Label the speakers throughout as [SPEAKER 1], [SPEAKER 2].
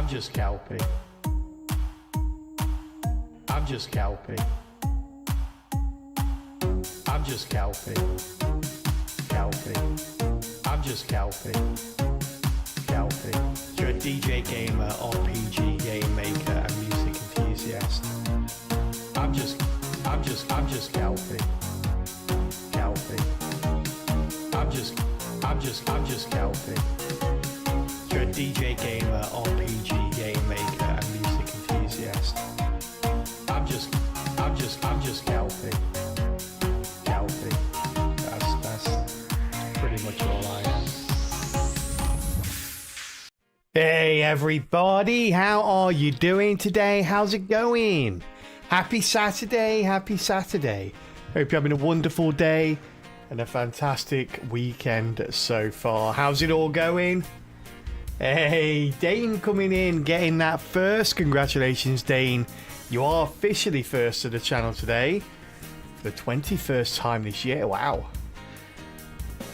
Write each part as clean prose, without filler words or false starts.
[SPEAKER 1] I'm just Kelpie. I'm just Kelpie. I'm just Kelpie. Kelpie. I'm just Kelpie. Kelpie. You're a DJ gamer, RPG game maker, and music enthusiast. I'm just Kelpie. Kelpie. I'm just Kelpie. You're a DJ gamer, RPG game maker, and music enthusiast. I'm just Kelpie. Kelpie. That's pretty much all I am. Hey everybody, how are you doing today? How's it going? Happy Saturday, happy Saturday. Hope you're having a wonderful day and a fantastic weekend so far. How's it all going? Hey, Dane coming in, getting that first. Congratulations, Dane. You are officially first to the channel today for the 21st time this year. Wow.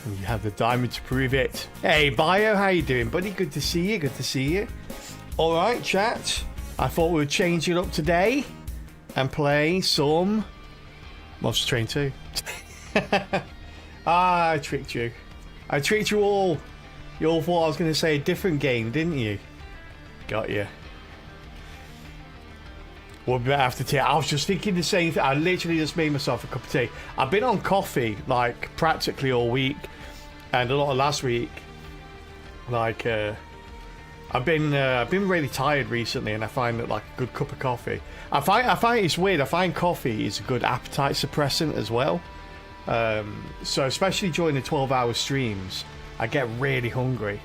[SPEAKER 1] And you have the diamond to prove it. Hey, Bio, how you doing, buddy? Good to see you, good to see you. All right, chat. I thought we would change it up today and play some Monster Train 2. I tricked you. I tricked you all. You all thought I was going to say a different game, didn't you? Got you. We'll be back after tea. I was just thinking the same thing. I literally just made myself a cup of tea. I've been on coffee like practically all week, and a lot of last week. Like I've been really tired recently, and I find that like a good cup of coffee. I find it's weird. I find coffee is a good appetite suppressant as well. So especially during the 12-hour streams, I get really hungry,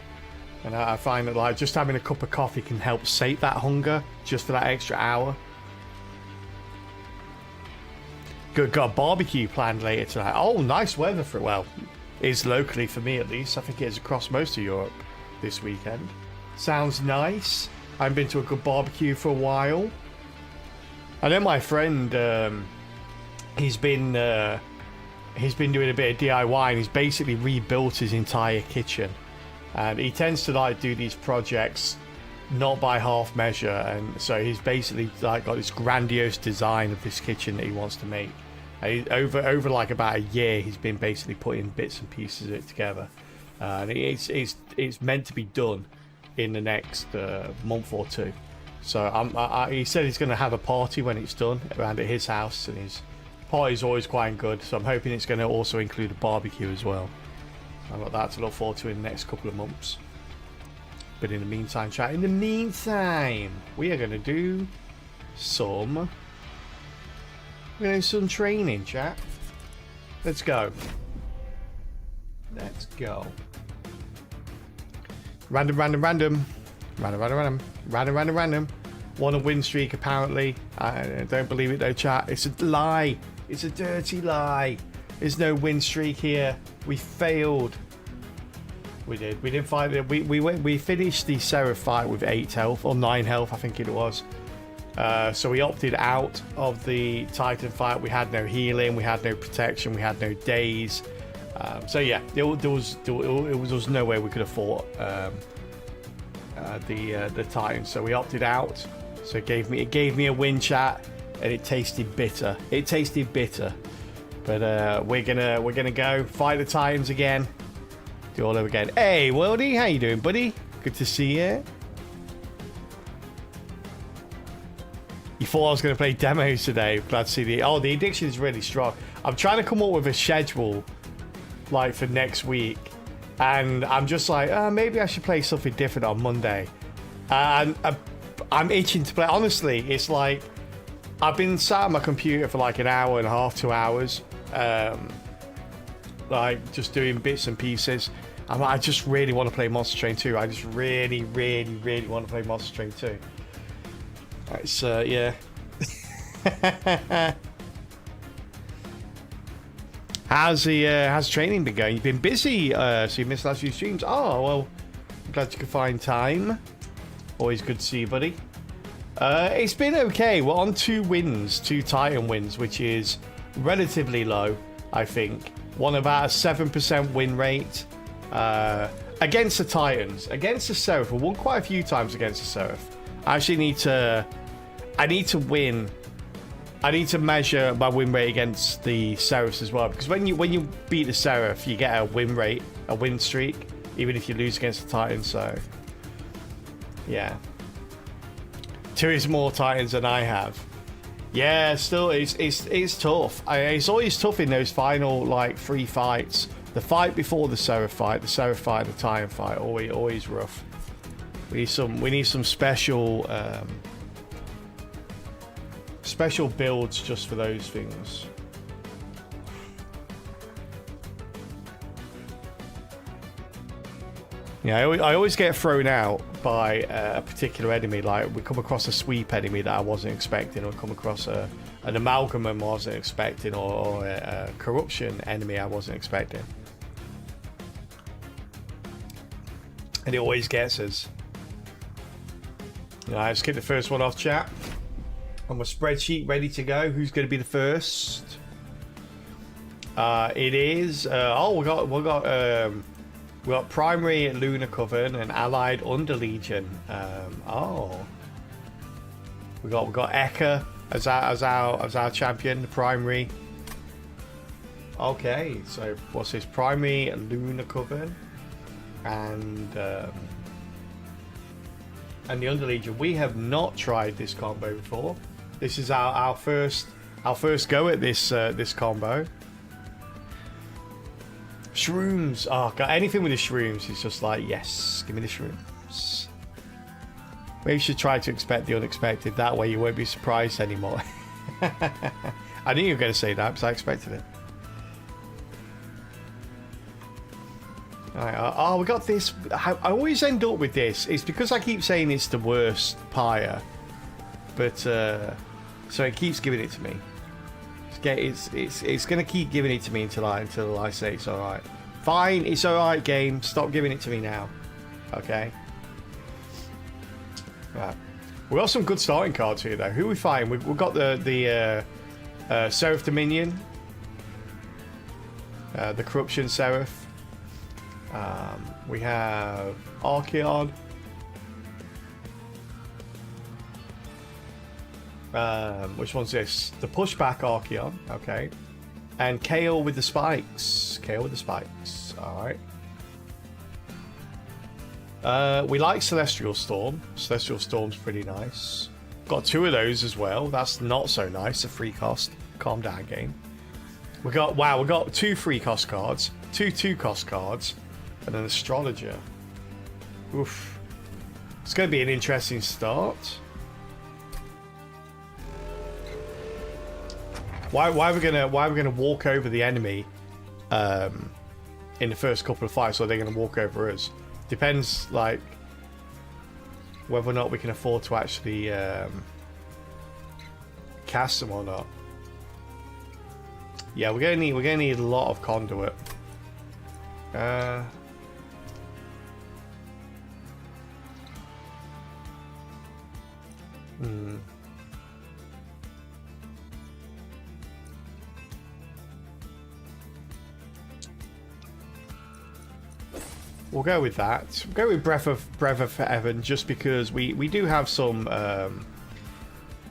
[SPEAKER 1] and I find that like just having a cup of coffee can help sate that hunger just for that extra hour. Good, got a barbecue planned later tonight. Oh, nice weather for it. Well, it's locally for me at least. I think it is across most of Europe this weekend. Sounds nice. I haven't been to a good barbecue for a while. I know my friend, he's been doing a bit of DIY, and he's basically rebuilt his entire kitchen. And he tends to like do these projects not by half measure, and so he's basically like got this grandiose design of this kitchen that he wants to make. And over like about a year, he's been basically putting bits and pieces of it together, and it's meant to be done in the next month or two. So he said he's going to have a party when it's done around at his house, and his party's always quite good. So I'm hoping it's going to also include a barbecue as well. I've got that to look forward to in the next couple of months. But in the meantime, chat, in the meantime, we are going to do some training, chat. Let's go. Let's go. Random. Won a win streak, apparently. I don't believe it though, chat. It's a lie. It's a dirty lie. There's no win streak here. We failed. We did. We didn't fight it. We finished the Seraph fight with 8 health or 9 health, I think it was. So we opted out of the Titan fight. We had no healing. We had no protection. We had no days. So yeah, there was no way we could have fought the Titan. So we opted out. So it gave me a win, chat, and it tasted bitter. It tasted bitter. But we're gonna go fight the Titans again. Do all over again. Hey, Worldy, how you doing, buddy? Good to see you. You thought I was going to play demos today. Glad to see the addiction is really strong. I'm trying to come up with a schedule like for next week, and I'm just like, maybe I should play something different on Monday. And I'm itching to play. Honestly, it's like I've been sat on my computer for like an hour and a half, 2 hours, like just doing bits and pieces. I just really want to play Monster Train 2. I just really want to play Monster Train 2. It's yeah. How's training been going? You've been busy, so you missed the last few streams. Oh well, I'm glad you could find time. Always good to see you, buddy. It's been okay. We're on 2 wins, 2 Titan wins, which is relatively low, I think. Won about a 7% win rate against the Titans. Against the Seraph, we won quite a few times against the Seraph. I actually need to... I need to win. I need to measure my win rate against the Seraphs as well. Because when you beat the Seraph, you get a win rate, a win streak, even if you lose against the Titan, so... Yeah. 2 is more Titans than I have. Yeah, still, it's tough. It's always tough in those final, like, 3 fights. The fight before the Seraph fight, the Titan fight, always rough. We need some special special builds just for those things. Yeah, I always get thrown out by a particular enemy. Like, we come across a sweep enemy that I wasn't expecting, or come across an amalgam I wasn't expecting, or a corruption enemy I wasn't expecting. And it always gets us. I just get the first one off, chat. On my spreadsheet, ready to go. Who's going to be the first? It is. We got primary Lunar Coven and allied Underlegion. We got Eka as our champion, the primary. Okay, so what's this? Primary Lunar Coven and the Underlegion. We have not tried this combo before. This is our first go at this combo. Shrooms. Oh god, anything with the shrooms is just like, yes, give me the shrooms. Maybe you should try to expect the unexpected. That way you won't be surprised anymore. I knew you were going to say that because I expected it. Alright, we got this. I always end up with this. It's because I keep saying it's the worst pyre, but so it keeps giving it to me. It's gonna keep giving it to me until I say it's all right. Fine, it's all right, game. Stop giving it to me now. Okay. Right. We got some good starting cards here, though. Who are we fighting? We've got the Seraph Dominion, the Corruption Seraph. We have Archaon. Which one's this? The Pushback Archaon. Okay. And Kale with the spikes. Alright. We like Celestial Storm. Celestial Storm's pretty nice. Got 2 of those as well. That's not so nice. A free cost. Calm down, game. We got 2 free cost cards, 2 cost cards, and an Astrologer. Oof. It's going to be an interesting start. Why are we gonna walk over the enemy in the first couple of fights, or are they gonna walk over us? Depends, like, whether or not we can afford to actually cast them or not. Yeah, we're gonna need a lot of conduit. We'll go with that. We'll go with Breath of Heaven, just because we do have some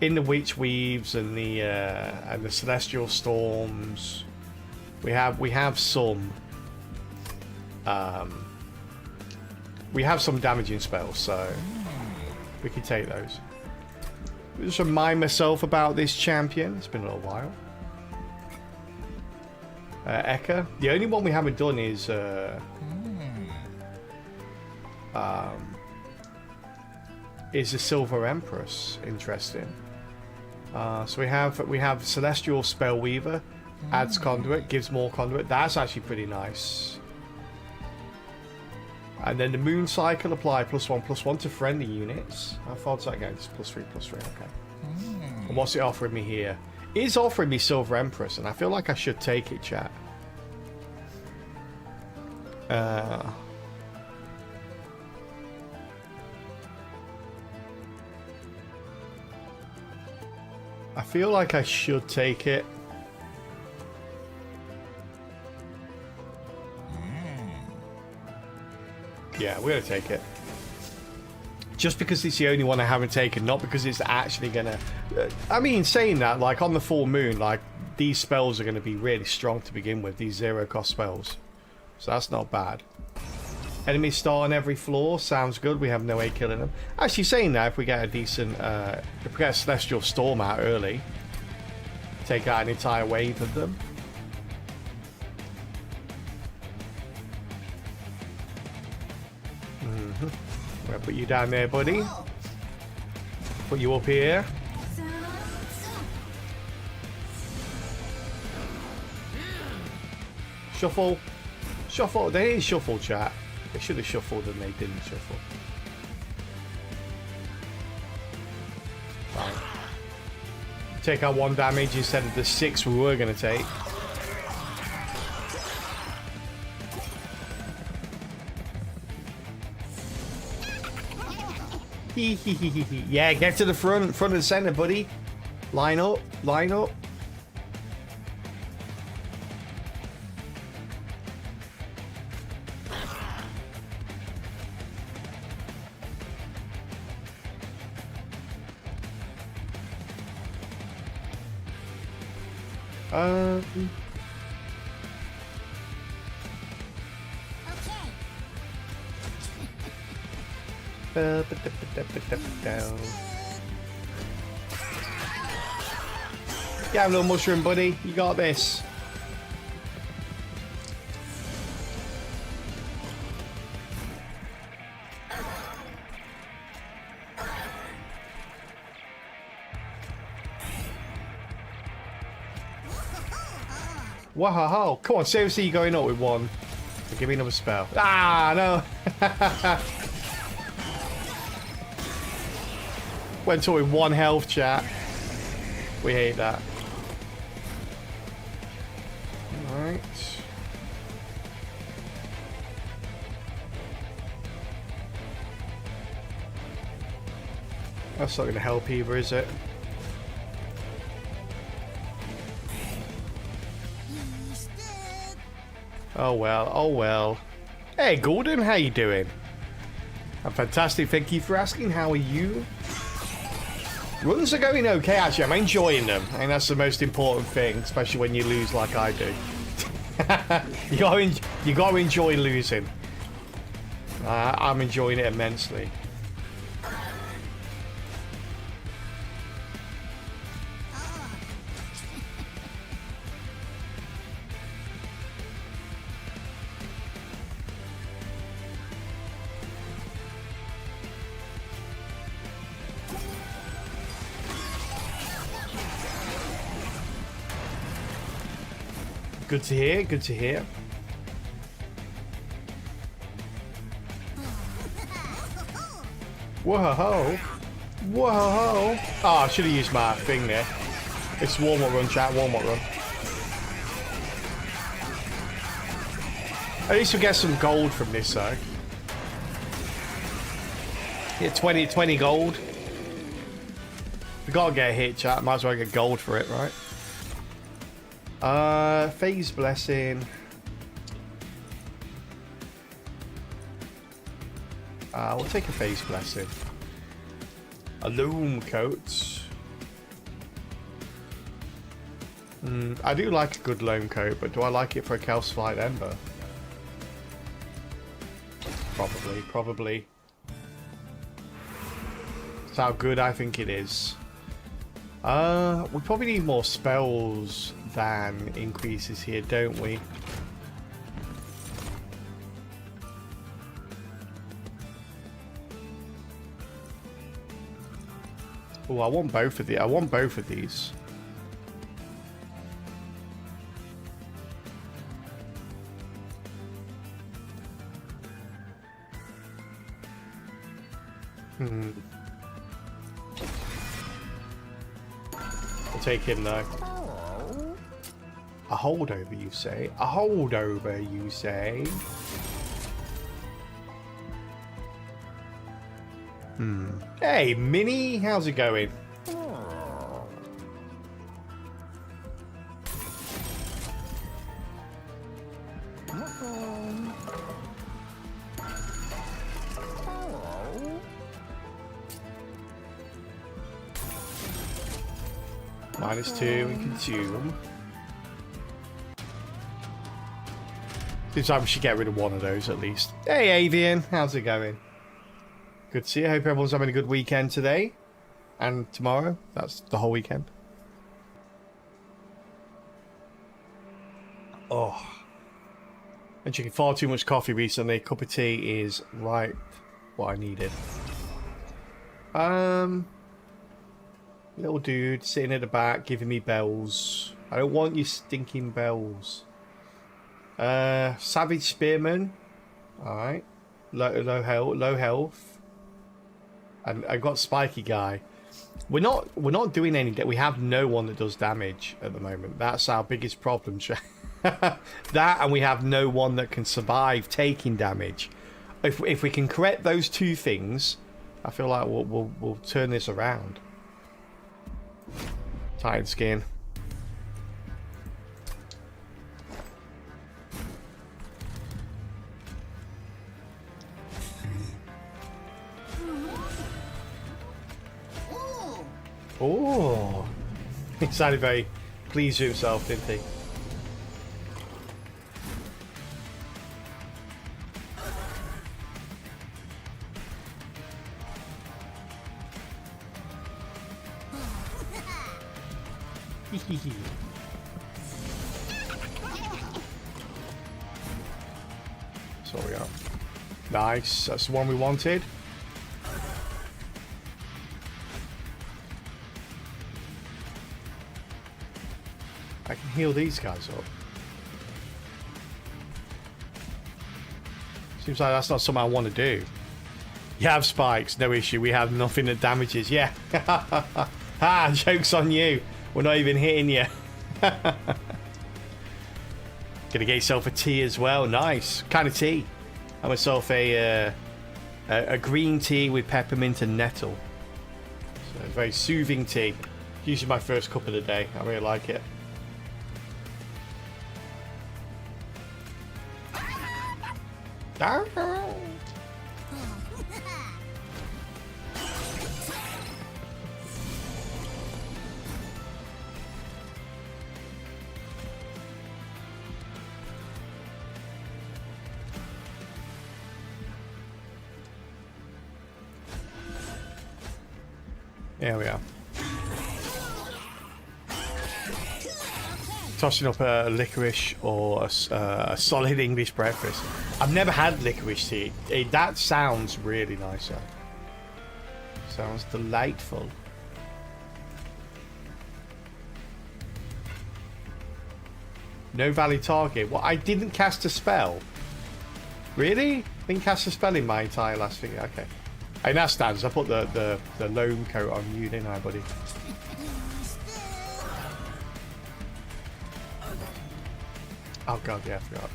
[SPEAKER 1] in the Witch Weaves and the Celestial Storms. We have some damaging spells, so we can take those. Just remind myself about this champion. It's been a little while. Eka. The only one we haven't done is the Silver Empress. Interesting. So we have Celestial Spellweaver, adds conduit, gives more conduit. That's actually pretty nice. And then the Moon Cycle, apply +1/+1 to friendly units. How far does that go? It's +3/+3. Okay. And what's it offering me here? It is offering me Silver Empress, and I feel like I should take it, chat. I feel like I should take it. Yeah, we're gonna take it. just because it's the only one I haven't taken, not because it's actually gonna... I mean, saying that, like, on the full moon, like, these spells are going to be really strong to begin with, these zero-cost spells. So that's not bad. Enemies start on every floor, sounds good, we have no way killing them. Actually, saying that, if we get a decent... if we get a Celestial Storm out early, take out an entire wave of them. I'm gonna put you down there, buddy. Put you up here. Shuffle. Shuffle. They didn't shuffle, chat. They should have shuffled and they didn't shuffle. Fine. Take our 1 damage instead of the 6 we were going to take. Yeah, get to the front of the center, buddy. Line up, line up. Yeah, little mushroom buddy, you got this. Wow, come on, seriously, you're going up with one. Give me another spell. Ah, no. Went to with 1 health, chat. We hate that. Alright. That's not going to help either, is it? Oh well, oh well. Hey Gordon, how you doing? I'm fantastic, thank you for asking. How are you? Runs are going okay, actually. I'm enjoying them. I think that's the most important thing, especially when you lose like I do. you gotta enjoy losing. I'm enjoying it immensely. Good to hear, good to hear. Whoa-ho-ho. Whoa-ho-ho. Oh, I should have used my thing there. It's warm-up run, chat, warm-up run. At least we get some gold from this, though. Yeah, 20 gold. We gotta get a hit, chat. Might as well get gold for it, right? Phase Blessing. We'll take a Phase Blessing. A Loom Coat. I do like a good Loam Coat, but do I like it for a Calcified Ember? Probably. That's how good I think it is. We probably need more spells than increases here, don't we? Oh, I want both of these. I want both of these. I'll take him though. A holdover, you say? A holdover, you say? Hey, Minnie, how's it going? -2 and consume. Seems like we should get rid of one of those at least. Hey Avian, how's it going? Good to see you. Hope everyone's having a good weekend today. And tomorrow. That's the whole weekend. Oh. Been drinking far too much coffee recently. A cup of tea is right what I needed. Little dude sitting at the back giving me bells. I don't want your stinking bells. Savage Spearman. Alright. Low health. And I got Spiky Guy. We're not doing any that. We have no one that does damage at the moment. That's our biggest problem. That, and we have no one that can survive taking damage. If we can correct those two things, I feel like we'll turn this around. Titan skin. Oh, he sounded very pleased with himself, didn't he? So we are. Nice, that's the one we wanted. I can heal these guys up. Seems like that's not something I want to do. You have spikes, no issue. We have nothing that damages. Yeah. Ah, joke's on you. We're not even hitting you. Gonna get yourself a tea as well. Nice. Kind of tea. I myself a green tea with peppermint and nettle. So a very soothing tea. Usually my first cup of the day. I really like it. There we are. Tossing up a licorice or a solid English breakfast. I've never had licorice tea. That sounds really nice. Sounds delightful. No valid target. Well, I didn't cast a spell. Really? Didn't cast a spell in my entire last thing. Okay. Hey, that stands. I put the loam coat on you, didn't I, buddy? Oh god, yeah, I forgot.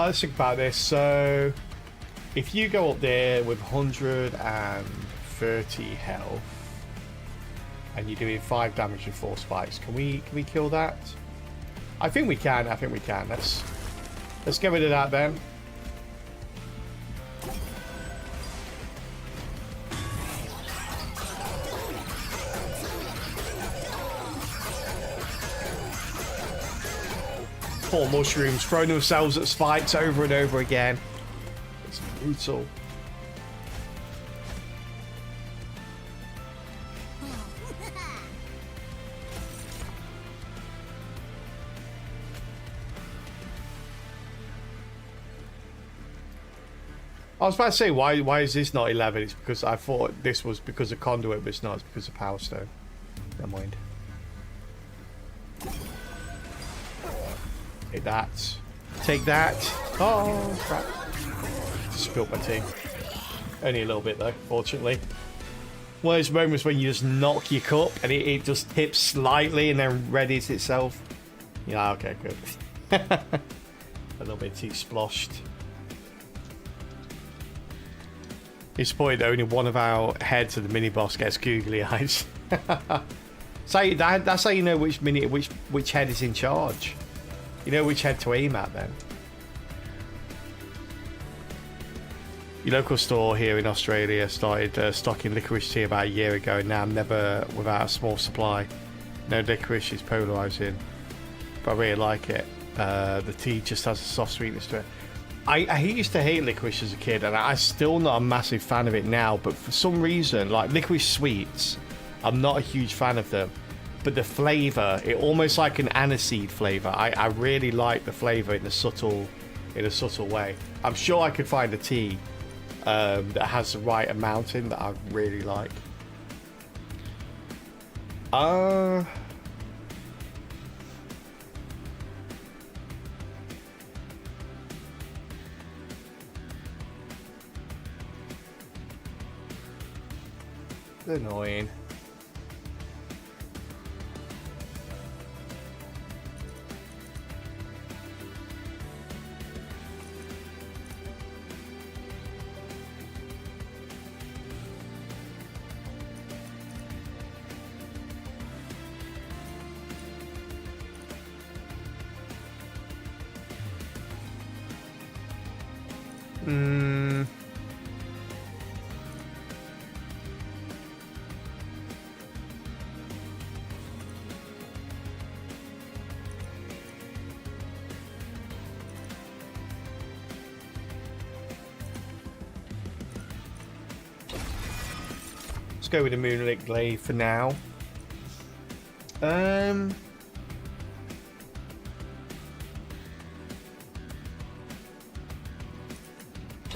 [SPEAKER 1] Let's think about this. So, if you go up there with 130 health, and you're doing 5 damage with 4 spikes, can we kill that? I think we can. Let's get rid of that then. Poor mushrooms throwing themselves at spikes over and over again. It's brutal. I was about to say, why is this not 11? It's because I thought this was because of Conduit, but it's not. It's because of Power Stone. Never mind. Take that. Take that. Oh, crap. Just spilled my tea. Only a little bit, though, fortunately. One of those moments when you just knock your cup and it just tips slightly and then readies itself. Yeah, okay, good. A little bit of tea sploshed. It's point that only one of our heads of the mini boss gets googly eyes. So that's how you know which head is in charge. You know which head to aim at then. Your local store here in Australia started stocking licorice tea about a year ago, and now I'm never without a small supply. No licorice is polarizing, but I really like it. The tea just has a soft sweetness to it. I used to hate licorice as a kid, and I'm still not a massive fan of it now, but for some reason, like licorice sweets, I'm not a huge fan of them. But the flavour, it almost like an aniseed flavour. I really like the flavour in a subtle way. I'm sure I could find a tea that has the right amount in that I really like. Annoying. Let's go with the Moonlit Glade for now. Oh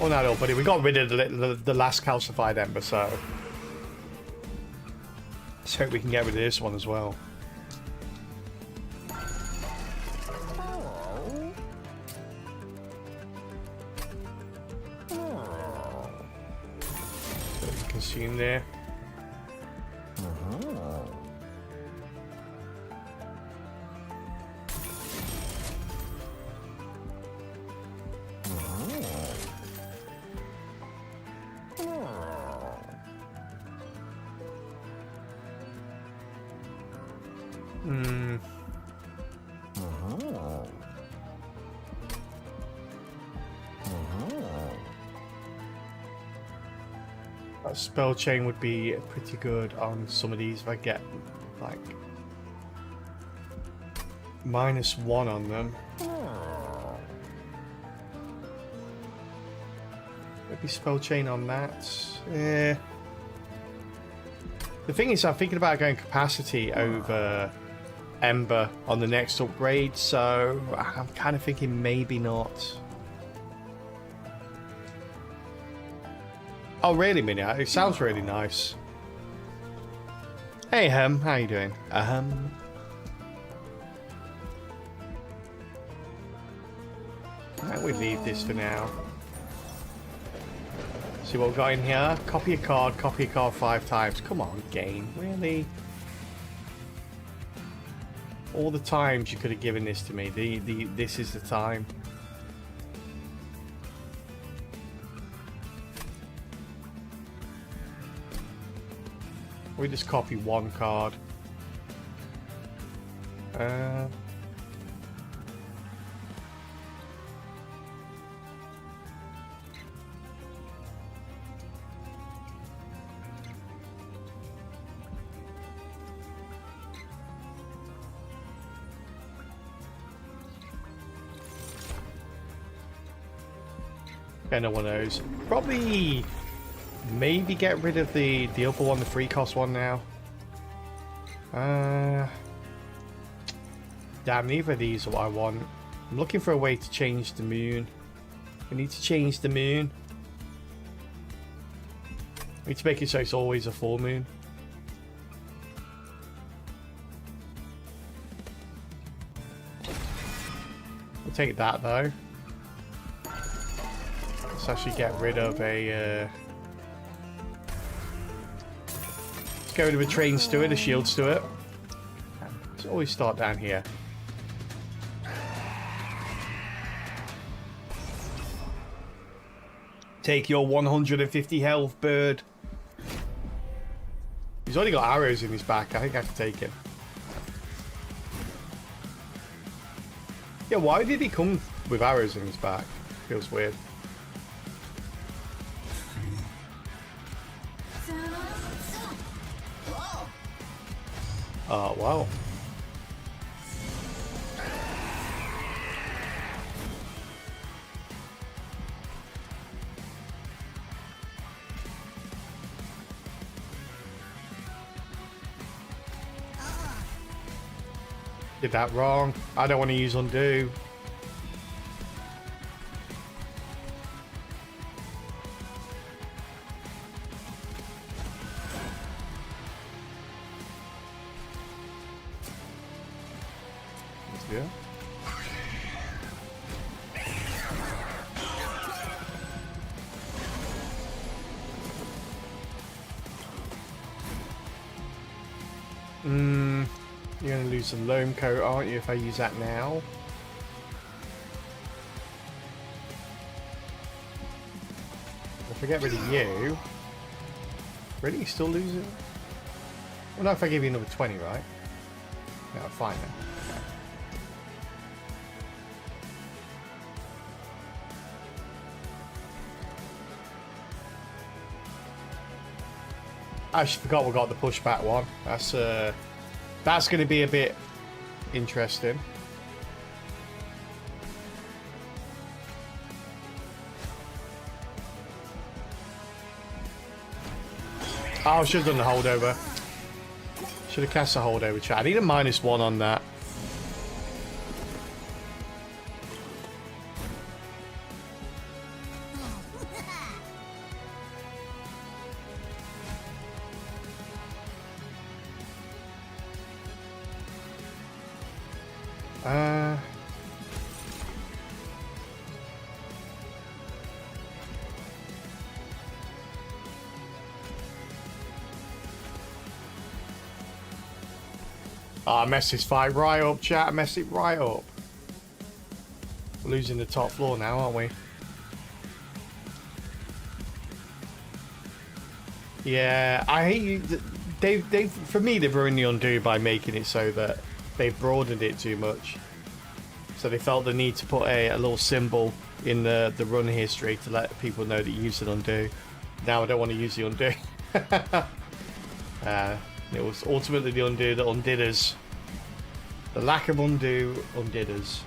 [SPEAKER 1] no, no, buddy, we got rid of the last calcified ember, so let's hope we can get rid of this one as well. Consume there. That spell chain would be pretty good on some of these if I get like -1 on them. Maybe spell chain on that. Yeah. The thing is, I'm thinking about going capacity over Ember on the next upgrade, so I'm kind of thinking maybe not. Oh really, Mini? It sounds really nice. Hey how you doing? We leave this for now. See what we've got in here. Copy a card 5 times. Come on, game. Really? All the times you could have given this to me. This is the time. We just copy one card. No one knows. Probably, maybe get rid of the upper one, the free cost one now. Damn, neither of these are what I want. I'm looking for a way to change the moon. We need to change the moon. We need to make it so it's always a full moon. We'll take that though. Let's actually get rid of a let's get rid of a train steward, a shield steward. Let's always start down here. Take your 150 health, bird. He's only got arrows in his back. I think I have to take him. Yeah, why did he come with arrows in his back? Feels weird. Oh, wow. Did that wrong. I don't want to use undo. Let's go. You're going to lose some loam coat, aren't you, if I use that now? If I get rid of you... Really? You still lose it? Well, no, if I give you another 20, right? No, fine then. I actually forgot we got the pushback one. That's going to be a bit interesting. Oh, I should have done the holdover. Should have cast a holdover, chat. I need a -1 on that. I messed this fight right up, chat. I messed it right up. We're losing the top floor now, aren't we? Yeah, I hate you. They for me, they've ruined the undo by making it so that they've broadened it too much. So they felt the need to put a little symbol in the run history to let people know that you used an undo. Now I don't want to use the undo. It was ultimately the undo that undid us. The lack of undo undid us.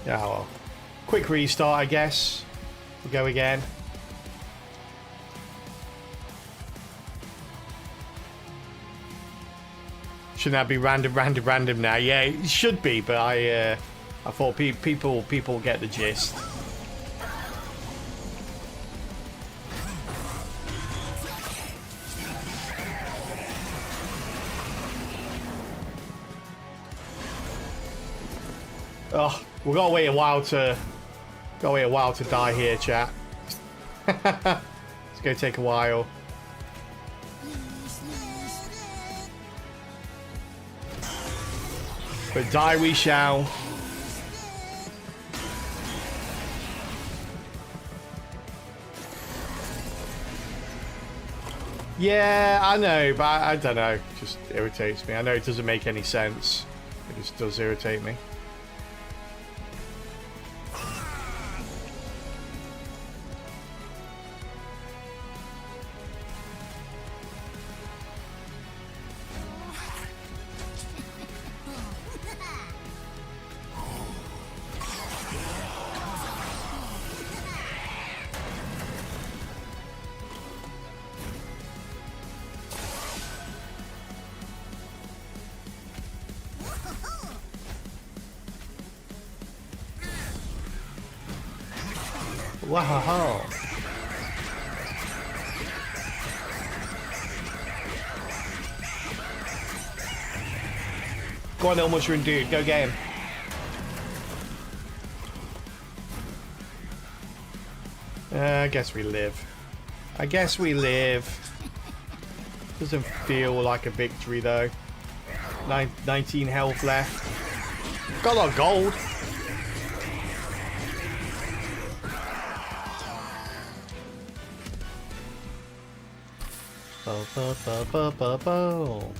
[SPEAKER 1] Yeah, well, quick restart, I guess. We'll go again. Shouldn't that be random now? Yeah, it should be, but I thought people get the gist. Oh, we gotta wait a while to die here, chat. It's gonna take a while. But die we shall. Yeah, I know, but I don't know. It just irritates me. I know it doesn't make any sense. It just does irritate me. Wow. Go on, little mushroom dude. Go get him. I guess we live. I guess we live. Doesn't feel like a victory though. 19 health left. Got a lot of gold. Bo, bo, bo, bo, bo, bo.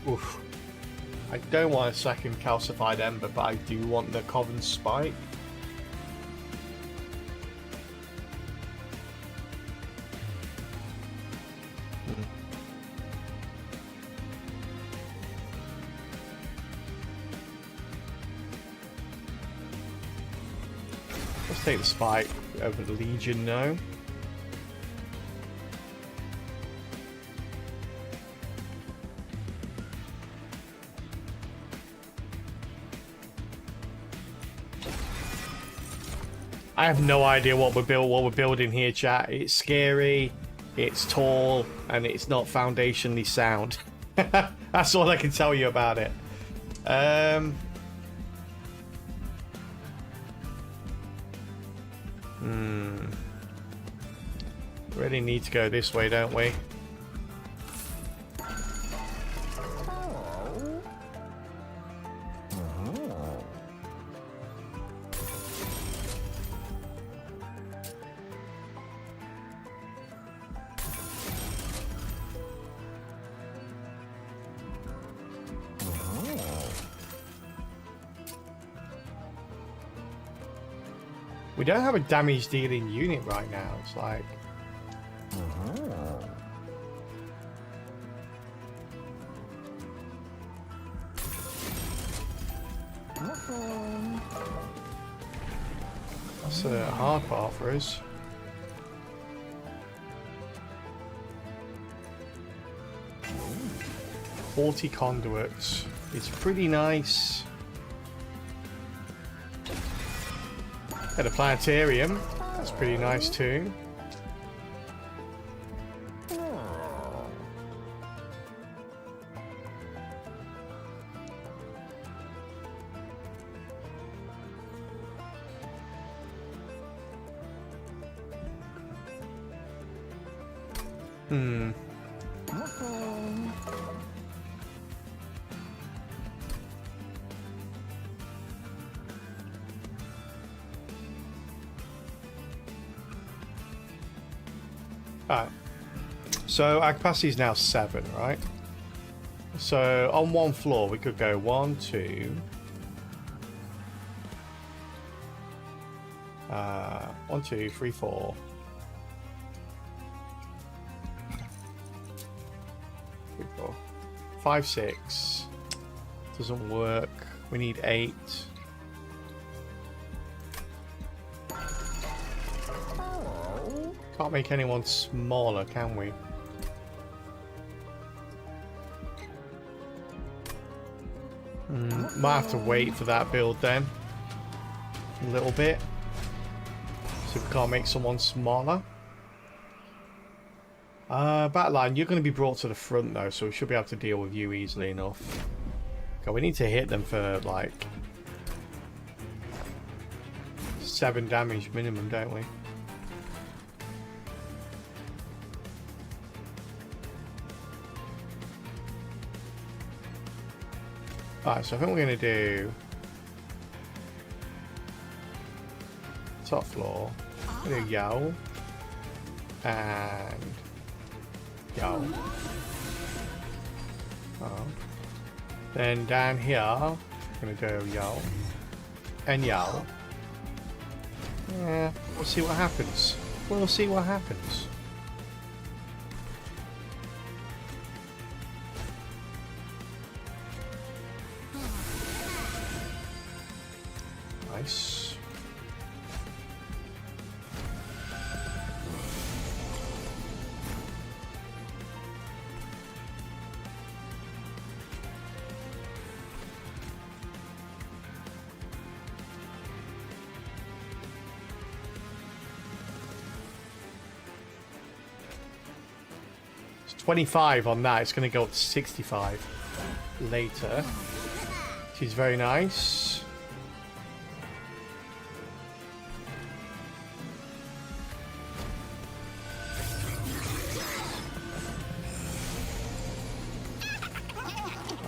[SPEAKER 1] Oof. I don't want a second calcified ember, but I do want the Coven Spike. Let's take the Spike over the Legion now. I have no idea what we're building here, chat. It's scary, it's tall, and it's not foundationally sound. That's all I can tell you about it. Really need to go this way, don't we? We don't have a damage dealing unit right now. It's like that's a hard part for us. "40 conduits." It's pretty nice. Got a planetarium. That's pretty nice too. Alright, so our capacity is now 7, right? So on one floor we could go 1, 2, 1, 2, 3, 4. 3, 4. 5, 6. Doesn't work. We need 8. Can't make anyone smaller, can we? Might have to wait for that build then. A little bit. So we can't make someone smaller. Battleline, you're going to be brought to the front though, so we should be able to deal with you easily enough. God, we need to hit them for like 7 damage minimum, don't we? Alright, so I think we're going to do top floor. We're going to do Yowl and Yowl. Oh. Then down here, I'm going to go Yowl and Yowl. Yeah, we'll see what happens. We'll see what happens. Nice. 25 on that. It's going to go up to 65 later. Which is very nice.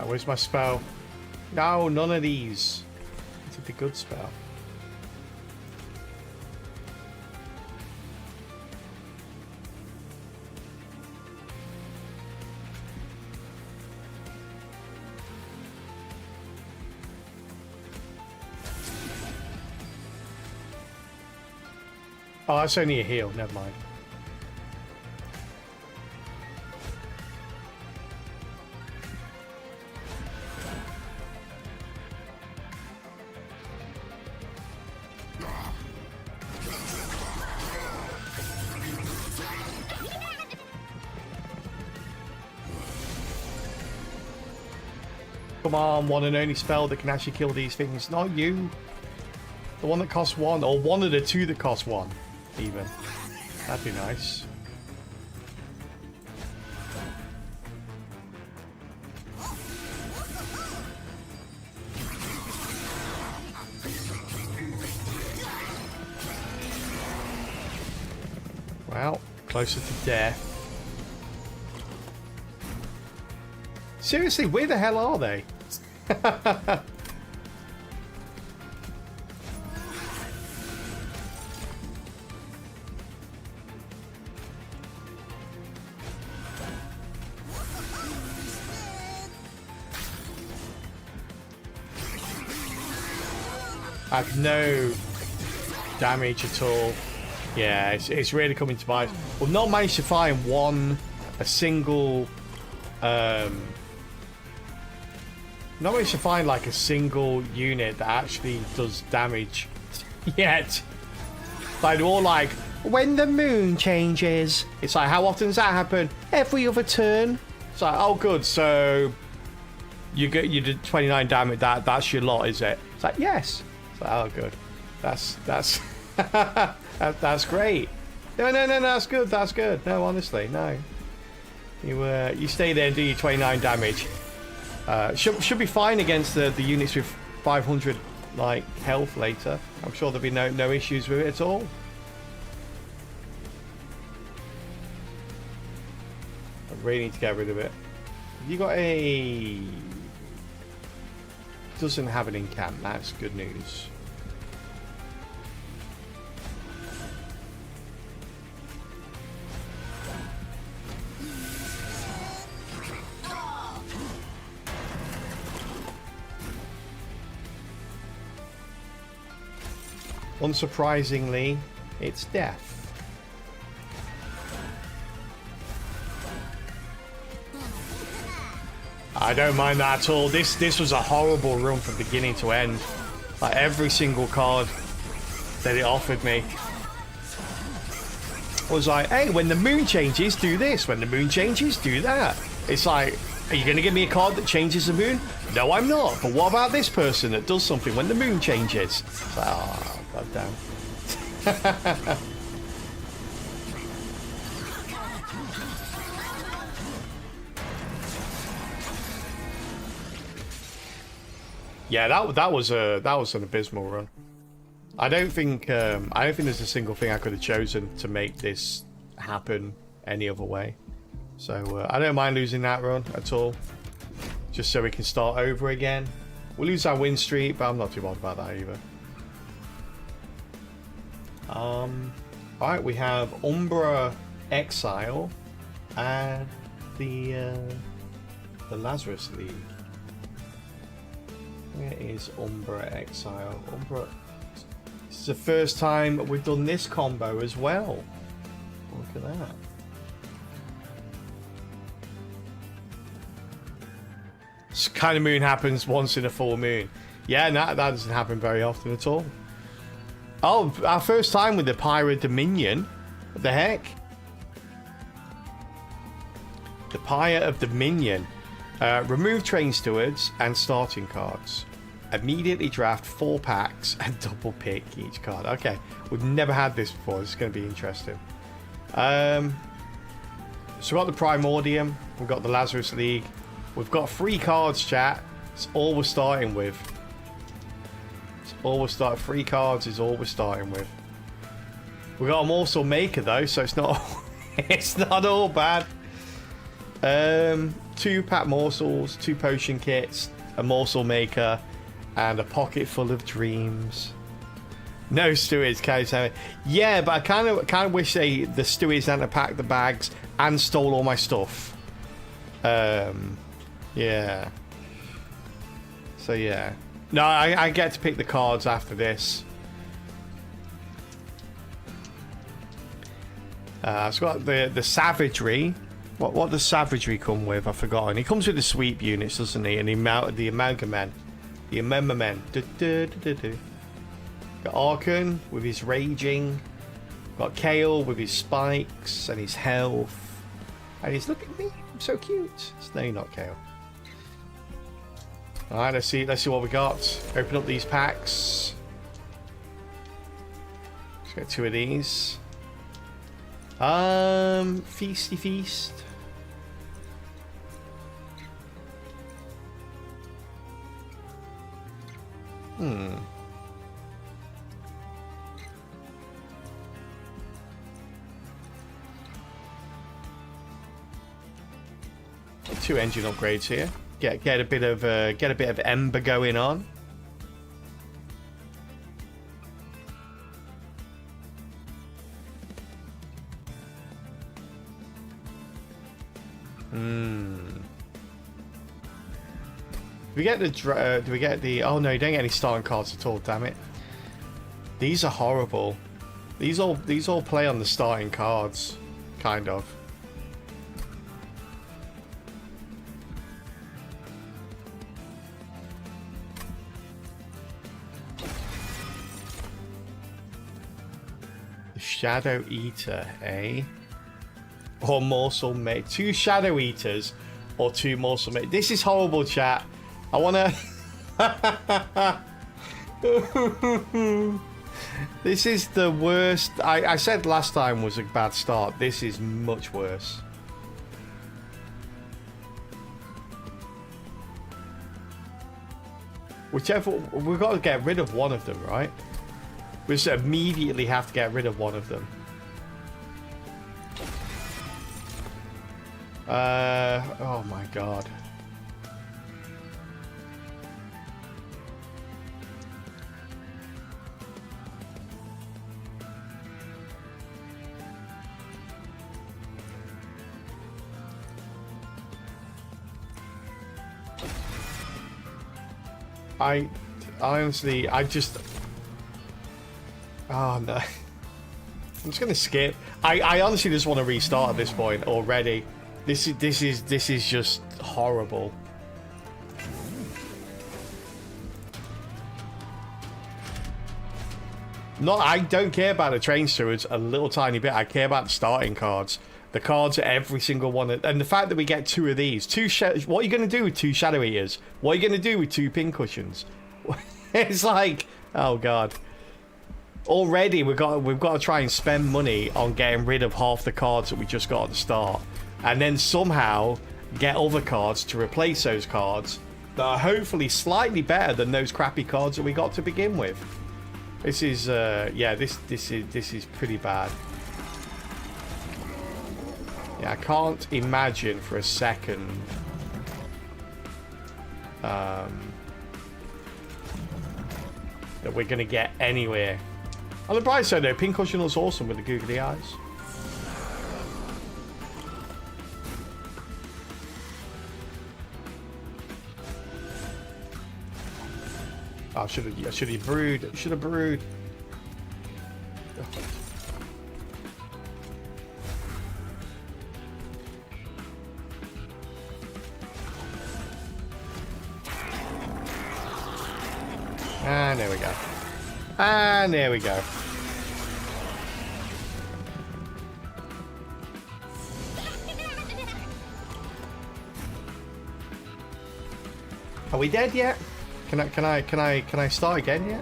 [SPEAKER 1] Where's my spell? No, none of these. It's a good spell. Oh, that's only a heal. Never mind. Come on, one and only spell that can actually kill these things. Not you. The one that costs 1, or one of the 2 that cost 1, even. That'd be nice. Well, closer to death. Seriously, where the hell are they? I have no damage at all. Yeah, it's really coming to mind. We've not managed to find a single not managed to find like a single unit that actually does damage yet. Like they're all like, when the moon changes. It's like, how often does that happen? Every other turn. It's like, oh good, so you did 29 damage. That's your lot, is it? It's like, yes. It's like, oh good. That's that's great. No, that's good. That's good. No, honestly, no. You stay there and do your 29 damage. Should be fine against the units with 500 like health later. I'm sure there'll be no issues with it at all. I really need to get rid of it. You got a... Doesn't have an incant. That's good news. Unsurprisingly, it's death. I don't mind that at all. This was a horrible run from beginning to end. Like every single card that it offered me was like, hey, when the moon changes, do this. When the moon changes, do that. It's like, are you going to give me a card that changes the moon? No, I'm not. But what about this person that does something when the moon changes? It's like, oh, god damn. Yeah, that was an abysmal run. I don't think there's a single thing I could have chosen to make this happen any other way. So I don't mind losing that run at all, just so we can start over again. We'll lose our win streak, but I'm not too bothered about that either. All right, we have Umbra Exile and the Lazarus League. Where is Umbra Exile? Umbra. This is the first time we've done this combo as well. Look at that. This kind of moon happens once in a full moon. Yeah, that doesn't happen very often at all. Oh, our first time with the Pyre Dominion. What the heck? The Pyre of Dominion. Remove train stewards and starting cards. Immediately draft 4 packs and double pick each card. Okay, we've never had this before. This is going to be interesting. So we've got the Primordium, we've got the Lazarus League, we've got 3 cards, chat. It's all we're starting with. It's all we're starting. 3 cards is all we're starting with. We got a Morsel Maker though, so it's not it's not all bad. 2 pack morsels, 2 potion kits, a Morsel Maker, and a pocket full of dreams. No Stewies, Kyle. Yeah, but I kind of wish the Stewies hadn't packed the bags and stole all my stuff. Yeah. So yeah. No, I get to pick the cards after this. I've got the Savagery. What does Savagery come with? I've forgotten. He comes with the sweep units, doesn't he? And the Amalgamen. The Amalgamen. Got Arkan with his raging. Got Kale with his spikes and his health. And he's look at me, I'm so cute. No, you're not Kale. Alright, let's see what we got. Open up these packs. Let's get 2 of these. Feasty Feast. Two engine upgrades here. Get a bit of Ember going on. Do we get the? Oh no, you don't get any starting cards at all. Damn it! These are horrible. These all play on the starting cards, kind of. The Shadow Eater, eh? Or Morsel Mate. 2 Shadow Eaters or 2 Morsel Mate. This is horrible, chat. I wanna... This is the worst. I said last time was a bad start. This is much worse. Whichever... We've got to get rid of one of them, right? We just immediately have to get rid of one of them. Oh my god. I honestly, oh no. I'm just gonna skip. I honestly just want to restart at this point already. This is just horrible. I don't care about the train stewards a little tiny bit. I care about the starting cards. The cards are every single one, and the fact that we get 2 of these. What are you going to do with 2 Shadow Eaters? What are you going to do with 2 Pincushions? It's like, oh god. Already we've got to try and spend money on getting rid of half the cards that we just got at the start, and then somehow get other cards to replace those cards that are hopefully slightly better than those crappy cards that we got to begin with. This is yeah, this is pretty bad. Yeah, I can't imagine for a second that we're going to get anywhere. On the bright side though, Pincushion looks awesome with the googly eyes. Oh, I should have brewed. Should have brewed. And there we go. And there we go. Are we dead yet? Can I start again yet?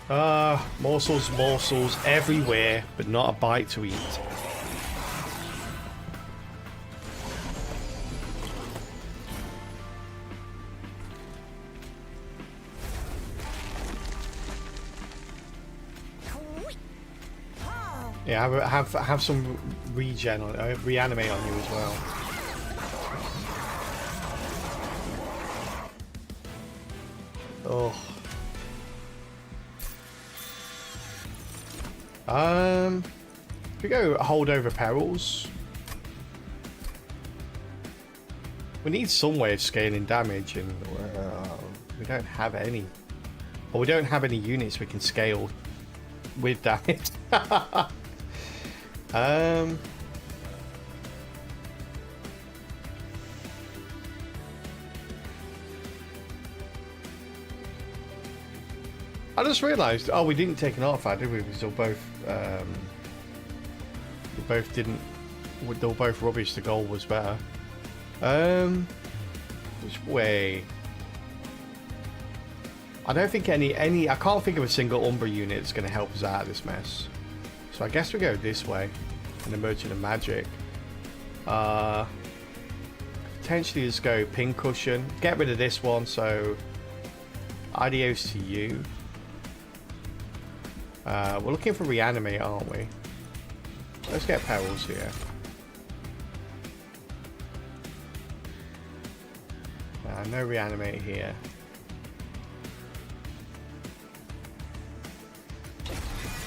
[SPEAKER 1] Morsels, morsels everywhere, but not a bite to eat. Yeah, have some regen on reanimate on you as well. Oh. If we go hold over perils, we need some way of scaling damage, and we don't have any. Or we don't have any units we can scale with damage. I just realised, oh, we didn't take an artifact, did we? We still both, we both didn't, they were both rubbish, the goal was better. Which way? I don't think I can't think of a single Umbra unit that's going to help us out of this mess. So I guess we go this way, and the Merchant of Magic. Potentially just go Pincushion, get rid of this one, so adios to you. We're looking for reanimate, aren't we? Let's get perils here. No reanimate here.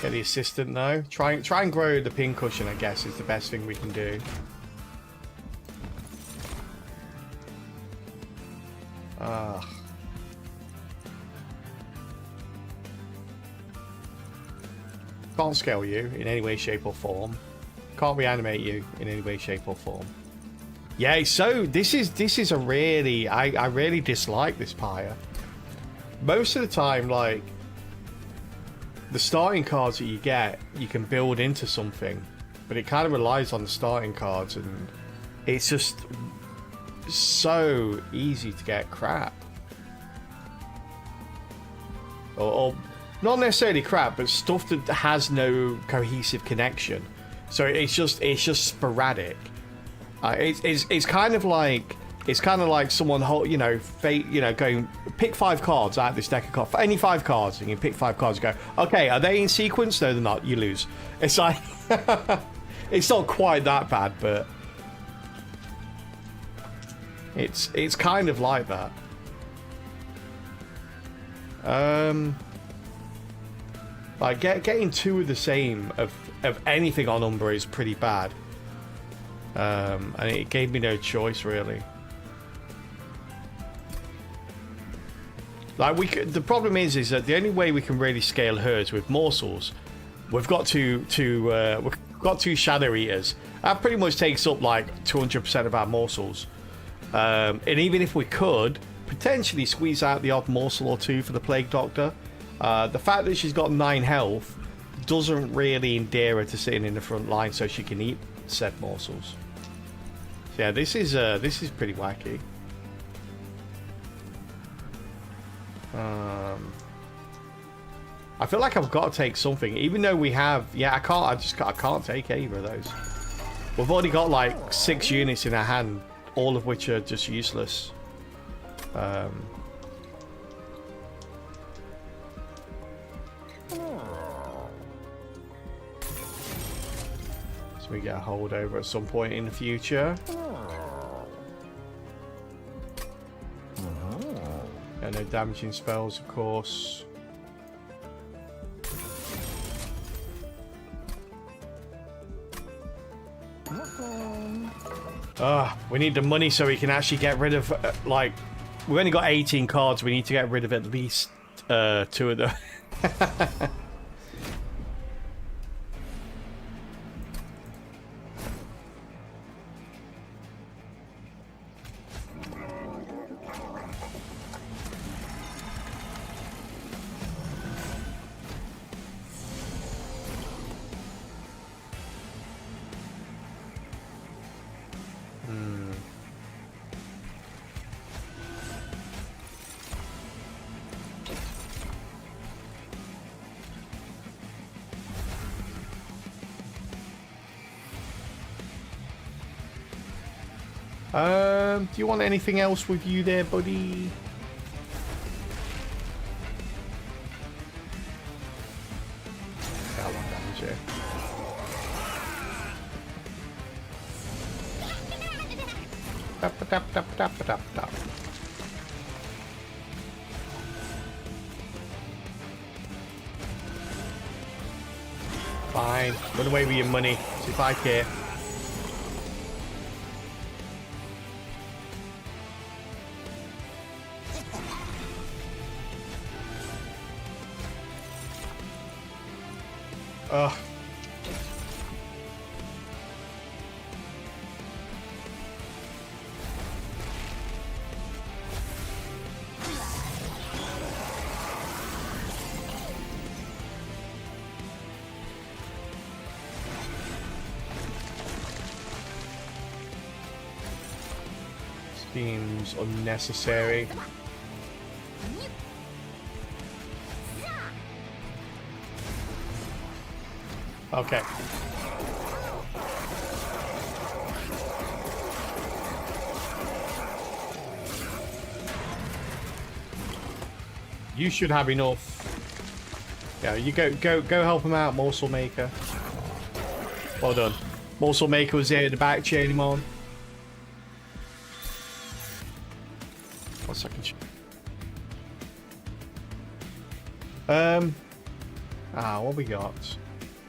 [SPEAKER 1] Get the assistant though. Try and grow the Pincushion, I guess, is the best thing we can do. Can't scale you in any way, shape or form. Can't reanimate you in any way, shape or form. Yeah, so this is a really I really dislike this pyre. Most of the time, like, the starting cards that you get, you can build into something, but it kind of relies on the starting cards, and it's just so easy to get crap. Or not necessarily crap, but stuff that has no cohesive connection. So it's just sporadic. It's kind of like someone going pick 5 cards out of this deck of cards, any 5 cards, and you pick 5 cards and go, okay, are they in sequence? No, they're not. You lose. It's like it's not quite that bad, but it's kind of like that. Like getting 2 of the same of anything on Umbra is pretty bad. And it gave me no choice, really. Like, the problem is that the only way we can really scale her is with morsels. We've got two Shadow Eaters. That pretty much takes up like 200% of our morsels. And even if we could potentially squeeze out the odd morsel or 2 for the Plague Doctor, the fact that she's got 9 health doesn't really endear her to sitting in the front line so she can eat said morsels. So yeah, this is pretty wacky. I feel like I've got to take something, even though we have. Yeah, I can't take either of those. We've already got like 6 units in our hand, all of which are just useless. We get a holdover at some point in the future. And no damaging spells, of course. We need the money so we can actually get rid of, like, we've only got 18 cards. We need to get rid of at least 2 of them. Do you want anything else with you there, buddy? That one damage here. Tap, tap, tap, tap, tap, tap. Fine. Run away with your money. See if I care. Ugh. Seems unnecessary. Okay. You should have enough. Yeah, you go help him out, Morsel Maker. Well done. Morsel Maker was there in the back cheering him on. 1 second. What we got?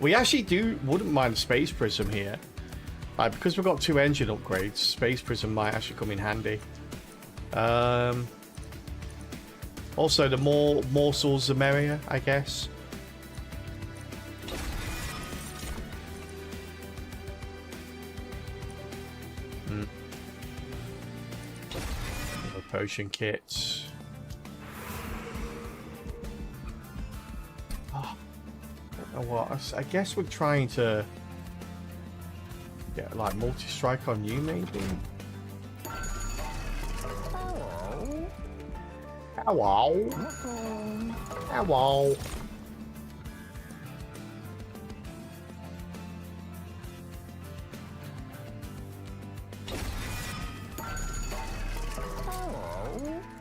[SPEAKER 1] We actually wouldn't mind Space Prism here. Because we've got 2 engine upgrades, Space Prism might actually come in handy. Also, the more morsels, the merrier, I guess. Potion kits. Oh, I don't know what. I guess we're trying to get like multi-strike on you, maybe. Hello. Hello.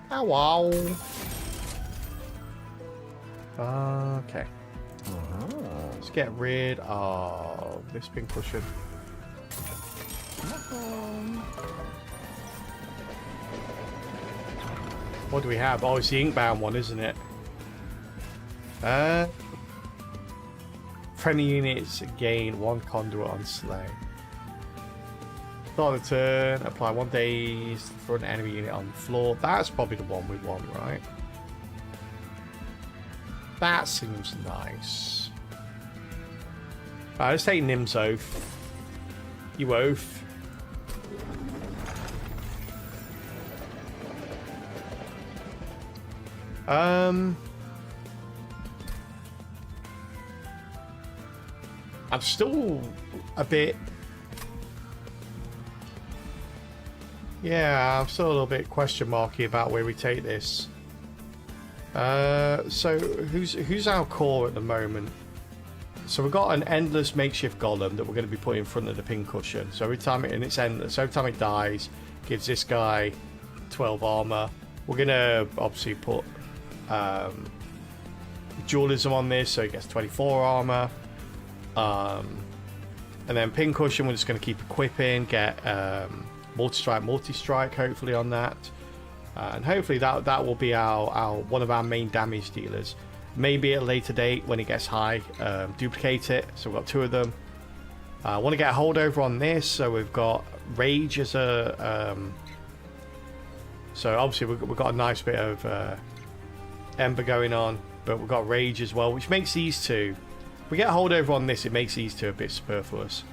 [SPEAKER 1] Hello. Okay. Let's get rid of this pink cushion. What do we have? Oh, it's the Inkbound one, isn't it? Friendly units gain 1 conduit on slay. Start the turn, apply 1 daze for an enemy unit on the floor. That's probably the one we want, right? That seems nice. Alright, let's take Nim's Oath. You oath. I'm still a bit... Yeah, I'm still a little bit question marky about where we take this. So who's our core at the moment? So we've got an endless makeshift golem that we're going to be putting in front of the pincushion. So every time it's endless, every time it dies, gives this guy 12 armor. We're going to obviously put dualism on this, so he gets 24 armor. And then pincushion, we're just going to keep equipping, get multi-strike hopefully on that. And hopefully that will be our one of our main damage dealers. Maybe at a later date when it gets high, duplicate it. So we've got 2 of them. I want to get a holdover on this, so we've got Rage as a... so obviously we've got a nice bit of Ember going on, but we've got Rage as well, which makes these 2... If we get a holdover on this, it makes these 2 a bit superfluous.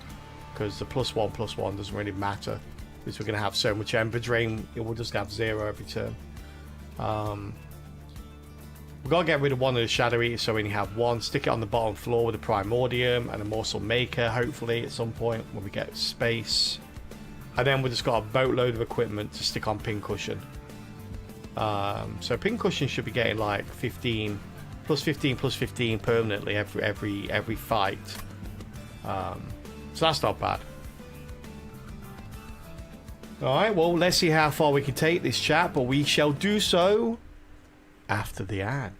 [SPEAKER 1] Because the +1/+1 doesn't really matter. Because we're going to have so much Ember Drain, it will just have 0 every turn. We've got to get rid of one of the Shadow Eaters, so we only have 1. Stick it on the bottom floor with a Primordium and a Morsel Maker, hopefully, at some point when we get space. And then we've just got a boatload of equipment to stick on Pincushion. So Pincushion should be getting like 15, +15 permanently every fight. So that's not bad. Alright, well, let's see how far we can take this chat, but we shall do so after the ad.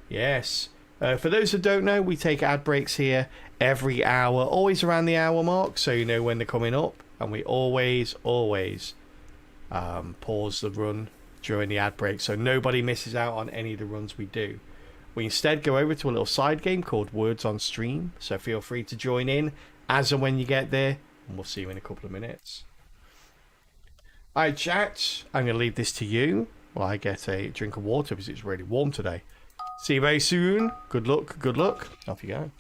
[SPEAKER 1] Yes. For those that don't know, we take ad breaks here every hour, always around the hour mark, so you know when they're coming up. And we always pause the run during the ad break, so nobody misses out on any of the runs we do. We instead go over to a little side game called Words on Stream, so feel free to join in as and when you get there, and we'll see you in a couple of minutes. Alright, chat, I'm going to leave this to you while I get a drink of water because it's really warm today. See you very soon. Good luck, good luck. Off you go.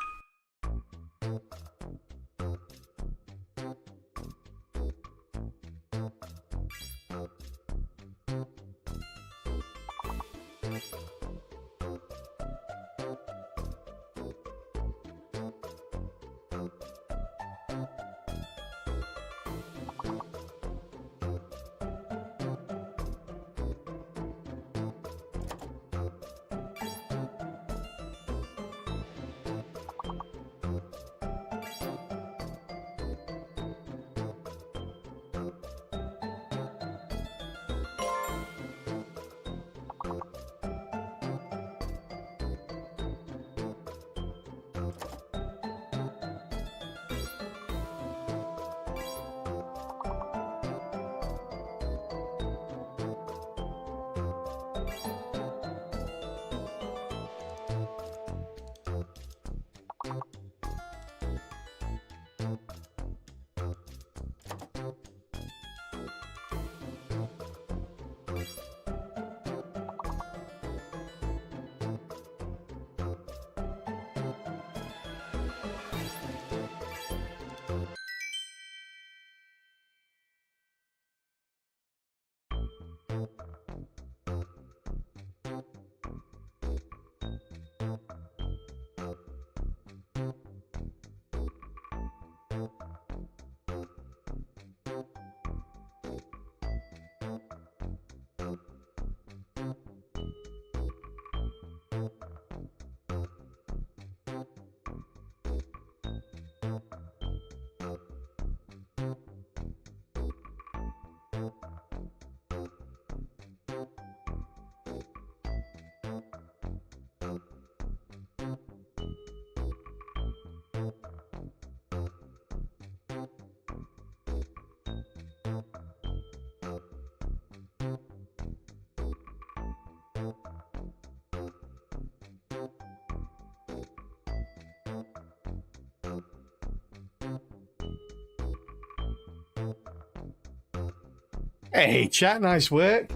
[SPEAKER 1] Hey, chat, nice work.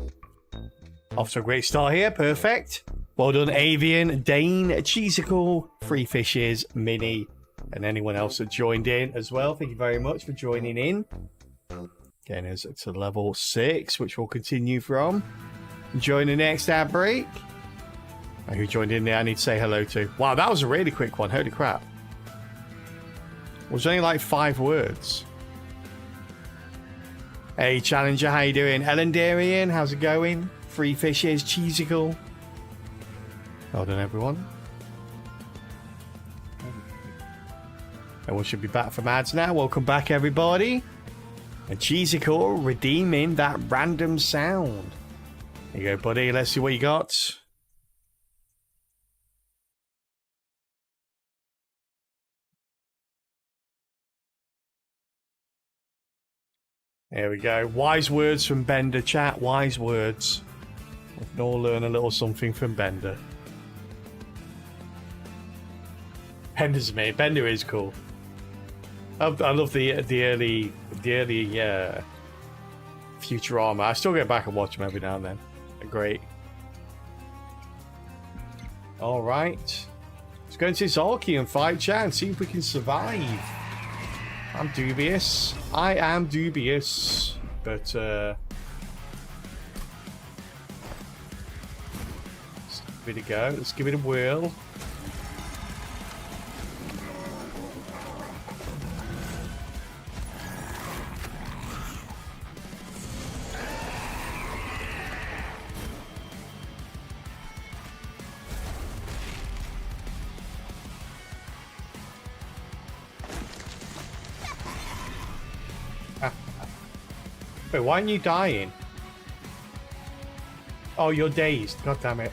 [SPEAKER 1] Off to a great start here, perfect. Well done, Avian, Dane, Cheesicle, Free Fishes, Minnie, and anyone else that joined in as well. Thank you very much for joining in. Getting us to level 6, which we'll continue from. Enjoying the next ad break. And who joined in there, I need to say hello to. Wow, that was a really quick one, holy crap. It was only like 5 words. Hey Challenger, how you doing? Elendarian, how's it going? Free Fishes, Cheesicle. Well done, everyone. Everyone should be back from ads now. Welcome back, everybody. And Cheesicle redeeming that random sound. There you go, buddy. Let's see what you got. There we go. Wise words from Bender, chat. Wise words. We can all learn a little something from Bender. Bender's mate. Bender is cool. I love the early Futurama. I still go back and watch them every now and then. They're great. All right. Let's go into Zalki and fight chat and see if we can survive. I'm dubious. I am dubious. But, let's give it a go. Let's give it a whirl. Wait, why aren't you dying? Oh, you're dazed. God damn it.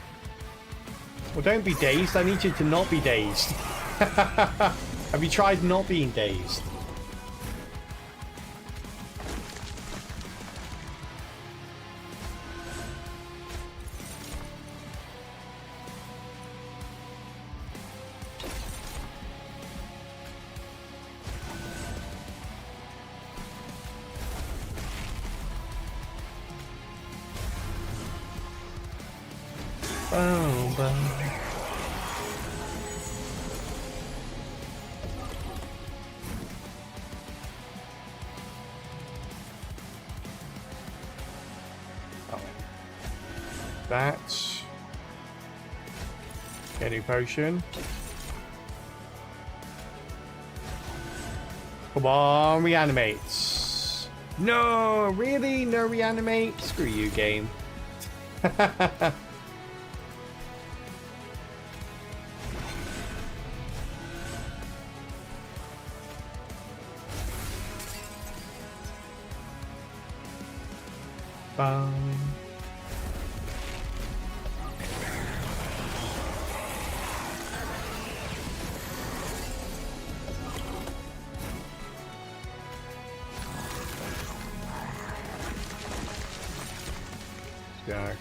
[SPEAKER 1] Well, don't be dazed. I need you to not be dazed. Have you tried not being dazed? Oh, but... That's a new potion. Come on, reanimates. No, really? No reanimate? Screw you, game. Go.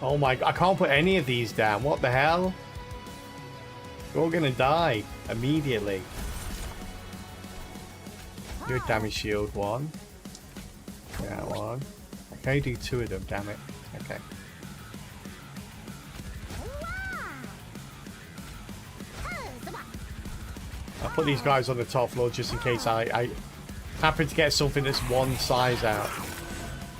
[SPEAKER 1] Oh my, I can't put any of these down. What the hell? You're all gonna die immediately. Your damage shield one. That one. I can only do 2 of them, damn it. Okay. I'll put these guys on the top floor just in case I happen to get something that's one size out.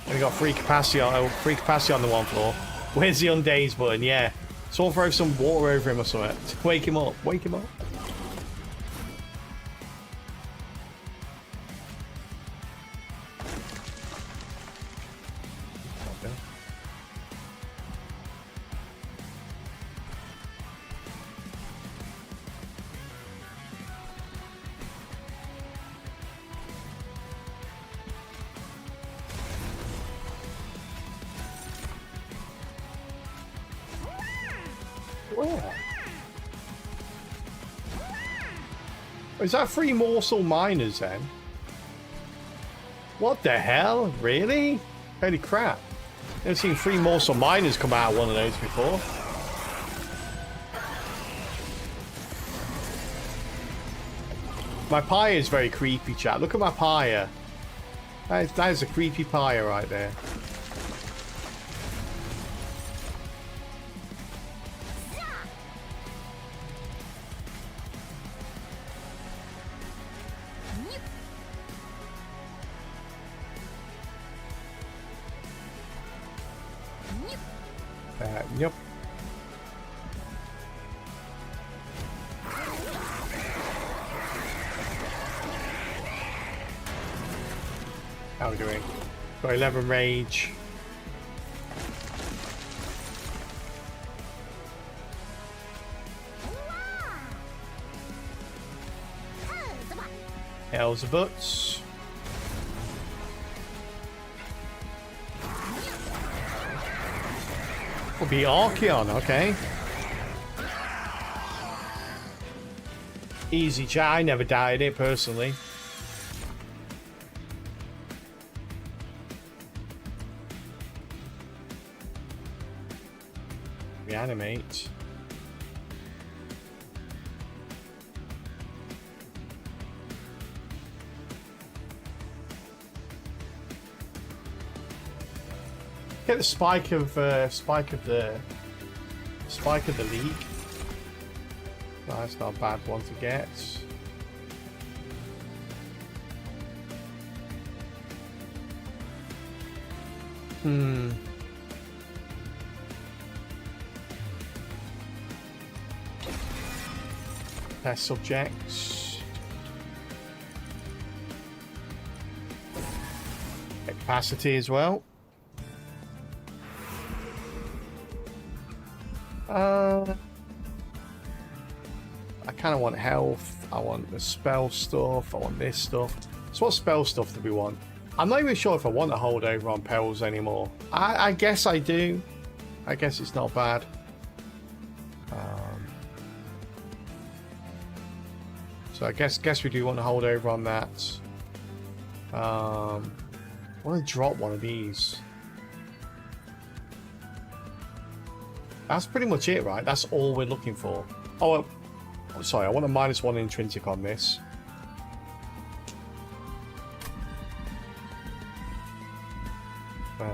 [SPEAKER 1] And we got free capacity on the one floor. Where's the undaze button? Yeah. Someone throw some water over him or something. Wake him up. Wake him up. Where? Is that 3 morsel miners then? What the hell? Really? Holy crap. Never seen 3 morsel miners come out of one of those before. My pyre is very creepy, chat. Look at my pyre. That is a creepy pyre right there. Yep. How are we doing? Got 11 rage. Hells of butts. Will be Archeon, okay. Easy chat, I never doubted it personally. Reanimate. Get the spike of the league. Oh, that's not a bad one to get. Test subjects. Get capacity as well. I kind of want health. I want the spell stuff. I want this stuff. So what spell stuff do we want? I'm not even sure if I want to hold over on Pels anymore. I guess I do. I guess it's not bad. So I guess we do want to hold over on that. I want to drop one of these. That's pretty much it, right? That's all we're looking for. Oh, sorry. I want a -1 intrinsic on this. We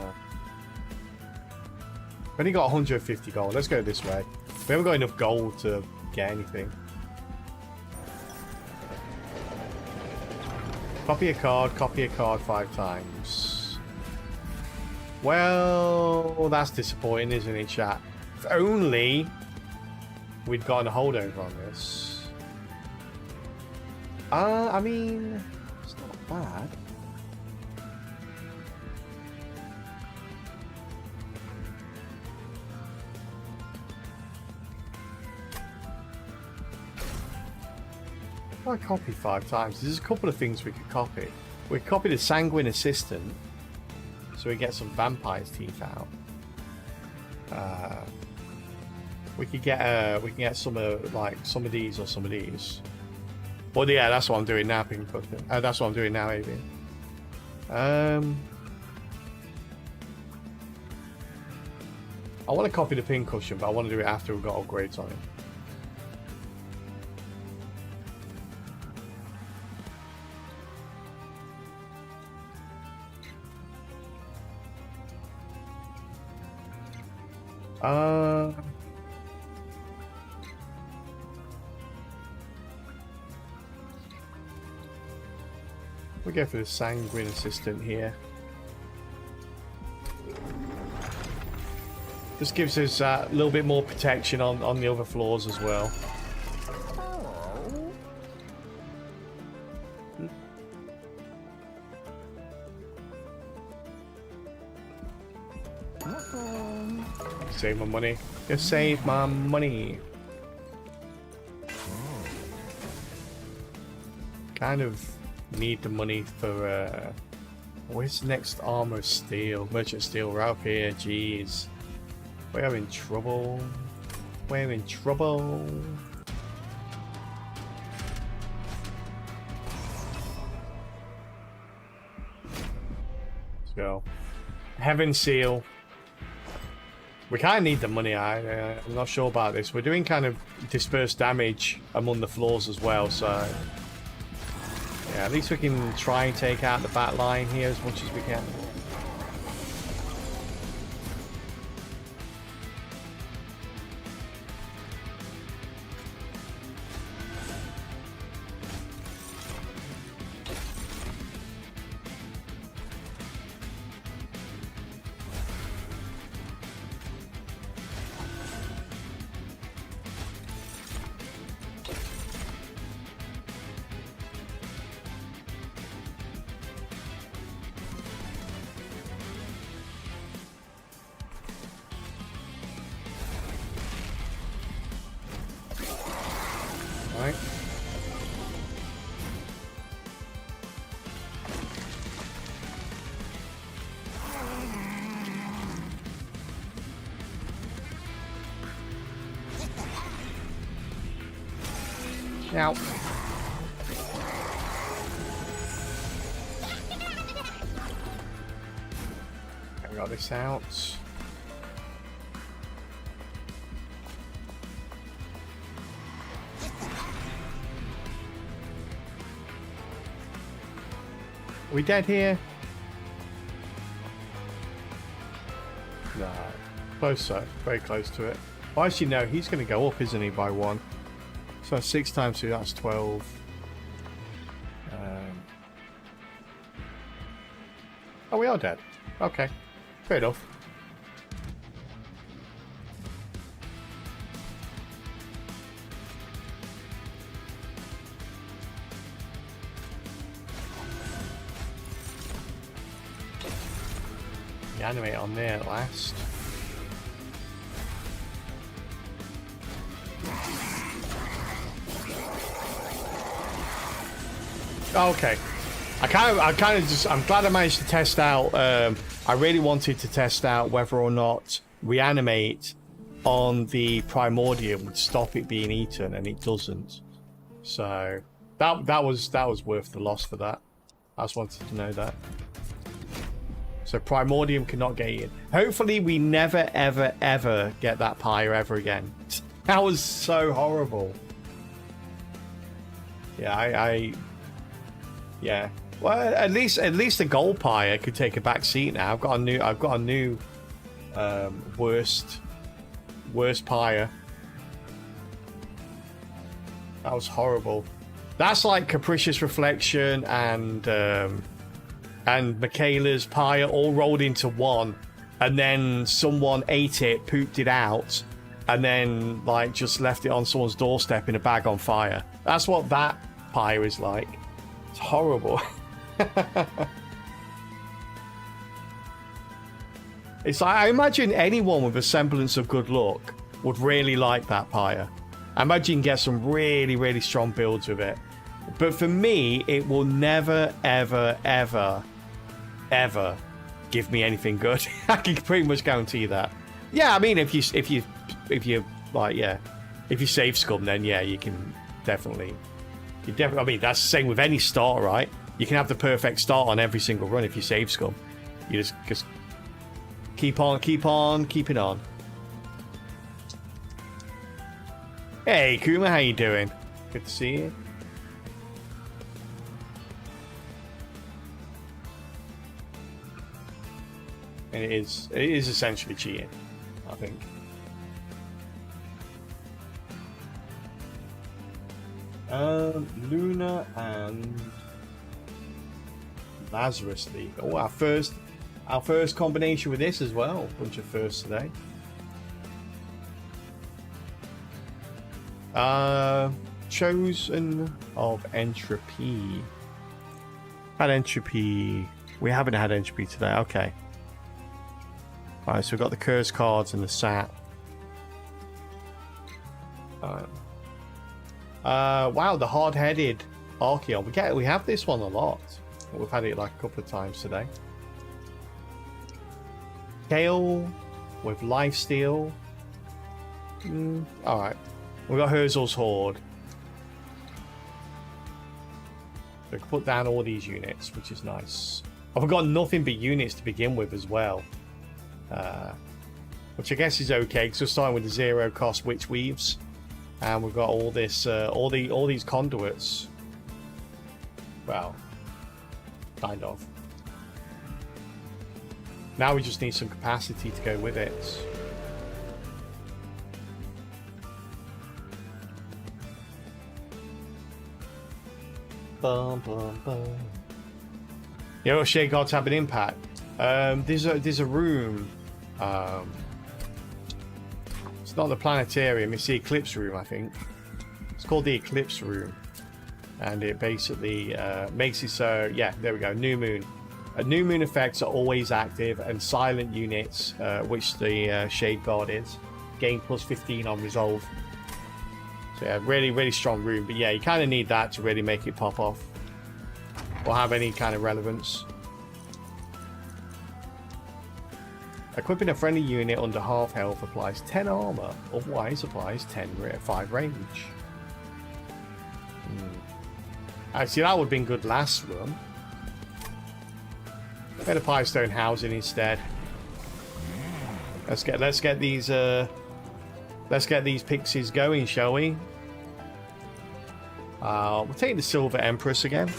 [SPEAKER 1] only got 150 gold. Let's go this way. We haven't got enough gold to get anything. Copy a card 5 times. Well, that's disappointing, isn't it, chat? If only we'd gotten a holdover on this. I mean, it's not bad. I copied 5 times. There's a couple of things we could copy. We copied a Sanguine Assistant, so we get some Vampire's Teeth out. We can get some of these or some of these. Well, yeah, that's what I'm doing now. That's what I'm doing now, Avian. I want to copy the Pincushion, but I want to do it after we've got upgrades on it. We go for the Sanguine Assistant here. This gives us a little bit more protection on the other floors as well. Save my money. Just save my money. Kind of need the money for where's the next Armor Steel? Merchant Steel right up here. Jeez. We're in trouble. We're in trouble. Let's go. Heaven Seal. We kind of need the money. I'm not sure about this. We're doing kind of dispersed damage among the floors as well, so yeah, at least we can try and take out the back line here as much as we can. Right. Now. I got this out. We dead here? No. Close though. Very close to it. Well, actually, no. He's going to go up, isn't he, by 1? So 6 times 2, that's 12. Oh, we are dead. Okay. Fair enough. Animate on there at last. Okay. I'm glad I managed to test out. I really wanted to test out whether or not reanimate on the Primordium would stop it being eaten, and it doesn't. So that was worth the loss for that. I just wanted to know that. So Primordium cannot get eaten. Hopefully we never ever ever get that pyre ever again. That was so horrible. Yeah, yeah. Well, at least the gold pyre could take a back seat now. I've got a new worst pyre. That was horrible. That's like Capricious Reflection and Michaela's pyre all rolled into one, and then someone ate it, pooped it out, and then like just left it on someone's doorstep in a bag on fire. That's what that pyre is like. It's horrible. It's like, I imagine anyone with a semblance of good luck would really like that pyre. I imagine you can get some really, really strong builds with it. But for me, it will never, ever, ever, ever give me anything good. I can pretty much guarantee that. Yeah, I mean, if you like, yeah, if you save scum, then yeah, you can definitely. I mean, that's the same with any start, right? You can have the perfect start on every single run if you save scum. You just keep on keeping on. Hey Kuma, how you doing? Good to see you. And it is essentially cheating, I think. Luna and Lazarus League. Oh, our first combination with this as well. Bunch of firsts today. Chosen of Entropy. Had Entropy. We haven't had Entropy today. Okay. Alright, so we've got the curse cards and the sat. Wow, the hard-headed Archeon. We have this one a lot. We've had it like a couple of times today. Kale with Lifesteal. Alright. We've got Herzl's Horde. So we can put down all these units, which is nice. Oh, we've got nothing but units to begin with as well. Which I guess is okay, because we're starting with the 0 cost Witch Weaves. And we've got all this, all these conduits. Well, kind of. Now we just need some capacity to go with it. Bum, bum, bum. You know, Shade Gods have an impact. There's a room. It's not the planetarium, it's the Eclipse Room, I think. It's called the Eclipse Room. And it basically makes it so, yeah, there we go, New Moon. New Moon effects are always active, and silent units, which the Shade Guard is, gain plus 15 on Resolve. So yeah, really, really strong room. But yeah, you kind of need that to really make it pop off. Or have any kind of relevance. Equipping a friendly unit under half health applies 10 armor, otherwise applies 5 range. Actually, that would have been good last run. Get a Firestone housing instead. Let's get these pixies going, shall we? We'll take the Silver Empress again.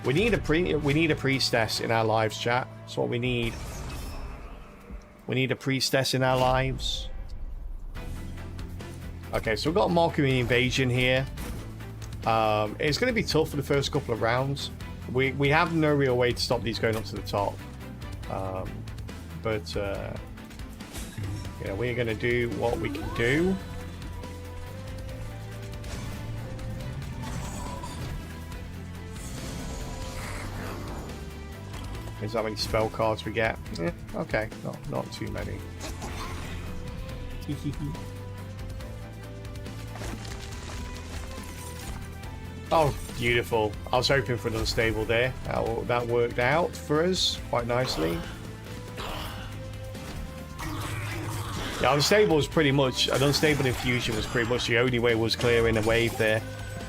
[SPEAKER 1] We need a priestess in our lives, chat. That's what we need. We need a priestess in our lives. Okay, so we've got Mockery Invasion here. It's going to be tough for the first couple of rounds. We have no real way to stop these going up to the top. But yeah, we're going to do what we can do. Is that how many spell cards we get? Yeah, okay, not too many. Oh, beautiful. I was hoping for an unstable there. That worked out for us quite nicely. Yeah, unstable was pretty much... An unstable infusion was pretty much the only way was clearing a wave there.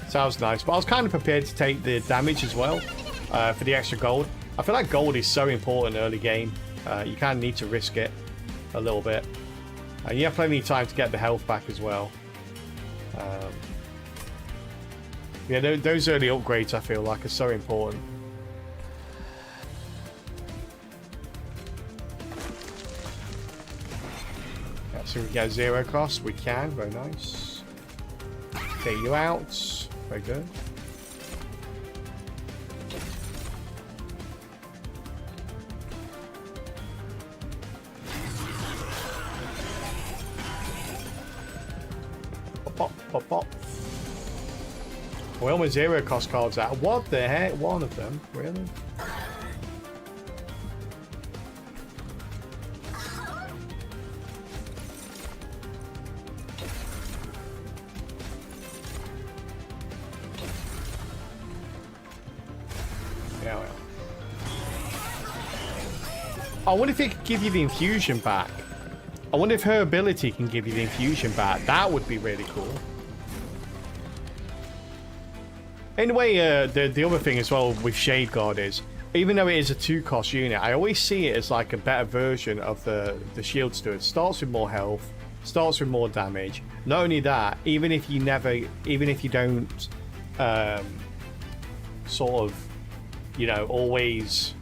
[SPEAKER 1] So that was nice. But I was kind of prepared to take the damage as well for the extra gold. I feel like gold is so important early game. You kind of need to risk it a little bit. You have plenty of time to get the health back as well. Yeah, those early upgrades I feel like are so important. Yeah, so we get 0 cost. We can. Very nice. Take you out. Very good. Pop, pop, pop. Well, my 0 cost cards out. What the heck? One of them? Really? Yeah, well. I wonder if it could give you the infusion back. I wonder if her ability can give you the infusion back. That would be really cool. Anyway, the other thing as well with Shade Guard is, even though it is a 2-cost unit, I always see it as like a better version of the Shield Steward. Starts with more health, starts with more damage. Not only that, even if you don't sort of, you know, always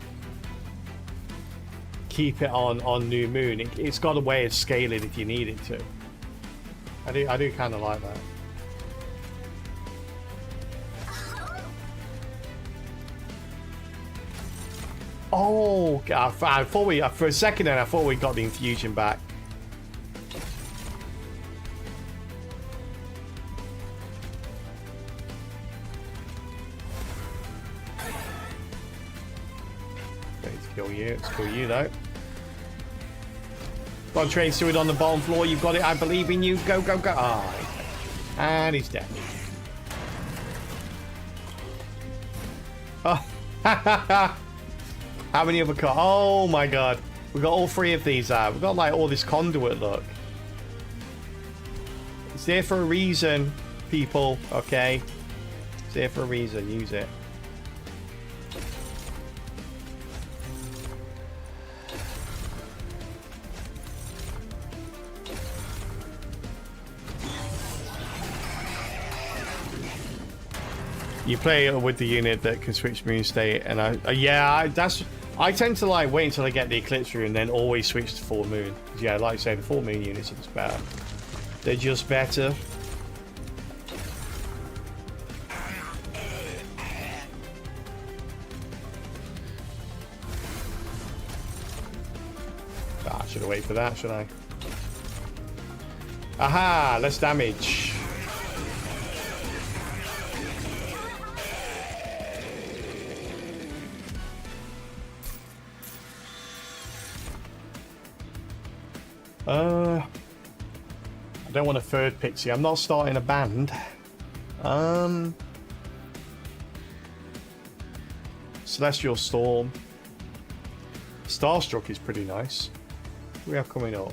[SPEAKER 1] keep it on New Moon, it's got a way of scaling if you need it to. I do kind of like that. Oh, I thought we, for a second then, I thought we got the infusion back. Let's kill you. Let's kill you, though. Go on, Train Steward on the bottom floor. You've got it. I believe in you. Go, go, go. Ah, and he's dead. Oh, ha ha ha. How many other cards? Oh my god. We've got all 3 of these out. We've got like all this conduit, look. It's there for a reason, people, okay? It's there for a reason. Use it. You play with the unit that can switch moon state, and I tend to like wait until I get the Eclipse Rune and then always switch to full moon. Yeah, like I say, the full moon units are just better. They're just better. Ah, I should have waited for that, should I? Aha, less damage. I don't want a 3rd Pixie. I'm not starting a band. Celestial Storm. Starstruck is pretty nice. What do we have coming up?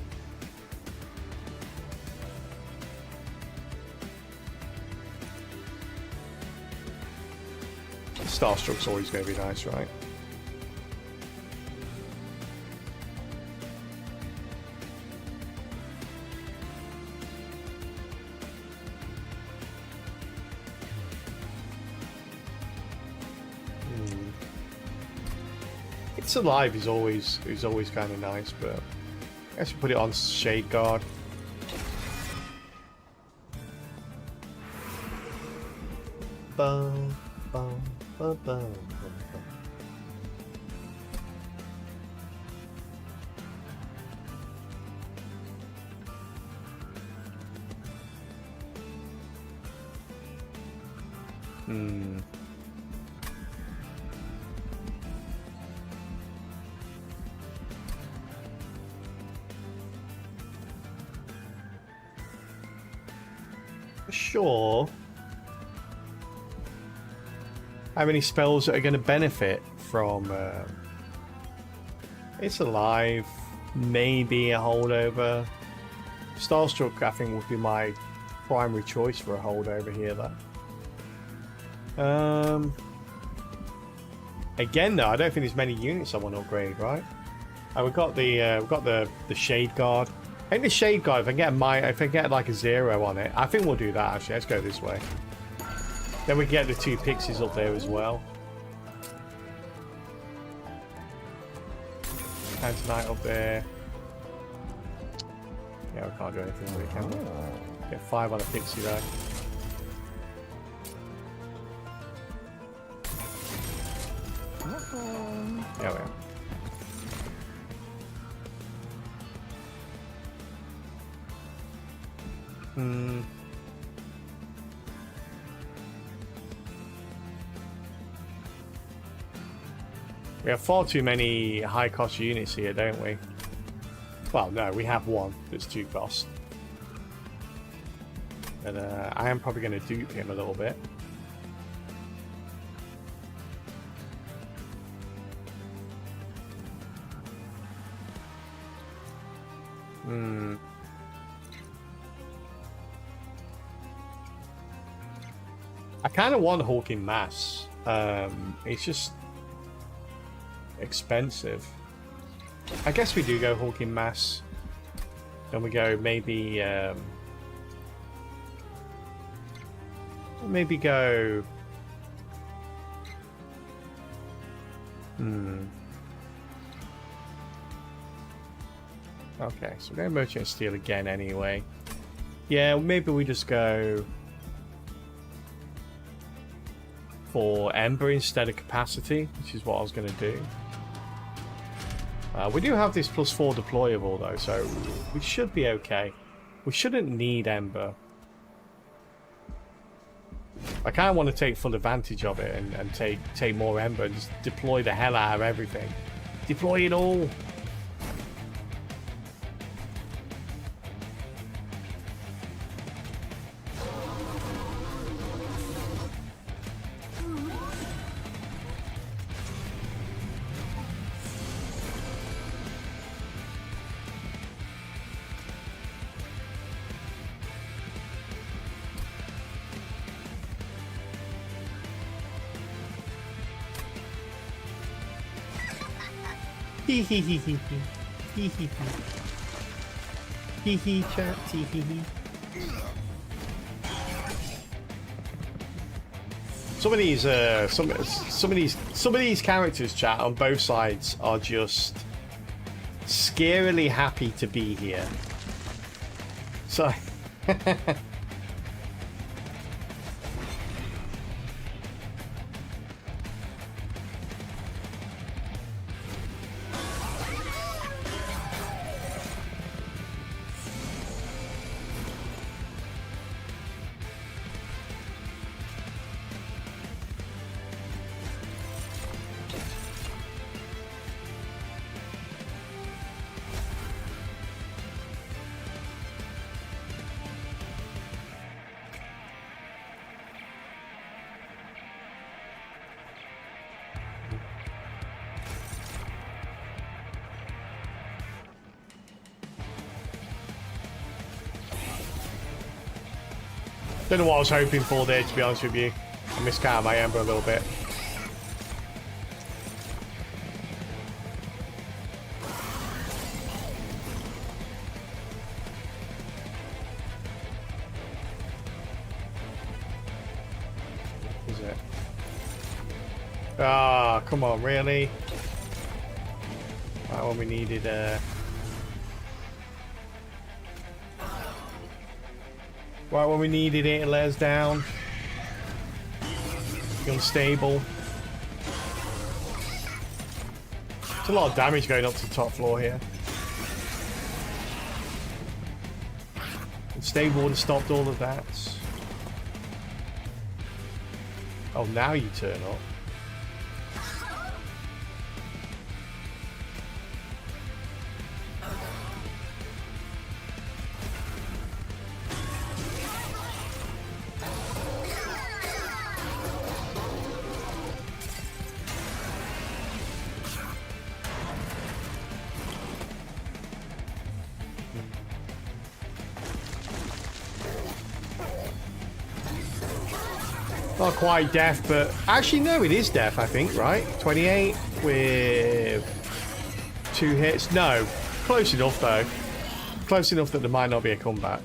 [SPEAKER 1] Starstruck's always going to be nice, right? It's Alive is always kind of nice, but I guess we put it on Shade Guard. Boom, boom, boom, boom. Sure. How many spells that are going to benefit from... it's alive. Maybe a holdover. Starstruck, I think, would be my primary choice for a holdover here, though. Again, though, I don't think there's many units I want to upgrade, right? We've got the Shade Guard. I think the Shade Guard, if I get like a 0 on it, I think we'll do that, actually. Let's go this way. Then we get the 2 pixies up there as well. Tantanite up there. Yeah, we can't do anything with it, can we? Get 5 on a pixie though. There we are. We have far too many high-cost units here, don't we? Well, no, we have one that's 2 cost. And I am probably going to dupe him a little bit. I kind of want Hulk in mass. It's just expensive. I guess we do go Hulk in mass. Then we go maybe go. Okay, so we're going Merchant Steel again anyway. Yeah, maybe we just go for Ember instead of Capacity, which is what I was going to do. We do have this +4 deployable though, so we should be okay. We shouldn't need Ember. I kind of want to take full advantage of it and take more Ember and just deploy the hell out of everything. Deploy it all! Chat. Some of these characters, chat, on both sides are just scarily happy to be here. So don't know what I was hoping for there, to be honest with you. I miscounted my Ember a little bit. Is it? Ah, come on, really? Right when we needed right when we needed it, it let us down. Unstable. It's a lot of damage going up to the top floor here. Unstable would have stopped all of that. Oh, now you turn up. Not quite deaf, but actually no, it is deaf, I think, right? 28 with 2 hits. No, close enough though. Close enough that there might not be a comeback.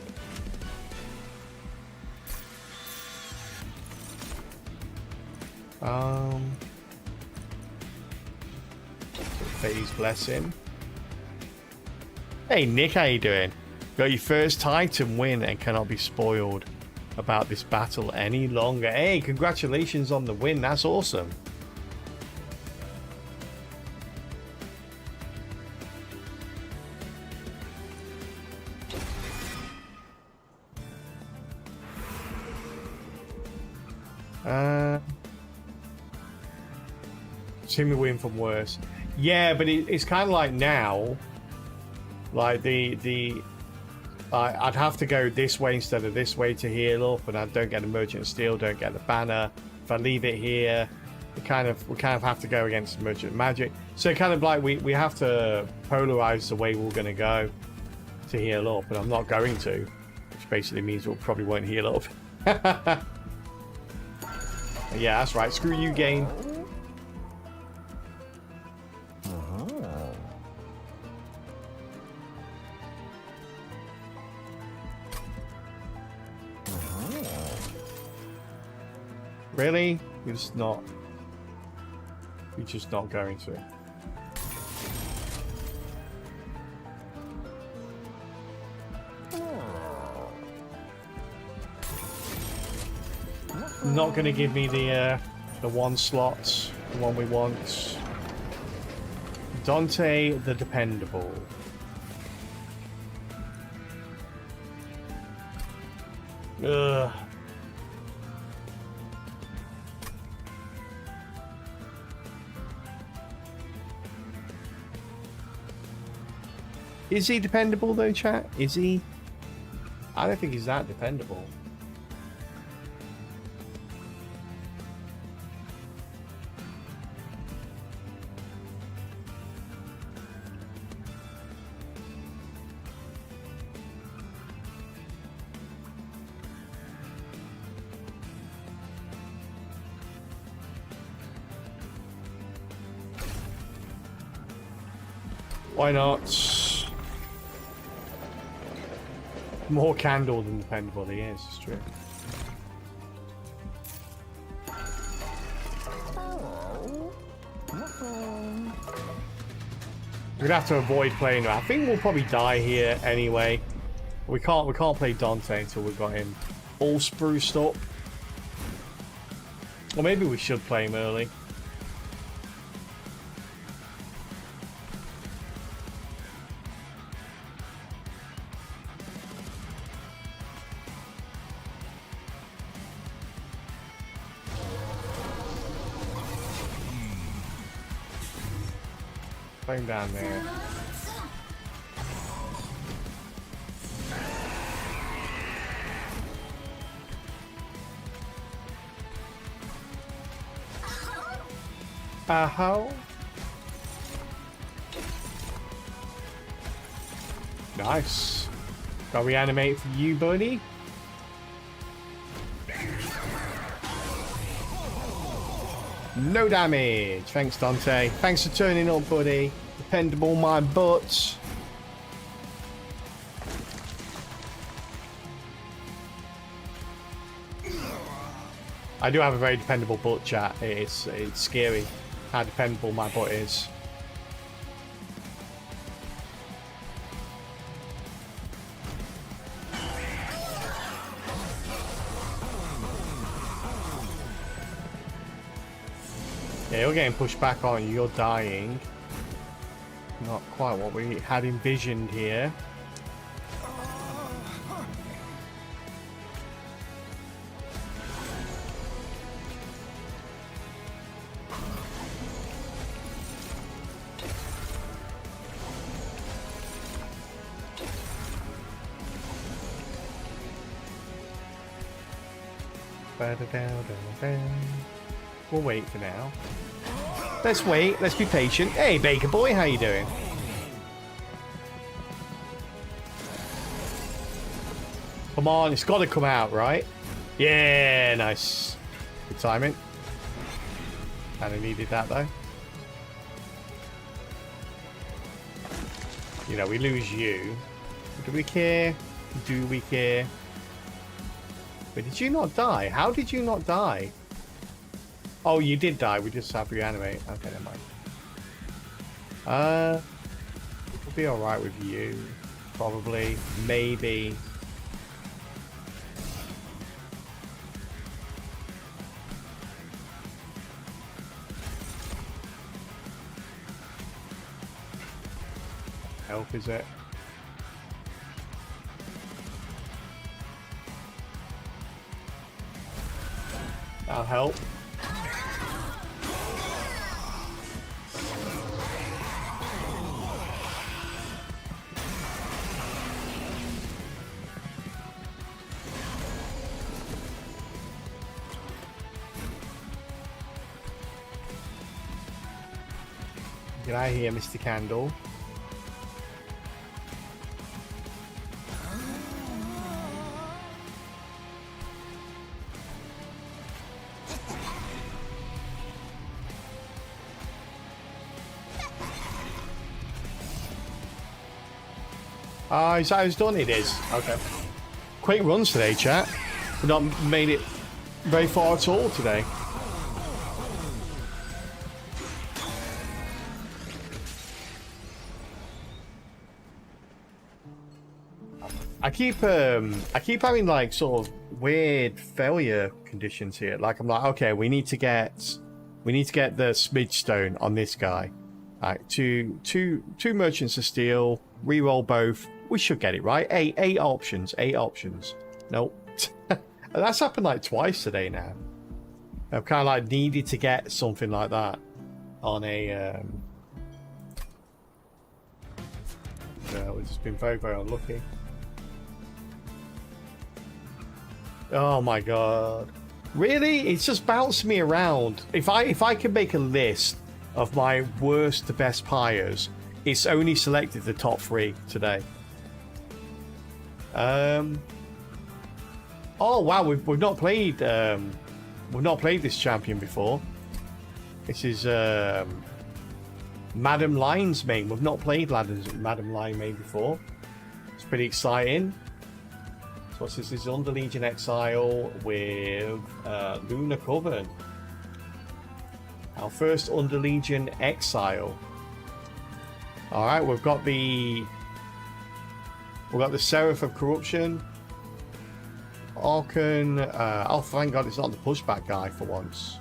[SPEAKER 1] Phase blessing. Hey Nick, how you doing? Got your first Titan win and cannot be spoiled about this battle any longer. Hey, congratulations on the win. That's awesome. See me win from worse. Yeah, but it's kind of like now, like I'd have to go this way instead of this way to heal up, and I don't get the Merchant of Steel, don't get the banner. If I leave it here, we kind of have to go against Merchant Magic. So kind of like we have to polarize the way we're going to go to heal up, and I'm not going to, which basically means we probably won't heal up. Yeah, that's right. Screw you, game. Really? You're just not going to. Not going to give me the one slots, the one we want. Dante the Dependable. Ugh. Is he dependable though, chat? Is he? I don't think he's that dependable. Why not? More candle than dependable he is, it's true. We're gonna have to avoid playing. I think we'll probably die here anyway. We can't play Dante until we've got him all spruced up. Or maybe we should play him early. Play him down there. How? Nice. Got reanimate for you, buddy. No damage. Thanks, Dante. Thanks for turning up, buddy. Dependable, my butt. I do have a very dependable butt, chat. It's scary how dependable my butt is. Yeah, you're getting pushed back on you. You're dying. Not quite what we had envisioned here. We'll wait for now. Let's wait. Let's be patient. Hey, Baker Boy, how you doing? Come on, it's got to come out, right? Yeah, nice. Good timing. And I needed that though. You know, we lose you. Do we care? Do we care? But did you not die? How did you not die? Oh, you did die. We just have reanimate. Okay, never mind. We'll be alright with you. Probably. Maybe. Help, is it? That'll help. Get out of here, Mr. Candle. Is that how it's done? It is. Okay. Quick runs today, chat. We've not made it very far at all today. I keep having like sort of weird failure conditions here. Like I'm like, okay, we need to get the smidge stone on this guy. Right, two merchants of steel, reroll both. We should get it right. Eight options. Nope. That's happened like twice today now. I've kind of like needed to get something like that on a. We've just been very, very unlucky. Oh my god! Really? It's just bounced me around. If I could make a list of my worst to best pyres, it's only selected the top 3 today. Oh wow, we've not played this champion before. This is Madam Lion's main. We've not played Madam Lion main before. It's pretty exciting. So this is Under Legion Exile with Luna Coven. Our first Under Legion Exile. All right, we've got the Seraph of Corruption. Arkan. Oh, thank God, it's not the pushback guy for once.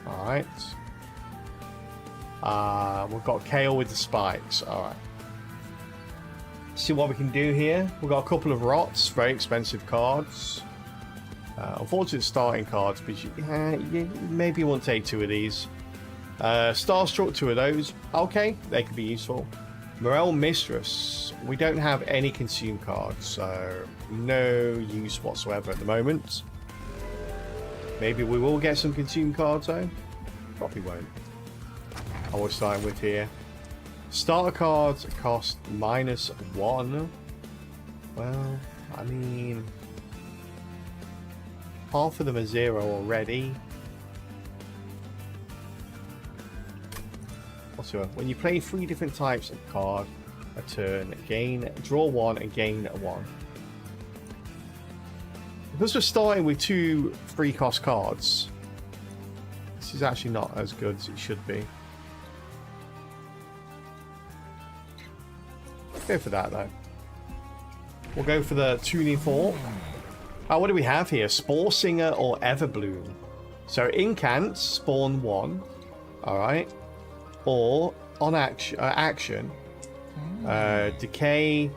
[SPEAKER 1] All right. We've got Kale with the spikes. All right. See what we can do here. We've got a couple of rots, very expensive cards. Unfortunate starting cards, but maybe you won't take 2 of these. Starstruck, 2 of those. Okay, they could be useful. Morel Mistress. We don't have any consume cards, so no use whatsoever at the moment. Maybe we will get some consume cards though. Probably won't. What we're starting with here. Starter cards cost -1. Well, I mean, half of them are 0 already. Also, when you play 3 different types of card a turn, draw 1 and gain 1. Because we're starting with 2 free cost cards, this is actually not as good as it should be. Go for that though. We'll go for the tuning fork. What do we have here? Spore Singer or Everbloom. So incants spawn 1. Alright. Or on action decay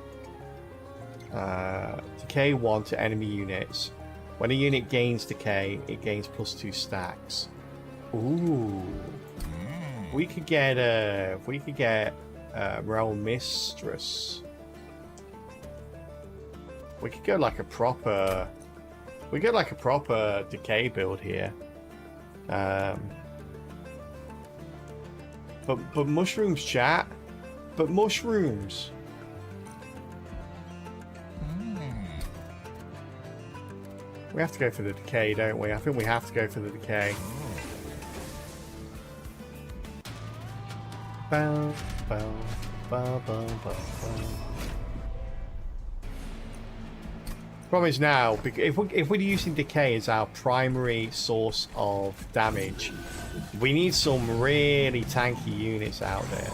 [SPEAKER 1] 1 to enemy units. When a unit gains decay, it gains +2 stacks. Ooh. We could get Realm Mistress. We could go like a proper decay build here. But mushrooms, chat. But mushrooms. We have to go for the decay, don't we? I think we have to go for the decay. Bow, bow, bow, bow, bow, bow. Problem is now, if we're using decay as our primary source of damage, we need some really tanky units out there.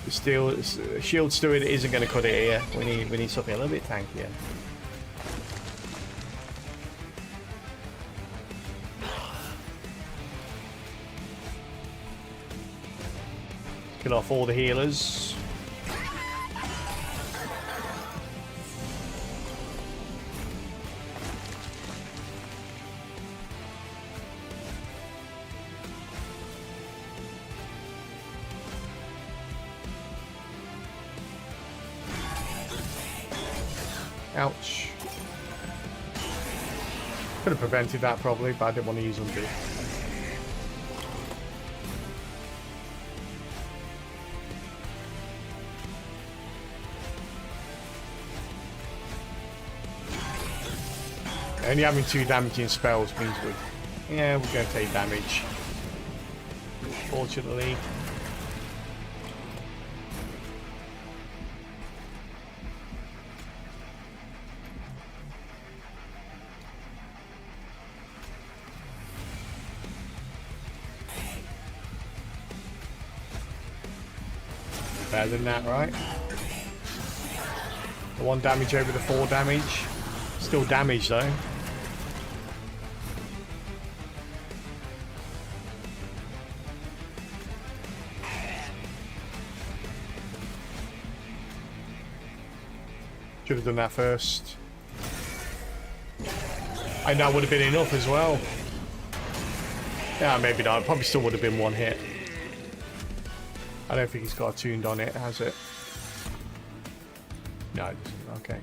[SPEAKER 1] Still, shield steward isn't going to cut it here. We need something a little bit tankier. Kill off all the healers. Ouch. Could have prevented that probably, but I didn't want to use undo. Only having 2 damaging spells means we're going to take damage. Fortunately. Better than that, right? The 1 damage over the 4 damage. Still damage though. Should have done that first. And that would have been enough as well. Yeah, maybe not. Probably still would have been 1 hit. I don't think he's got attuned on it, has it? No, it doesn't. Okay.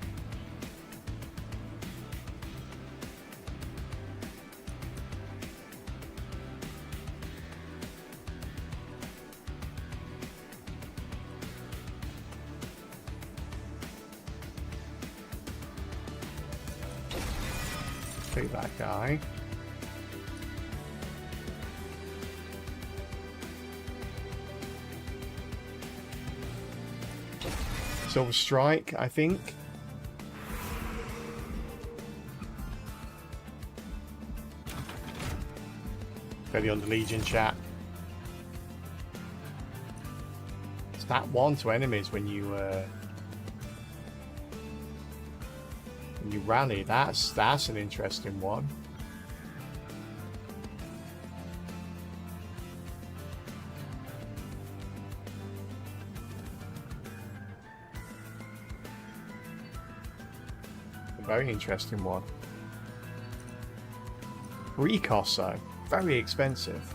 [SPEAKER 1] Take that guy. Silver Strike, I think. Ready on the Legion chat. It's that 1 to enemies when you rally. That's an interesting one. Very interesting one. Recos though, very expensive.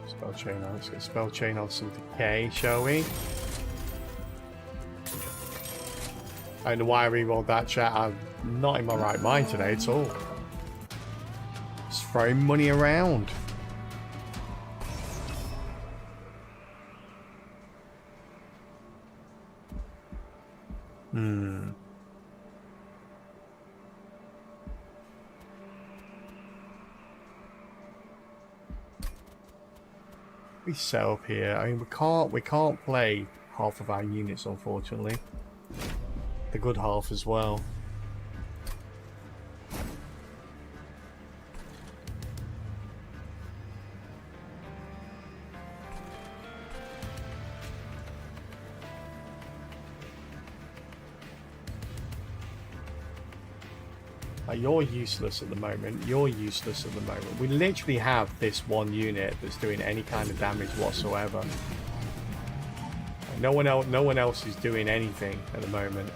[SPEAKER 1] Spell chain on. Let's get spell chain on some decay, shall we? I don't know why I rerolled that chat. I'm not in my right mind today at all. Just throwing money around. We set up here. I mean, we can't play half of our units, unfortunately. The good half as well. You're useless at the moment. You're useless at the moment. We literally have this one unit that's doing any kind of damage whatsoever. No one else is doing anything at the moment.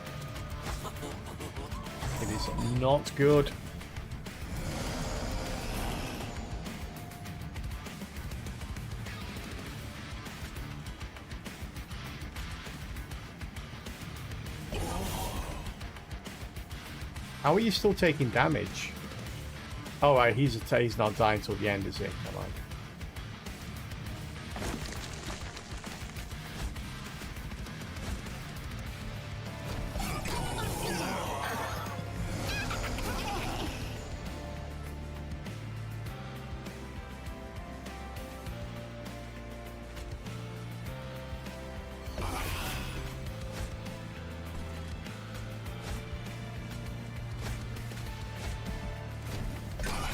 [SPEAKER 1] It is not good. How are you still taking damage? Oh, right, he's not dying till the end, is he? Come on.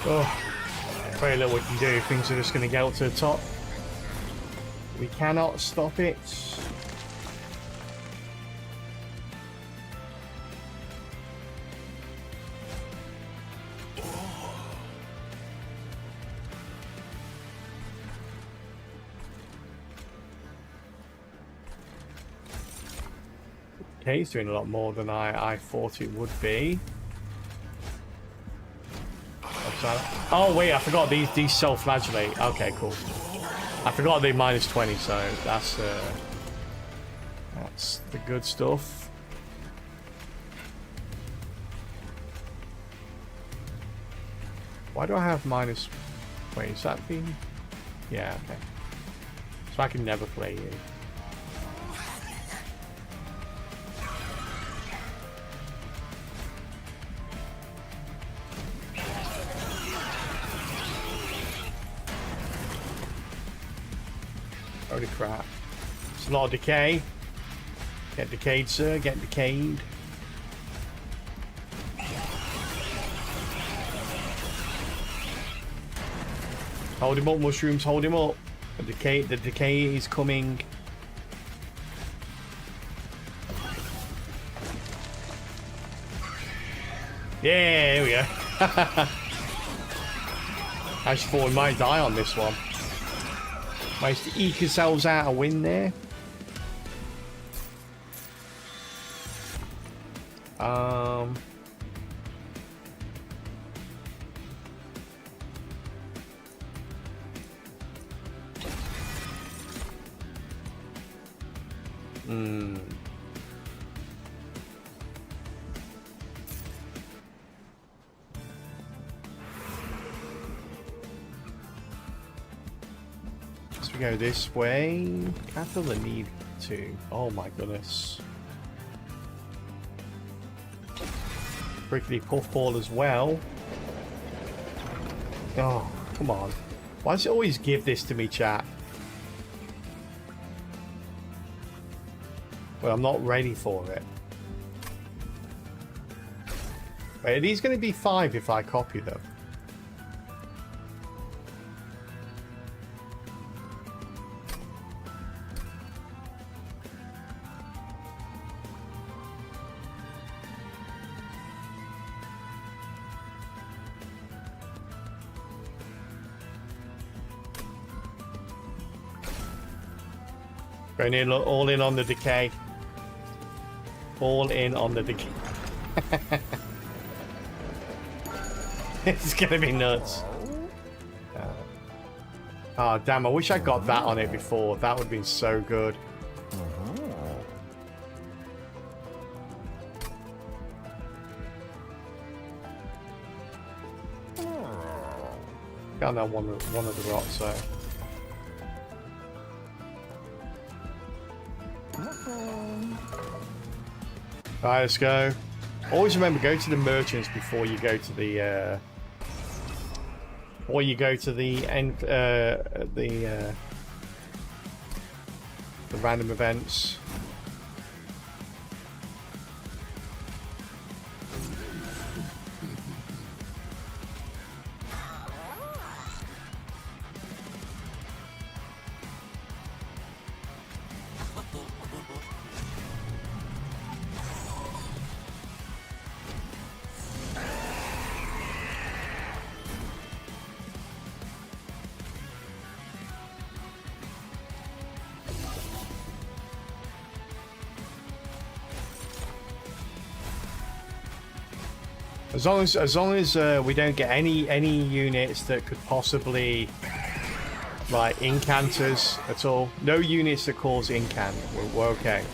[SPEAKER 1] Oh, very little we can do. Things are just going to get up to the top. We cannot stop it. Okay, he's doing a lot more than I thought it would be. Oh wait, I forgot these self-flagellate. Okay, cool. I forgot they minus 20, so that's the good stuff. Why do I have minus? Wait, is that the? Yeah, okay. So I can never play you. Holy crap. It's a lot of decay. Get decayed, sir. Get decayed. Hold him up, mushrooms. Hold him up. The decay is coming. Yeah, here we go. I just thought we might die on this one. Managed to eke ourselves out a win there. We go this way. I feel the need to. Oh my goodness. Prickly puffball as well. Oh, come on. Why does it always give this to me, chat? Well, I'm not ready for it. Wait, are these going to be 5 if I copy them? Going in, all in on the decay. All in on the decay. It's gonna be nuts. Oh damn, I wish I got that on it before. That would have been so good. Got that one of the rocks though. Alright, let's go. Always remember, go to the merchants before you go to the or you go to the end the random events. As long as we don't get any units that could possibly like incanters at all. No units that cause incant. We're okay.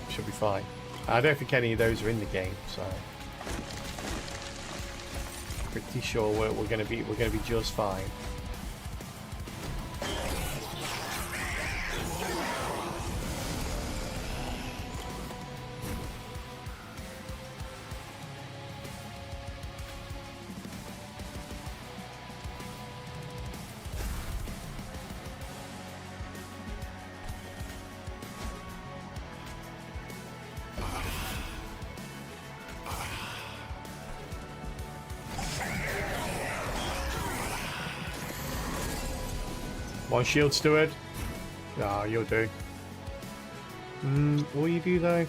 [SPEAKER 1] Should be fine. I don't think any of those are in the game, so pretty sure we're gonna be just fine. One shield steward. Ah, you'll do. What will you do though?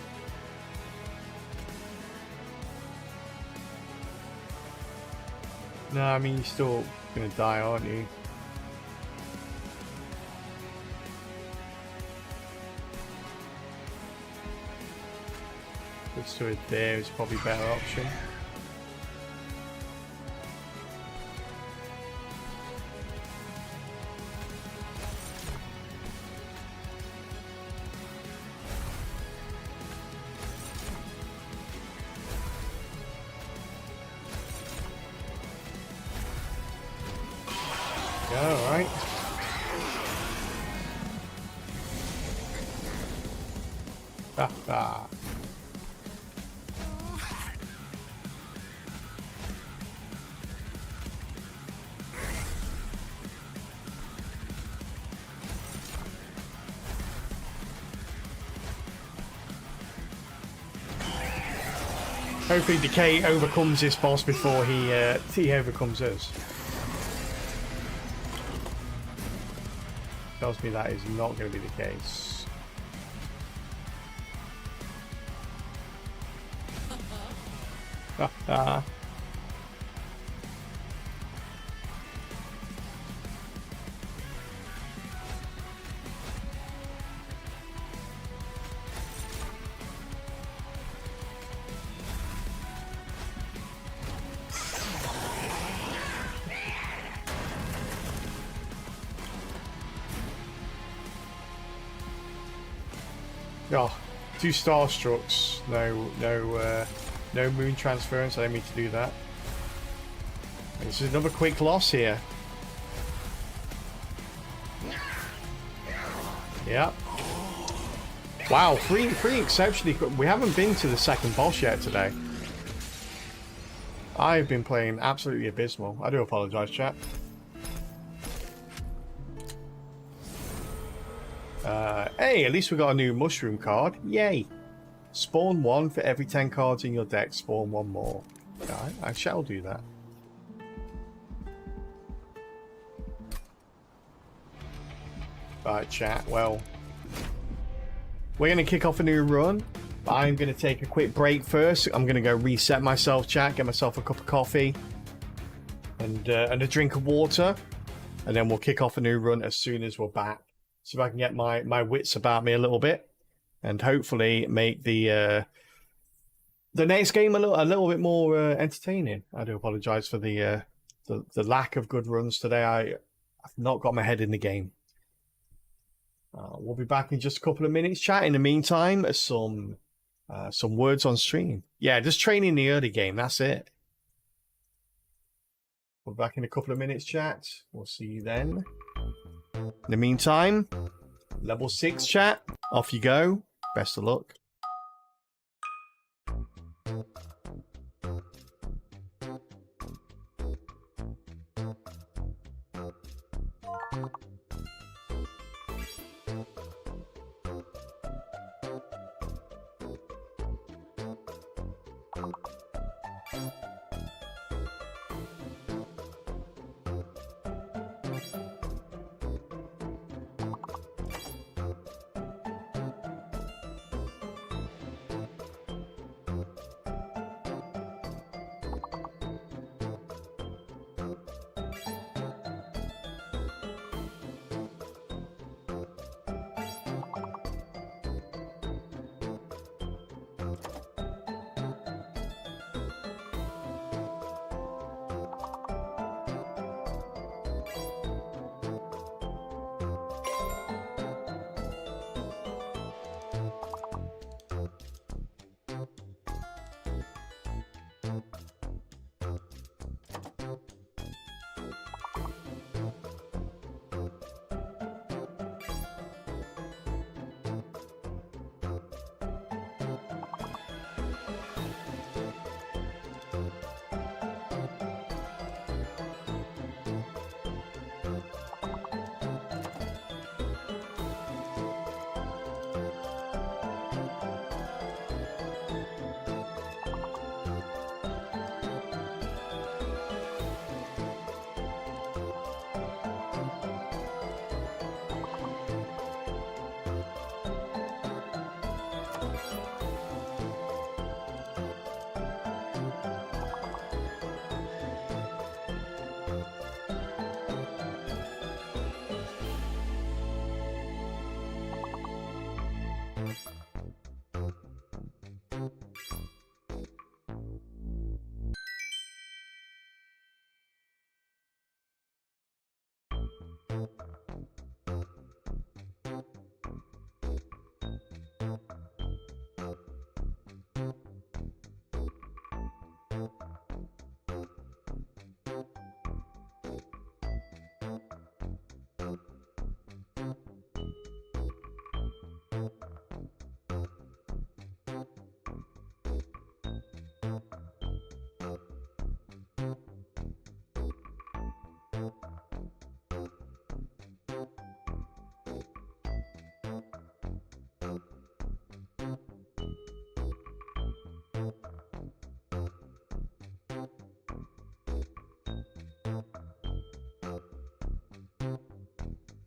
[SPEAKER 1] No, I mean you're still gonna die, aren't you? Good steward there is probably a better option. Alright. Ah. Hopefully Decay overcomes this boss before he overcomes us. Tells me that is not going to be the case. Oh, 2 Starstrucks. No moon transference. I don't mean to do that. This is another quick loss here. Yeah. Wow, three exceptionally quick. We haven't been to the second boss yet today. I've been playing absolutely abysmal. I do apologise, chat. Hey, at least we got a new mushroom card. Yay! Spawn 1 for every 10 cards in your deck. Spawn 1 more. Alright, I shall do that. Right, chat. Well, we're going to kick off a new run. But I'm going to take a quick break first. I'm going to go reset myself, chat. Get myself a cup of coffee. And a drink of water. And then we'll kick off a new run as soon as we're back. See if I can get my wits about me a little bit, and hopefully make the next game a little bit more entertaining. I do apologise for the lack of good runs today. I've not got my head in the game. We'll be back in just a couple of minutes, chat. In the meantime, some words on stream. Yeah, just training the early game. That's it. We'll be back in a couple of minutes, chat. We'll see you then. In the meantime, level 6 chat, off you go. Best of luck.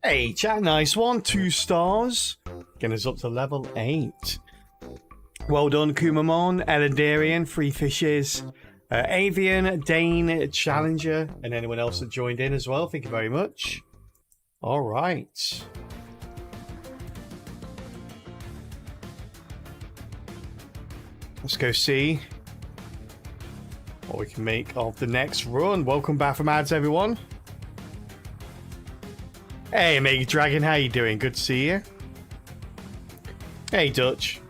[SPEAKER 1] Hey, chat, nice one. 2 stars. Getting us up to level 8. Well done, Kumamon, Elendarian, 3 fishes, Avian, Dane, Challenger, and anyone else that joined in as well. Thank you very much. All right. Let's go see what we can make of the next run. Welcome back from ads, everyone. Hey, Mega Dragon, how you doing? Good to see you. Hey, Dutch.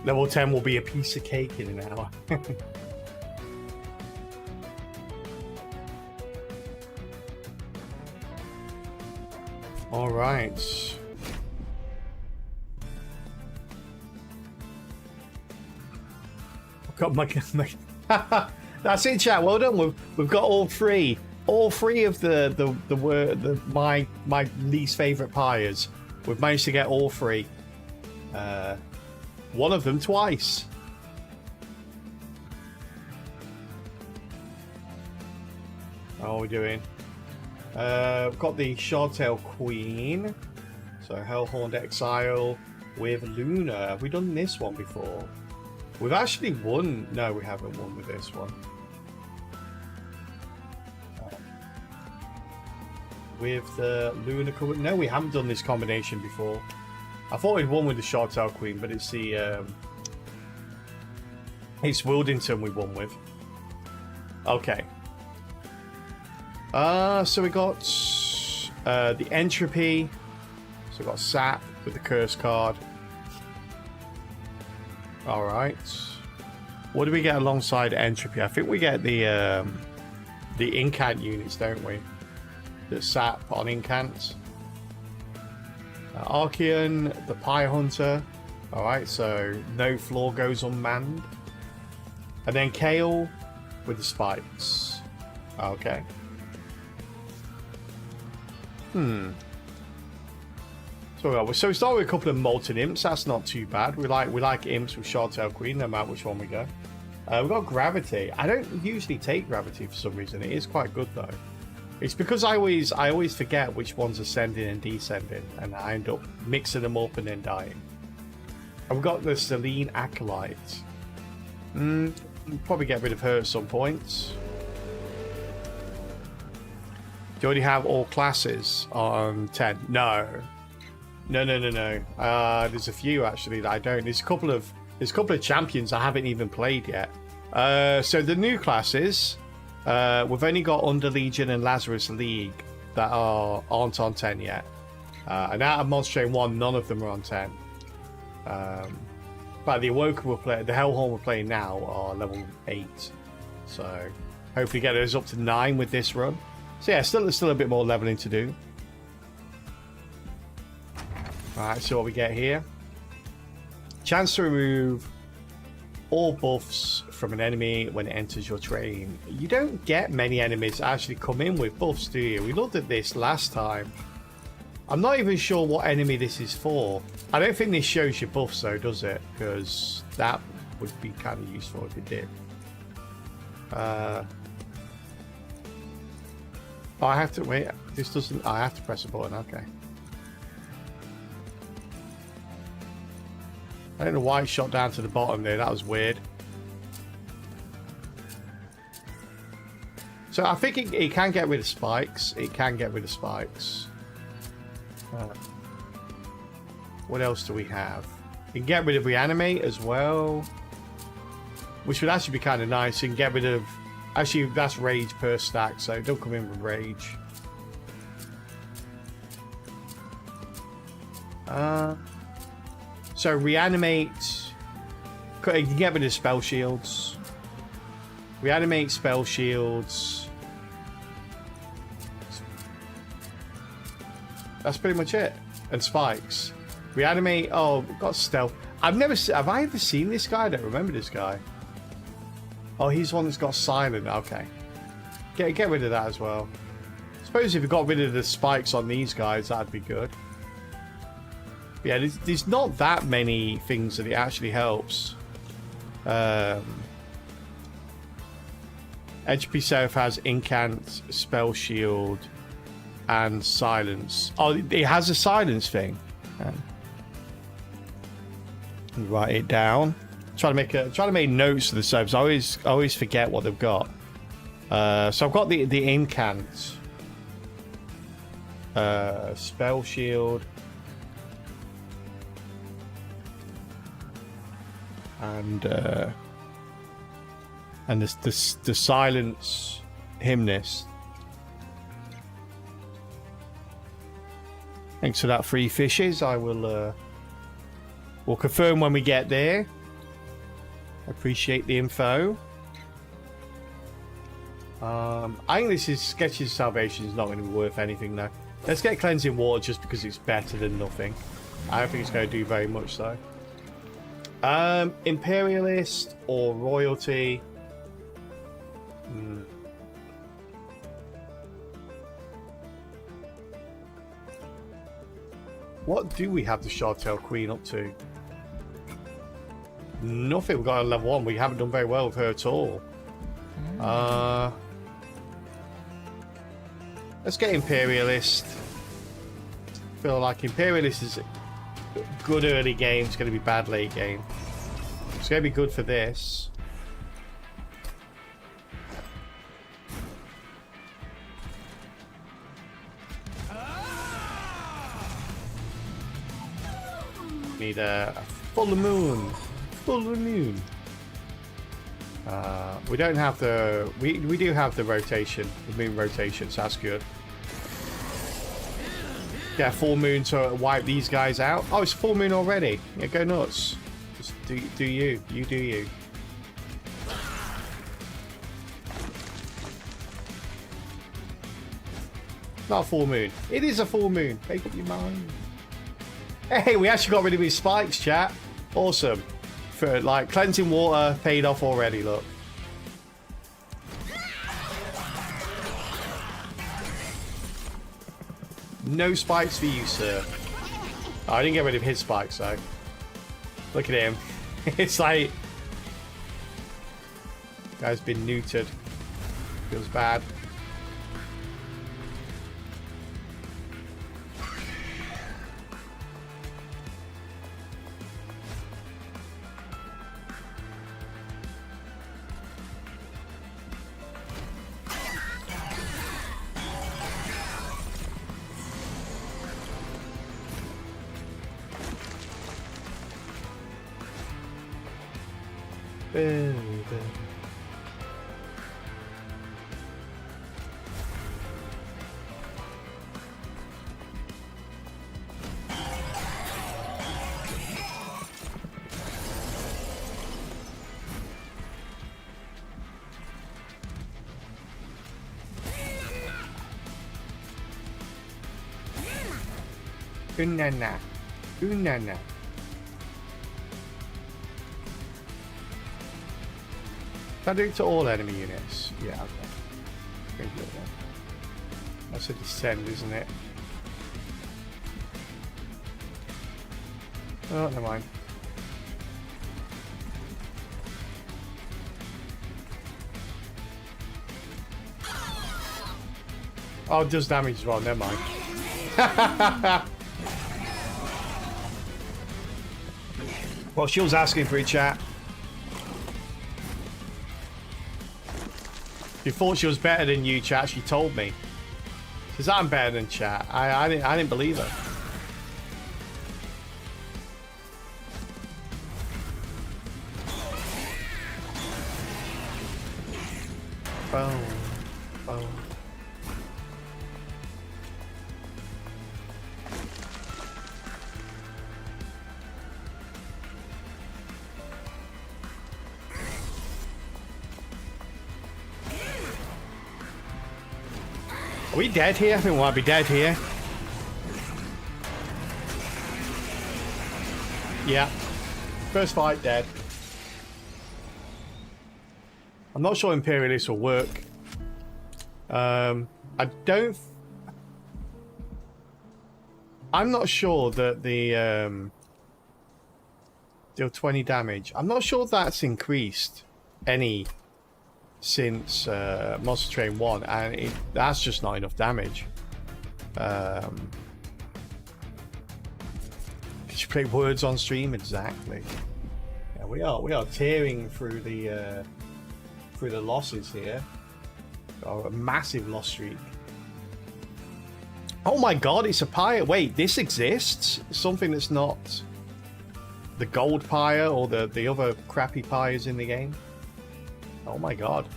[SPEAKER 1] Level 10 will be a piece of cake in an hour. All right. Got my that's it, chat. Well done. We've got all three of my least favorite pyres. We've managed to get all 3. One of them twice. How are we doing? We've got the Shardtail Queen. So Hellhorned Exile with Luna. Have we done this one before? We've actually won. No, we haven't won with this one. With the Luna. No, we haven't done this combination before. I thought we'd won with the Shardtail Queen, but it's the it's Wildington we won with. Okay. So we got the Entropy. So we got Sap with the Curse card. All right. What do we get alongside Entropy? I think we get the incant units, don't we? The Sap on incant. Archeon, the Pie Hunter. All right, so no floor goes unmanned. And then Kale with the spikes. Okay. So we start with a couple of Molten Imps. That's not too bad. We like Imps with Shardtail Queen, no matter which one we go. We've got Gravity. I don't usually take Gravity for some reason. It is quite good though. It's because I always forget which one's ascending and descending, and I end up mixing them up and then dying. And we've got the Selene Acolyte. Probably get rid of her at some points. Do you already have all classes on 10? No. There's a few actually that I don't. There's a couple of champions I haven't even played yet. So the new classes, we've only got Under Legion and Lazarus League that aren't on 10 yet. And out of Monster Train 1, none of them are on 10. But the Awoken the Hellhorn we're playing now are level 8. So hopefully get those up to 9 with this run. So yeah, still a bit more leveling to do. Alright, so what we get here. Chance to remove all buffs from an enemy when it enters your train. You don't get many enemies actually come in with buffs, do you? We looked at this last time. I'm not even sure what enemy this is for. I don't think this shows you buffs though, does it? Because that would be kind of useful if it did. Oh, I have to wait. This doesn't. I have to press a button. Okay. I don't know why it shot down to the bottom there. That was weird. So I think it can get rid of spikes. It can get rid of spikes. What else do we have? You can get rid of Reanimate as well, which would actually be kind of nice. You can get rid of. Actually, that's Rage per stack, so don't come in with Rage. So Reanimate. You can get rid of Spell Shields. Reanimate, Spell Shields. That's pretty much it. And Spikes. Reanimate. Oh, we've got stealth. Have I ever seen this guy? I don't remember this guy. Oh, he's one that's got silent. Okay. Get rid of that as well. I suppose if you got rid of the spikes on these guys, that'd be good. But yeah, there's not that many things that it actually helps. HP Seraph has Incant, Spell Shield, and Silence. Oh, it has a Silence thing. Write it down. Try to make notes of the subs. I always forget what they've got. So I've got the Incant, Spell Shield, and the Silence Hymnist. Thanks for that, free fishes. I will we'll confirm when we get there. Appreciate the info. I think this is Sketches Salvation is not going to be worth anything though. Let's get Cleansing Water just because it's better than nothing. I don't think it's going to do very much though. Imperialist or Royalty. What do we have the Shardtail Queen up to? Nothing. We've got a level 1. We haven't done very well with her at all. Let's get Imperialist. Feel like Imperialist is a good early game. It's going to be bad late game. It's going to be good for this. Need a full moon. Full moon. We don't have the... We do have the rotation. The moon rotation, so that's good. Get a full moon to wipe these guys out. Oh, it's full moon already. Yeah, go nuts. Just do you. You do you. Not a full moon. It is a full moon. Make up your mind. Hey, we actually got rid of his spikes, chat. Awesome. For like Cleansing Water paid off already, look. No spikes for you, sir. Oh, I didn't get rid of his spikes though. Look at him. It's like guy's been neutered. Feels bad. Unana. Unana. Can I do it to all enemy units? Yeah, okay. Very good then. That's a descend, isn't it? Oh, never mind. Oh, it does damage as well, never mind. Well, she was asking for a chat. She thought she was better than you, chat. She told me. She says, I'm better than chat. I didn't believe her. Boom. Boom. Are we dead here? I think we might be dead here. Yeah. First fight, dead. I'm not sure Imperialists will work. I don't... I'm not sure that the... deal 20 damage. I'm not sure that's increased any since Monster Train 1, and that's just not enough damage. Did you play Words on stream? Exactly. Yeah, we are tearing through the losses here. Got a massive loss streak. Oh my god, it's a pyre. Wait, this exists? Something that's not the gold pyre or the other crappy pyres in the game? Oh my god.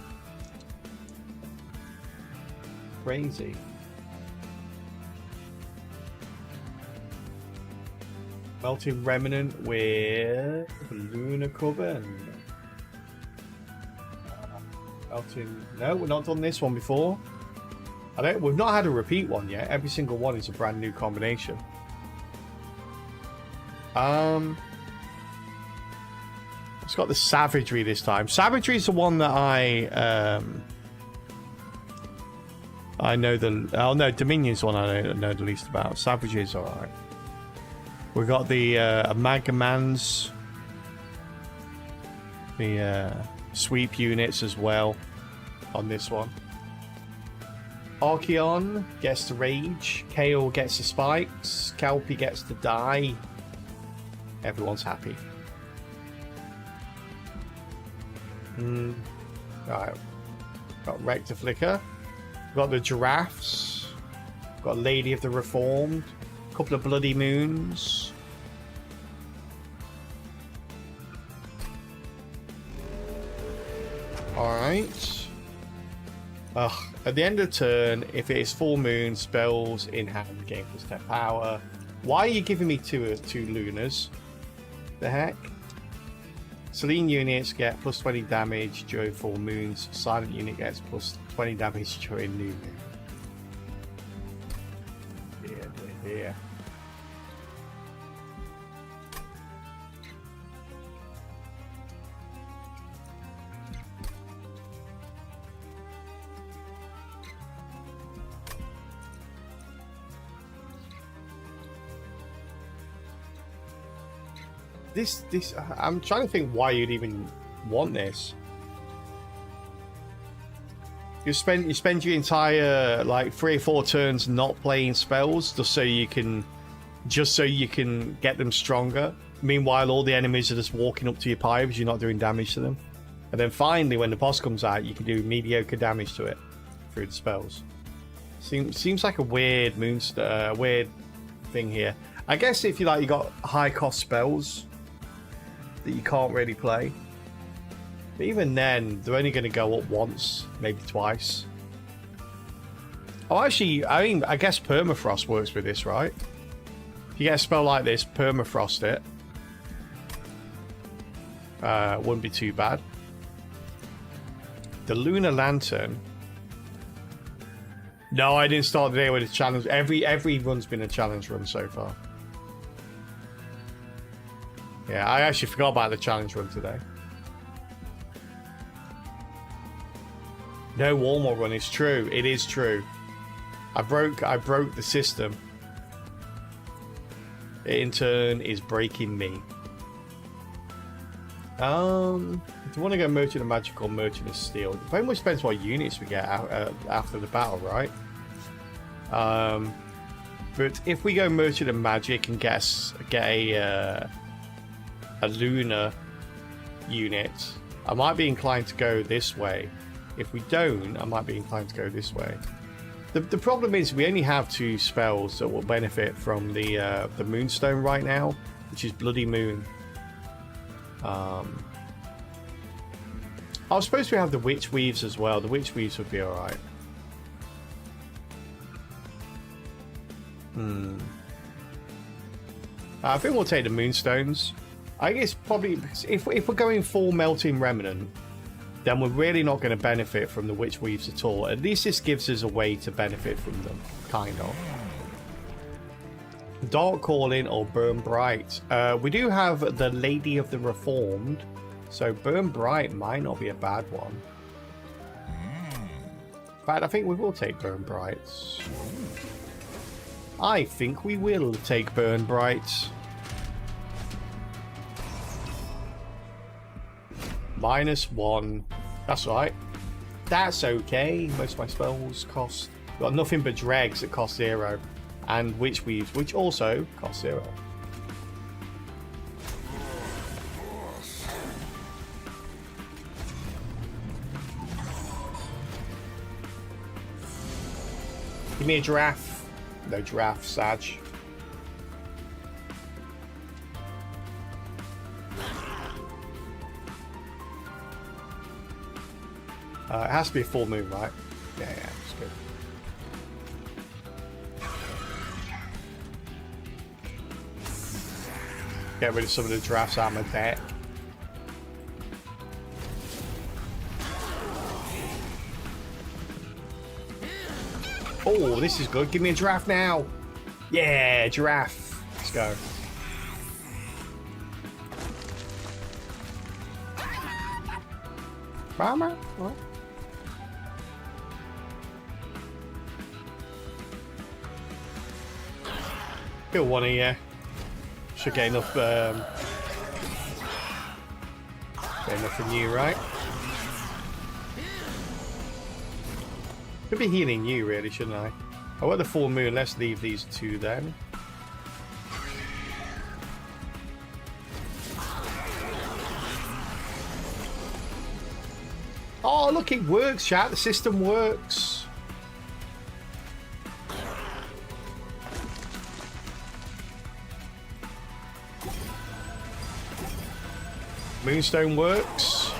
[SPEAKER 1] Crazy. Melting Remnant with Lunar Coven. Melting... No, we've not done this one before. We've not had a repeat one yet. Every single one is a brand new combination. It's got the Savagery this time. Savagery is the one that I know the... Oh no, Dominion's the one I know the least about. Savagery is alright. We've got the Amalgamans, the sweep units as well on this one. Archeon gets the Rage, Kale gets the Spikes, Kelpie gets the Die. Everyone's happy. Right. Got Rector Flicker. Got the Giraffes. Got Lady of the Reformed. Couple of Bloody Moons. Alright. At the end of turn, if it is full moon, spells in hand gain plus 10 power. Why are you giving me two Lunars? The heck? Selene units get plus 20 damage during full moons. Silent unit gets plus 20 damage during new moon. Yeah. This I'm trying to think why you'd even want this. You spend your entire like 3 or 4 turns not playing spells just so you can get them stronger. Meanwhile, all the enemies are just walking up to your pyre because you're not doing damage to them. And then finally, when the boss comes out, you can do mediocre damage to it through the spells. Seems like a weird weird thing here. I guess if you got high cost spells that you can't really play. But even then, they're only going to go up once, maybe twice. Oh, actually, I guess Permafrost works with this, right? If you get a spell like this, Permafrost it. Wouldn't be too bad. The Lunar Lantern. No, I didn't start the day with a challenge. Every run's been a challenge run so far. Yeah, I actually forgot about the challenge run today. No Walmart run is true. It is true. I broke the system. It in turn is breaking me. Do you want to go Merchant of Magic or Merchant of Steel? It very much depends what units we get after the battle, right? But if we go Merchant of Magic and get a Lunar unit, I might be inclined to go this way. If we don't, I might be inclined to go this way. The problem is we only have 2 spells that will benefit from the Moonstone right now, which is Bloody Moon. I was supposed to have the Witch Weaves as well. The Witch Weaves would be alright. I think we'll take the Moonstones. I guess probably if we're going full Melting Remnant, then we're really not going to benefit from the Witch Weaves at all. At least this gives us a way to benefit from them, kind of. Dark Calling or Burn Bright. We do have the Lady of the Reformed, so Burn Bright might not be a bad one. In fact, I think we will take Burn Bright. I think we will take Burn Bright. -1. That's right. That's okay. Most of my spells cost... Got nothing but dregs that cost 0. And Witch Weaves, which also cost 0. Give me a giraffe. No giraffe, Sag. It has to be a full moon, right? Yeah, that's good. Get rid of some of the giraffes out of my deck. Oh, this is good. Give me a giraffe now. Yeah, giraffe. Let's go. Farmer? What? Kill one of you. Should get enough. Get enough from you, right? Could be healing you, really, shouldn't I? I want the full moon. Let's leave these two then. Oh, look, it works, chat. The system works. Moonstone works.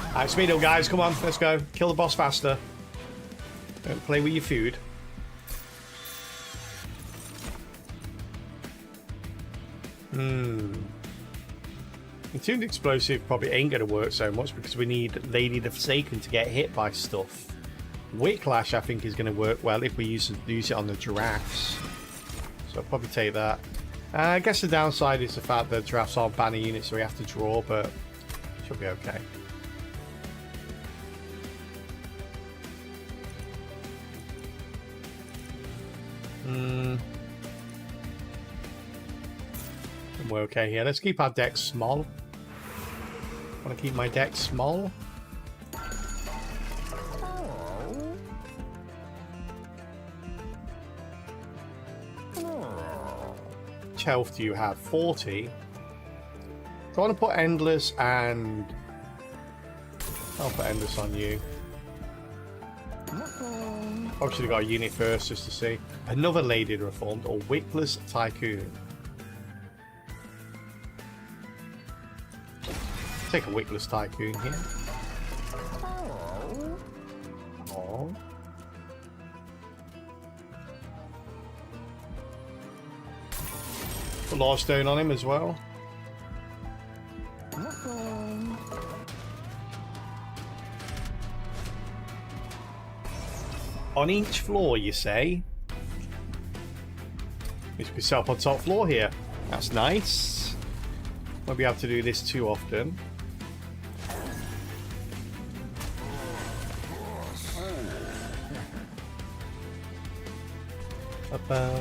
[SPEAKER 1] Alright, Speedo, guys, come on, let's go. Kill the boss faster. Don't play with your food. Entombed Explosive probably ain't going to work so much because we need Lady the Forsaken to get hit by stuff. Whiplash, I think, is going to work well if we use it on the giraffes. So I'll probably take that. I guess the downside is the fact that giraffes aren't banner units, so we have to draw, but it should be okay. We're okay here. Let's keep our deck small. Want to keep my deck small. Which health do you have? 40. Do I want to put Endless and... I'll put Endless on you. Probably should have got a unit first just to see. Another Lady Reformed or Wickless Tycoon. Take a Wickless Tycoon here. Oh. Put Large Stone on him as well. On each floor, you say? You should be set up on top floor here. That's nice. Won't be able to do this too often. That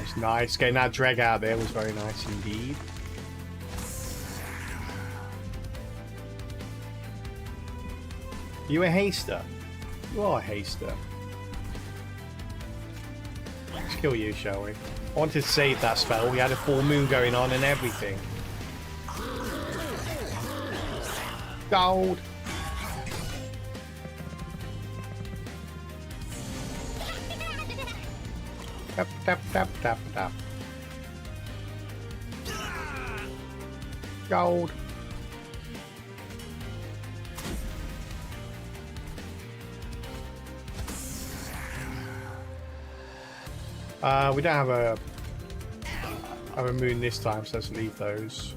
[SPEAKER 1] was nice. Getting that drag out there was very nice indeed. You a haster? You are a haster. Let's kill you, shall we? I wanted to save that spell. We had a full moon going on and everything. Gold. Tap, tap, tap, tap, tap. Gold. We don't have a I'm a moon this time, so let's leave those.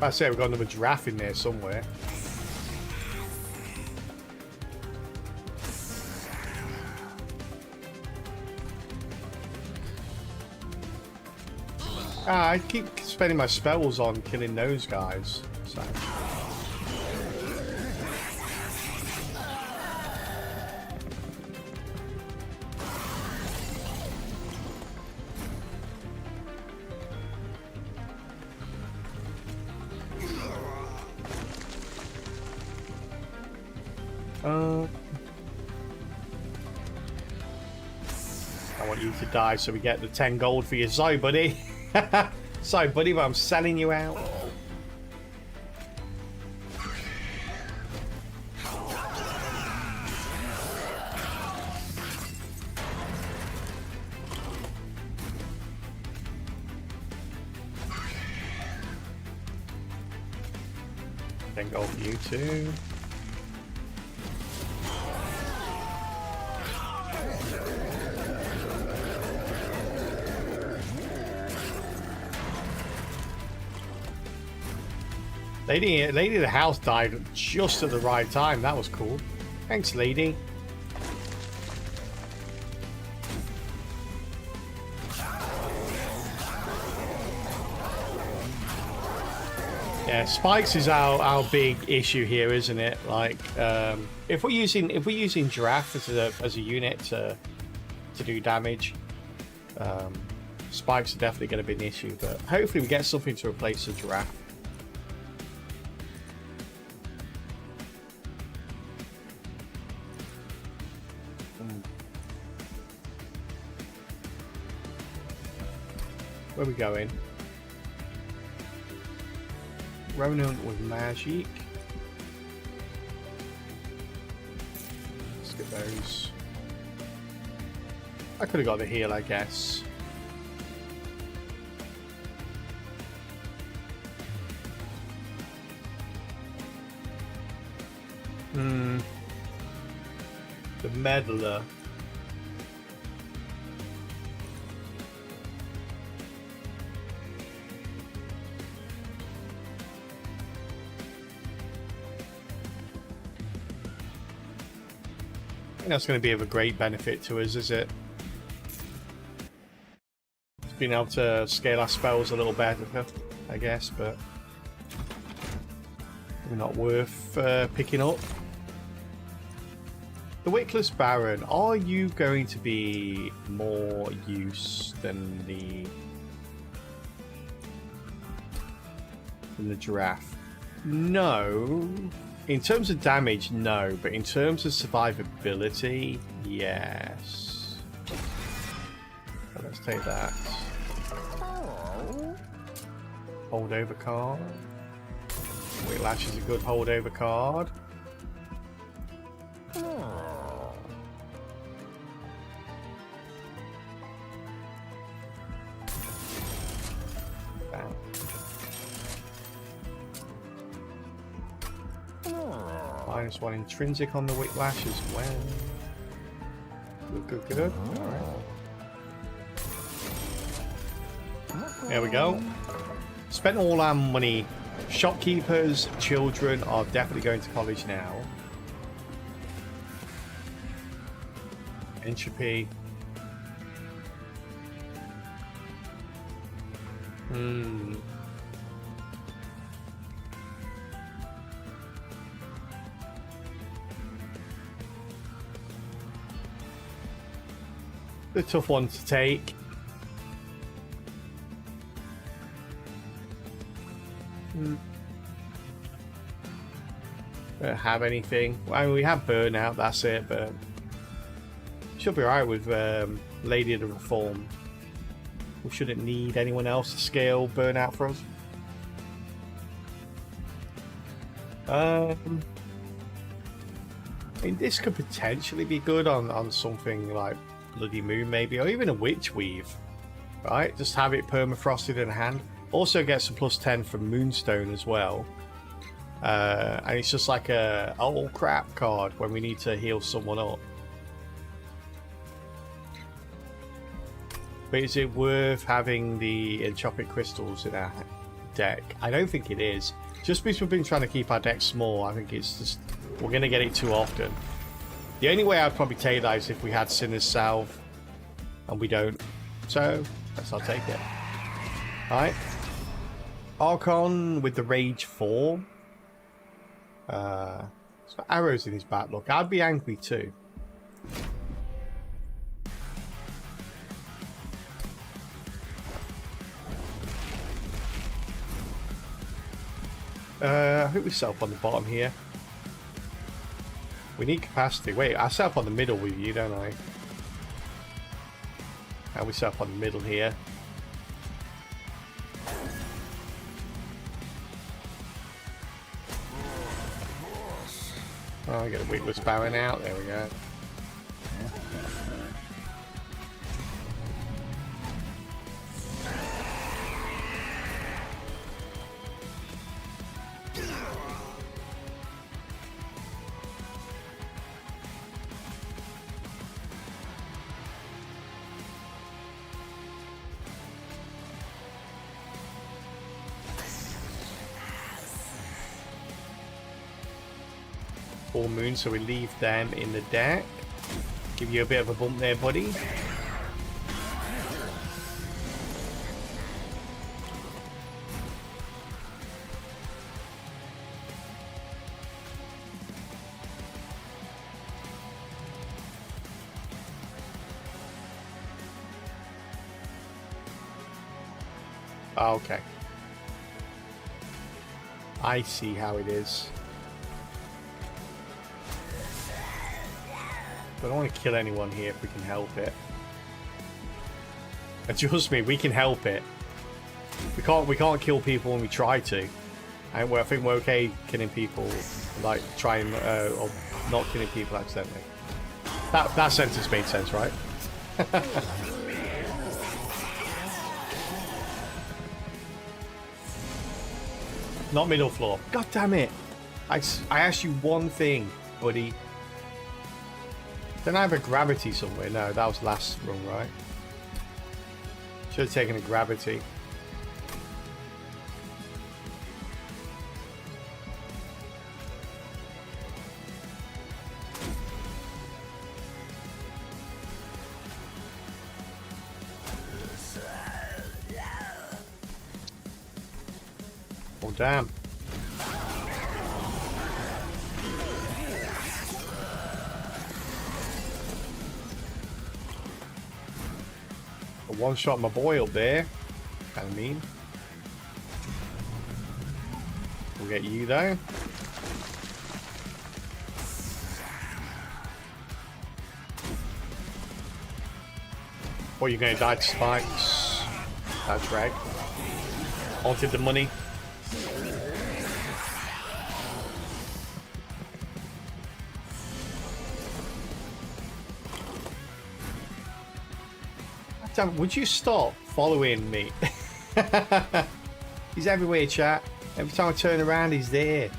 [SPEAKER 1] I say we've got another giraffe in there somewhere. I keep spending my spells on killing those guys. So. I want you to die so we get the 10 gold for you. Sorry, buddy. Sorry, buddy, but I'm selling you out. Then go for you too. Lady of the house died just at the right time. That was cool. Thanks, lady. Yeah, spikes is our big issue here, isn't it? Like, if we're using giraffe as a unit to do damage, spikes are definitely going to be an issue. But hopefully, we get something to replace the giraffe. Where are we going? Revenant with magic. Let's get those. I could have got the heal, I guess. The meddler. That's going to be of a great benefit to us, is it? Just being able to scale our spells a little better, I guess, but not worth picking up. The Wickless Baron, are you going to be more use than the giraffe? No. In terms of damage, no, but in terms of survivability, yes. So let's take that. Holdover card. Whiplash is a good holdover card. -1 intrinsic on the Whiplash as well. Good. Alright. There we go. Spent all our money. Shopkeepers, children are definitely going to college now. Entropy. A tough one to take. Don't have anything. I mean, we have Burnout, that's it, but should be alright with Lady of the Reform. We shouldn't need anyone else to scale Burnout for us. I mean, this could potentially be good on something like Bloody Moon, maybe, or even a Witch Weave, right? Just have it permafrosted in hand. Also get some +10 from Moonstone as well. And it's just like a oh crap card when we need to heal someone up. But is it worth having the entropic crystals in our deck? I don't think it is. Just because we've been trying to keep our deck small, I think it's just we're going to get it too often. The only way I'd probably take that is if we had Sinner's Salve, and we don't. So, let's not take it. Alright. Archon with the Rage 4. He's got arrows in his back. Look, I'd be angry too. I think we set up on the bottom here. We need capacity. Wait, I set up on the middle with you, don't I? And we set up on the middle here. Oh, I get a Witless Baron out. There we go. Full moon, so we leave them in the deck. Give you a bit of a bump there, buddy. Okay. I see how it is. I don't want to kill anyone here if we can help it. And trust me, we can help it. We can't kill people when we try to. And I think we're okay killing people, like trying or not killing people accidentally. That sentence made sense, right? Not middle floor. God damn it! I asked you one thing, buddy. Don't I have a gravity somewhere? No, that was last run, right? Should have taken a gravity. Oh, damn. One shot my boy up there. Kind of mean. We'll get you though. Or you're going to die to spikes. That's right. Wanted the money. Damn, would you stop following me? He's everywhere, chat. Every time I turn around, he's there.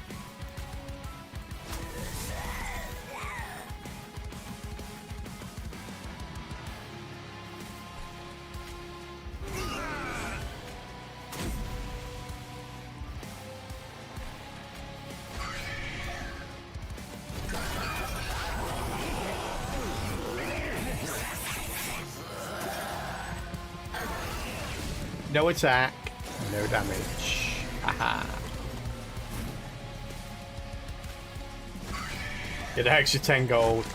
[SPEAKER 1] No attack, no damage. Haha. Get an extra 10 gold.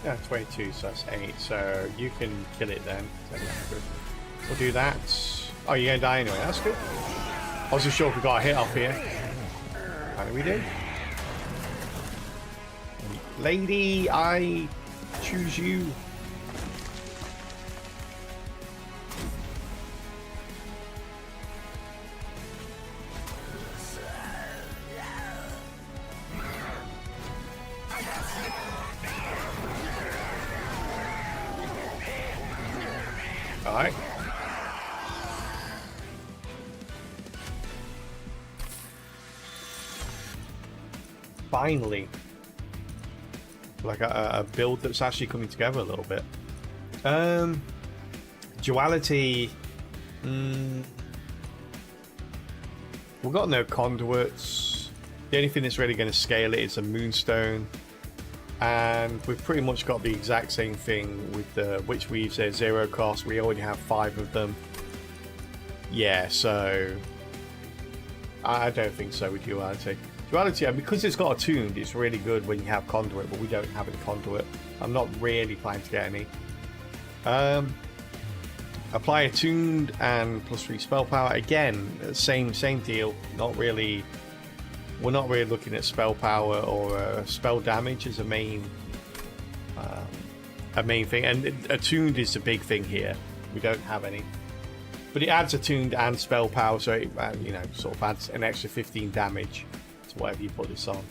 [SPEAKER 1] Yeah, 22, so that's 8. So you can kill it then. We'll do that. Oh, you're gonna die anyway. That's good. I wasn't sure if we got a hit off here. How do we do? Lady, I choose you. Alright. Finally. Like a build that's actually coming together a little bit. Duality. We've got no conduits. The only thing that's really going to scale it is a moonstone. And we've pretty much got the exact same thing with the Witch Weaves at 0 cost. We already have 5 of them. Yeah, so I don't think so with Duality. Duality, and because it's got attuned, it's really good when you have conduit, but we don't have any conduit. I'm not really planning to get any. Apply attuned and +3 spell power. Again, same deal. Not really. We're not really looking at spell power or spell damage as a main thing. And attuned is the big thing here. We don't have any, but it adds attuned and spell power, so it, you know, sort of adds an extra 15 damage to whatever you put this on.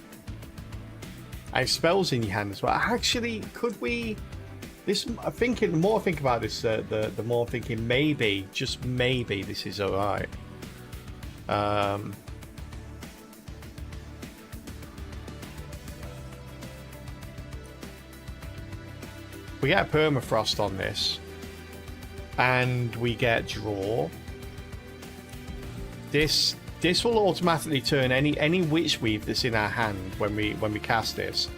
[SPEAKER 1] And spells in your hand as well. Actually, could we? This, I'm thinking. The more I think about this, the more I'm thinking maybe, just maybe, this is alright. We get a permafrost on this, and we get draw. This will automatically turn any Witch Weave that's in our hand when we cast this,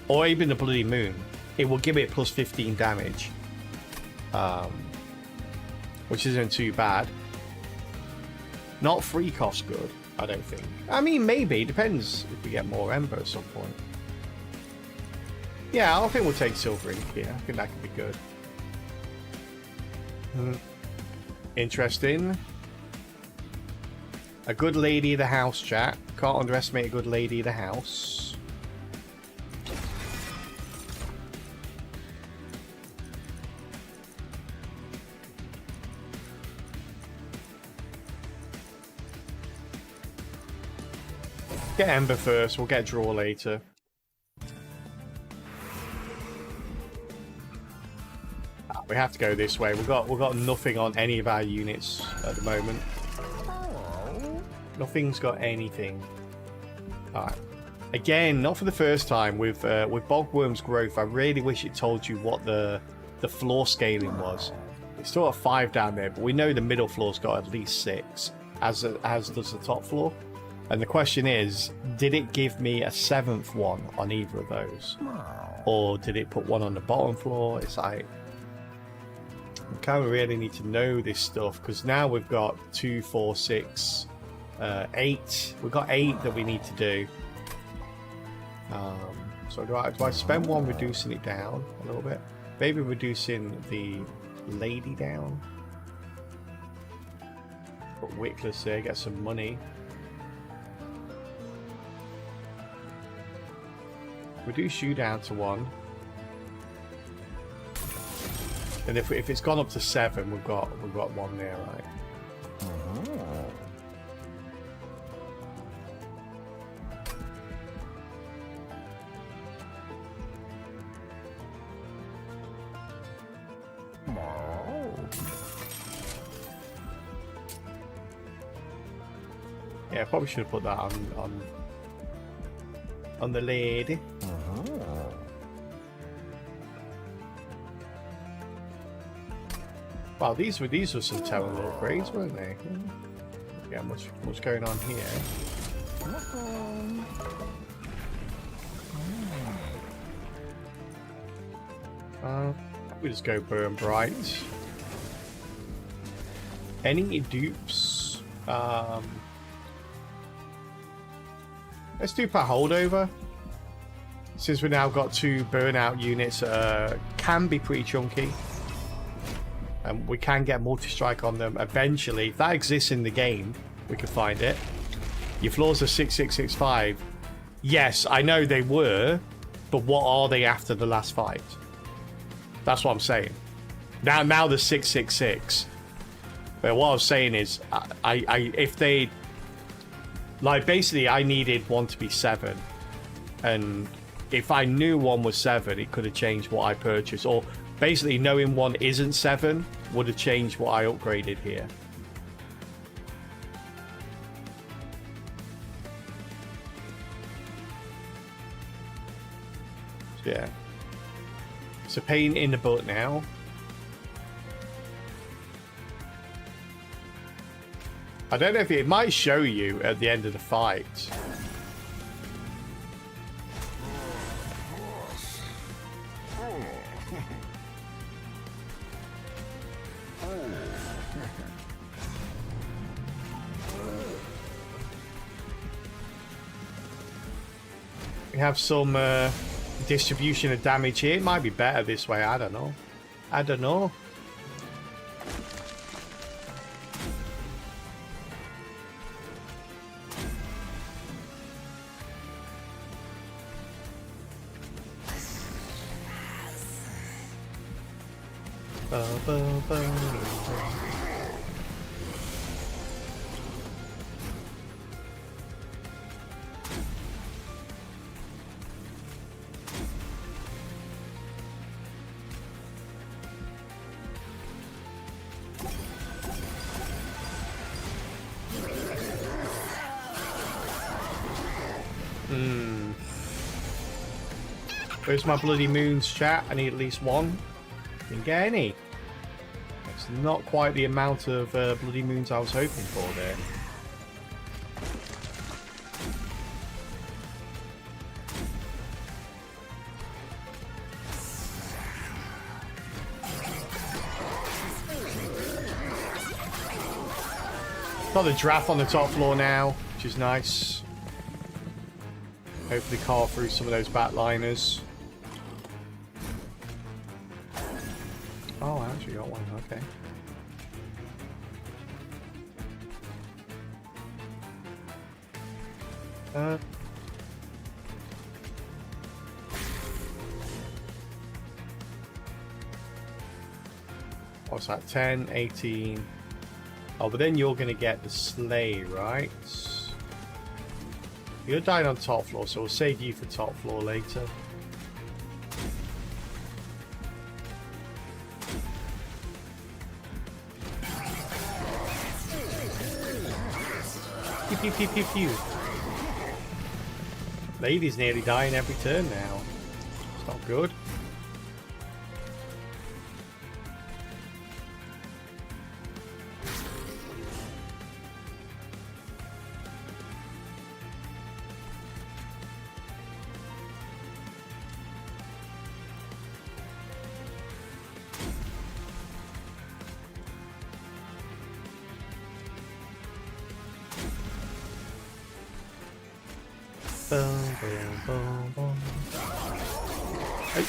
[SPEAKER 1] or even the Bloody Moon. It will give it plus 15 damage, which isn't too bad. Not free cost good, I don't think. I mean, maybe, depends if we get more Ember at some point. Yeah, I think we'll take Silver Ink here. I think that could be good. Interesting. A good lady of the house, chat. Can't underestimate a good lady of the house. Get Ember first, we'll get draw later. We have to go this way. We've got nothing on any of our units at the moment. Nothing's got anything. Alright. Again, not for the first time with Bogworm's Growth. I really wish it told you what the floor scaling was. It's still at 5 down there, but we know the middle floor's got at least 6, as does the top floor. And the question is, did it give me a 7th one on either of those? Or did it put one on the bottom floor? It's like, we kind of really need to know this stuff, because now we've got 2, 4, 6, 8. We've got 8 that we need to do. So do I spend one reducing it down a little bit? Maybe reducing the lady down. Put Wickless there, get some money. Reduce you down to 1. And if it's gone up to 7, we've got 1 there, right? Yeah, I probably should have put that on the lady. Wow, these were some terrible upgrades, weren't they? Yeah, what's going on here? We just go Burn Bright. Any dupes? Let's do per holdover. Since we now got 2 burnout units, can be pretty chunky. And we can get multi-strike on them eventually. If that exists in the game, we can find it. Your floors are 6665. Yes, I know they were, but what are they after the last fight? That's what I'm saying. Now the 666. But what I was saying is, if they, like, basically I needed one to be 7, and if I knew one was 7, it could have changed what I purchased. Or basically knowing one isn't 7 would have changed what I upgraded here. So, yeah. It's a pain in the butt now. I don't know if it might show you at the end of the fight. We have some distribution of damage here. It might be better this way. I don't know. I don't know. Where's my bloody moons, chat? I need at least one. Didn't get any. It's not quite the amount of bloody moons I was hoping for there. Got the draft on the top floor now, which is nice. Hopefully carve through some of those backliners. Oh, I actually got one, okay. What's that? 10, 18. Oh, but then you're going to get the sleigh, right? You're dying on top floor, so we'll save you for top floor later. Pew, pew, pew, pew, pew. Lady's nearly dying every turn now. It's not good.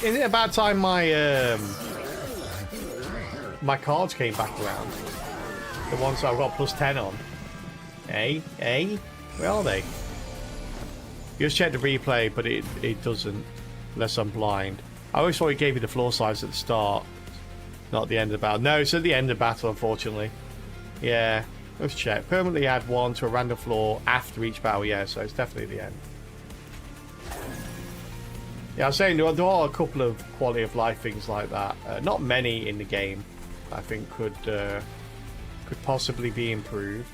[SPEAKER 1] Isn't it about time my my cards came back around? The ones I've got plus 10 on. Hey, where are they? Just check the replay, but it doesn't, unless I'm blind. I always thought it gave you the floor size at the start, not at the end of the battle. No, it's at the end of the battle, unfortunately. Yeah, let's check. Permanently add 1 to a random floor after each battle. Yeah, so it's definitely the end. Yeah, I was saying there are a couple of quality of life things like that. Not many in the game, I think could possibly be improved.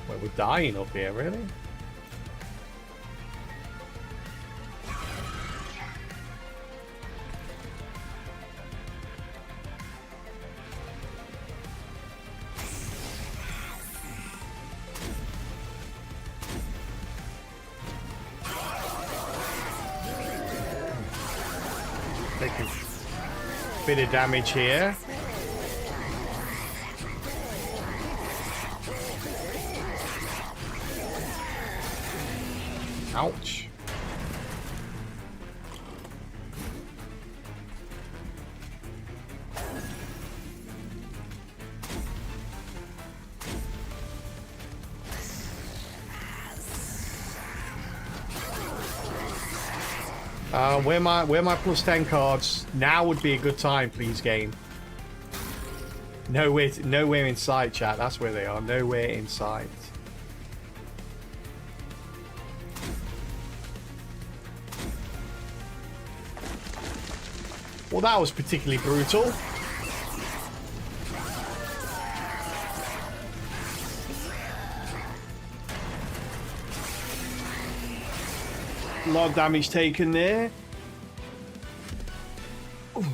[SPEAKER 1] Well, we're dying up here, really? Taking a bit of damage here. Ouch. Where my plus 10 cards? Now would be a good time, please, game. Nowhere in sight, chat. That's where they are. Nowhere in sight. Well, that was particularly brutal. A lot of damage taken there. Ooh.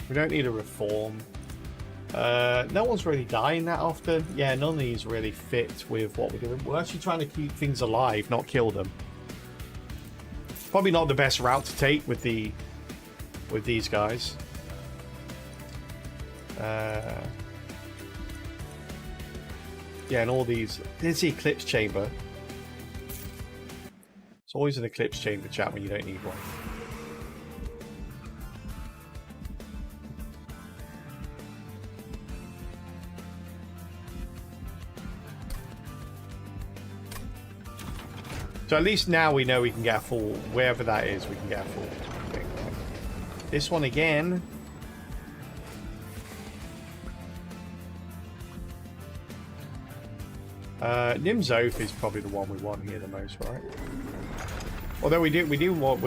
[SPEAKER 1] We don't need a reform. No one's really dying that often. Yeah, none of these really fit with what we're doing. We're actually trying to keep things alive, not kill them. Probably not the best route to take with these guys. Yeah, and all these. There's the Eclipse Chamber. It's always an Eclipse Chamber, chat, when you don't need one. So at least now we know we can get a full, wherever that is, we can get a full thing. This one again. Nim's Oath is probably the one we want here the most, right? Although we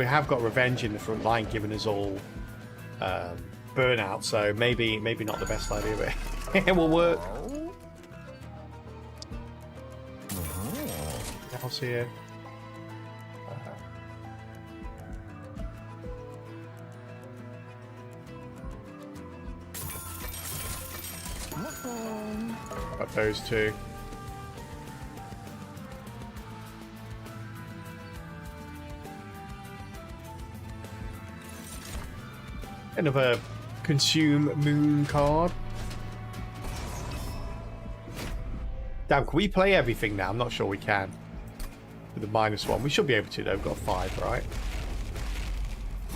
[SPEAKER 1] have got Revenge in the front line, giving us all burnout, so maybe not the best idea, but it will work. Else here. Got those two. Another Consume Moon card. Damn, can we play everything now? I'm not sure we can. With the -1. We should be able to though. We've got 5, right?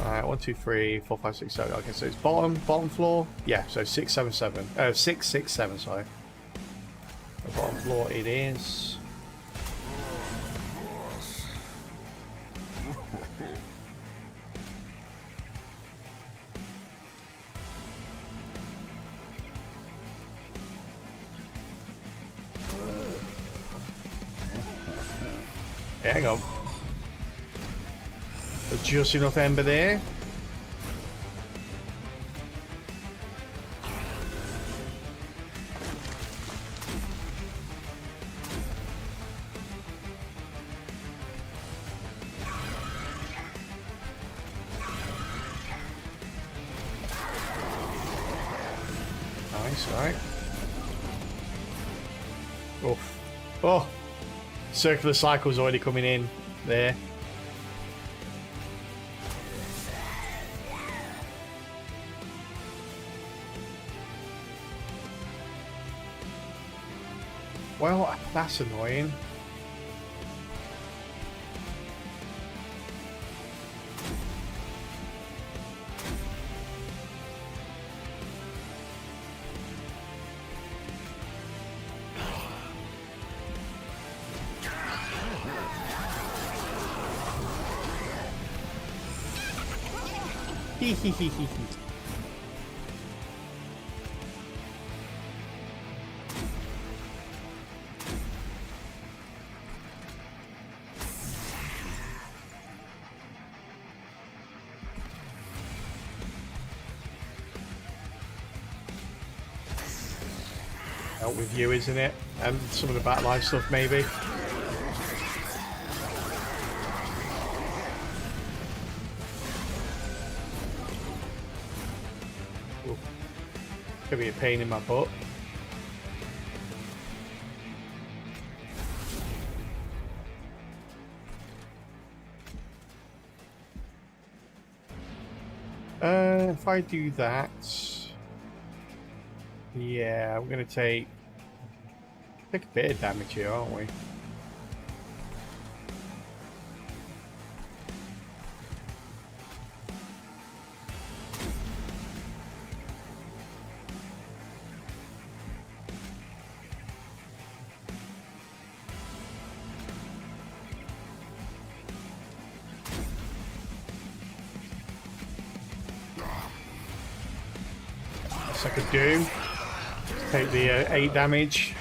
[SPEAKER 1] Alright, 1, 2, 3, 4, 5, 6, 7. Okay, so it's bottom floor. Yeah, so 6, 7, 7. 6, 6, 7, sorry. The bottom floor it is. Yeah, hang on. Just enough ember there. Nice, right? Oof. Oh! Circular cycle's already coming in there. Well, that's annoying. Hee hee hee hee hee. Help with you, isn't it? And some of the back life stuff, maybe. Ooh. Could be a pain in my butt. If I do that, yeah, we're gonna take a bit of damage here, aren't we? That's like a Doom. Take the 8 damage.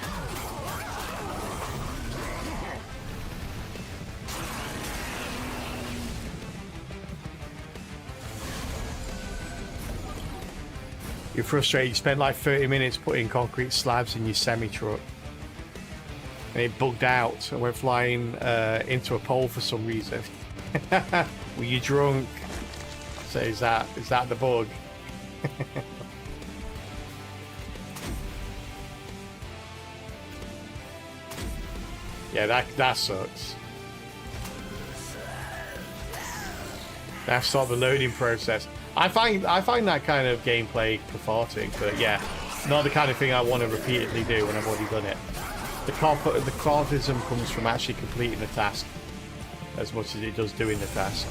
[SPEAKER 1] You're frustrated. You spent like 30 minutes putting concrete slabs in your semi-truck. And it bugged out and went flying into a pole for some reason. Were you drunk? So is that the bug? Yeah, that sucks. That's start the loading process. I find that kind of gameplay cathartic, but yeah, not the kind of thing I want to repeatedly do when I've already done it. The cathartism comes from actually completing the task as much as it does doing the task.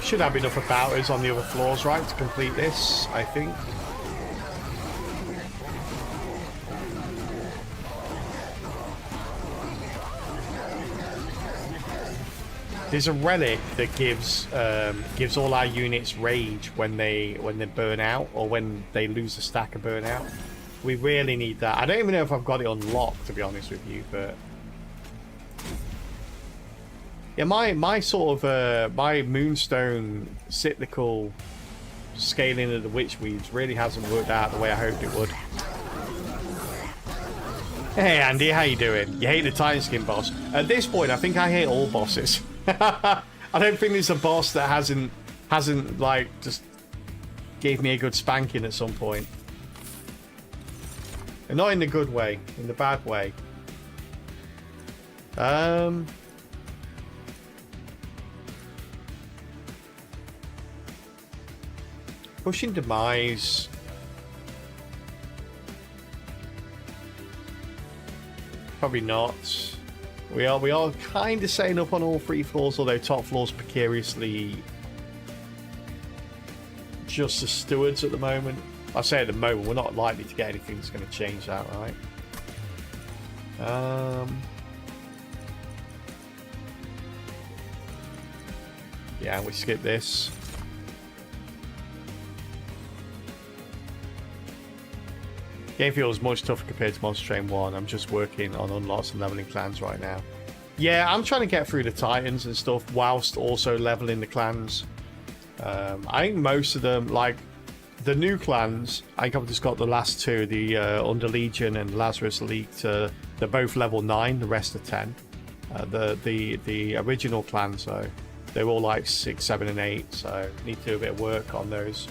[SPEAKER 1] Should have enough about us on the other floors, right, to complete this, I think. There's a relic that gives all our units rage when they burn out or when they lose a stack of burnout. We really need that. I don't even know if I've got it unlocked, to be honest with you, but yeah, my sort of my moonstone cyclical scaling of the witch weeds really hasn't worked out the way I hoped it would. Hey Andy, how you doing? You hate the Titan Skin boss? At this point, I think I hate all bosses. I don't think there's a boss that hasn't like just gave me a good spanking at some point. And not in the good way, in the bad way. Pushing Demise. Probably not. We are kind of setting up on all three floors, although top floor's precariously just as stewards at the moment. I say at the moment, we're not likely to get anything that's going to change that, right? Yeah, we skip this. Game feels much tougher compared to Monster Train 1. I'm just working on unlocks and leveling clans right now. Yeah, I'm trying to get through the Titans and stuff whilst also leveling the clans. I think most of them, like the new clans, I think I've just got the last two, the Under Legion and Lazarus Elite. They're both level 9, the rest are 10. The original clans, though, they're all like 6, 7, and 8, so need to do a bit of work on those.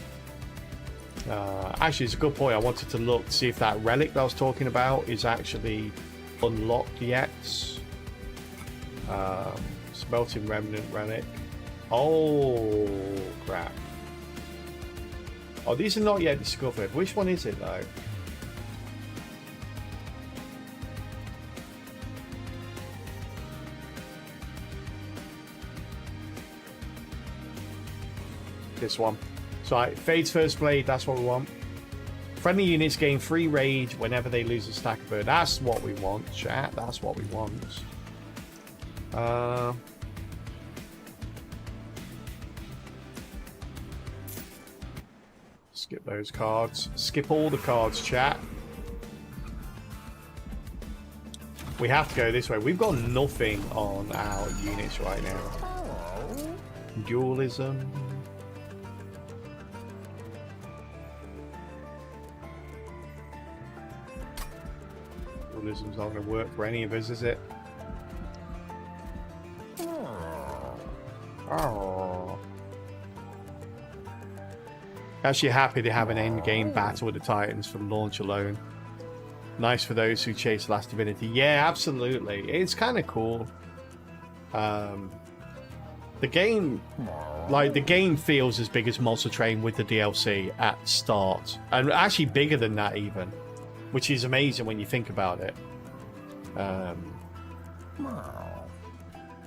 [SPEAKER 1] Actually, it's a good point. I wanted to look to see if that relic that I was talking about is actually unlocked yet. Smelting Remnant relic. Oh, crap. Oh, these are not yet discovered. Which one is it, though? This one. So, Fade's First Blade, that's what we want. Friendly units gain free rage whenever they lose a stack of burn. That's what we want, chat. That's what we want. Skip those cards. Skip all the cards, chat. We have to go this way. We've got nothing on our units right now. Dualism. Dualism's not going to work for any of us, is it? Oh. Actually happy to have an end-game battle with the Titans from launch alone. Nice for those who chase Last Divinity. Yeah, absolutely. It's kind of cool. The game feels as big as Monster Train with the DLC at start. And actually bigger than that even. Which is amazing when you think about it.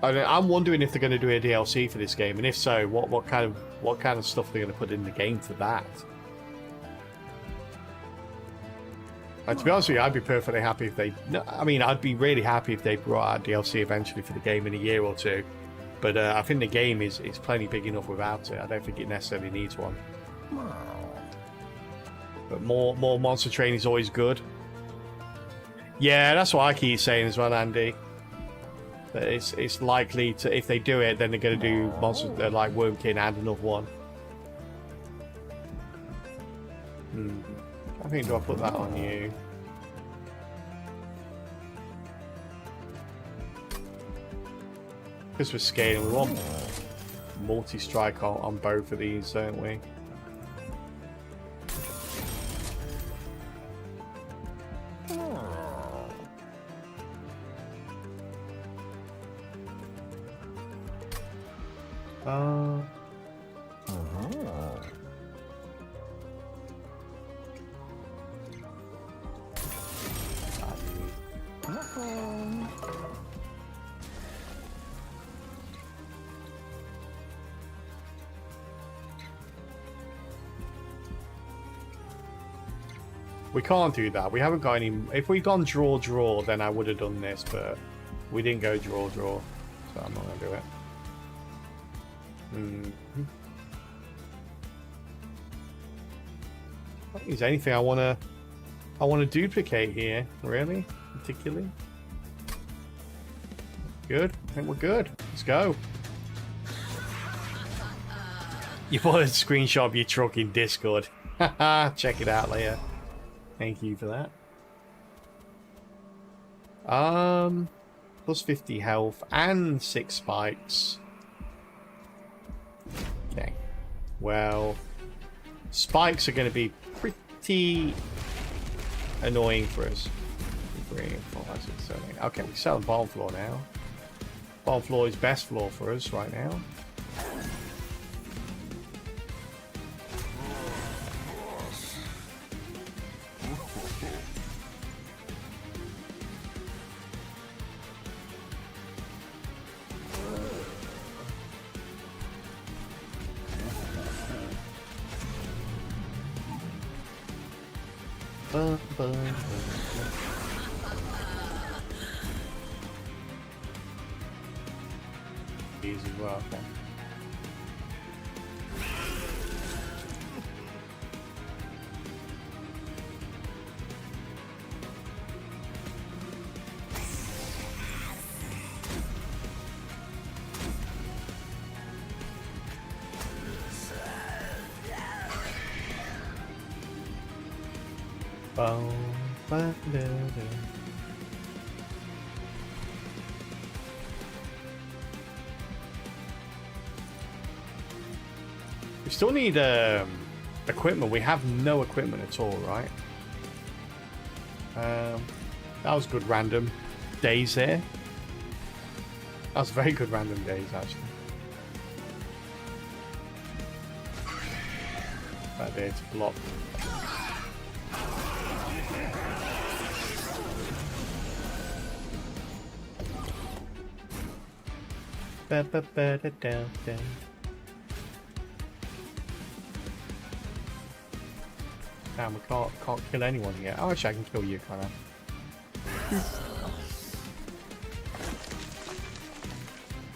[SPEAKER 1] I'm wondering if they're going to do a DLC for this game, and if so, what kind of stuff they're going to put in the game for that. And to be honest with you, I'd be perfectly happy if they... No, I mean, I'd be really happy if they brought out DLC eventually for the game in a year or two. But I think the game is plenty big enough without it. I don't think it necessarily needs one. But more monster training is always good. Yeah, that's what I keep saying as well, Andy. That it's likely to, if they do it, then they're going to do monster like Wormkin and another one. I think, do I put that on you? Because we're scaling, we want multi-strike on both of these, don't we? We can't do that. We haven't got any... If we'd gone draw, then I would have done this, but we didn't go draw, so I'm not going to do it. Is there anything I want to duplicate here, really? Particularly? Good. I think we're good. Let's go. You want a screenshot of your truck in Discord. Haha, check it out later. Thank you for that. Plus 50 health and 6 spikes. Okay. Well, spikes are going to be pretty annoying for us. 3, 4, 5, 6, 7, 8. Okay, we sell the bottom floor now. Bottom floor is best floor for us right now. Easy work, okay. We still need equipment. We have no equipment at all, right? That was good random days there. That was very good random days, actually. That there to block. Damn, we can't kill anyone yet. Oh, actually, I can kill you, kind of.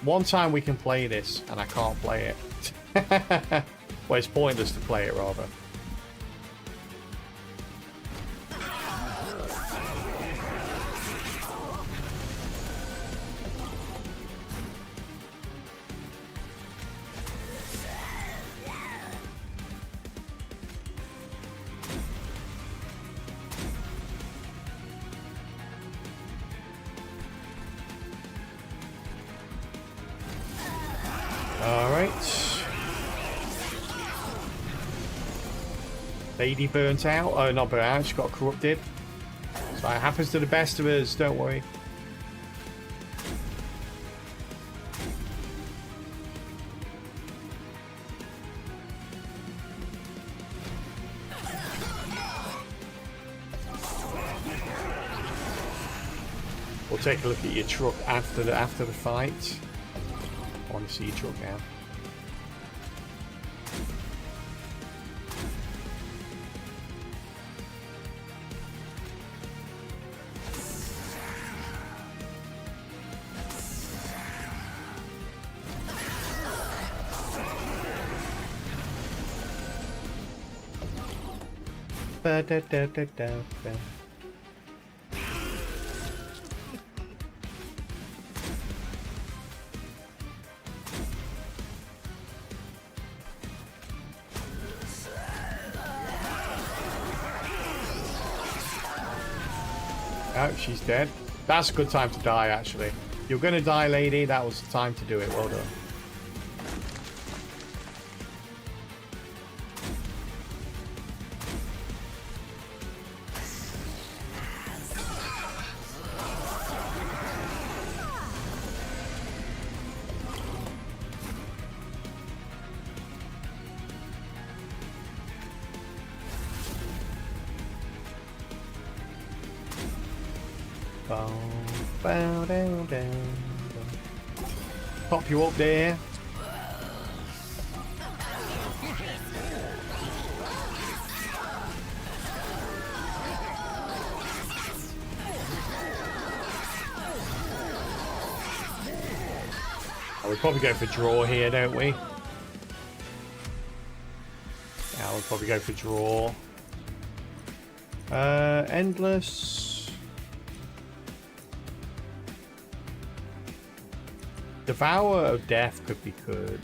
[SPEAKER 1] One time we can play this, and I can't play it. Well, it's pointless to play it, rather. Lady burnt out. Oh, not burnt out. She got corrupted. So it happens to the best of us. Don't worry. We'll take a look at your truck after the fight. I want to see your truck now. Ba-da-da-da-da-da. Oh, she's dead. That's a good time to die, actually. You're gonna die, lady. That was the time to do it. Well done. Bow, down, down. Pop you up there. Oh, we probably go for draw here, don't we? Yeah, we'll probably go for draw. Endless. Devour of Death could be good.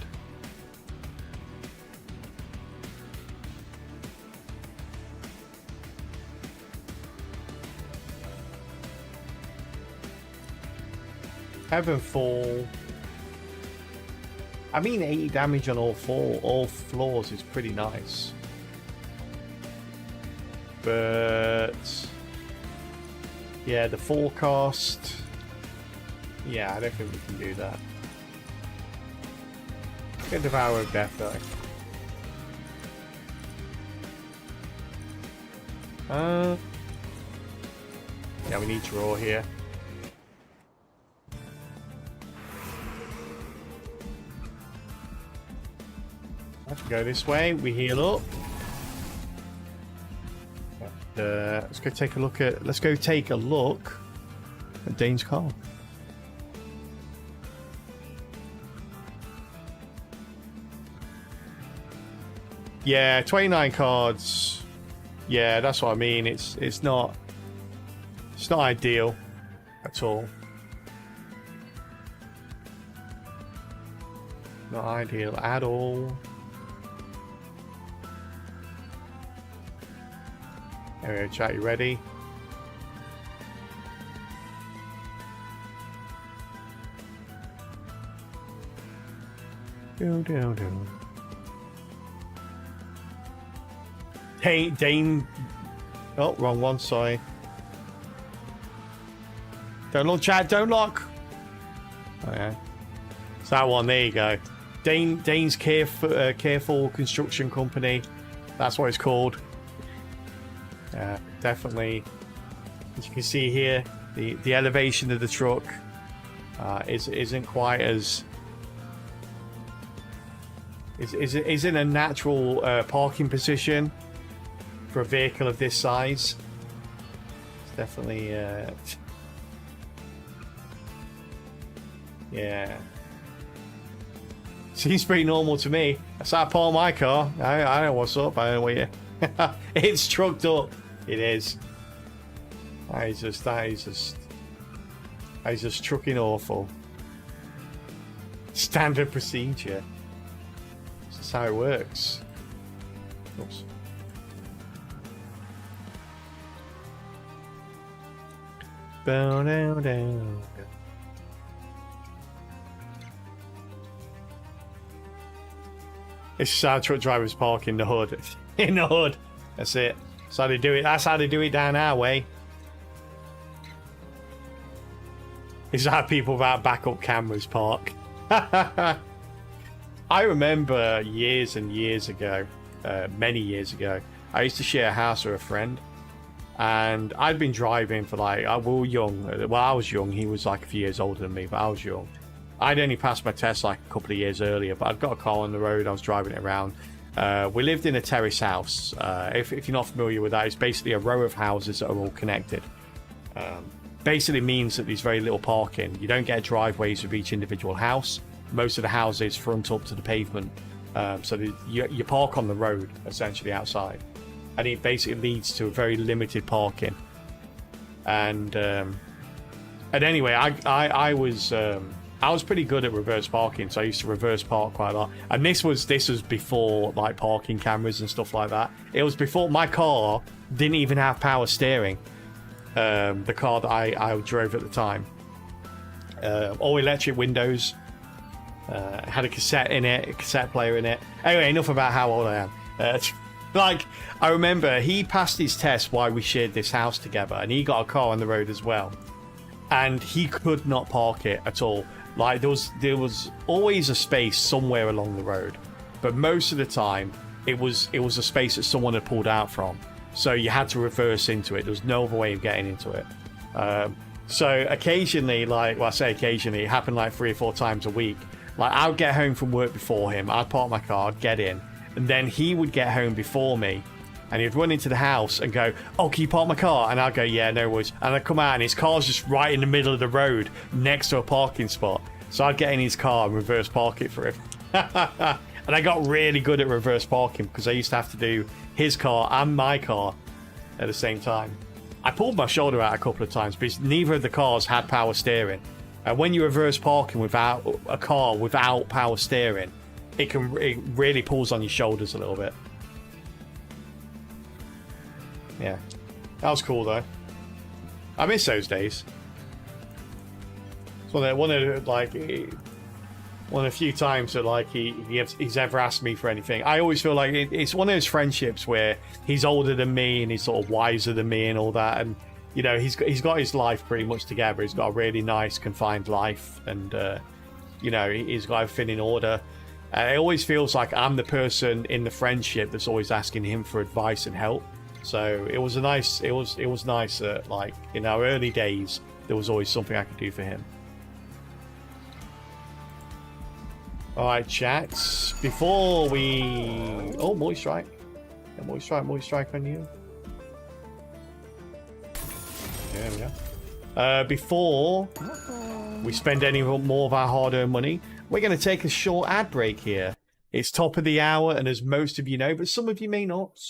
[SPEAKER 1] Heavenfall. I mean, 80 damage on all floors is pretty nice. But yeah, the forecast. Yeah, I don't think we can do that. Get Devour of Death though. Yeah, we need draw here. Let's go this way. We heal up. Let's go take a look at. Let's go take a look at Dane's card. Yeah, 29 cards. Yeah, that's what I mean. It's not ideal at all. Not ideal at all. There we go, chat, you ready? Do. Dane. Oh, wrong one, sorry. Don't look, chat, don't look. Oh, yeah. It's that one, there you go. Dane's Careful Construction Company. That's what it's called. Definitely. As you can see here, the elevation of the truck isn't quite as... is in a natural parking position for a vehicle of this size. It's definitely yeah, seems pretty normal to me. That's how I park my car. I know what's up. I don't know what you it's trucked up. It is. That is just trucking awful. Standard procedure. That's how it works. Oops. Down. It's how truck drivers park in the hood. In the hood. That's it. That's how they do it. That's how they do it down our way. It's how people without backup cameras park. I remember years and years ago, many years ago, I used to share a house with a friend. And I'd been driving for like, we were young. Well, I was young. He was like a few years older than me, but I was young. I'd only passed my test like a couple of years earlier, but I'd got a car on the road. I was driving it around. We lived in a terrace house. If you're not familiar with that, it's basically a row of houses that are all connected. Basically means that there's very little parking. You don't get driveways with each individual house. Most of the houses front up to the pavement. So you park on the road, essentially outside. and it basically leads to a very limited parking. And anyway, I was pretty good at reverse parking, so I used to reverse park quite a lot. And this was before like parking cameras and stuff like that. It was before my car didn't even have power steering. The car that I drove at the time, all electric windows, had a cassette in it, a cassette player in it. Anyway, enough about how old I am. Like, I remember he passed his test while we shared this house together, and he got a car on the road as well, and he could not park it at all. Like, there was always a space somewhere along the road, but most of the time it was a space that someone had pulled out from, so you had to reverse into it. There was no other way of getting into it. So occasionally, like, well, I say occasionally, it happened like 3 or 4 times a week. Like, I would get home from work before him, I'd park my car, I'd get in, and then he would get home before me, and he'd run into the house and go, "Oh, can you park my car?" And I'd go, "Yeah, no worries." And I'd come out, and his car's just right in the middle of the road next to a parking spot. So I'd get in his car and reverse park it for him. And I got really good at reverse parking because I used to have to do his car and my car at the same time. I pulled my shoulder out a couple of times because neither of the cars had power steering. And when you reverse parking without a car without power steering, it really pulls on your shoulders a little bit. Yeah, that was cool though. I miss those days. It's one of the few times that like he's ever asked me for anything. I always feel like it's one of those friendships where he's older than me and he's sort of wiser than me and all that, and you know he's got his life pretty much together. He's got a really nice confined life, and you know he's got everything in order. It always feels like I'm the person in the friendship that's always asking him for advice and help. So it was nice that like in our early days there was always something I could do for him. Alright, chats. Before we... Oh, Moist Strike. Yeah, Moist Strike on you. There we go. Before we spend any more of our hard-earned money, we're going to take a short ad break here. It's top of the hour, and as most of you know, but some of you may not.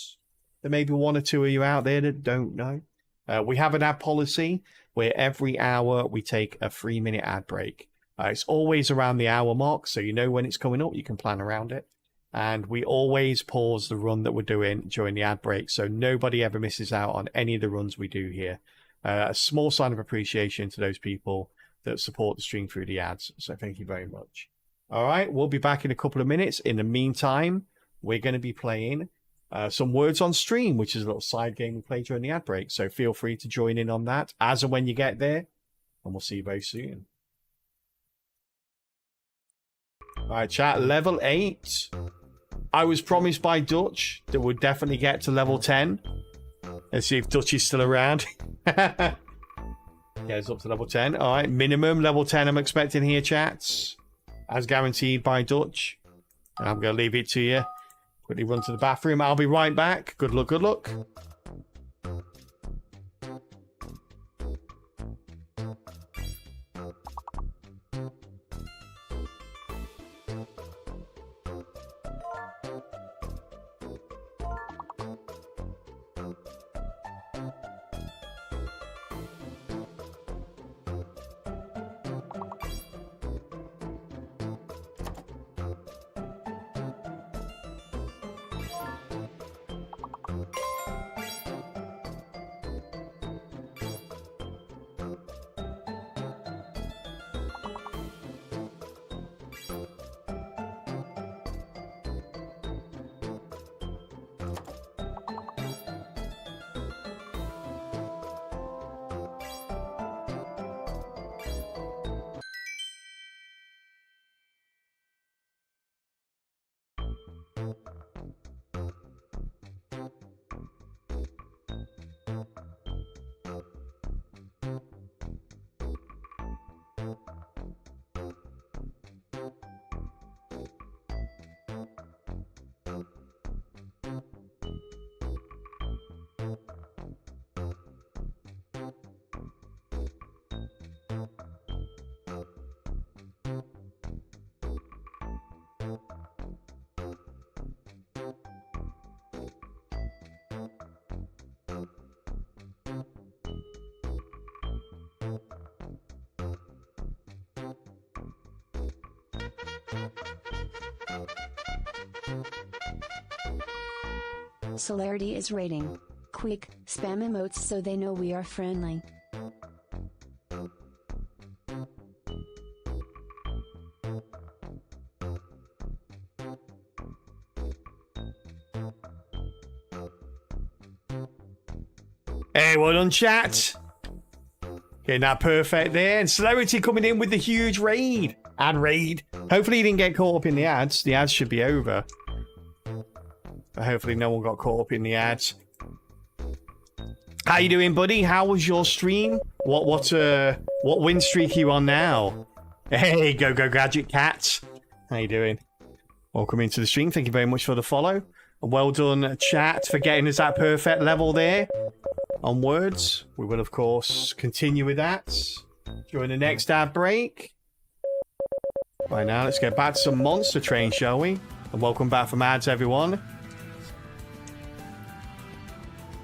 [SPEAKER 1] There may be 1 or 2 of you out there that don't know. We have an ad policy where every hour we take a 3-minute ad break. It's always around the hour mark, so you know when it's coming up, you can plan around it. And we always pause the run that we're doing during the ad break, so nobody ever misses out on any of the runs we do here. A small sign of appreciation to those people that support the stream through the ads, so thank you very much. All right, we'll be back in a couple of minutes. In the meantime, we're going to be playing some Words on Stream, which is a little side game we play during the ad break, so feel free to join in on that as and when you get there, and we'll see you very soon. Alright, chat, level 8. I was promised by Dutch that we'd definitely get to level 10. Let's see if Dutch is still around. Yeah, it's up to level 10. Alright, minimum level 10 I'm expecting here, chats. As guaranteed by Dutch. I'm going to leave it to you. Quickly run to the bathroom. I'll be right back. Good luck, good luck.
[SPEAKER 2] Celerity is rating. Quick, spam emotes so they know we are friendly.
[SPEAKER 1] Hey, well done, chat. Getting that perfect there. And Celerity coming in with the huge raid. Ad raid. Hopefully you didn't get caught up in the ads. The ads should be over. But hopefully no one got caught up in the ads. How you doing, buddy? How was your stream? What win streak are you on now? Hey, go Gadget Cat. How you doing? Welcome into the stream. Thank you very much for the follow. And well done, chat, for getting us that perfect level there. Onwards, we will of course continue with that during the next ad break. Right now, let's get back to some Monster Train, shall we? And welcome back from ads, everyone.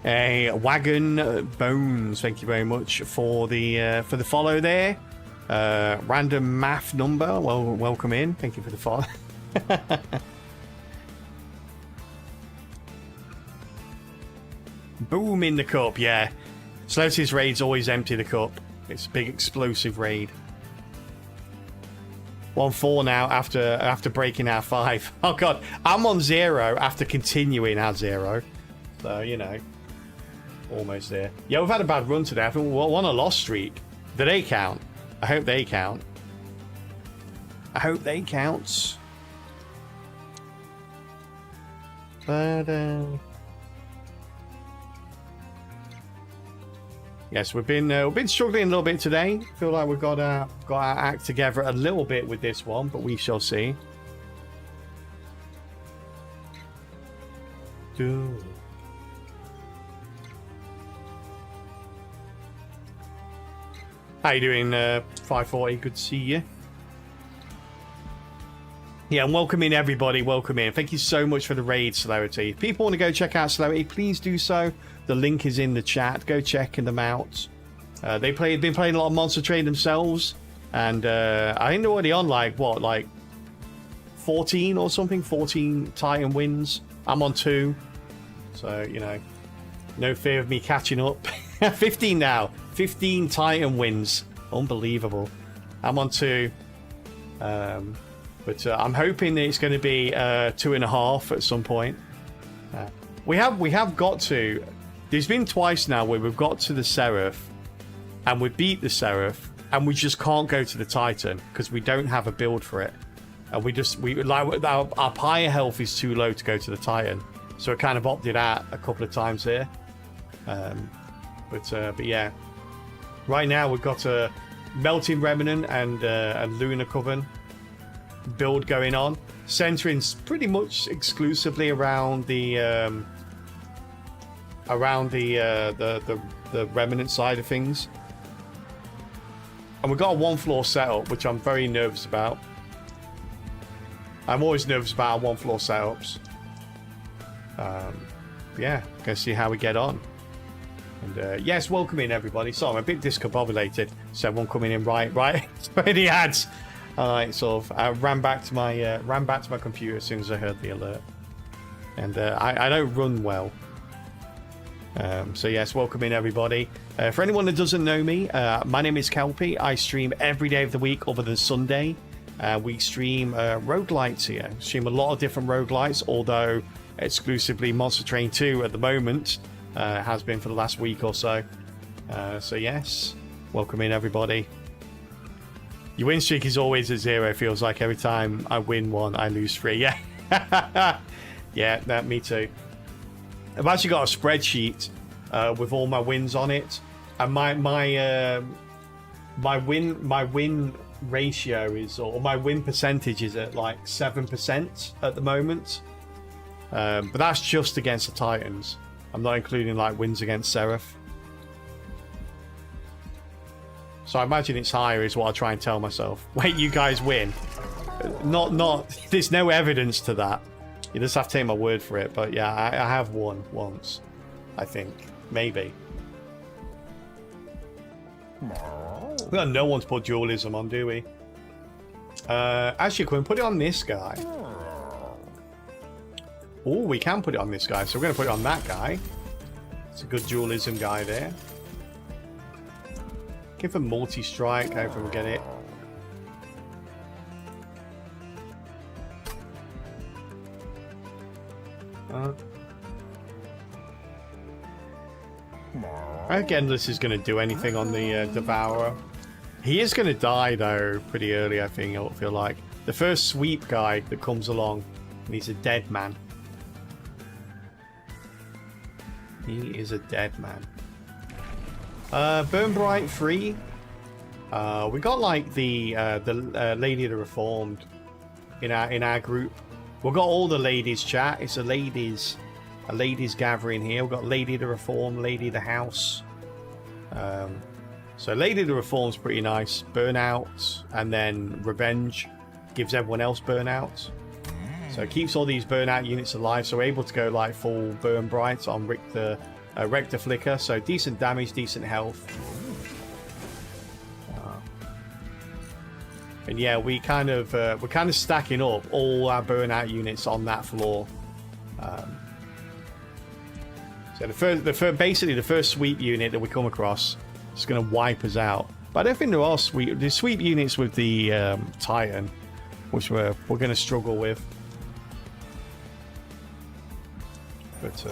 [SPEAKER 1] A Wagon Bones, thank you very much for the follow there. Random math number, well, welcome in. Thank you for the follow. Boom in the cup, yeah. Slowty's raids always empty the cup. It's a big explosive raid. 1-4 now after breaking our 5. Oh god, I'm on 0 after continuing at 0. So, you know, almost there. Yeah, we've had a bad run today. I think we won a loss streak. Do they count? I hope they count. I hope they count. But, yes, we've been struggling a little bit today. Feel like we've got our act together a little bit with this one, but we shall see. How you doing, 540? Good to see you. Yeah, and welcome in, everybody. Welcome in. Thank you so much for the raid, Celerity. If people want to go check out Celerity, please do so. The link is in the chat. Go checking them out. They've been playing a lot of Monster Train themselves. And I think they're already on, like, 14 or something? 14 Titan wins. I'm on 2. So, you know, no fear of me catching up. 15 now. 15 Titan wins. Unbelievable. I'm on 2. But I'm hoping that it's going to be 2.5 at some point. We have got to. There's been twice now where we've got to the Seraph, and we beat the Seraph, and we just can't go to the Titan because we don't have a build for it, and our pyre health is too low to go to the Titan, so I kind of opted out a couple of times here. But yeah, right now we've got a Melting Remnant and Lunar Coven build going on, centering pretty much exclusively around the Remnant side of things, and we've got a 1-floor setup, which I'm very nervous about. I'm always nervous about 1-floor setups. Yeah, gonna see how we get on. And yes, welcome in, everybody. So I'm a bit discombobulated. So everyone coming in right for the ads. I sort of ran back to my computer as soon as I heard the alert, and I don't run well. So yes, welcome in, everybody. For anyone that doesn't know me, my name is Kelpie. I stream every day of the week other than Sunday. We stream roguelites here. Stream a lot of different roguelites, although exclusively Monster Train 2 at the moment. Has been for the last week or so. So yes, welcome in, everybody. Your win streak is always at 0. Feels like every time I win 1, I lose 3. Yeah, yeah, me too. I've actually got a spreadsheet with all my wins on it, and my win ratio is, or my win percentage is at like 7% at the moment. But that's just against the Titans. I'm not including like wins against Seraph. So I imagine it's higher is what I try and tell myself. Wait, you guys win. Not there's no evidence to that. You just have to take my word for it. But yeah, I have won once, I think. Maybe. Well, no one's put dualism on, do we? Actually, can we put it on this guy? Oh, we can put it on this guy, so we're going to put it on that guy. It's a good dualism guy there. Give him multi-strike, however we'll get it. Again, this is going to do anything on the Devourer. He is going to die, though, pretty early, I think, I feel like. The first sweep guy that comes along, and he's a dead man. He is a dead man. Burn Bright 3. We got, like, the Lady of the Reformed in our group. We've got all the ladies, chat. It's a ladies gathering here. We've got Lady of the Reform, Lady of the House. So Lady of the Reform's pretty nice. Burnout, and then Revenge gives everyone else Burnout. So it keeps all these Burnout units alive. So we're able to go like full Burn Bright on Rector Flicker. So decent damage, decent health. And yeah, we're kind of stacking up all our Burnout units on that floor. So basically the first sweep unit that we come across is going to wipe us out. But I don't think there are sweep units with the Titan, which we're going to struggle with. But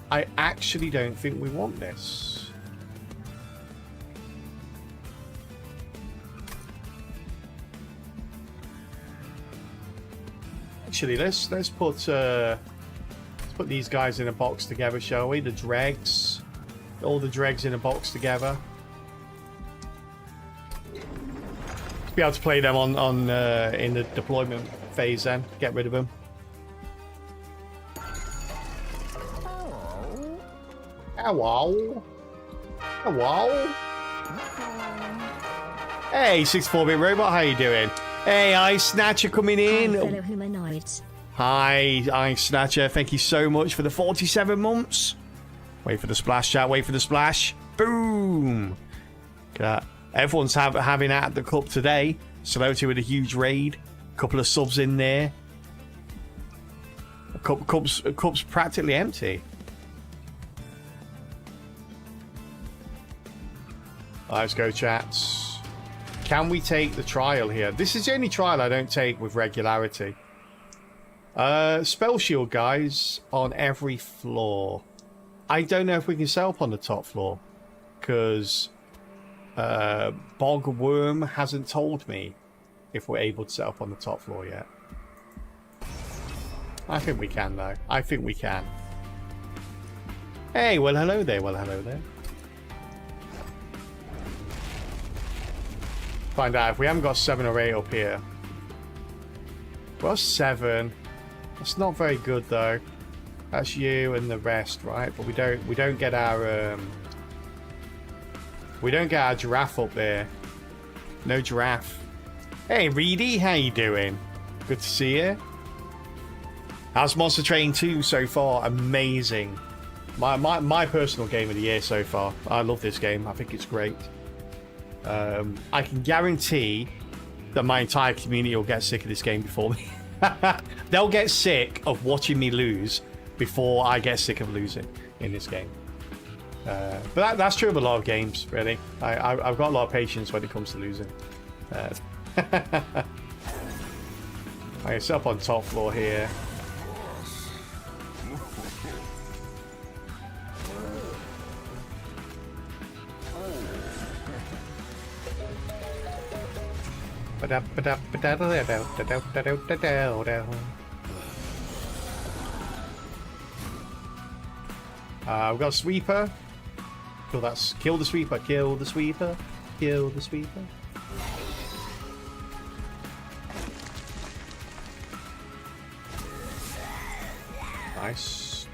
[SPEAKER 1] I actually don't think we want this. Actually, let's put these guys in a box together, shall we? The dregs, all the dregs in a box together. Let's be able to play them on in the deployment phase. Then get rid of them. Hello. Hello. Hey, 64-bit robot, how you doing? Hey, Ice Snatcher coming in.
[SPEAKER 3] Hi, fellow humanoids.
[SPEAKER 1] Hi, Ice Snatcher. Thank you so much for the 47 months. Wait for the splash, chat. Wait for the splash. Boom. Look at that. Everyone's having at the cup today. Celebrity with a huge raid. Couple of subs in there. Cup's practically empty. Let's go, chats. Can we take the trial here? This is the only trial I don't take with regularity. Spell shield, guys, on every floor. I don't know if we can set up on the top floor, because Bog Worm hasn't told me if we're able to set up on the top floor yet. I think we can, though. I think we can. Hey, well, hello there. Well, hello there. Find out if we haven't got 7 or 8 up here. Well, 7. That's not very good, though. That's you and the rest, right? But we don't get our giraffe up there. No giraffe. Hey, Reedy, how you doing? Good to see you. How's Monster Train 2 so far? Amazing. My personal game of the year so far. I love this game. I think it's great. I can guarantee that my entire community will get sick of this game before me. They'll get sick of watching me lose before I get sick of losing in this game. But that's true of a lot of games, really. I've got a lot of patience when it comes to losing. I set up on top floor here. We've got a sweeper. Kill the sweeper. Kill the sweeper. Kill the sweeper. Nice.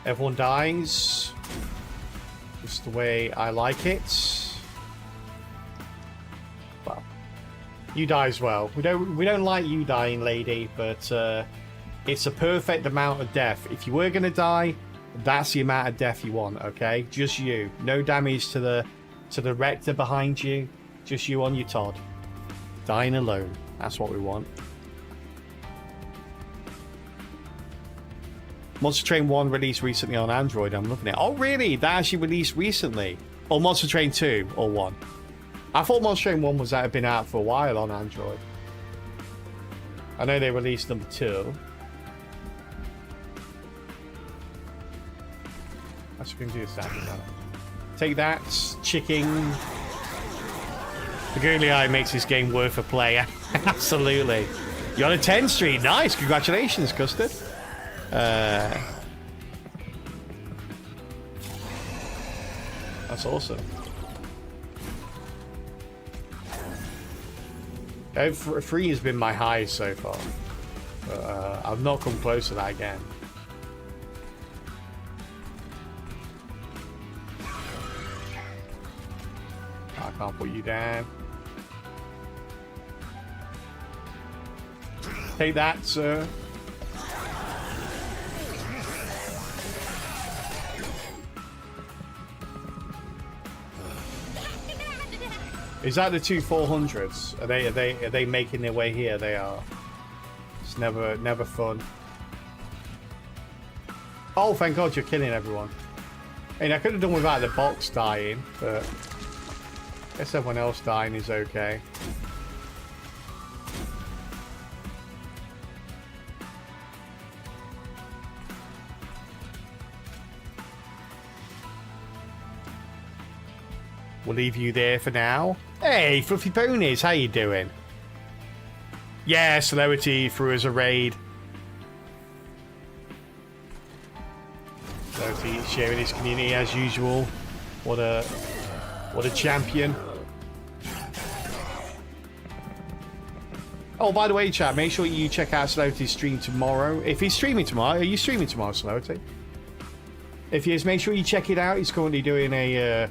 [SPEAKER 1] Everyone dies. Just the way I like it. Well, you die as well. We don't like you dying, lady, but It's a perfect amount of death. If you were going to die, that's the amount of death you want, okay? Just you. No damage to the Rector behind you. Just you on your Todd. Dying alone. That's what we want. Monster Train 1 released recently on Android. I'm looking at it. Oh, really? That actually released recently? Or Monster Train 2 or 1? I thought Monster Train 1 was that had been out for a while on Android. I know they released number 2. That's what we can do. Take that, chicken. The googly eye makes this game worth a play. Absolutely. You're on a 10 street. Nice. Congratulations, Custard. That's awesome. 3 has been my highest so far. But, I've not come close to that again. I can't put you down. Take that, sir. Is that the 2 400s? Are they making their way here? They are. It's never fun. Oh, thank God you're killing everyone. I mean, I could have done without the box dying, but I guess everyone else dying is okay. We'll leave you there for now. Hey, Fluffy Ponies, how you doing? Yeah, Celebrity threw us a raid. Celebrity sharing his community as usual. What a champion. Oh, by the way, chat, make sure you check out Celebrity's stream tomorrow. If he's streaming tomorrow, are you streaming tomorrow, Celebrity? If he is, make sure you check it out. He's currently doing a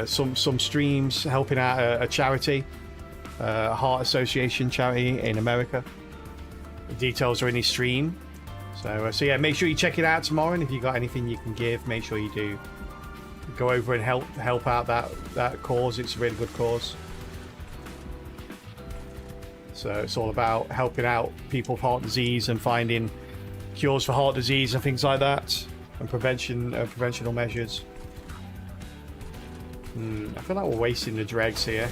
[SPEAKER 1] some streams helping out a charity, a Heart Association charity in America. The details are in his stream. So yeah, make sure you check it out tomorrow, and if you got anything you can give, make sure you do go over and help out that cause. It's a really good cause. So it's all about helping out people with heart disease and finding cures for heart disease and things like that, and preventional measures. I feel like we're wasting the dregs here.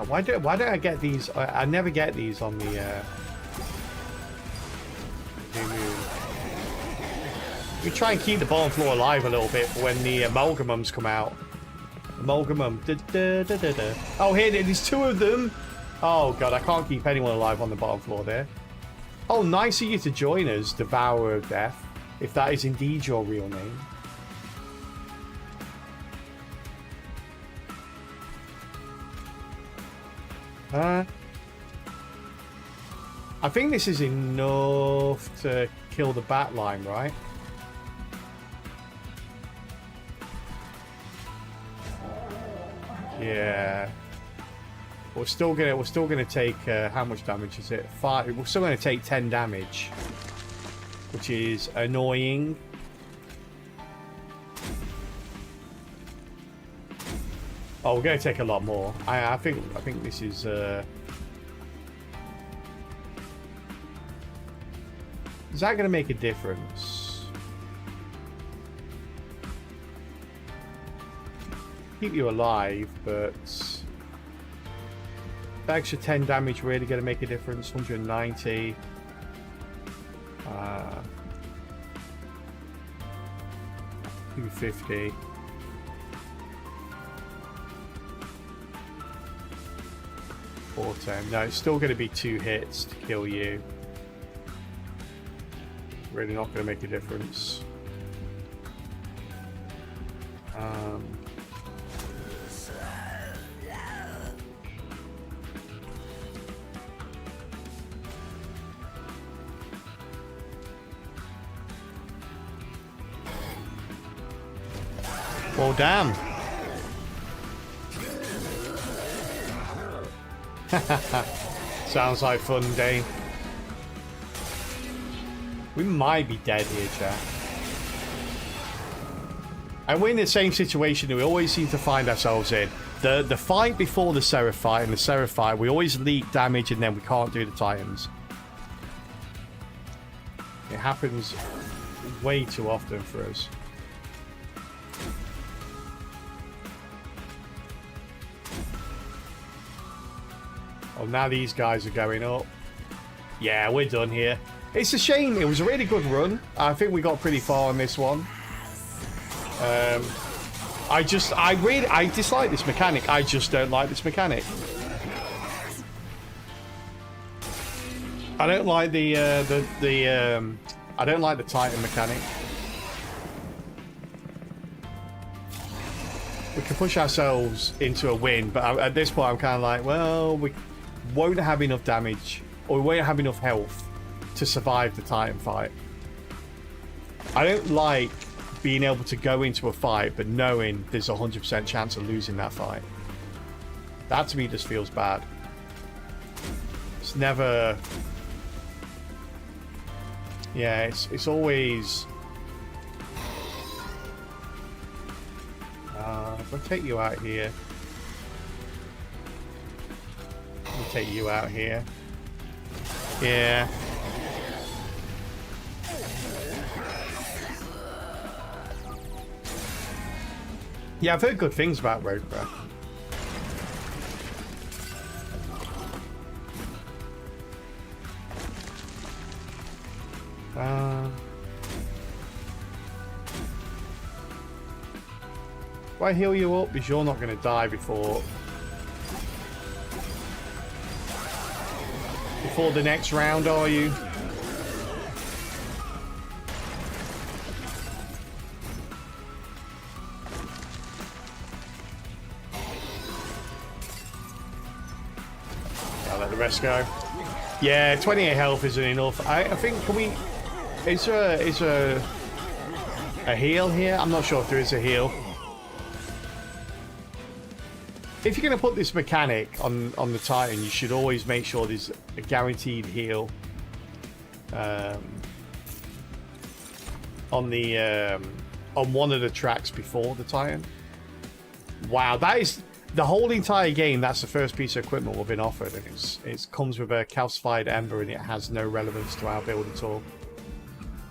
[SPEAKER 1] Why don't I get these? I never get these on the New Moon. We try and keep the bottom floor alive a little bit for when the amalgamums come out. Amalgamum. Oh, here, there's 2 of them. Oh god, I can't keep anyone alive on the bottom floor there. Oh, nice of you to join us, Devourer of Death, if that is indeed your real name. I think this is enough to kill the bat line, right? Yeah. We're still gonna take how much damage is it? 5. We're still gonna take 10 damage, which is annoying. Oh, we're gonna take a lot more. I think this is. Is that gonna make a difference? Keep you alive, but. The extra 10 damage really going to make a difference. 190. 250. $410. No, it's still going to be 2 hits to kill you. Really not going to make a difference. Well, damn. Sounds like fun, Dane. We might be dead here, chat. And we're in the same situation that we always seem to find ourselves in. The fight before the Seraph fight and the Seraph fight, we always leak damage and then we can't do the Titans. It happens way too often for us. Oh, now these guys are going up. Yeah, we're done here. It's a shame. It was a really good run. I think we got pretty far on this one. I dislike this mechanic. I just don't like this mechanic. I don't like I don't like the Titan mechanic. We can push ourselves into a win, but at this point I'm kind of like, well, we won't have enough damage, or we won't have enough health to survive the Titan fight. I don't like being able to go into a fight but knowing there's a 100% chance of losing that fight. That to me just feels bad. It's never... Yeah, it's always... if I take you out here... Let me take you out here. Yeah. Yeah, I've heard good things about Roadcraft. If I heal you up, because you're not going to die before the next round, are you? I'll let the rest go. Yeah, 28 health isn't enough. I think, can we... Is there a heal here? I'm not sure if there is a heal. If you're going to put this mechanic on the Titan, you should always make sure there's a guaranteed heal on one of the tracks before the Titan. Wow, that is the whole entire game. That's the first piece of equipment we've been offered, and it comes with a calcified ember, and it has no relevance to our build at all.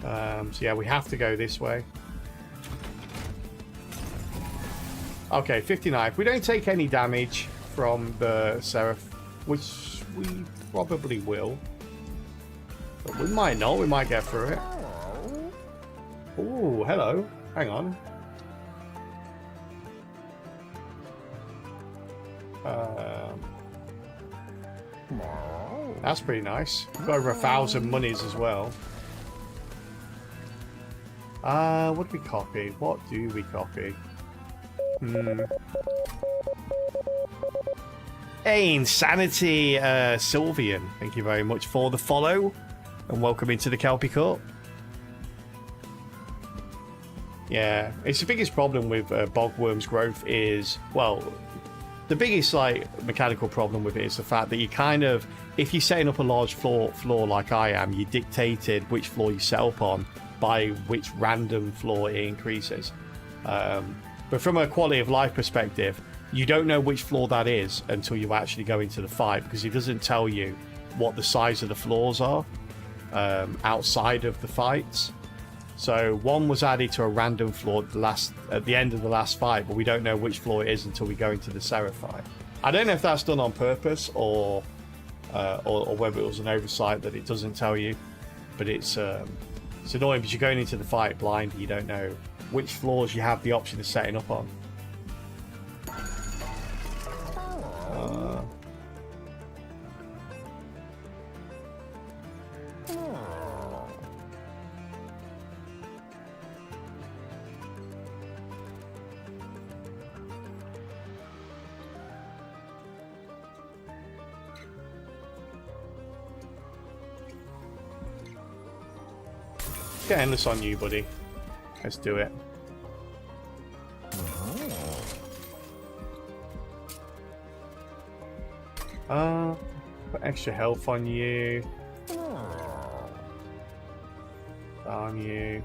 [SPEAKER 1] So yeah, we have to go this way. Okay, 59. If we don't take any damage from the Seraph, which we probably will, but we might not. We might get through it. Oh, hello. Hang on. That's pretty nice. Got over 1,000 monies as well. What do we copy? What do we copy? Hey, Insanity Sylvian, thank you very much for the follow and welcome into the Kelpie Cup. Yeah, it's the biggest problem with Bogworm's growth is, well, the biggest mechanical problem with it is the fact that you kind of, if you're setting up a large floor like I am, you're dictated which floor you set up on by which random floor it increases. But from a quality of life perspective, you don't know which floor that is until you actually go into the fight, because it doesn't tell you what the size of the floors are outside of the fights. So one was added to a random floor at the end of the last fight, but we don't know which floor it is until we go into the Seraph fight. I don't know if that's done on purpose or whether it was an oversight that it doesn't tell you, but it's annoying because you're going into the fight blind and you don't know which floors you have the option of setting up on. Getting this on you, buddy. Let's do it. Put extra health on you. On you.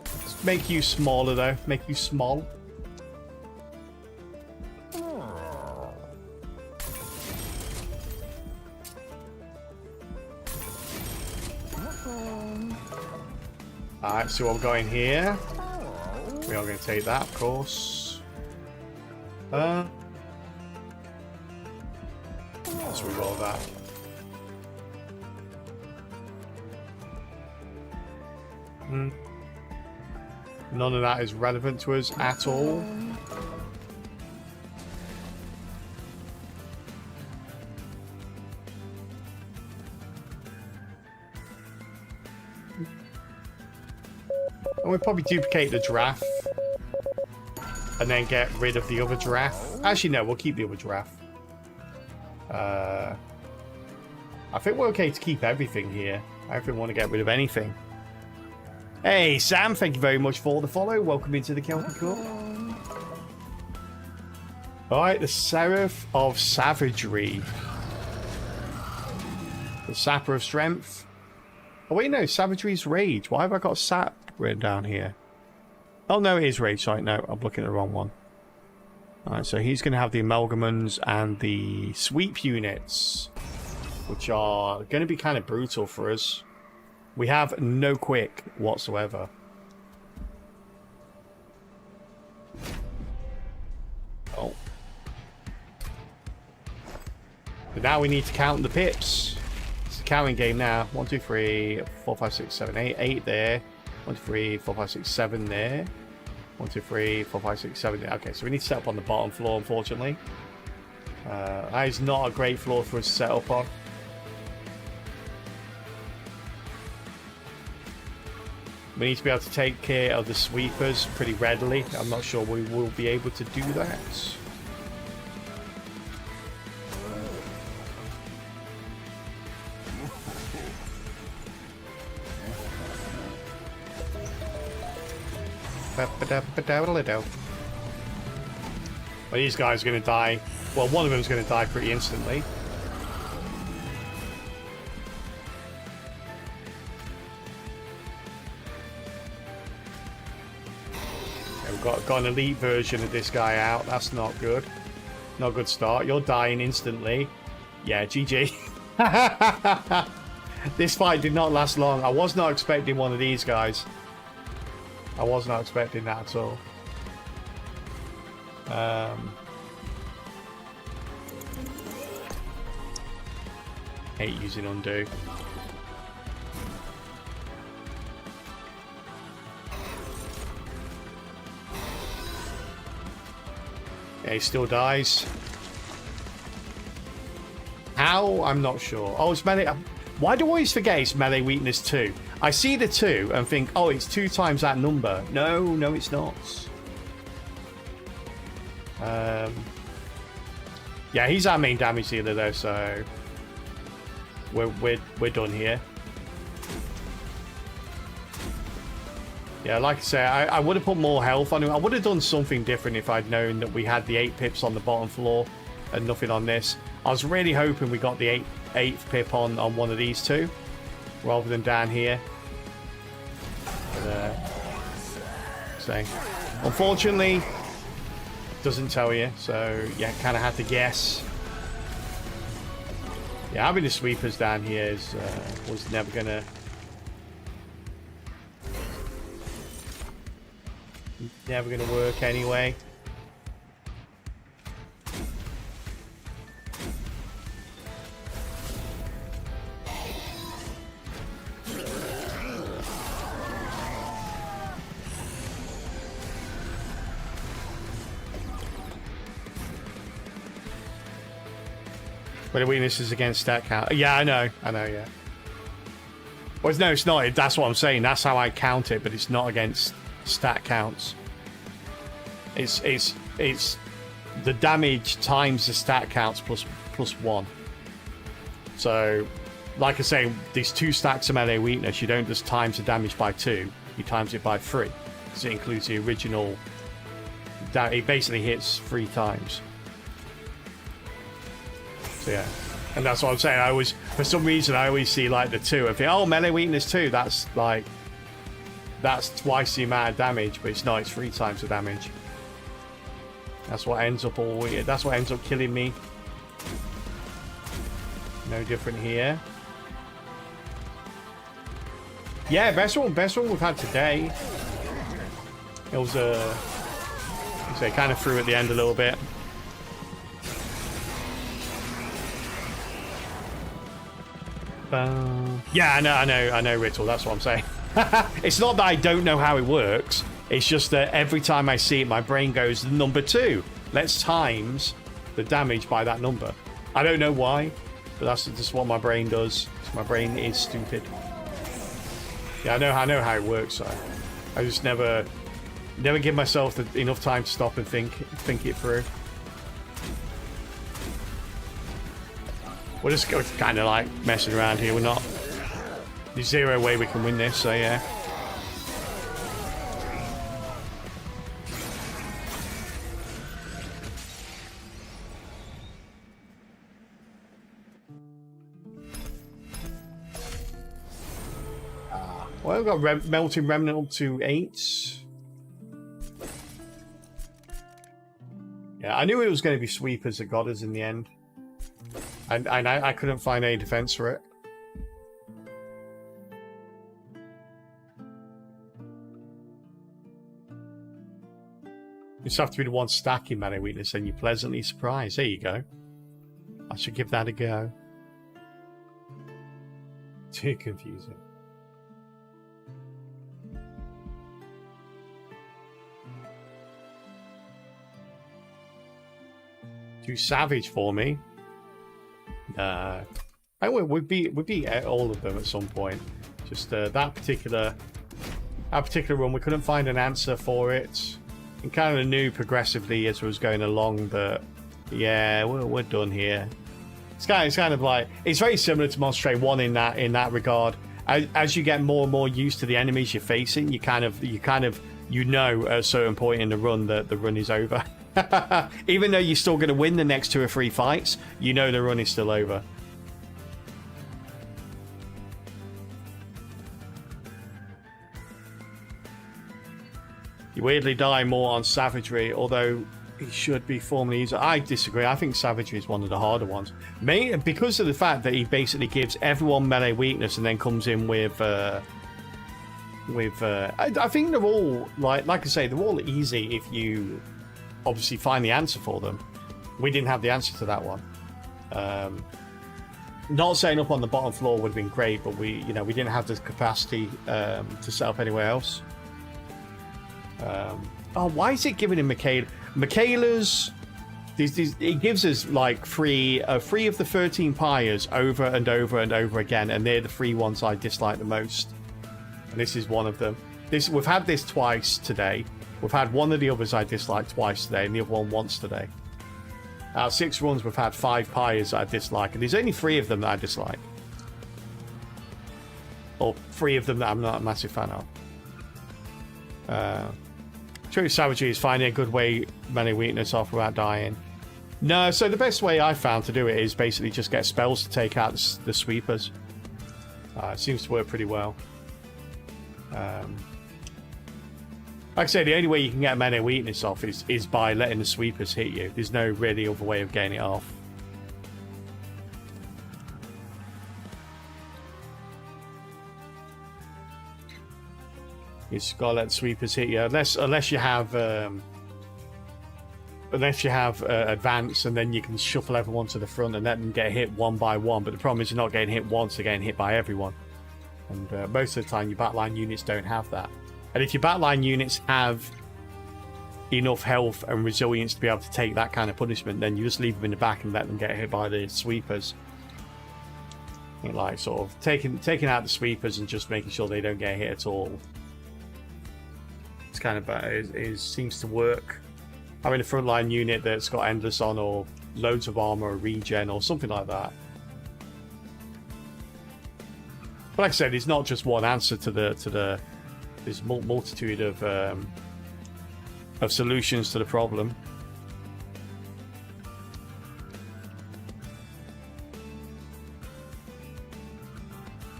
[SPEAKER 1] Let's make you smaller though. Make you small. Alright, so what we're going here. We are going to take that, of course. Let's reroll that. None of that is relevant to us at all. And we'll probably duplicate the giraffe. And then get rid of the other giraffe. Actually, no, we'll keep the other giraffe. I think we're okay to keep everything here. I don't think we want to get rid of anything. Hey, Sam, thank you very much for the follow. Welcome into the Celtic Court. Alright, the Seraph of Savagery. The Sapper of Strength. Oh, wait, no, Savagery's Rage. Why have I got Sap written down here? Oh, no, it is Rage. Sorry, no, I'm looking at the wrong one. Alright, so he's going to have the Amalgamans and the Sweep units, which are going to be kind of brutal for us. We have no quick whatsoever. Oh. But now we need to count the pips. It's a counting game now. 1, 2, 3, 4, 5, 6, 7, 8. 8 there. 1, 2, 3, 4, 5, 6, 7 there. 1, 2, 3, 4, 5, 6, 7 there. Okay, so we need to set up on the bottom floor, unfortunately. That is not a great floor for us to set up on. We need to be able to take care of the sweepers pretty readily. I'm not sure we will be able to do that. Well, these guys are going to die. Well, one of them is going to die pretty instantly. Got an elite version of this guy out. That's not good. Not a good start. You're dying instantly. Yeah, GG. This fight did not last long. I was not expecting one of these guys. I was not expecting that at all. Hate using undo. Yeah, he still dies. How? I'm not sure. Oh, it's melee. Why do I always forget it's melee weakness 2? I see the 2 and think, oh, it's 2 times that number. No, no, it's not. Yeah, he's our main damage dealer though, so we're done here. Yeah, like I say, I would have put more health on him. I would have done something different if I'd known that we had the 8 pips on the bottom floor and nothing on this. I was really hoping we got the 8th pip on one of these two rather than down here. But, so, unfortunately, doesn't tell you. So, yeah, kind of had to guess. Yeah, having the sweepers down here is, was never going to... Never going to work anyway. But the weakness is against stat count. Yeah, I know, yeah. Well, no, it's not. That's what I'm saying. That's how I count it, but it's not against stat counts. It's the damage times the stat counts plus 1. So, like I say, these 2 stacks of melee weakness, you don't just times the damage by 2, you times it by 3, because it includes the original it basically hits 3 times. So yeah, and that's what I'm saying. I always, for some reason, I always see like the 2 and think, oh, melee weakness 2. That's twice the amount of damage, but it's not. It's 3 times the damage. That's what ends up That's what ends up killing me. No different here. Yeah, best one we've had today. It was so kind of threw at the end a little bit. Yeah, I know, Riddle. That's what I'm saying. It's not that I don't know how it works. It's just that every time I see it, my brain goes, number 2. Let's times the damage by that number. I don't know why, but that's just what my brain does. My brain is stupid. Yeah, I know how it works. So I just never give myself enough time to stop and think it through. We're just kind of like messing around here. We're not. There's 0 way we can win this. So yeah. Well, we've got Melting Remnant up to 8. Yeah, I knew it was going to be Sweepers that got us in the end. And I couldn't find any defense for it. You just have to be the one stacking melee weakness and you're pleasantly surprised. There you go. I should give that a go. Too confusing. Too savage for me. Nah. We'd beat all of them at some point. Just that particular run, we couldn't find an answer for it. And kind of knew progressively as we was going along that, yeah, we're done here. It's kind of like, it's very similar to Monster Train 1 in that regard. As you get more and more used to the enemies you're facing, you know at a certain point in the run that the run is over. Even though you're still going to win the next 2 or 3 fights, you know the run is still over. You weirdly die more on Savagery, although it should be formally easier. I disagree. I think Savagery is one of the harder ones. Mainly because of the fact that he basically gives everyone melee weakness and then comes in with I think they're all, like I say, they're all easy if you obviously find the answer for them. We didn't have the answer to that one. Not setting up on the bottom floor would have been great, but we didn't have the capacity to set up anywhere else. Why is it giving him Michaela's? It gives us like three of the 13 pyres over and over and over again, and they're the 3 ones I dislike the most. And this is one of them. We've had this twice today. We've had one of the others I disliked twice today, and the other one once today. Out of 6 runs, we've had 5 pyres that I dislike, and there's only 3 of them that I dislike. Or 3 of them that I'm not a massive fan of. True Savagery is finding a good way melee weakness off without dying. No, so the best way I found to do it is basically just get spells to take out the sweepers. It seems to work pretty well. Like I say, the only way you can get melee weakness off is by letting the sweepers hit you. There's no really other way of getting it off. You just gotta let the sweepers hit you, unless you have advance, and then you can shuffle everyone to the front and let them get hit one by one. But the problem is you're not getting hit once; they're getting hit by everyone. And most of the time, your backline units don't have that. And if your backline units have enough health and resilience to be able to take that kind of punishment, then you just leave them in the back and let them get hit by the sweepers. Like sort of taking out the sweepers and just making sure they don't get hit at all. It's kind of it seems to work. Having a frontline unit that's got endless on or loads of armor or regen or something like that. But like I said, it's not just one answer to the there's multitude of of solutions to the problem.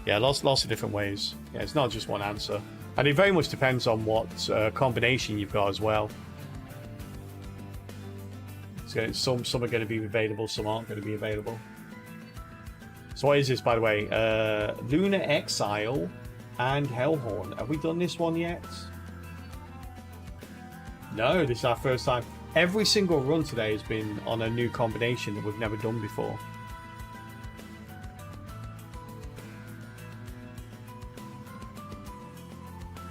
[SPEAKER 1] Yeah, lots of different ways. Yeah, it's not just one answer. And it very much depends on what combination you've got as well. So some are going to be available, some aren't going to be available. So what is this, by the way? Lunar Exile and Hellhorn. Have we done this one yet? No, this is our first time. Every single run today has been on a new combination that we've never done before.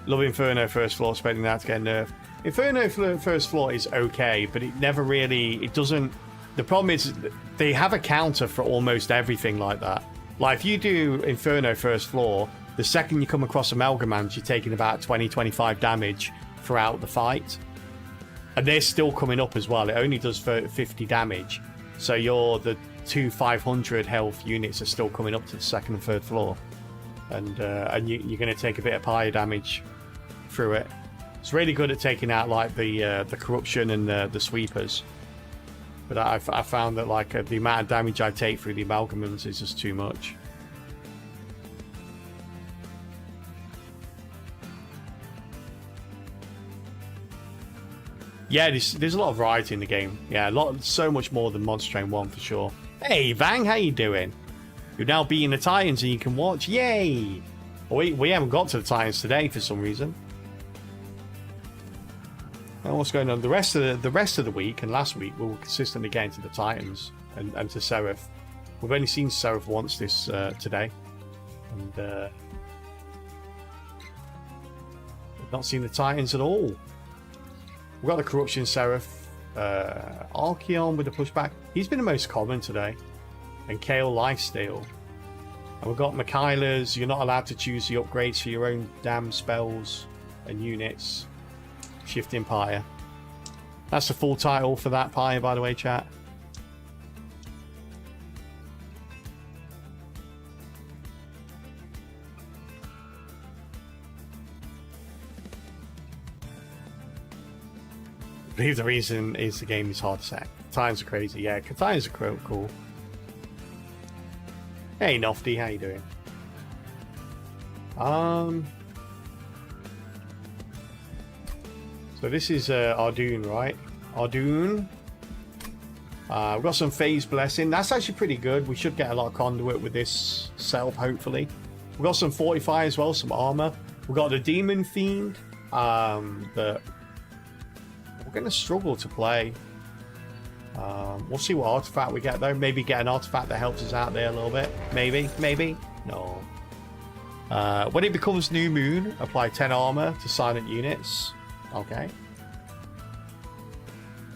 [SPEAKER 1] Love Inferno First Floor, expecting that to get nerfed. Inferno First Floor is okay, but it never really... It doesn't... The problem is they have a counter for almost everything like that. Like, if you do Inferno First Floor, the second you come across Amalgamans, you're taking about 20-25 damage throughout the fight. And they're still coming up as well. It only does 50 damage. So the 2 500 health units are still coming up to the second and third floor. And you're going to take a bit of higher damage through it. It's really good at taking out like the corruption and the sweepers. But I found that like the amount of damage I take through the amalgamants is just too much. Yeah, there's a lot of variety in the game. Yeah, so much more than Monster Train 1 for sure. Hey, Vang, how you doing? You're now beating the Titans and you can watch. Yay! We haven't got to the Titans today for some reason. And what's going on? The rest of the week and last week we were consistently getting to the Titans and to Seraph. We've only seen Seraph once this today, and we've not seen the Titans at all. We've got the Corruption Seraph, Archeon with the pushback. He's been the most common today, and Kale Lifesteal. And we've got Michaela's. You're not allowed to choose the upgrades for your own damn spells and units. Shifting Pyre. That's the full title for that Pyre, by the way, chat. I believe the reason is the game is hard to sack. Times are crazy. Yeah, Times are cool. Hey, Nofty, how you doing? So this is Ardoon, right? Ardoon. We've got some Phase Blessing. That's actually pretty good. We should get a lot of conduit with this setup, hopefully. We've got some Fortify as well, some armor. We've got the Demon Fiend that we're going to struggle to play. We'll see what artifact we get though. Maybe get an artifact that helps us out there a little bit. Maybe. No. When it becomes New Moon, apply 10 armor to silent units. Okay.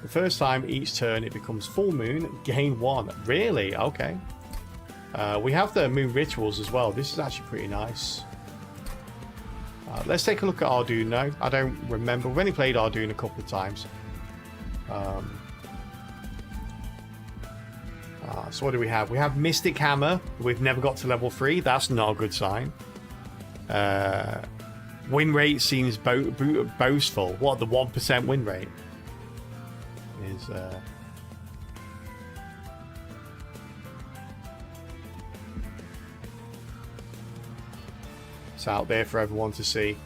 [SPEAKER 1] The first time each turn it becomes full moon, gain 1. Really? Okay. We have the moon rituals as well. This is actually pretty nice. Let's take a look at Ardoon now. I don't remember. We've only played Ardoon a couple of times. So what do we have? We have Mystic Hammer. We've never got to level 3. That's not a good sign. Win rate seems boastful. What, the 1% win rate? Is it's out there for everyone to see.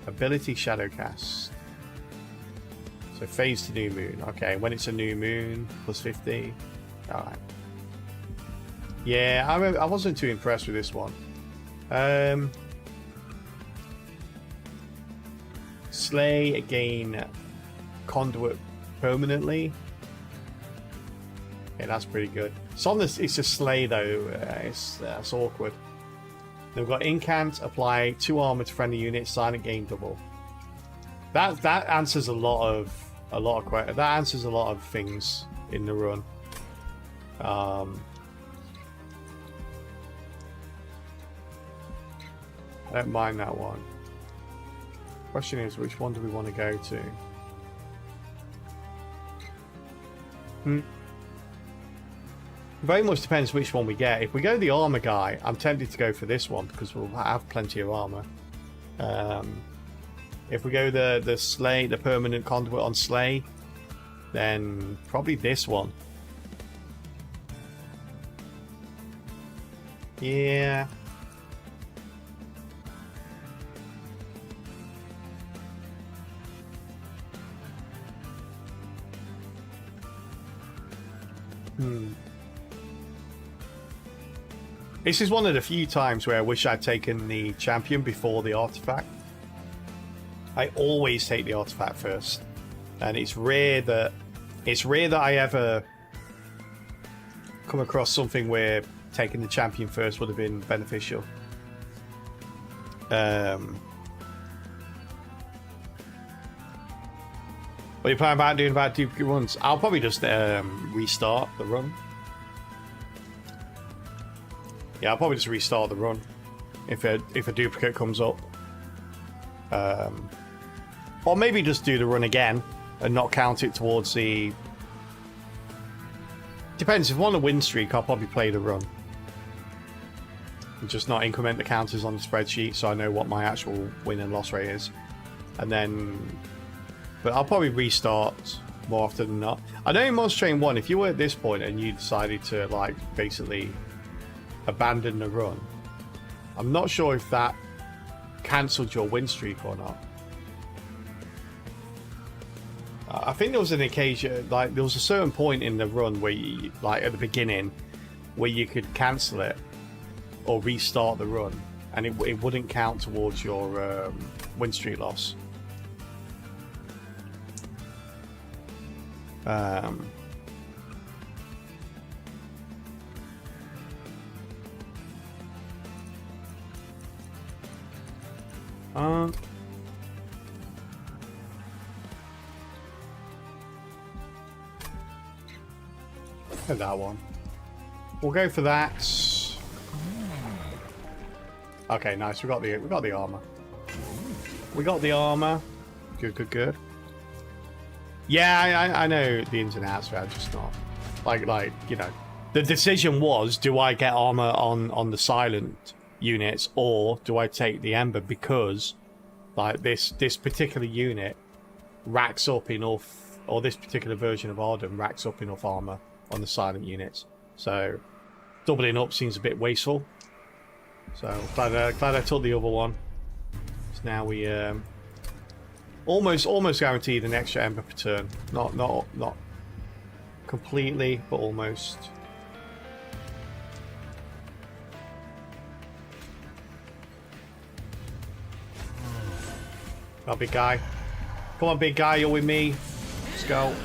[SPEAKER 1] Ability Shadowcast. So phase to new moon. Okay, when it's a new moon, plus 50. Alright. Yeah, I wasn't too impressed with this one. Slay, gain conduit permanently. Yeah, that's pretty good. It's on this. It's a slay though. That's awkward. Then we've got incant. Apply 2 armor to friendly units. Silent gain double. That answers a lot of that answers a lot of things in the run. I don't mind that one. Question is, which one do we want to go to? Very much depends which one we get. If we go the armor guy, I'm tempted to go for this one because we'll have plenty of armor. If we go the Slay, the permanent conduit on Slay, then probably this one. Yeah. This is one of the few times where I wish I'd taken the champion before the artifact. I always take the artifact first, and it's rare that I ever come across something where taking the champion first would have been beneficial. What are you planning about doing about duplicate runs? I'll probably just restart the run. Yeah, I'll probably just restart the run if a duplicate comes up. Or maybe just do the run again and not count it towards the... Depends, if I want a win streak, I'll probably play the run. And just not increment the counters on the spreadsheet so I know what my actual win and loss rate is. And then... But I'll probably restart more often than not. I know in Monster Train 1, if you were at this point and you decided to, like, basically abandon the run, I'm not sure if that cancelled your win streak or not. I think there was an occasion, like, there was a certain point in the run where you, like, at the beginning, where you could cancel it or restart the run, and it wouldn't count towards your win streak loss. That one. We'll go for that. Okay, nice. We got the armor. We got the armor. Good. Yeah, I know the ins and outs, but I'm just not like you know. The decision was: do I get armor on the silent units, or do I take the Ember? Because like this particular unit racks up enough, or this particular version of Arden racks up enough armor on the silent units. So doubling up seems a bit wasteful. So glad I took the other one. So now we almost guaranteed an extra Ember per turn. Not completely, but almost. Oh, big guy. Come on, big guy, you're with me. Let's go.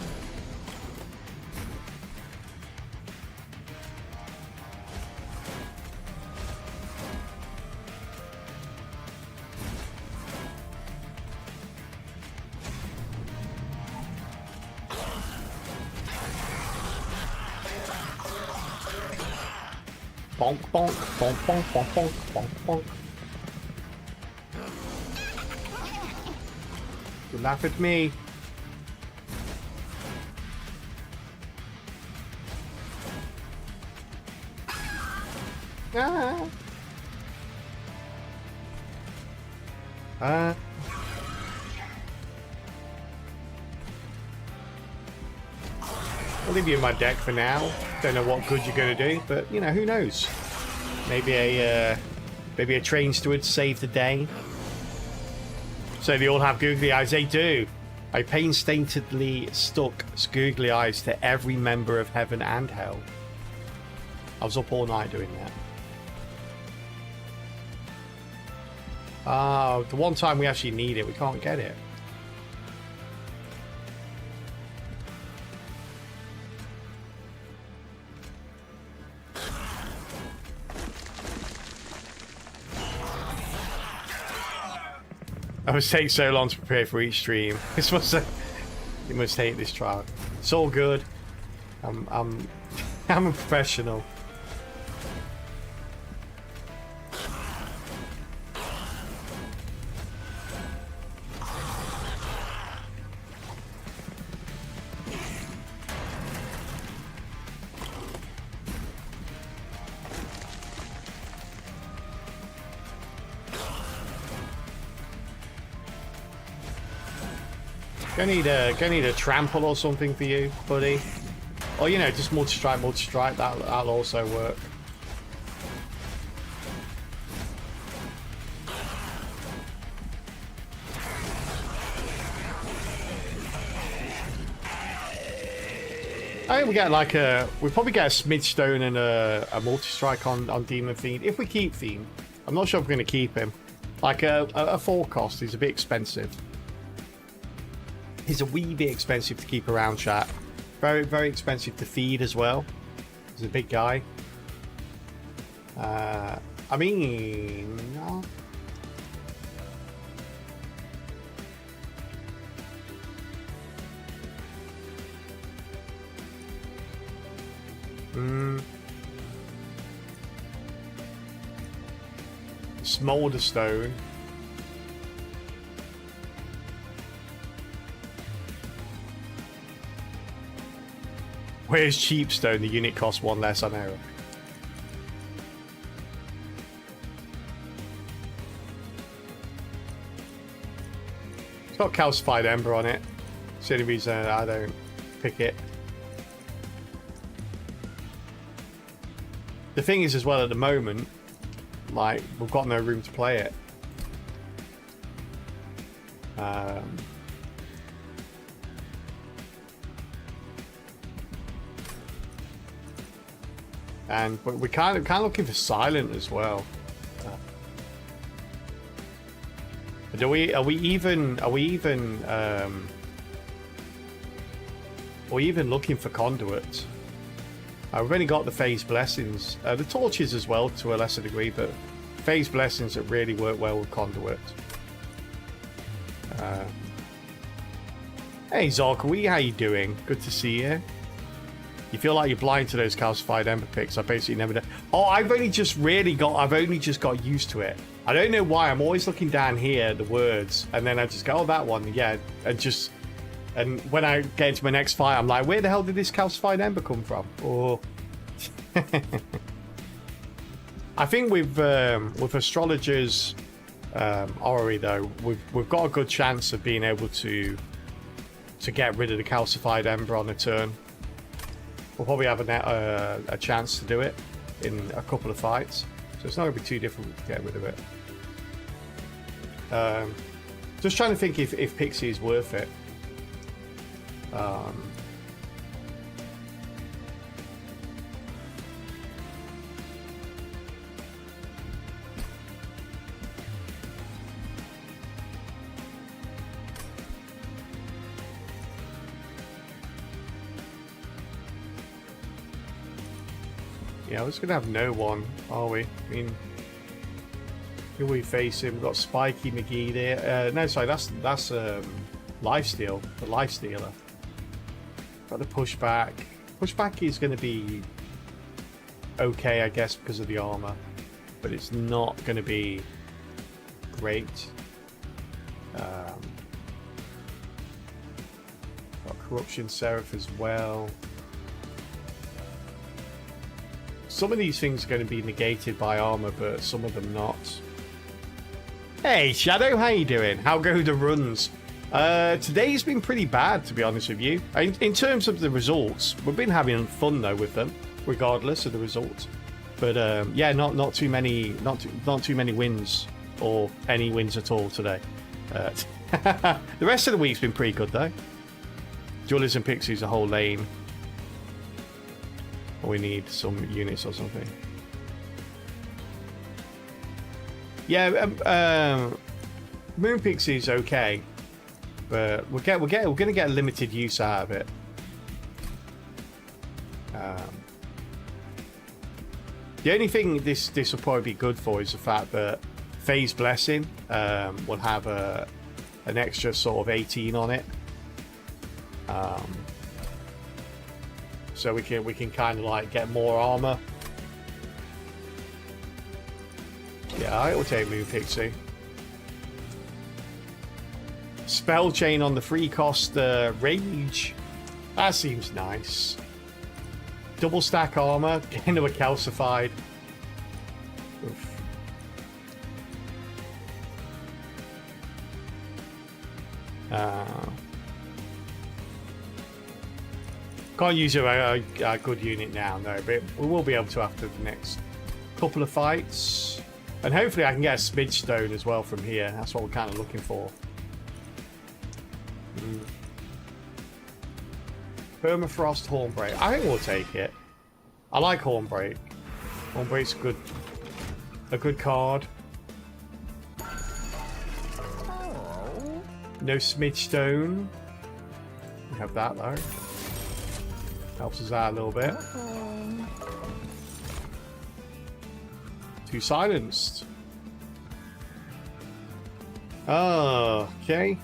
[SPEAKER 1] Bonk, bonk, bonk, bonk, bonk, bonk, bonk, bonk. You laugh at me. I'll leave you in my deck for now. Don't know what good you're going to do, but you know, who knows? Maybe a train steward save the day. So they all have googly eyes. They do. I painstakingly stuck googly eyes to every member of heaven and hell. I was up all night doing that. The one time we actually need it, we can't get it. I must take so long to prepare for each stream. You must hate this trial. It's all good. I'm a professional. Gonna need a trample or something for you, buddy. Or, you know, just multi-strike. That'll also work. I think we get like we probably get a Smidge Stone and a multi-strike on Demon Fiend. If we keep Fiend. I'm not sure if we're going to keep him. Like a full cost is a bit expensive. He's a wee bit expensive to keep around, chat. Very, very expensive to feed as well. He's a big guy. I mean... No. Smolder Stone. Where's Cheap Stone? The unit costs 1 less on arrow. It's got Calcified Ember on it. It's the only reason I don't pick it. The thing is as well at the moment, like, we've got no room to play it. But we're kind of looking for Silent as well. But are we even looking for Conduit? We've only got the Phase Blessings, the Torches as well to a lesser degree, but Phase Blessings that really work well with Conduit. Hey Zorkawee, how you doing? Good to see you. You feel like you're blind to those calcified ember picks. I basically never know. Oh, I've only just got used to it. I don't know why. I'm always looking down here at the words, and then I just go, oh, that one, yeah, and when I get into my next fight, I'm like, where the hell did this calcified ember come from? Or I think with astrologers, orrery though, we've got a good chance of being able to get rid of the calcified ember on a turn. We'll probably have a chance to do it in a couple of fights, so it's not going to be too difficult to get rid of it. Just trying to think if Pixie is worth it. Yeah, we're just gonna have no one, are we? I mean, who are we facing? We've got Spiky McGee there. No, sorry, that's Lifesteal, the Lifestealer. Got the pushback. Pushback is going to be okay, I guess, because of the armor, but it's not going to be great. Got Corruption Seraph as well. Some of these things are going to be negated by armor, but some of them not. Hey Shadow, how you doing? How go the runs? Today's been pretty bad, to be honest with you. In terms of the results, we've been having fun though with them, regardless of the results. But yeah, not too many wins, or any wins at all today. The rest of the week's been pretty good though. Dualism Pixies a whole lane. We need some units or something. Yeah, Moon Pixie is okay, but we're gonna get a limited use out of it. The only thing this will probably be good for is the fact that Phase Blessing will have an extra sort of 18 on it. So we can kind of like get more armor. Yeah, I will take Moon Pixie. Spell Chain on the free cost Rage. That seems nice. Double stack armor, get into a calcified. Oof. Can't use a good unit now, no, but we will be able to after the next couple of fights. And hopefully I can get a smidge stone as well from here. That's what we're kind of looking for. Permafrost Hornbreak. I think we'll take it. I like Hornbreak. Hornbreak's a good card. No smidge stone. We have that though. Helps us out a little bit. Too silenced. Oh, okay.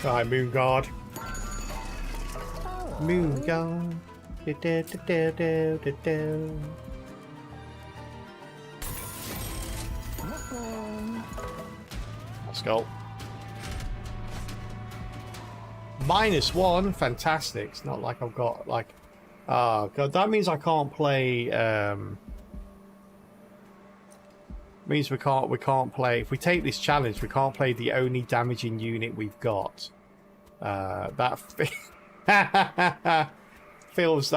[SPEAKER 1] Alright, Moon Guard. Moon Guard. Let's go. -1, fantastic. It's not like I've got like, oh god, that means I can't play. Means we can't play. If we take this challenge, we can't play the only damaging unit we've got. That feels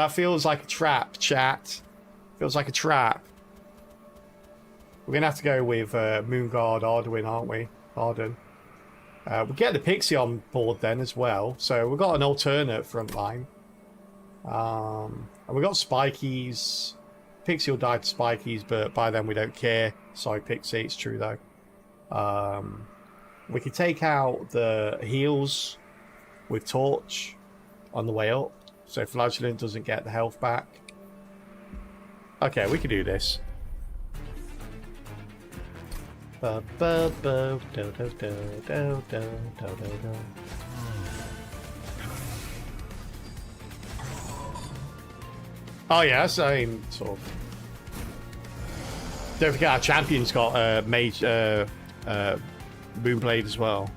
[SPEAKER 1] like a trap, chat. Feels like a trap. We're gonna have to go with Moonguard Arduin, aren't we? Arden. We'll get the Pixie on board then as well. So we've got an alternate front line. And we've got Spikies. Pixie will die to Spikies, but by then we don't care. Sorry, Pixie, it's true though. We can take out the heals with Torch on the way up. So Flagellant doesn't get the health back. Okay, we can do this. Oh yes, I mean, sort of. Don't forget our champion's got Mage, Moonblade as well.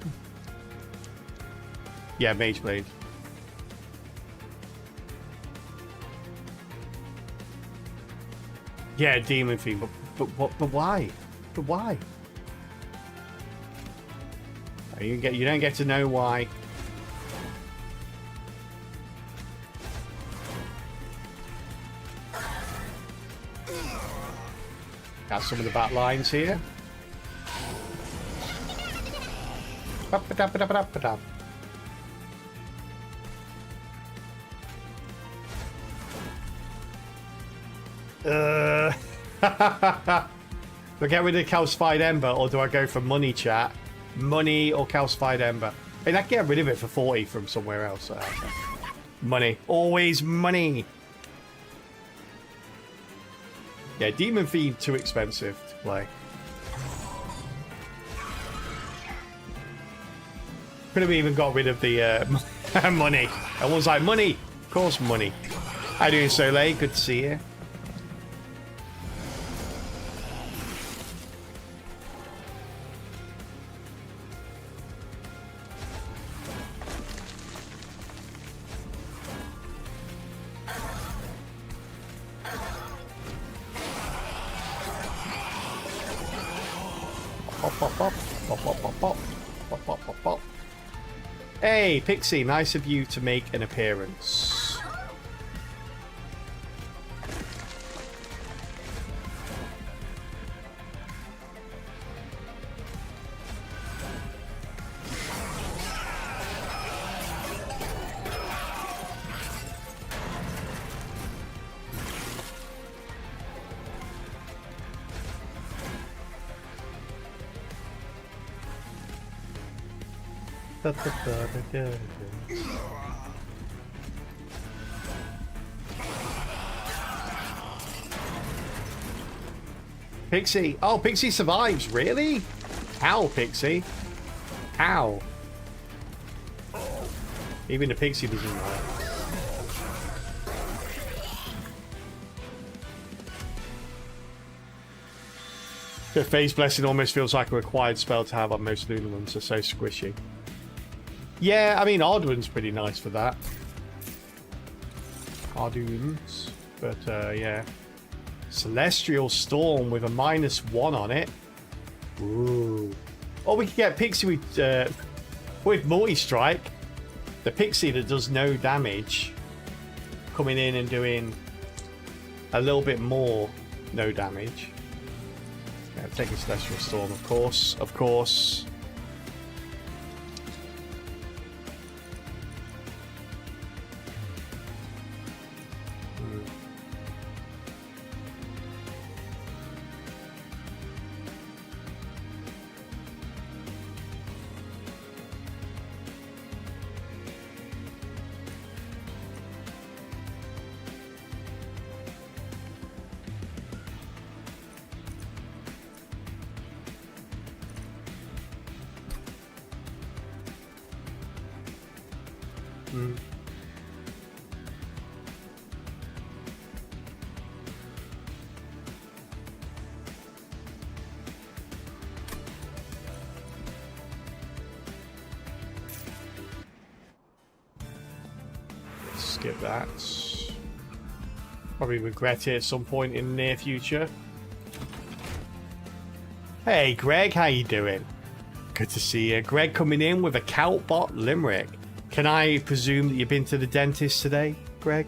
[SPEAKER 1] Yeah, Mage Blade. Yeah, Demon Fiend, but why? But why? You don't get to know why. Got some of the back lines here. Do I get rid of Calcified Ember or do I go for money, chat? Money or Calcified Ember? Hey, I can get rid of it for 40 from somewhere else. Money. Always money. Yeah, Demon Fiend too expensive to play. Could have even got rid of the money. I was like, money. Of course, money. How you doing, Soleil? Good to see you. Hey, Pixie, nice of you to make an appearance. Pixie. Oh, Pixie survives. Really? How, Pixie? How? Even the Pixie doesn't know. The Phase Blessing almost feels like a required spell to have on most Lunar ones. They're so squishy. Yeah, I mean, Arduin's pretty nice for that. Arduins. But, yeah. Celestial Storm with a -1 on it. Ooh. Or we could get Pixie with Multi-Strike. The Pixie that does no damage. Coming in and doing a little bit more no damage. Yeah, taking Celestial Storm, of course. Of course. Skip that. Probably regret it at some point in the near future. Hey Greg, how you doing? Good to see you. Greg coming in with a Calbot Limerick. Can I presume that you've been to the dentist today, Greg?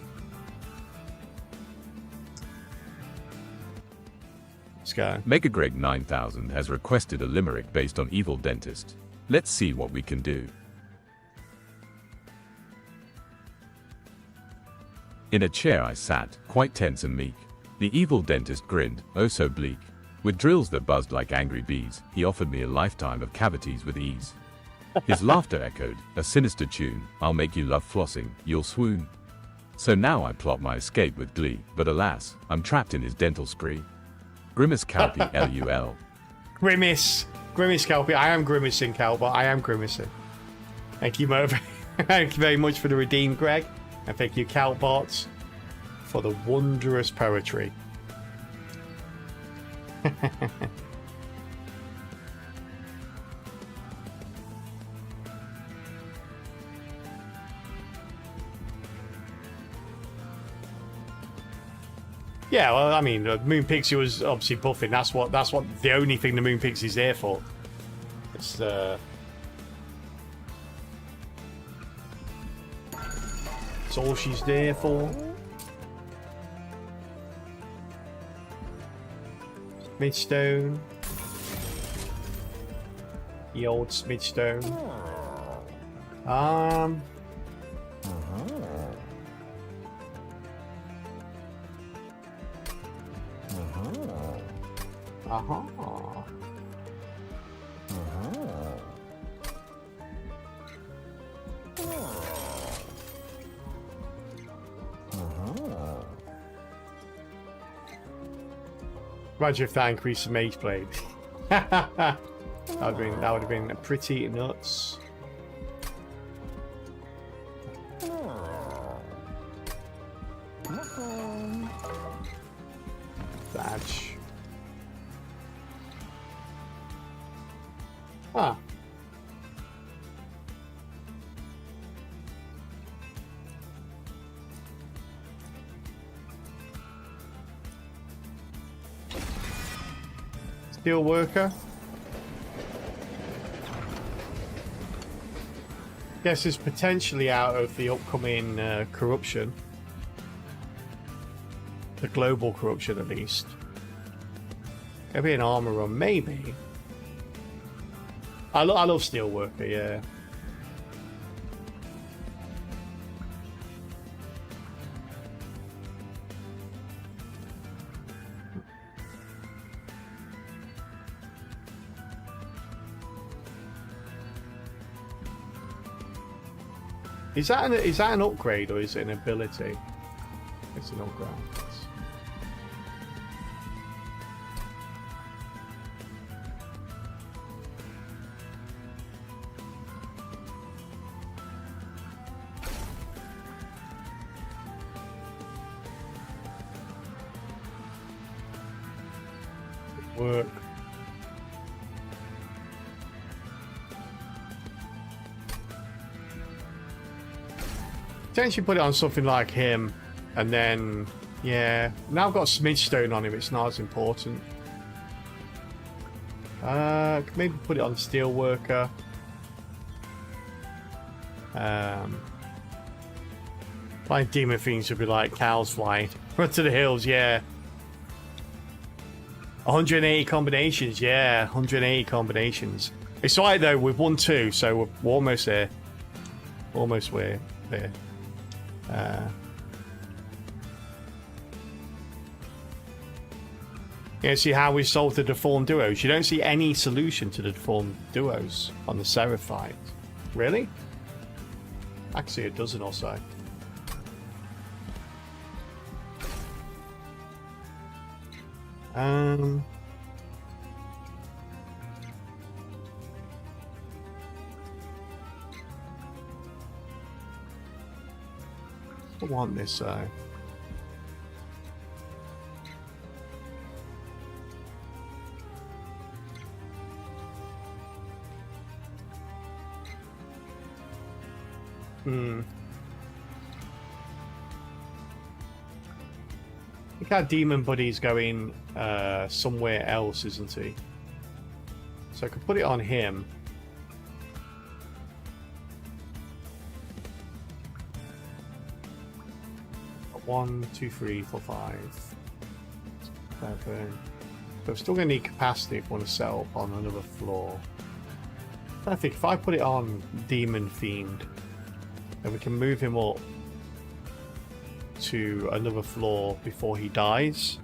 [SPEAKER 1] Let's go.
[SPEAKER 3] Mega Greg 9000 has requested a limerick based on Evil Dentist. Let's see what we can do. In a chair I sat, quite tense and meek. The evil dentist grinned, oh so bleak. With drills that buzzed like angry bees, he offered me a lifetime of cavities with ease. His laughter echoed, a sinister tune, I'll make you love flossing, you'll swoon. So now I plot my escape with glee, but alas, I'm trapped in his dental spree. Grimace Calpy LUL.
[SPEAKER 1] Grimace Calpy. I am grimacing, Calbot. I am grimacing. Thank you, Mo. Thank you very much for the redeem, Greg. And thank you, Calbot, for the wondrous poetry. Yeah, well, I mean, Moon Pixie was obviously buffing. That's what the only thing the Moon Pixie's there for. It's all she's there for. Midstone. The old Smidstone. Imagine if that increased the Mage Blade. that would have been pretty nuts. Thatch. Ah. Steel worker. Guess is potentially out of the upcoming corruption. The global corruption, at least. Could be an armor run, maybe. I love steel worker, yeah. Is that an upgrade or is it an ability? It's an upgrade. Work. Potentially put it on something like him, and then Yeah. Now I've got smidge stone on him, it's not as important. Could maybe put it on steel worker. Flying demon fiends would be like cows flying. Run to the hills, yeah. 180 combinations, yeah. 180 combinations. It's alright though, we've won 2, so we're almost there. Almost there. Yeah, see how we solved the deformed duos? You don't see any solution to the deformed duos on the Seraphite. Really? Actually, a dozen or so. I want this, I think our demon buddy's going somewhere else, isn't he? So I could put it on him. One, two, three, four, 5, 7. But I'm still going to need capacity if I want to set up on another floor. I think if I put it on Demon Fiend, then we can move him up to another floor before he dies.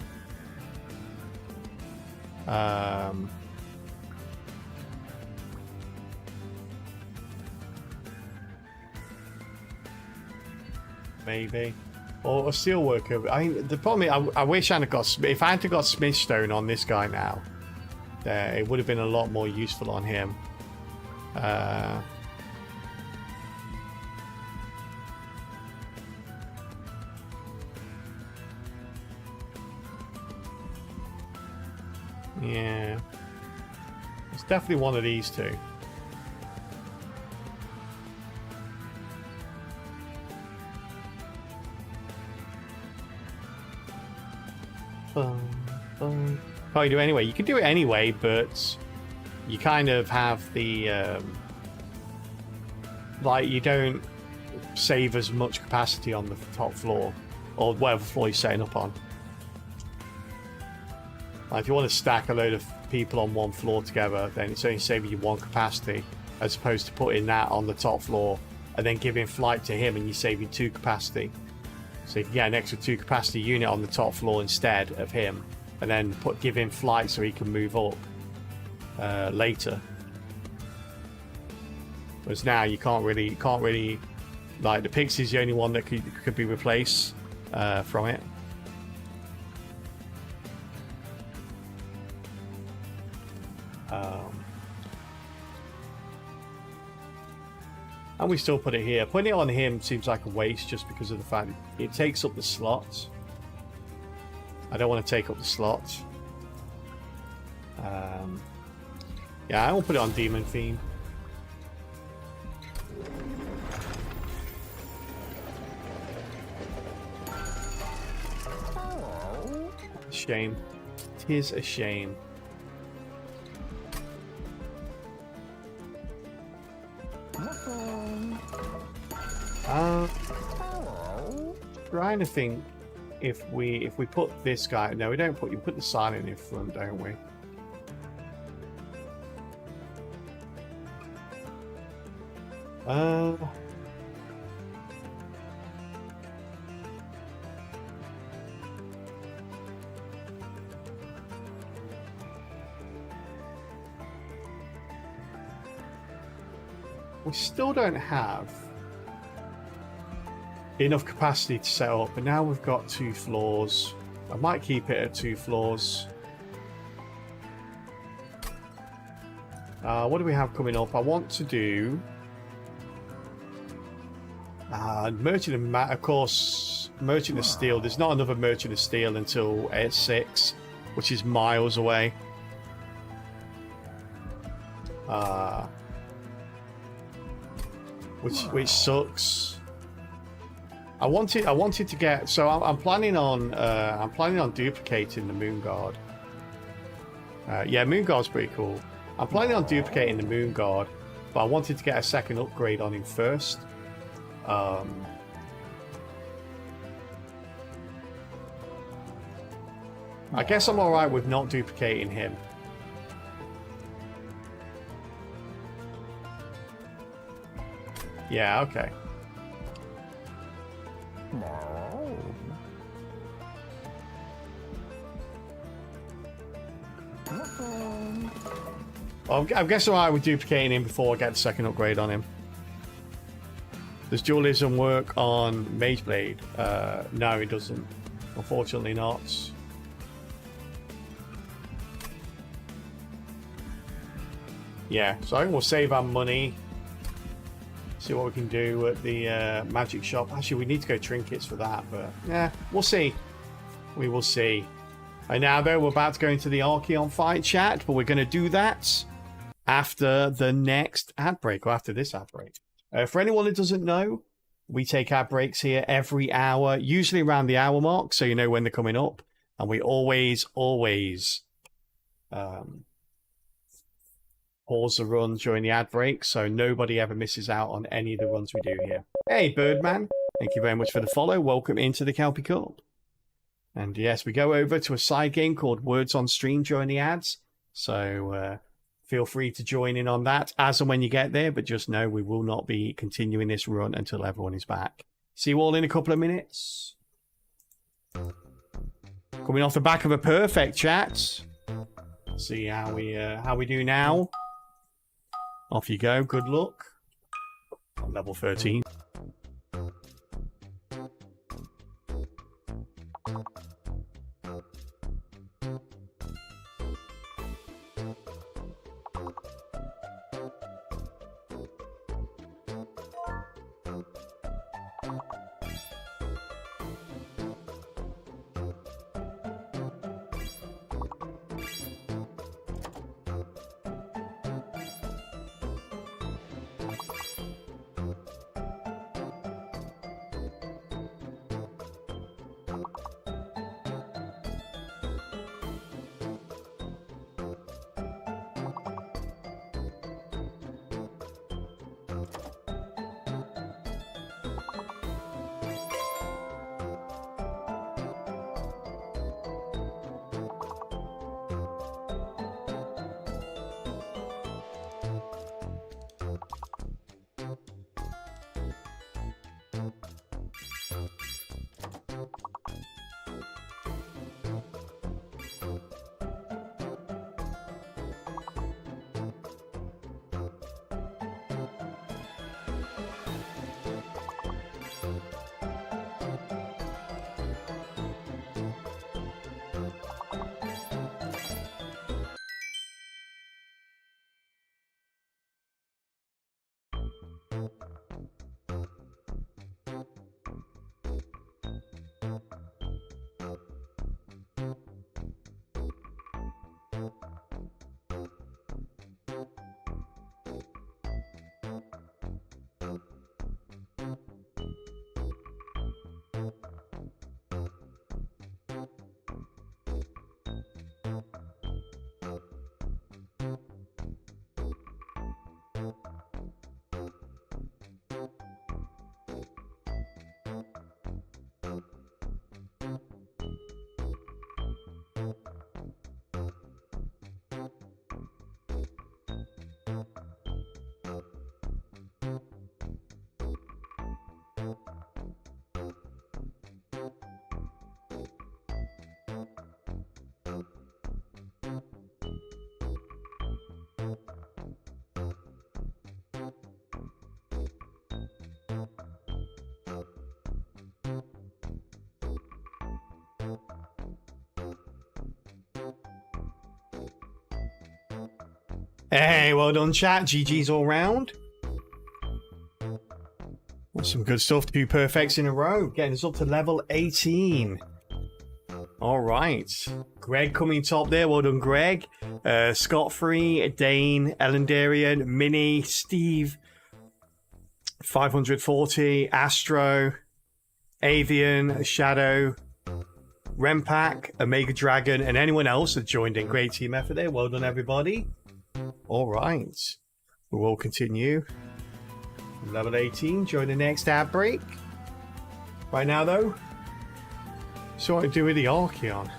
[SPEAKER 1] Maybe. Or a steel worker. I mean, the problem is, I wish I had got. If I had got smith stone on this guy now, it would have been a lot more useful on him. Yeah, it's definitely one of these two. Can't do it anyway. You can do it anyway, but you kind of have the like you don't save as much capacity on the top floor or whatever floor you're setting up on. Like if you want to stack a load of people on one floor together, then it's only saving you 1 capacity, as opposed to putting that on the top floor and then giving flight to him, and you're saving 2 capacity. So you can get an extra 2 capacity unit on the top floor instead of him, and then give him flight so he can move up later. Whereas now you can't really like the Pixie's the only one that could be replaced from it. And we still put it here. Putting it on him seems like a waste just because of the fact it takes up the slot. I don't want to take up the slot. Yeah, I won't put it on Demon Fiend. Shame. It is a shame. Trying to think if we put this guy. No, we don't put. You put the silent in front, don't we? We still don't have enough capacity to set up, but now we've got 2 floors. I might keep it at 2 floors. What do we have coming up? I want to do Merchant of course, Merchant of Steel. There's not another Merchant of Steel until S6, which is miles away. Which sucks. I wanted to get. So I'm planning on duplicating the Moon Guard. Yeah, Moon Guard's pretty cool. I'm planning on duplicating the Moon Guard, but I wanted to get a second upgrade on him first. I guess I'm alright with not duplicating him. Yeah, okay. Well, I guess I would duplicating him before I get the second upgrade on him. Does dualism work on Mageblade? No, it doesn't. Unfortunately not. Yeah, so I think we'll save our money. See what we can do at the magic shop. Actually, we need to go trinkets for that, but yeah, we'll see. We will see. And now, though, we're about to go into the Archeon fight chat, but we're going to do that after the next ad break, or after this ad break. For anyone that doesn't know, we take ad breaks here every hour, usually around the hour mark, so you know when they're coming up. And we always pause the run during the ad break, so nobody ever misses out on any of the runs we do here. Hey, Birdman, thank you very much for the follow. Welcome into the Kelpie Cup. And yes, we go over to a side game called Words on Stream during the ads, so feel free to join in on that as and when you get there, but just know we will not be continuing this run until everyone is back. See you all in a couple of minutes. Coming off the back of a perfect chat. See how we do now. Off you go. Good luck. On level 13. Hey, well done, chat. GG's all round. That's some good stuff. 2 perfects in a row. Getting us up to level 18. All right. Greg coming top there. Well done, Greg. Scott Free, Dane, Elendarian, Minnie, Steve, 540, Astro, Avian, Shadow, Rempack, Omega Dragon, and anyone else that joined in. Great team effort there. Well done, everybody. All right. We will continue. Level 18, join the next ad break. Right now, though, so what I do with the Archeon.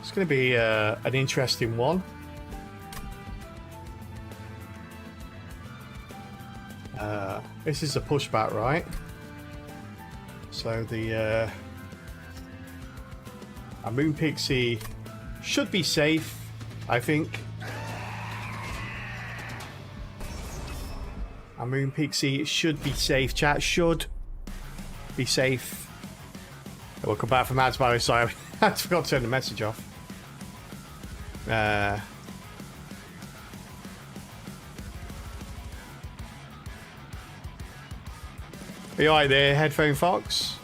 [SPEAKER 1] It's going to be an interesting one. This is a pushback, right? So the our Moon Pixie should be safe, I think. Our Moon Pixie should be safe. Chat should be safe. We'll come back from ads, by the way. Sorry, I forgot to turn the message off. Are you alright there, Headphone Fox?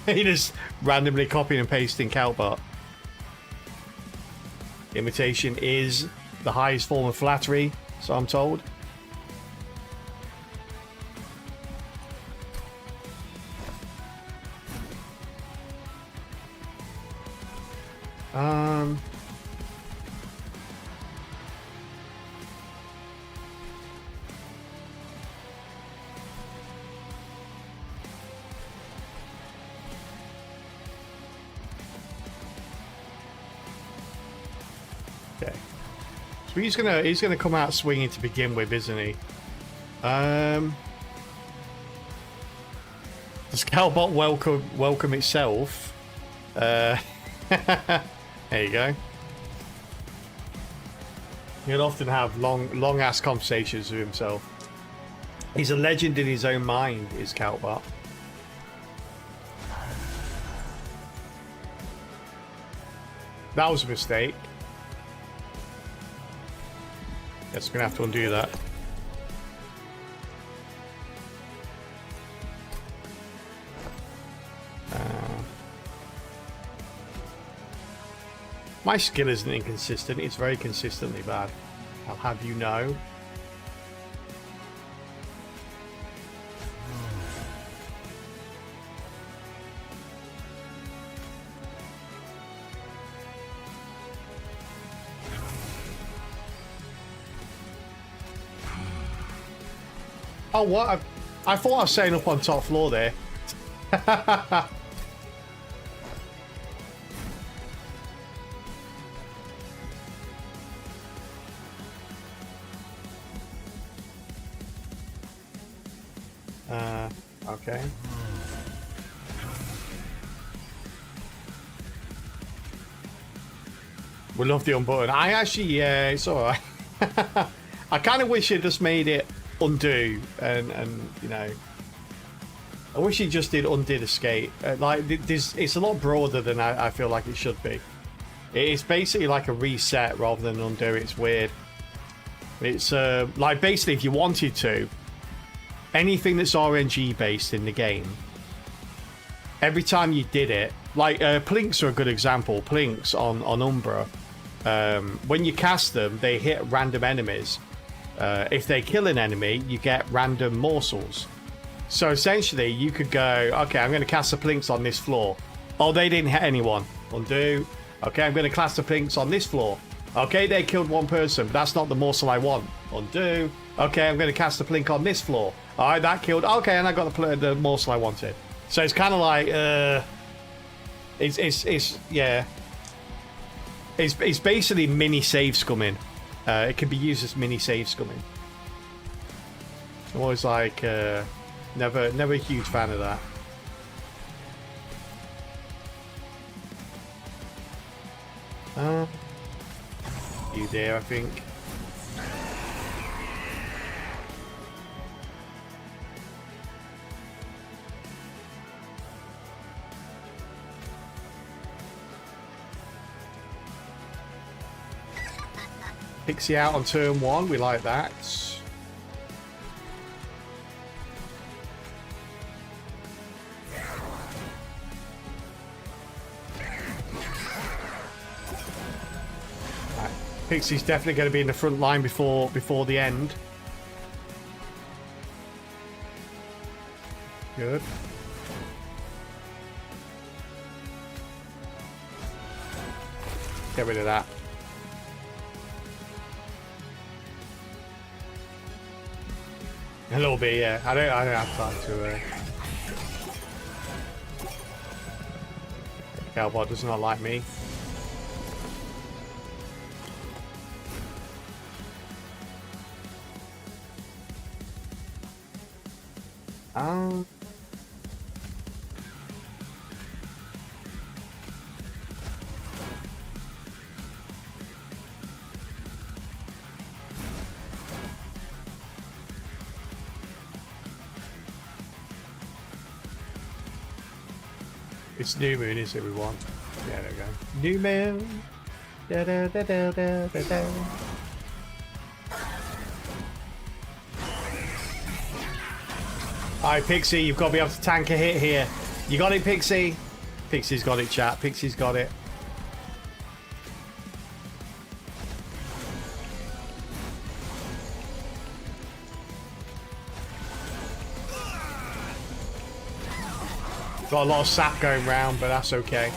[SPEAKER 1] He just randomly copying and pasting Calbot. Imitation is the highest form of flattery, so I'm told. Okay. So he's gonna come out swinging to begin with, isn't he? Does Calbot welcome itself? There you go. He'll often have long ass conversations with himself. He's a legend in his own mind, is Calbot. That was a mistake. Guess we're gonna have to undo that. My skill isn't inconsistent, it's very consistently bad. I'll have you know. Oh, what? I thought I was setting up on top floor there. Okay. We love the unbutton. I actually, yeah, it's alright. I kind of wish it just made it undo and you know, I wish it just did undid escape. Like it's a lot broader than I feel like it should be. It's basically like a reset rather than undo. It's weird. It's like basically if you wanted to, anything that's RNG based in the game, every time you did it, like Plinks are a good example. Plinks on Umbra, when you cast them, they hit random enemies. If they kill an enemy, you get random morsels. So essentially, you could go, okay, I'm going to cast the Plinks on this floor. Oh, they didn't hit anyone. Undo. Okay, I'm going to cast the Plinks on this floor. Okay, they killed one person, but that's not the morsel I want. Undo. Okay, I'm going to cast the Plink on this floor. All right, that killed. Okay, and I got the morsel I wanted. So it's kind of like, it's yeah. It's basically mini save scumming. It can be used as mini save scumming. I'm always like, never a huge fan of that. You there, I think. Pixie out on turn 1, we like that. Pixie's definitely going to be in the front line before the end. Good. Get rid of that. A little bit, yeah. I don't have time to. Cowbot does not like me. It's new moon, is it? We want. Yeah, there we go. New moon. Da da da da da da da. Alright, Pixie, you've got to be able to tank a hit here. You got it, Pixie? Pixie's got it, chat. Pixie's got it. Got a lot of sap going round, but that's okay.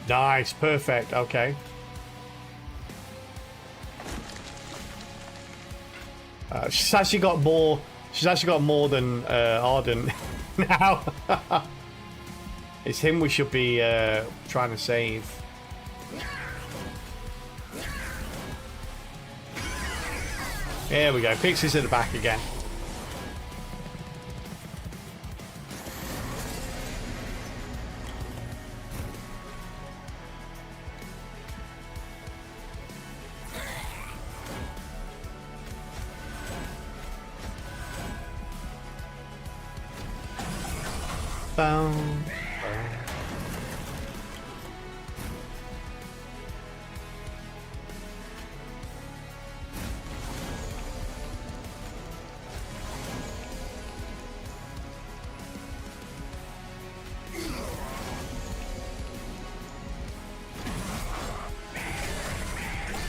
[SPEAKER 1] Nice, perfect, okay. She's actually got more. She's actually got more than Ardent now. It's him we should be trying to save. There we go. Pixie's at the back again. Boom.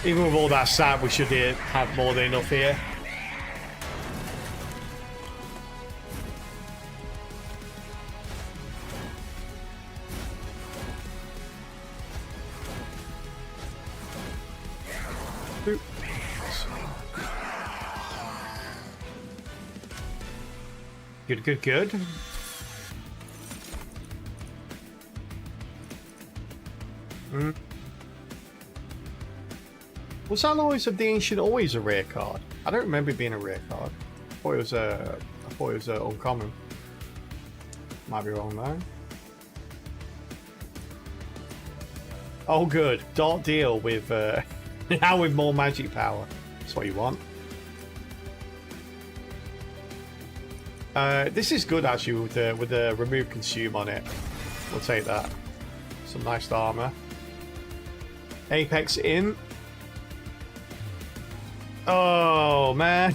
[SPEAKER 1] Even with all that sap, we should have more than enough here. Good, good, good. Was Alloys of the Ancient always a rare card? I don't remember it being a rare card. I thought it was uncommon. Might be wrong though. Oh, good. Don't deal with now with more magic power. That's what you want. This is good actually with the remove consume on it. We'll take that. Some nice armor. Apex in. Oh man.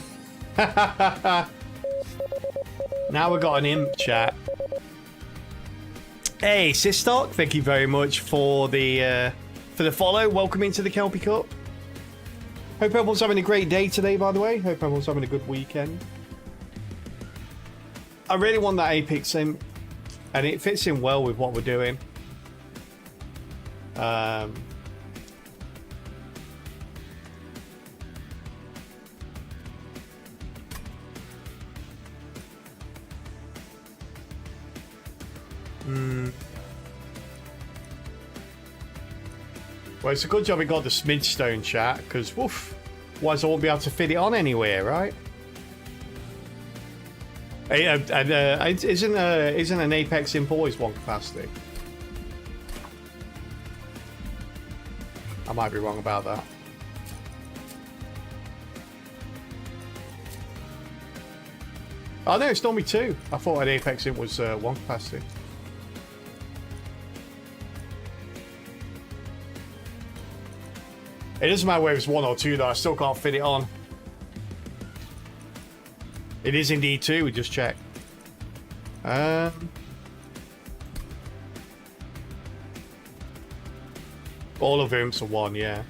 [SPEAKER 1] Now we've got an imp chat. Hey Sistock, thank you very much for the follow. Welcome into the Kelpie Cup. Hope everyone's having a great day today, by the way. Hope everyone's having a good weekend. I really want that Apex imp, and it fits in well with what we're doing. Well, it's a good job we got the Smidstone chat, because woof, otherwise I won't be able to fit it on anywhere, right? Isn't an Apex imp always one capacity? I might be wrong about that. Oh no, it's normally two. I thought an Apex imp was one capacity. It doesn't matter whether it's one or two though, I still can't fit it on. It is indeed two, we just checked. All of imps are 1, yeah.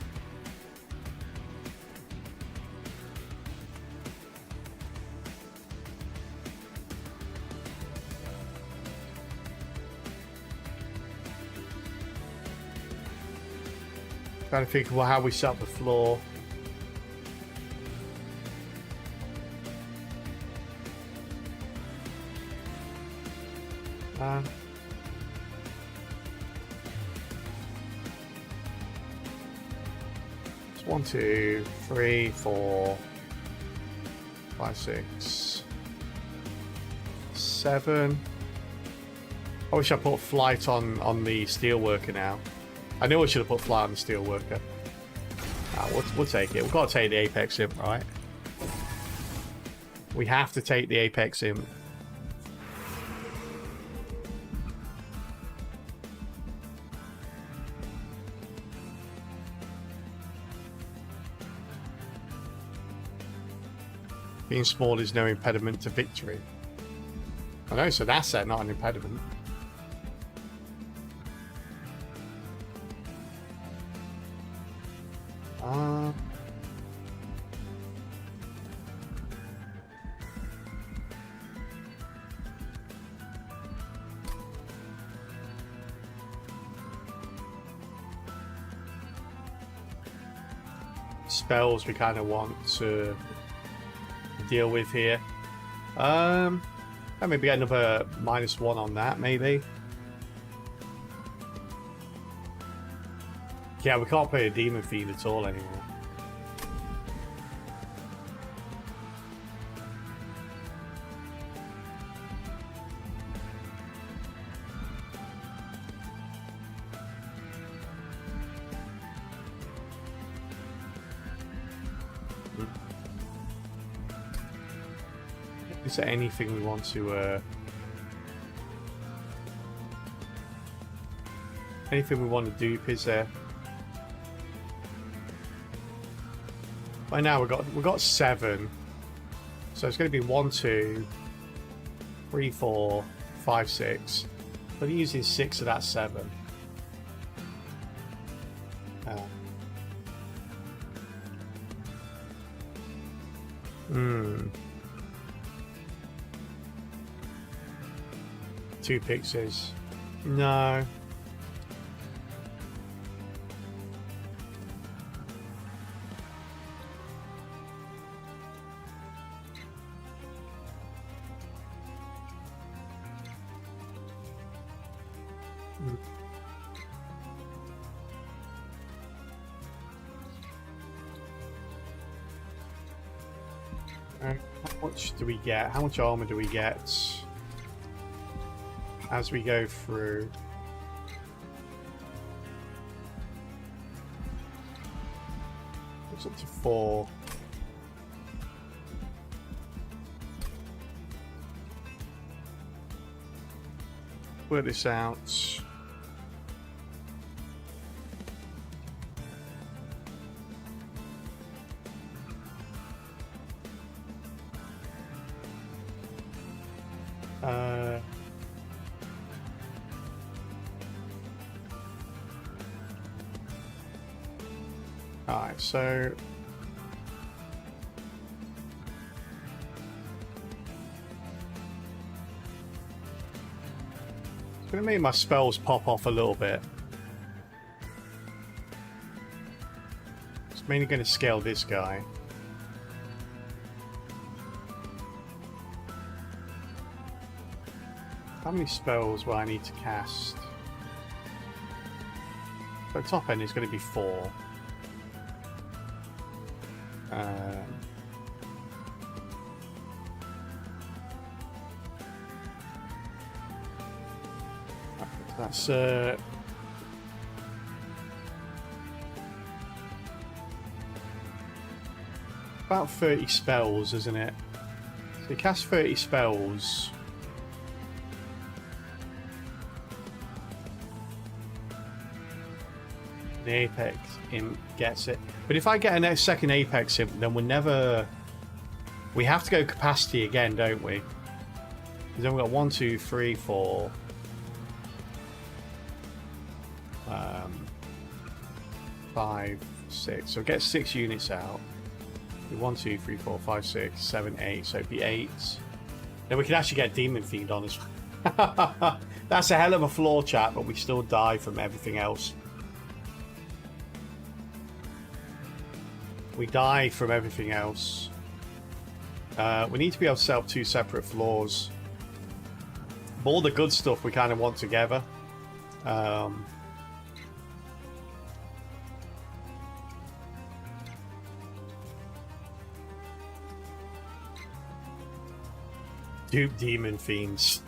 [SPEAKER 1] Trying to think of how we set up the floor. It's 1, 2, 3, 4, 5, 6, 7. I wish I put flight on the steelworker now. I knew I should have put flight on the steelworker. We'll take it. We've got to take the Apex Imp, right? We have to take the Apex Imp. Being small is no impediment to victory. I know, it's an asset, not an impediment. Spells we kind of want to deal with here. Maybe get another -1 on that, maybe. Yeah, we can't play a Demon Fiend at all anymore. Is there anything we want to anything we want to dupe? Is there? By now we've got 7, so it's going to be 1, 2, 3, 4, 5, 6. But using 6 of that 7. Two pixies. No. How much do we get? How much armor do we get as we go through? It's up to 4. Work this out. Alright, so it's going to make my spells pop off a little bit. It's mainly going to scale this guy. How many spells will I need to cast? So top end is going to be 4. That's about 30 spells, isn't it? So you cast 30 spells. The Apex Imp gets it. But if I get a second Apex Imp, then we have to go capacity again, don't we? Then we've got 1, 2, 3, 4. 5, 6. So get 6 units out. 1, 2, 3, 4, 5, 6, 7, 8. So it'd be 8. Then we can actually get Demon Fiend on as well. That's a hell of a flaw, chat, but we still die from everything else. We die from everything else. We need to be able to set up 2 separate floors. But all the good stuff we kind of want together. Dupe Demon Fiends.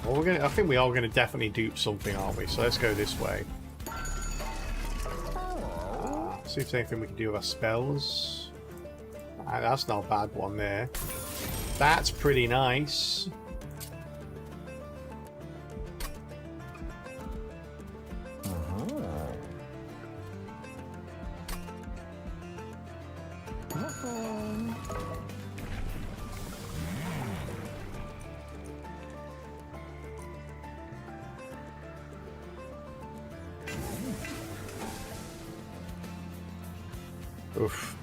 [SPEAKER 1] Well, I think we are gonna definitely dupe something, aren't we? So let's go this way. See if there's anything we can do with our spells. That's not a bad one there. That's pretty nice. Oof.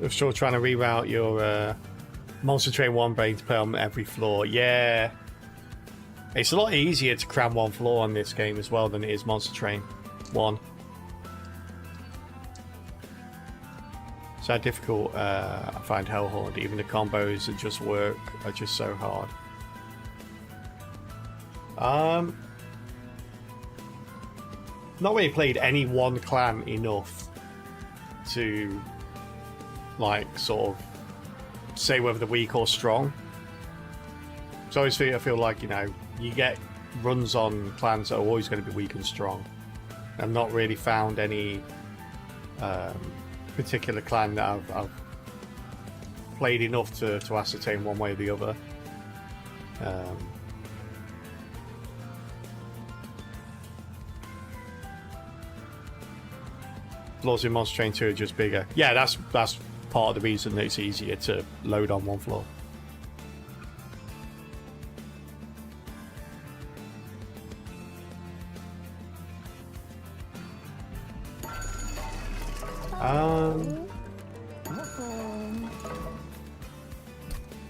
[SPEAKER 1] We're still trying to reroute your Monster Train 1 brain to play on every floor. Yeah. It's a lot easier to cram one floor on this game as well than it is Monster Train 1. It's how difficult I find Hellhorn. Even the combos that just work are just so hard. Not really played any one clan enough to like sort of say whether they're weak or strong. So I feel like, you know, you get runs on clans that are always going to be weak and strong. I've not really found any particular clan that I've played enough to ascertain one way or the other. Floors in Monster Train 2 are just bigger. Yeah, that's part of the reason that it's easier to load on one floor.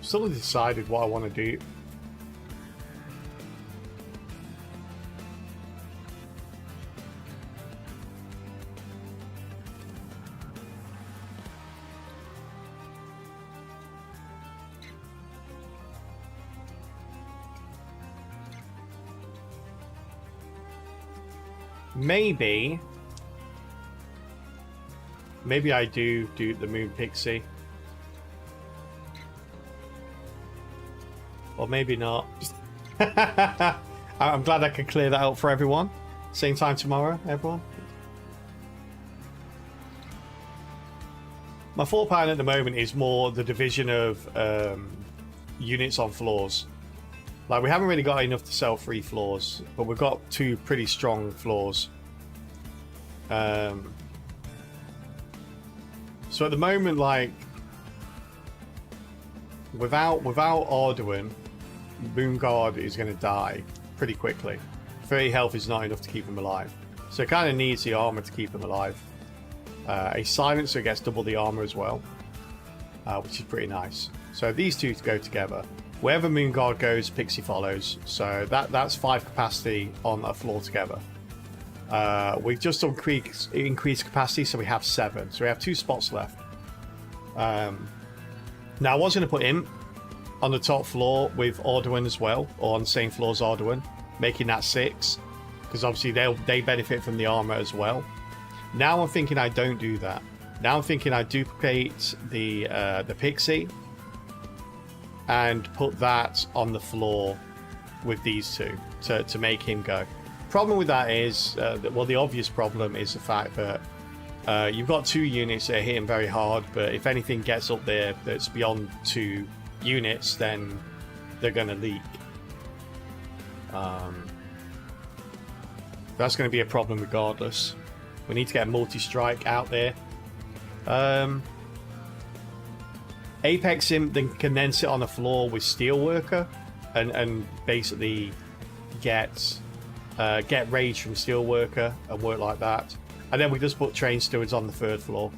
[SPEAKER 1] Still haven't decided what I want to do. Maybe I do the Moon Pixie. Or maybe not. I'm glad I could clear that out for everyone. Same time tomorrow, everyone. My thought pattern at the moment is more the division of units on floors. Like, we haven't really got enough to sell 3 floors, but we've got 2 pretty strong floors. So at the moment, like, without Arduin, Moonguard is going to die pretty quickly. 30 health is not enough to keep him alive. So it kind of needs the armor to keep him alive. A Silencer gets double the armor as well, which is pretty nice. So these two go together. Wherever Moonguard goes, Pixie follows. So that's 5 capacity on a floor together. We've just increased capacity, so we have 7. So we have 2 spots left. Now I was going to put Imp on the top floor with Arduin as well, or on the same floor as Arduin, making that 6, because obviously they benefit from the armor as well. Now I'm thinking I don't do that. Now I'm thinking I duplicate the Pixie and put that on the floor with these two to make him go. Problem with that is, well, the obvious problem is the fact that you've got 2 units that are hitting very hard, but if anything gets up there that's beyond 2 units, then they're going to leak. That's going to be a problem regardless. We need to get a multi-strike out there. Apex Imp then can then sit on the floor with Steelworker and basically get rage from Steelworker and work like that. And then we just put Train Stewards on the 3rd floor.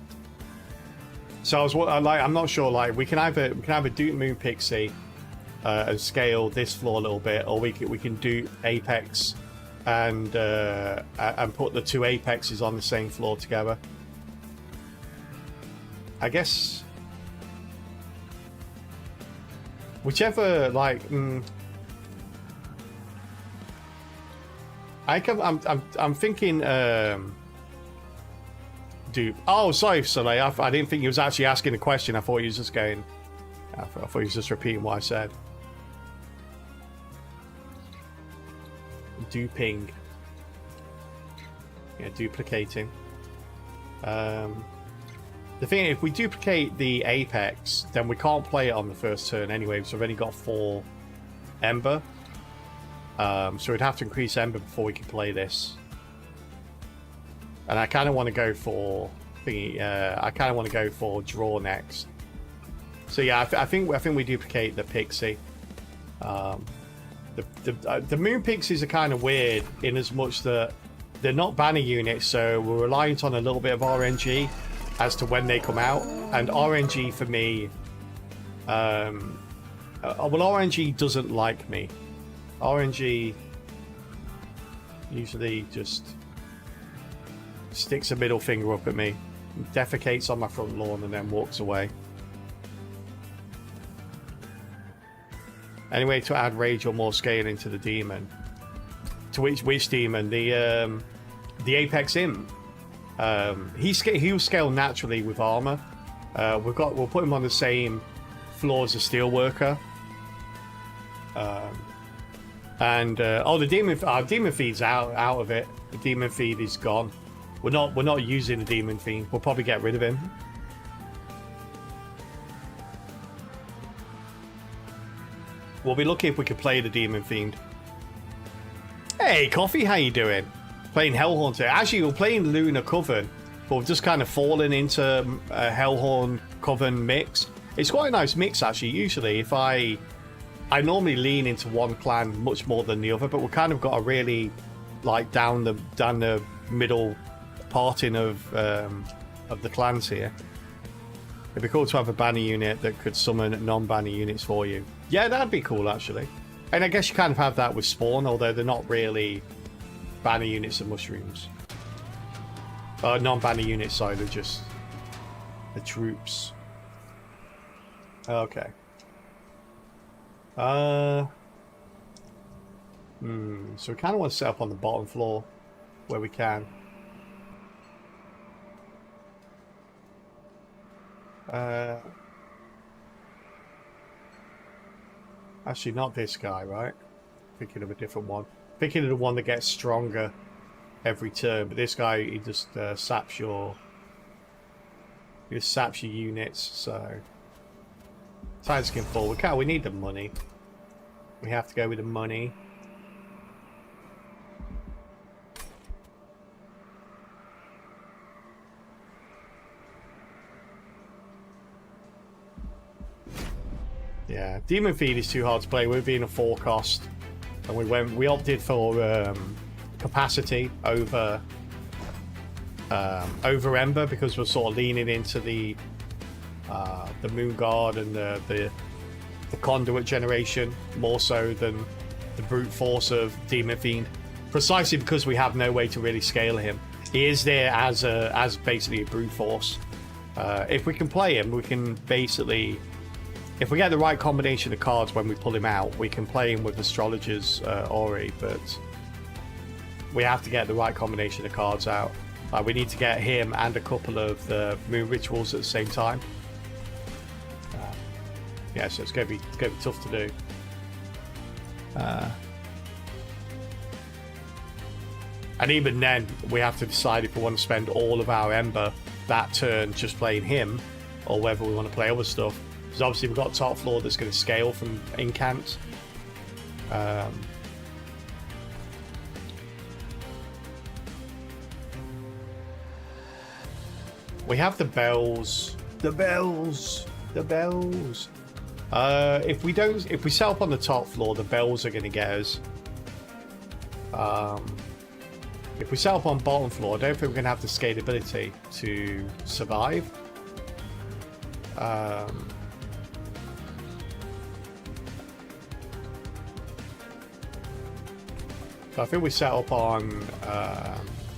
[SPEAKER 1] So I'm not sure. Like we can either do Moon Pixie and scale this floor a little bit, or we can do Apex and put the 2 Apexes on the same floor together. I guess whichever, like, I'm thinking dupe. Oh, sorry, Soleil. I didn't think he was actually asking a question. I thought he was just going. I thought he was just repeating what I said. Duping. Yeah, duplicating. The thing, if we duplicate the Apex, then we can't play it on the first turn anyway, because we've only got 4 Ember. So we'd have to increase Ember before we can play this. And I kind of want to go for thingy. I kind of want to go for draw next. So yeah, I think we duplicate the Pixie. The Moon Pixies are kind of weird in as much that they're not banner units, so we're reliant on a little bit of RNG as to when they come out. And RNG for me, well, RNG doesn't like me. RNG usually just sticks a middle finger up at me, defecates on my front lawn, and then walks away. Anyway, to add rage or more scaling to the demon. To which demon? The Apex Imp. He will scale naturally with armor. We'll put him on the same floor as a Steelworker. The demon feed's out of it. The demon feed is gone. We're not using the demon fiend. We'll probably get rid of him. We'll be lucky if we could play the demon fiend. Hey, Coffee, how you doing? Playing Hellhorn today. Actually, we're playing Lunar Coven, but we've just kind of fallen into a Hellhorn Coven mix. It's quite a nice mix, actually. Usually, if I normally lean into one clan much more than the other, but we've kind of got a really like down the middle parting of the clans here. It'd be cool to have a banner unit that could summon non-banner units for you. Yeah, that'd be cool, actually. And I guess you kind of have that with Spawn, although they're not really banner units of mushrooms. Non-banner units, sorry, they're just the troops. Okay. So we kind of want to set up on the bottom floor where we can. Actually, not this guy, right? Thinking of a different one. Thinking of the one that gets stronger every turn, but this guy, he just saps your units. So Tideskin forward. We need the money. We have to go with the money. Yeah, Demon Feed is too hard to play. We're being a 4 cost, and we opted for capacity over Ember because we're sort of leaning into the Moon Guard and the Conduit generation more so than the brute force of Demon Fiend. Precisely because we have no way to really scale him. He is there as basically a brute force. If we can play him, we can basically. If we get the right combination of cards when we pull him out, we can play him with Astrologer's Ori, but we have to get the right combination of cards out. We need to get him and a couple of the Moon Rituals at the same time. Yeah, so it's going to be tough to do. And even then, we have to decide if we want to spend all of our Ember that turn just playing him, or whether we want to play other stuff. Because obviously we've got top floor that's going to scale from incant, We have the bells. The bells. The bells. If we set up on the top floor, the bells are going to get us. If we set up on bottom floor, I don't think we're going to have the scalability to survive. So I think we set up on,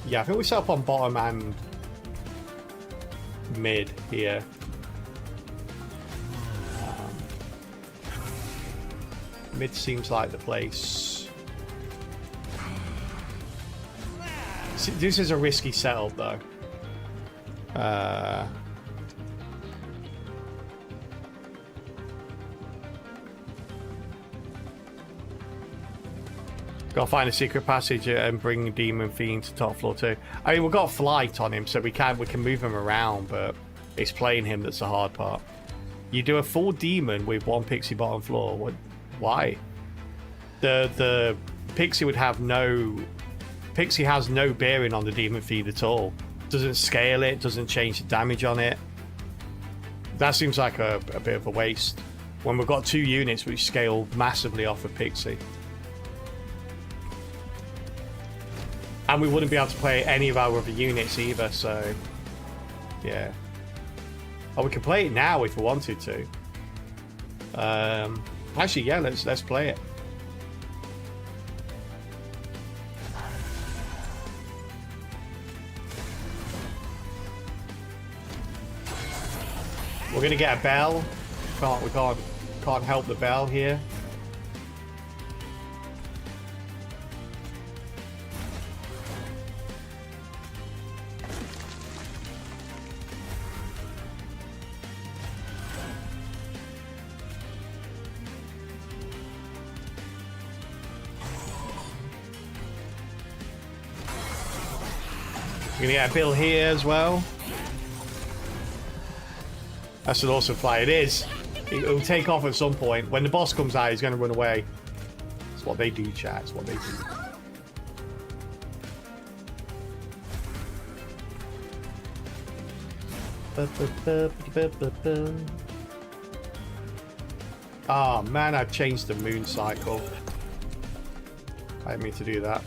[SPEAKER 1] yeah, I think we set up on bottom and mid here. Mid seems like the place. See, this is a risky setup though. Gotta find a secret passage and bring Demon Fiend to top floor too. I mean, we've got flight on him, so we can move him around, but it's playing him that's the hard part. You do a full demon with one pixie bottom floor. What? Why? The pixie would have no. Pixie has no bearing on the Demon Fiend at all. Doesn't scale it. Doesn't change the damage on it. That seems like a bit of a waste when we've got two units which scale massively off of Pixie. And we wouldn't be able to play any of our other units either, so yeah. Oh, we can play it now if we wanted to. Actually, yeah, let's play it. We're gonna get a bell. We can't help the bell here. We're gonna get a bill here as well. That's an awesome fly. It is. It'll take off at some point. When the boss comes out, he's gonna run away. That's what they do, chat. That's what they do. Oh man, I've changed the moon cycle. I didn't mean to do that.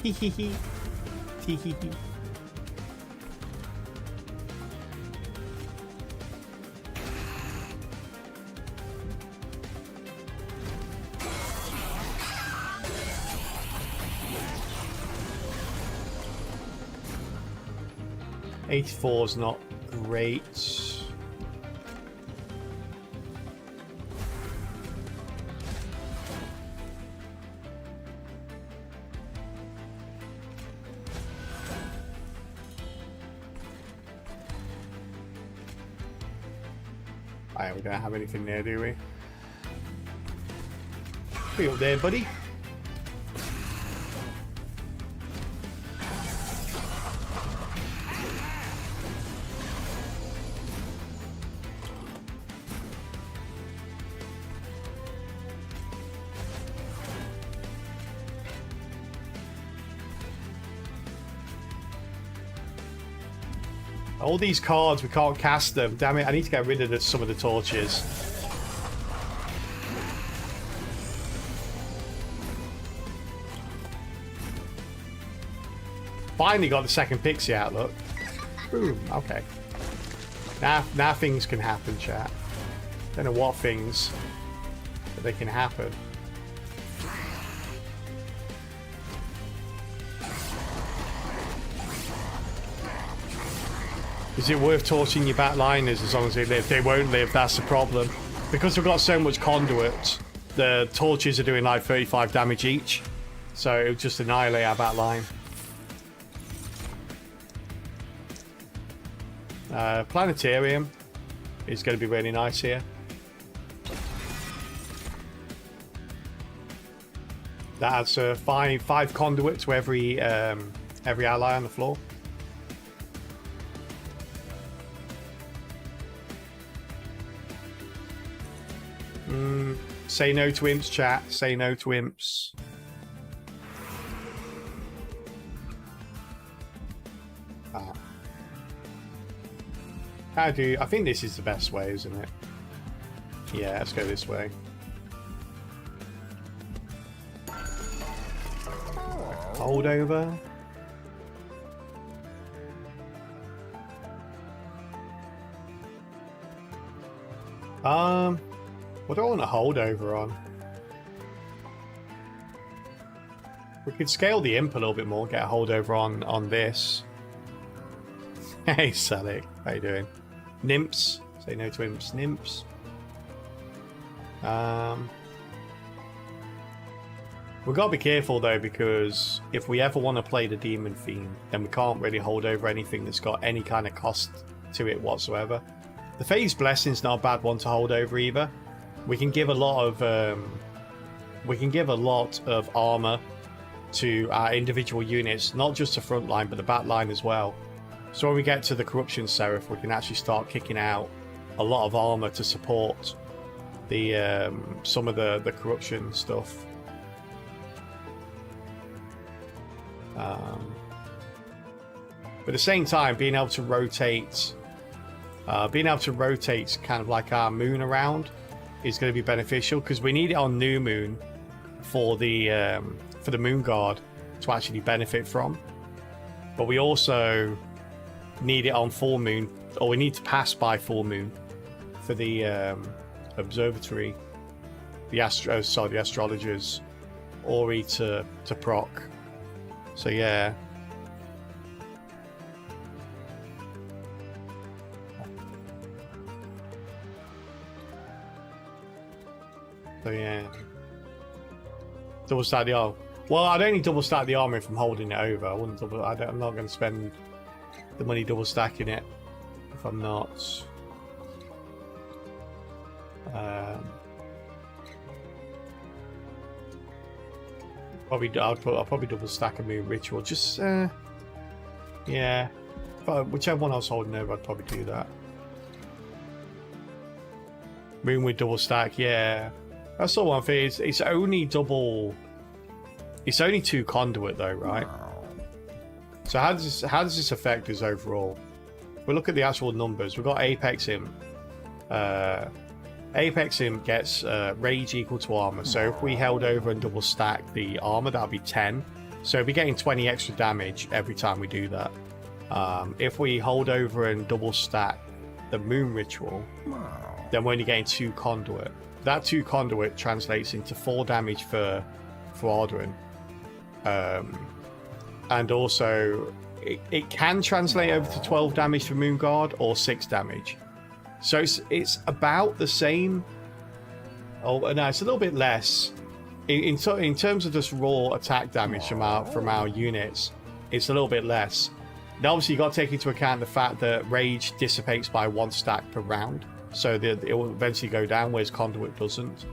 [SPEAKER 1] Hee hee hee. Hee hee hee. $84 is not great. We don't have anything there, do we? Be up there, buddy. All these cards, we can't cast them. Damn it, I need to get rid of some of the torches. Finally got the second pixie out, look. Boom, okay. Now things can happen, chat. Don't know what things, but they can happen. Is it worth torching your backliners as long as they live? They won't live, that's the problem. Because we've got so much conduit, the torches are doing like 35 damage each. So it'll just annihilate our backline. Planetarium is going to be really nice here. That adds five conduit to every ally on the floor. Say no to imps, chat. Say no to imps. I think this is the best way, isn't it? Yeah, let's go this way. Holdover. What do I want to hold over on? We could scale the imp a little bit more, get a holdover on this. Hey, Salik, how you doing? Nymphs, say no to imps. Nymphs. We've got to be careful though, because if we ever want to play the Demon Fiend, then we can't really hold over anything that's got any kind of cost to it whatsoever. The Phase Blessing's not a bad one to hold over either. We can give a lot of armor to our individual units, not just the front line but the back line as well. So when we get to the Corruption Seraph, we can actually start kicking out a lot of armor to support the some of the corruption stuff. But at the same time, being able to rotate kind of like our moon around is going to be beneficial, because we need it on new moon for the Moon Guard to actually benefit from. But we also need it on full moon, or we need to pass by full moon for the observatory, the astrologers, Ori to proc. So yeah. So yeah. Double stack the armor. Well, I'd only double stack the armor if I'm holding it over. I wouldn't double. I'm not going to spend the money double stacking it if I'm not. I'll probably double stack a moon ritual. Just yeah. Whichever one I was holding over, I'd probably do that. Moon with double stack, yeah. That's the one thing. It's only double. It's only 2 conduit though, right? So how does this affect us overall? If we look at the actual numbers, we've got Apex Imp. Apex Imp gets rage equal to armor. So if we held over and double stack the armor, that'll be 10. So we'll be getting 20 extra damage every time we do that. If we hold over and double stack the moon ritual, then we're only getting 2 conduit. That 2 conduit translates into 4 damage for Alduin. And also it can translate over to 12 damage for Moon Guard or 6 damage. So it's about the same. Oh no, it's a little bit less. In terms of just raw attack damage from our units, it's a little bit less. Now obviously you got to take into account the fact that rage dissipates by 1 stack per round. So it will eventually go down, whereas conduit doesn't.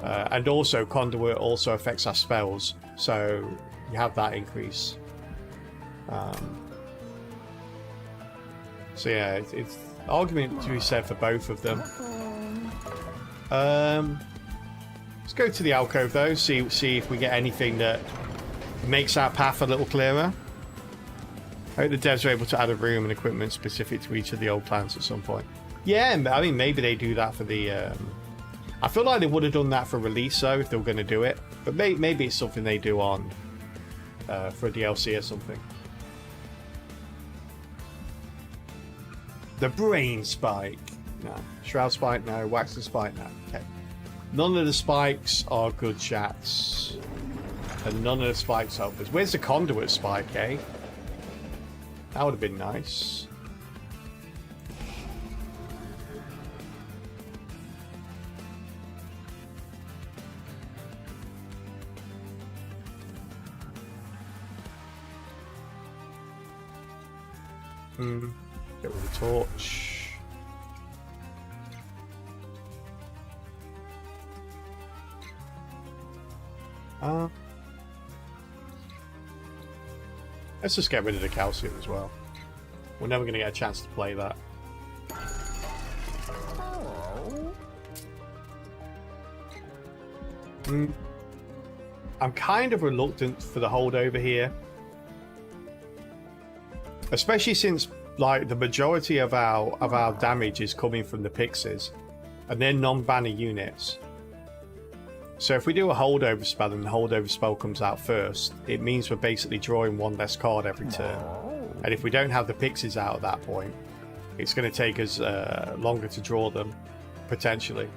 [SPEAKER 1] And also conduit also affects our spells, so you have that increase. So yeah, it's argument to be said for both of them. Let's go to the alcove though, see if we get anything that makes our path a little clearer. I hope the devs are able to add a room and equipment specific to each of the old clans at some point. Yeah, I mean, maybe they do that for the... I feel like they would have done that for release, though, if they were going to do it. But maybe it's something they do on... for a DLC or something. The Brain Spike. No. Shroud Spike, no. Waxen Spike, no. Okay. None of the spikes are good chats. And none of the spikes help us. Where's the Conduit Spike, eh? That would have been nice. Get rid of the torch. Let's just get rid of the calcium as well. We're never going to get a chance to play that. I'm kind of reluctant for the holdover here. Especially since like the majority of our damage is coming from the pixies. And they're non-banner units. So if we do a holdover spell and the holdover spell comes out first, it means we're basically drawing one less card every turn. And if we don't have the pixies out at that point, it's going to take us longer to draw them, potentially.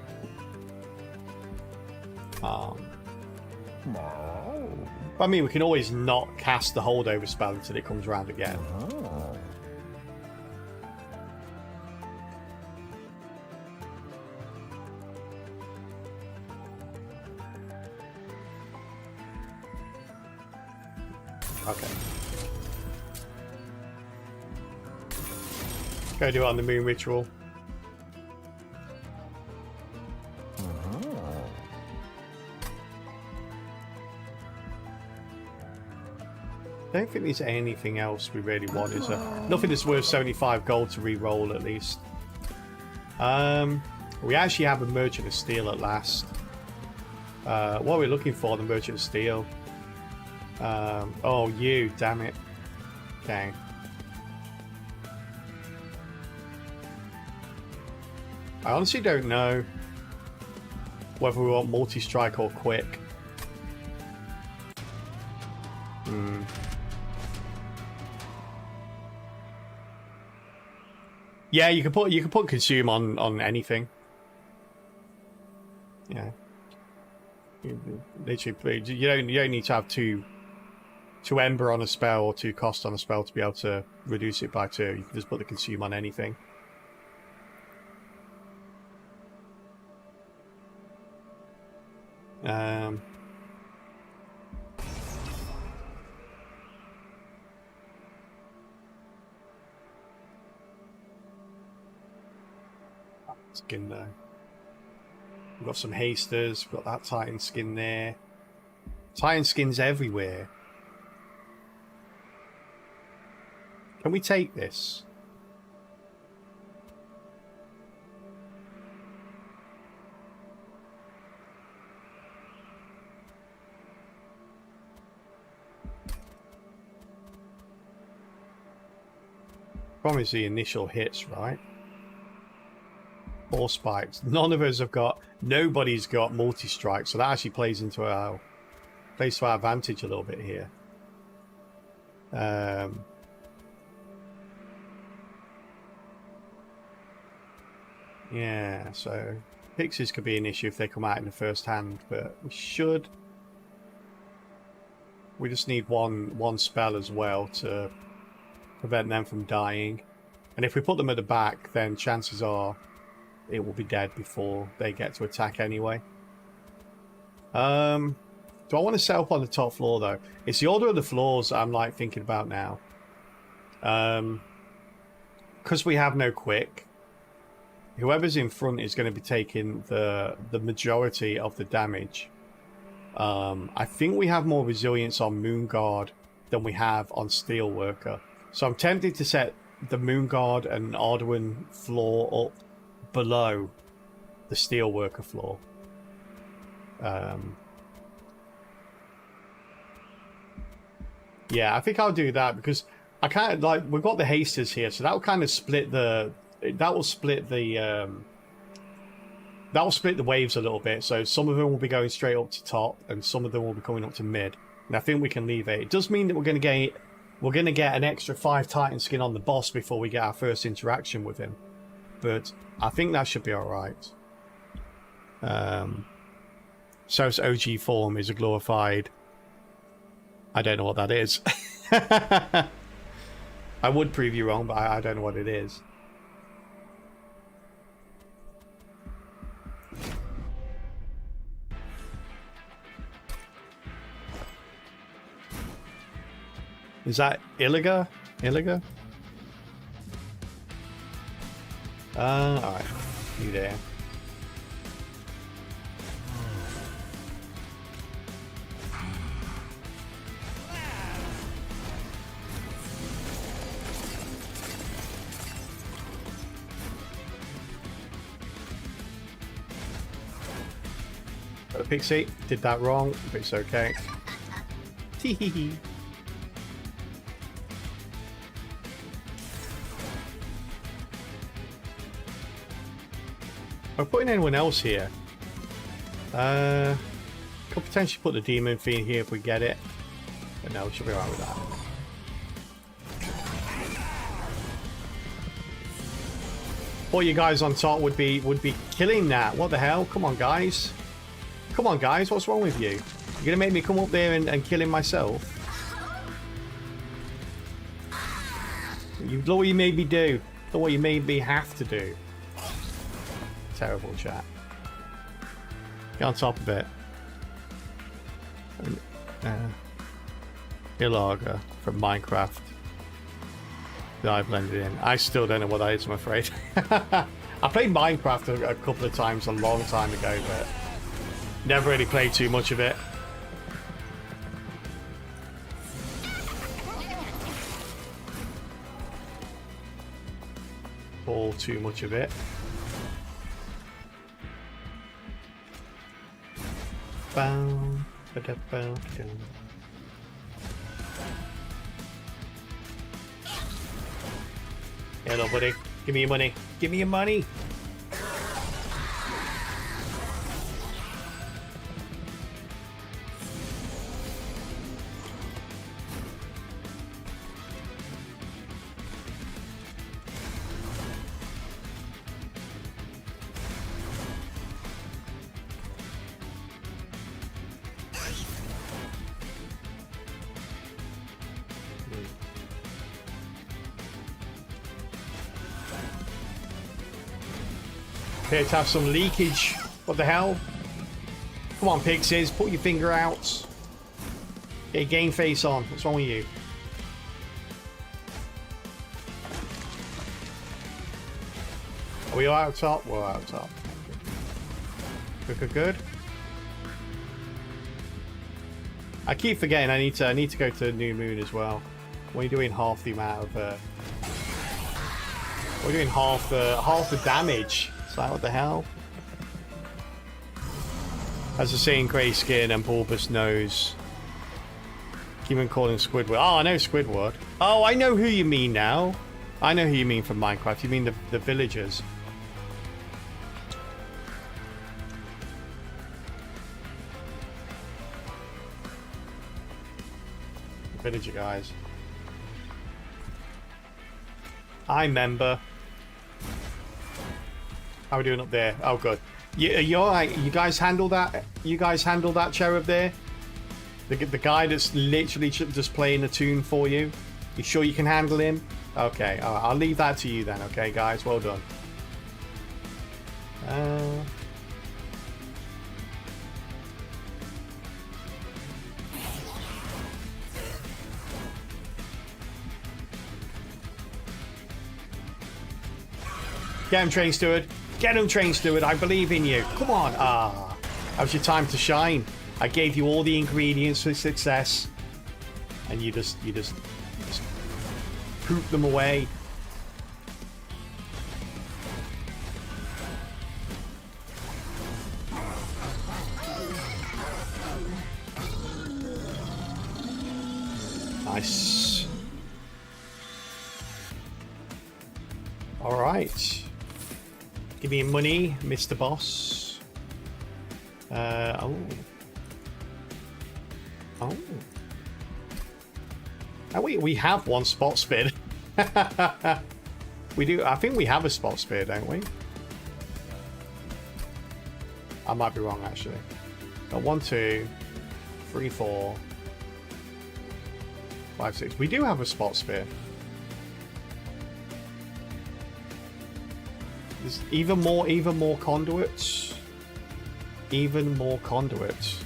[SPEAKER 1] I mean, we can always not cast the holdover spell until it comes around again. Okay. Go do it on the moon ritual. I don't think there's anything else we really want, is there? Nothing that's worth 75 gold to re-roll, at least. We actually have a Merchant of Steel at last. What are we looking for, the Merchant of Steel? Oh, you, damn it. Okay. I honestly don't know whether we want multi-strike or quick. Yeah, you can put consume on anything. Yeah. Literally, you don't need to have two ember on a spell or 2 cost on a spell to be able to reduce it by 2. You can just put the consume on anything. Skin there. We've got some hasters. We've got that Titan skin there. Titan skins everywhere. Can we take this? Problem is the initial hits, right? 4 spikes. None of us have got... Nobody's got multi-strike, so that actually plays to our advantage a little bit here. Yeah, so pixies could be an issue if they come out in the first hand, but we should... We just need one spell as well to prevent them from dying. And if we put them at the back, then chances are it will be dead before they get to attack anyway. Do I want to set up on the top floor, though? It's the order of the floors I'm like thinking about now. Because we have no quick, whoever's in front is going to be taking the majority of the damage. I think we have more resilience on Moonguard than we have on Steelworker. So I'm tempted to set the Moonguard and Arduin floor up below the Steelworker floor. Yeah, I think I'll do that because I kind of like, we've got the hasters here, so that will kind of split the waves a little bit. So some of them will be going straight up to top, and some of them will be coming up to mid. And I think we can leave it. It does mean that we're going to get an extra 5 Titan skin on the boss before we get our first interaction with him. But I think that should be alright. So's OG form is a glorified... I don't know what that is. I would prove you wrong, but I don't know what it is. Is that Illiga? Illiga? Alright. You there. Pixie did that wrong, but it's okay. Tee-hee-hee. We're putting anyone else here. Could potentially put the Demon Fiend here if we get it. But no, we should be alright with that. All you guys on top would be killing that. What the hell? Come on, guys. Come on, guys. What's wrong with you? You're gonna make me come up there and kill him myself? Look what you made me do. Look what you made me have to do. Terrible chat. Get on top of it. Ilaga from Minecraft that I blended in. I still don't know what that is, I'm afraid. I played Minecraft a couple of times a long time ago, but never really played too much of it. All too much of it. Bow, ba-da-bow, down. Hello, buddy. Give me your money. Give me your money. Appear to have some leakage. What the hell? Come on, Pixies, put your finger out. Get your game face on. What's wrong with you? Are we all out top? We're out top. Good, good, good. I keep forgetting I need to go to New Moon as well. We're doing half the amount of we're doing half the damage. What the hell? As I say in Grey Skin and Bulbous Nose. Keep on calling Squidward. Oh, I know Squidward. Oh, I know who you mean now. I know who you mean from Minecraft. You mean the villagers. The villager guys. I remember. How are we doing up there? Oh, good. You're alright. You guys handle that? You guys handle that cherub there? The guy that's literally just playing the tune for you? You sure you can handle him? Okay, alright. I'll leave that to you then, okay, guys? Well done. Get him, Train Steward. Get him, Train Steward. I believe in you. Come on. Ah, that was your time to shine. I gave you all the ingredients for success, and you just poop them away. Nice. All right. Give me money, Mr. Boss. Oh. Oh. Oh, we have one spot spin. We do. I think we have a spot spear, don't we? I might be wrong, actually. 1, 2, 3, 4, 5, 6. We do have a spot spear. There's even more conduits. Even more conduits.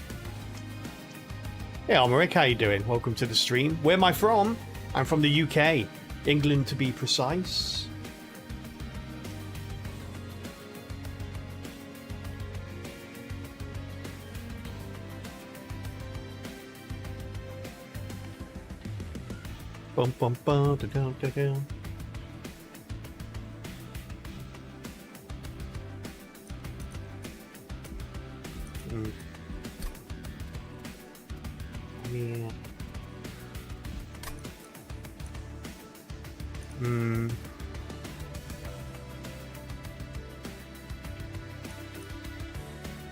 [SPEAKER 1] Hey, Almeric, how you doing? Welcome to the stream. Where am I from? I'm from the UK. England, to be precise. Bum bum bum da da da da. Yeah.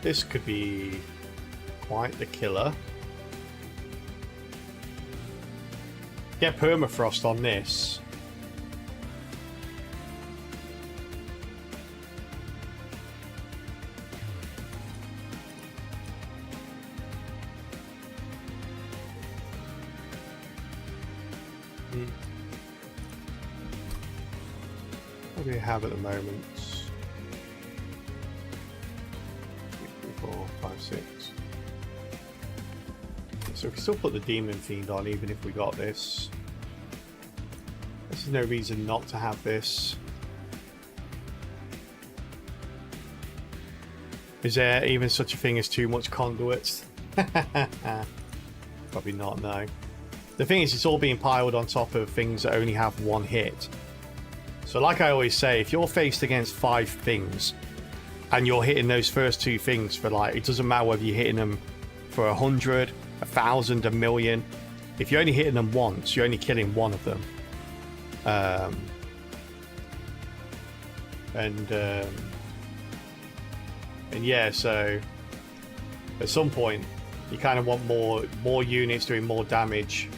[SPEAKER 1] This could be quite the killer. Get permafrost on this. What do we have at the moment? 2, 3, 4, 5, 6. So we can still put the Demon Fiend on even if we got this. There's no reason not to have this. Is there even such a thing as too much conduits? Probably not, no. The thing is, it's all being piled on top of things that only have one hit. So like I always say, if you're faced against 5 things and you're hitting those first 2 things for like, it doesn't matter whether you're hitting them for 100, 1,000, 1,000,000. If you're only hitting them once, you're only killing one of them. And yeah, so at some point you kind of want more units doing more damage,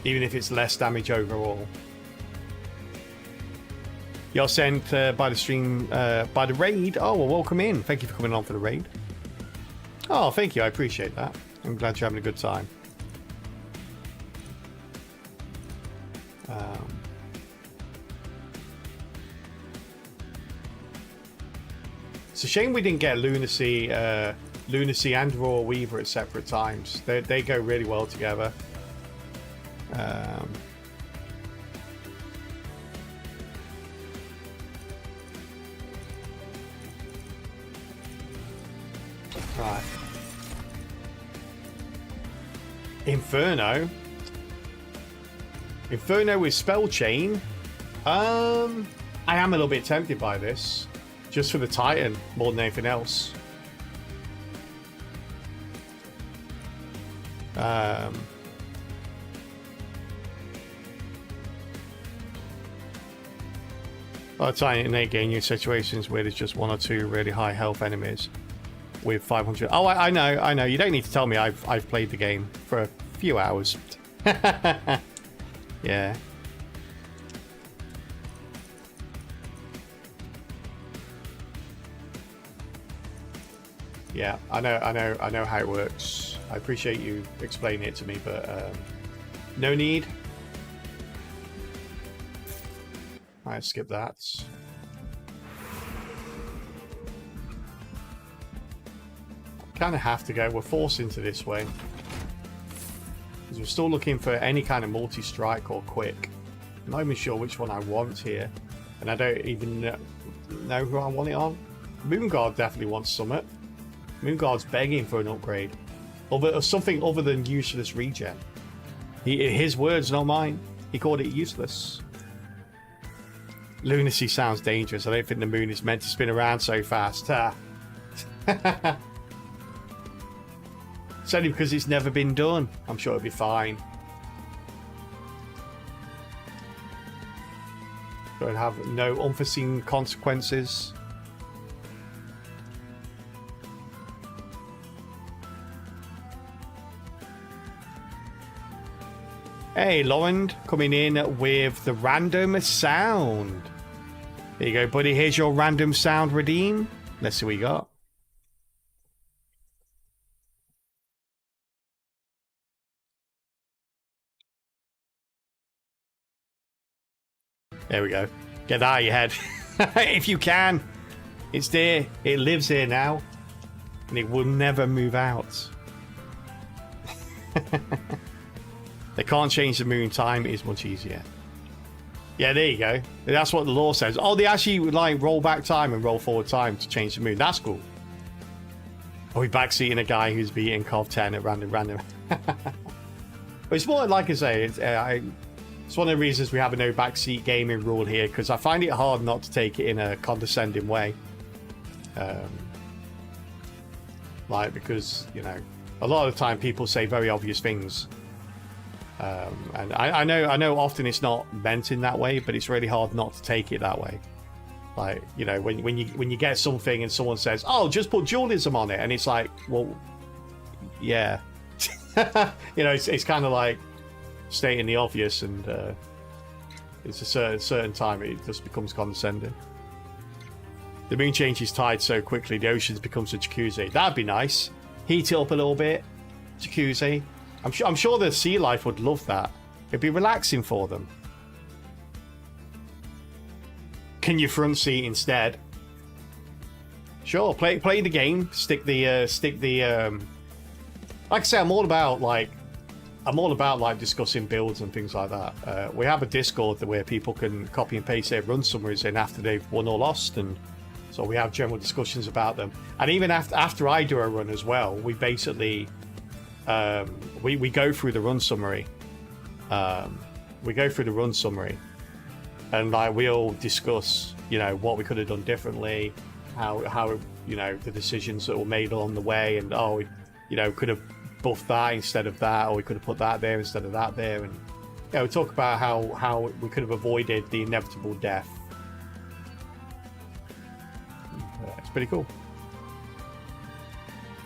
[SPEAKER 1] even if it's less damage overall. You're sent by the stream, by the raid. Oh, well, welcome in. Thank you for coming on for the raid. Oh, thank you. I appreciate that. I'm glad you're having a good time. It's a shame we didn't get Lunacy and Royal Weaver at separate times. They go really well together. Right. Inferno with Spell Chain. I am a little bit tempted by this, just for the Titan more than anything else. Titan innate game in situations where there's just 1 or 2 really high health enemies with 500. Oh, I know. You don't need to tell me. I've played the game for a few hours. Yeah. Yeah, I know how it works. I appreciate you explaining it to me, but no need. Alright, skip that. Kind of have to go. We're forced into this way because we're still looking for any kind of multi-strike or quick. I'm not even sure which one I want here, and I don't even know who I want it on. Moonguard definitely wants Summit. Moonguard's begging for an upgrade, or something other than useless regen. His words, not mine. He called it useless. Lunacy sounds dangerous. I don't think the moon is meant to spin around so fast. It's only because it's never been done. I'm sure it'll be fine. Don't have no unforeseen consequences. Hey, Lauren, coming in with the random sound. There you go, buddy. Here's your random sound redeem. Let's see what we got. There we go. Get that out of your head. If you can. It's there. It lives here now. And it will never move out. They can't change the moon time. It is much easier. Yeah, there you go. That's what the law says. Oh, they actually like roll back time and roll forward time to change the moon. That's cool. Are we backseating a guy who's beating Cov 10 at random? But it's more like I say, it's one of the reasons we have a no backseat gaming rule here, because I find it hard not to take it in a condescending way. Like, because, you know, a lot of the time people say very obvious things. And I know often it's not meant in that way, but it's really hard not to take it that way. Like, you know, when you get something and someone says, "Oh, just put dualism on it," and it's like, well, yeah, you know, it's kind of like stating the obvious, and it's a certain time it just becomes condescending. The moon changes tide so quickly, the oceans becomes a jacuzzi. That'd be nice. Heat it up a little bit, jacuzzi. I'm sure the sea life would love that. It'd be relaxing for them. Can you front seat instead? Sure, play the game. Stick the like I say, I'm all about like discussing builds and things like that. We have a Discord where people can copy and paste their run summaries in after they've won or lost, and so we have general discussions about them. And even after I do a run as well, we basically we go through the run summary. And like we'll discuss, you know, what we could have done differently, how you know, the decisions that were made along the way, and we, you know, could have buffed that instead of that, or we could have put that there instead of that there, and we talk about how we could have avoided the inevitable death. It's pretty cool.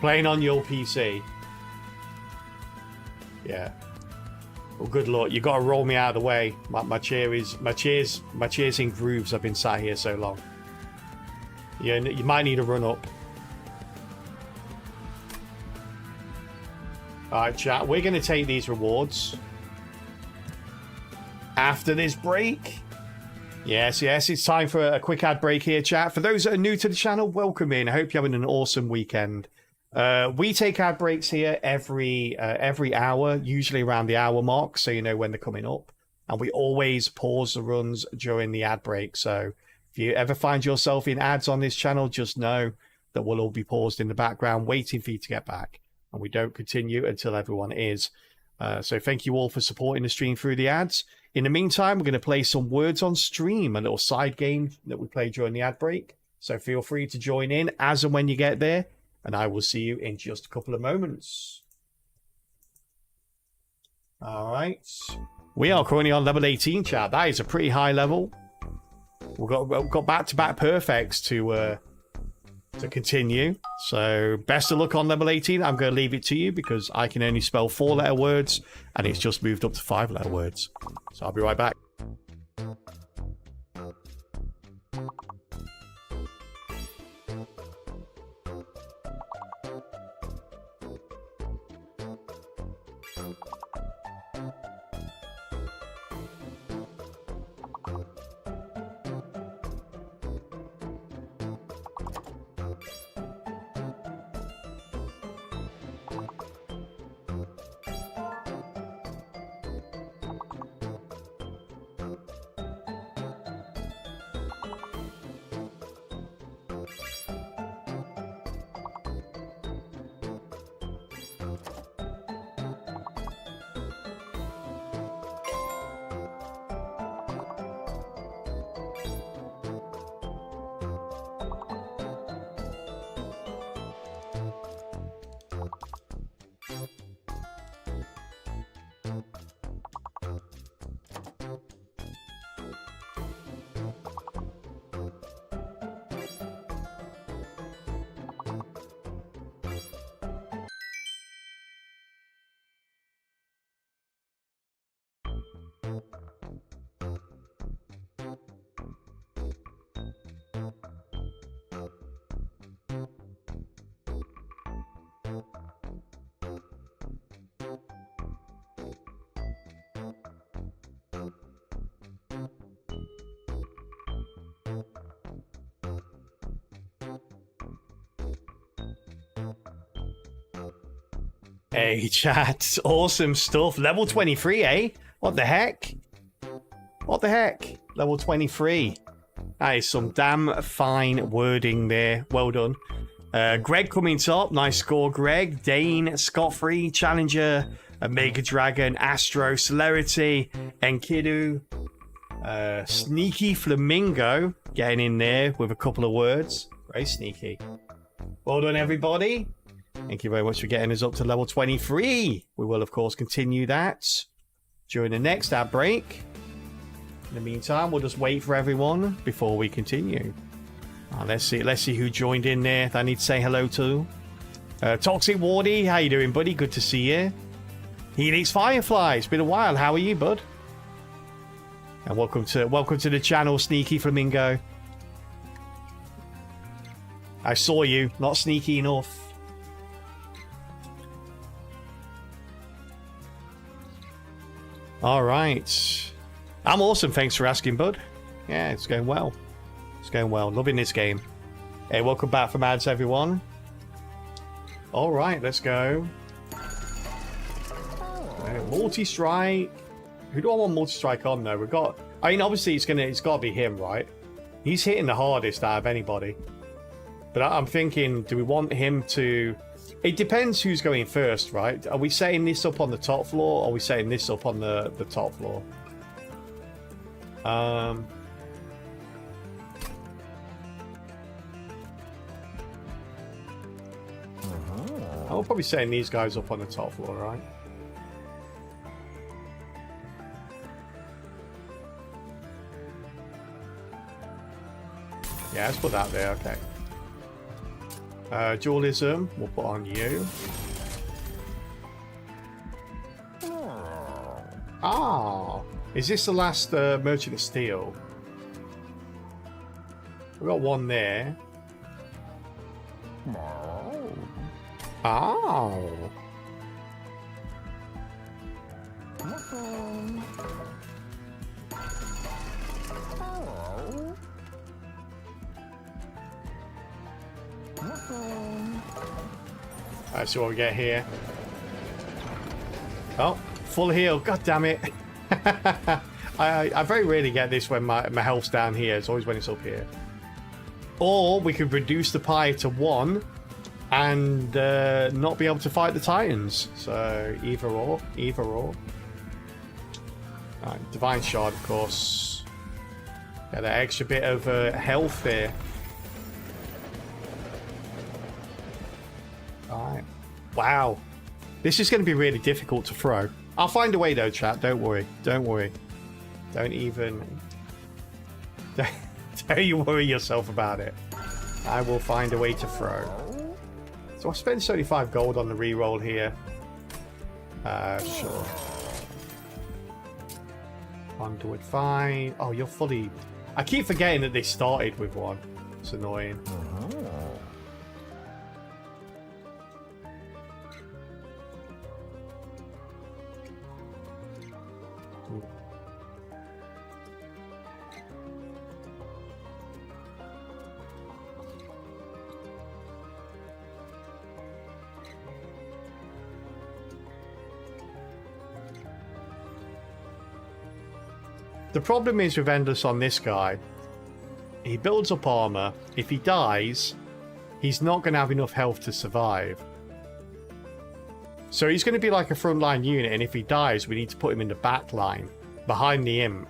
[SPEAKER 1] Playing on your PC. Yeah. Well, good luck. You got to roll me out of the way. My chair's in grooves. I've been sat here so long. Yeah, you might need a run up. All right, chat. We're going to take these rewards after this break. Yes. It's time for a quick ad break here, chat. For those that are new to the channel, welcome in. I hope you're having an awesome weekend. We take ad breaks here every hour, usually around the hour mark, so you know when they're coming up. And we always pause the runs during the ad break. So if you ever find yourself in ads on this channel, just know that we'll all be paused in the background, waiting for you to get back. And we don't continue until everyone is. So thank you all for supporting the stream through the ads. In the meantime, we're going to play some Words on Stream, a little side game that we play during the ad break. So feel free to join in as and when you get there. And I will see you in just a couple of moments. All right. We are currently on level 18, chat. That is a pretty high level. We've got back-to-back perfects to continue. So best of luck on level 18. I'm going to leave it to you because I can only spell 4-letter words, and it's just moved up to 5-letter words. So I'll be right back. Hey, chat. Awesome stuff. Level 23, eh? What the heck? What the heck? Level 23. That is some damn fine wording there. Well done. Greg coming top. Nice score, Greg. Dane, Scot-Free, Challenger, Mega Dragon, Astro, Celerity, Enkidu, Sneaky Flamingo getting in there with a couple of words. Very sneaky. Well done, everybody. Thank you very much for getting us up to level 23. We will, of course, continue that during the next ad break. In the meantime, we'll just wait for everyone before we continue. Let's see who joined in there that I need to say hello to. Toxic Wardy, how you doing, buddy? Good to see you. Helix Firefly, it's been a while. How are you, bud? And welcome to the channel, Sneaky Flamingo. I saw you, not sneaky enough. All right. I'm awesome, thanks for asking, bud. Yeah, it's going well. It's going well. Loving this game. Hey, welcome back from ads, everyone. All right, let's go. Multi-strike. Who do I want multi-strike on, though? We've got... I mean, obviously, it's got to be him, right? He's hitting the hardest out of anybody. But I'm thinking, do we want him to... It depends who's going first, right? Are we setting this up on the top floor, or are we setting this up on the top floor? I'm probably setting these guys up on the top floor, right? Yeah, let's put that there, okay. Dualism, we'll put on you. Ah, is this the last Merchant of Steel? We've got one there. Oh. Alright, so what we get here. Oh, full heal. God damn it. I very rarely get this when my health's down here. It's always when it's up here. Or we could reduce the pie to 1 and not be able to fight the Titans. So either or. Either or. Alright, Divine Shard, of course. Got that extra bit of health there. Alright. Wow. This is going to be really difficult to throw. I'll find a way though, chat. Don't worry. Don't worry. Don't even... Don't you worry yourself about it. I will find a way to throw. So I spent 75 gold on the reroll here. Sure. Underwood, fine. Oh, you're fully... I keep forgetting that they started with one. It's annoying. The problem is with Endless on this guy, he builds up armor. If he dies, he's not going to have enough health to survive. So he's going to be like a frontline unit, and if he dies, we need to put him in the back line, behind the imp.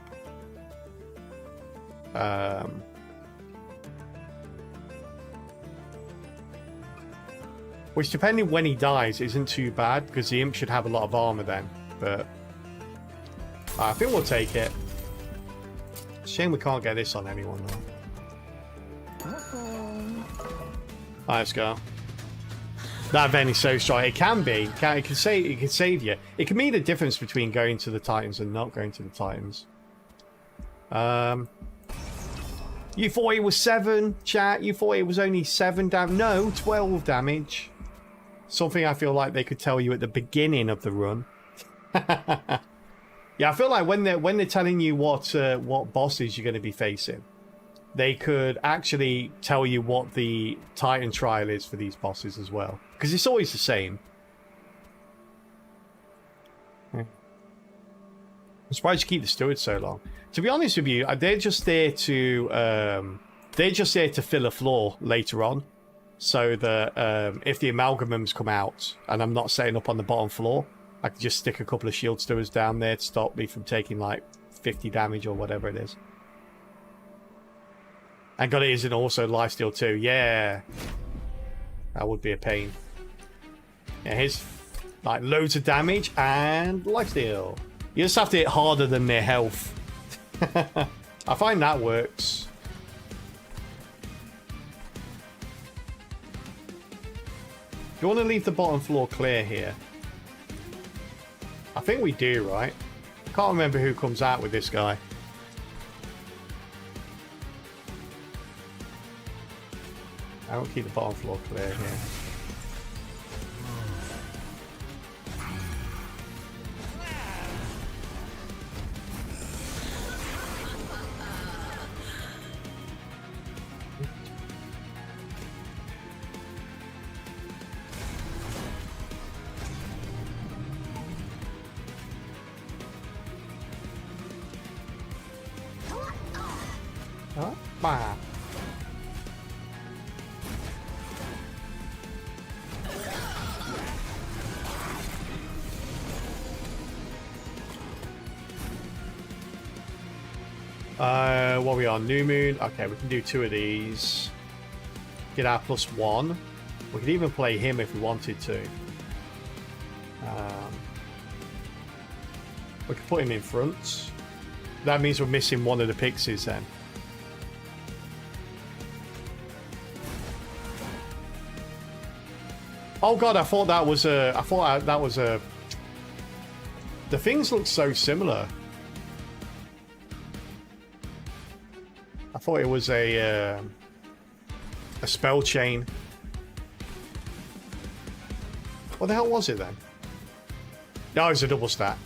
[SPEAKER 1] Which, depending when he dies, isn't too bad, because the imp should have a lot of armor then. But I think we'll take it. Shame we can't get this on anyone though. Alright, let's go. That event is so strong. It can be. It can save you. It can mean the difference between going to the Titans and not going to the Titans. You thought it was 7, chat? You thought it was only 7 damage? No, 12 damage. Something I feel like they could tell you at the beginning of the run. Yeah, I feel like when they're telling you what bosses you're going to be facing, they could actually tell you what the Titan trial is for these bosses as well, because it's always the same. I'm surprised you keep the stewards so long. To be honest with you, they're just there to fill a floor later on, so that if the amalgamums come out and I'm not setting up on the bottom floor, I can just stick a couple of shield stewards down there to stop me from taking like 50 damage or whatever it is. And God, it isn't also lifesteal too. Yeah, that would be a pain. Yeah, here's like loads of damage and lifesteal. You just have to hit harder than their health. I find that works. Do you want to leave the bottom floor clear here? I think we do, right? I can't remember who comes out with this guy. I won't keep the bottom floor clear here. Bah. What are we on? New Moon. Okay, we can do 2 of these. Get our +1. We could even play him if we wanted to. We could put him in front. That means we're missing one of the pixies then. Oh god, I thought that was a... The things look so similar. I thought it was a spell chain. What the hell was it then? No, it's a double stack.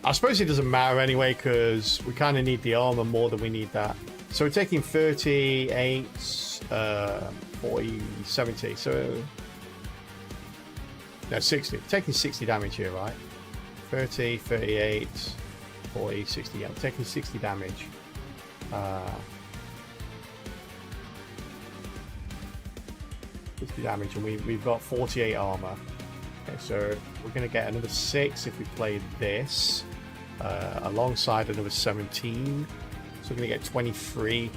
[SPEAKER 1] I suppose it doesn't matter anyway, because we kind of need the armor more than we need that. So we're taking 38, 40, 70, so... No, 60. We're taking 60 damage here, right? 30, 38, 40, 60. Yeah, we're taking 60 damage. 60 damage, and we've got 48 armor. Okay, so we're going to get another 6 if we play this. Alongside another 17. So we're going to get 23.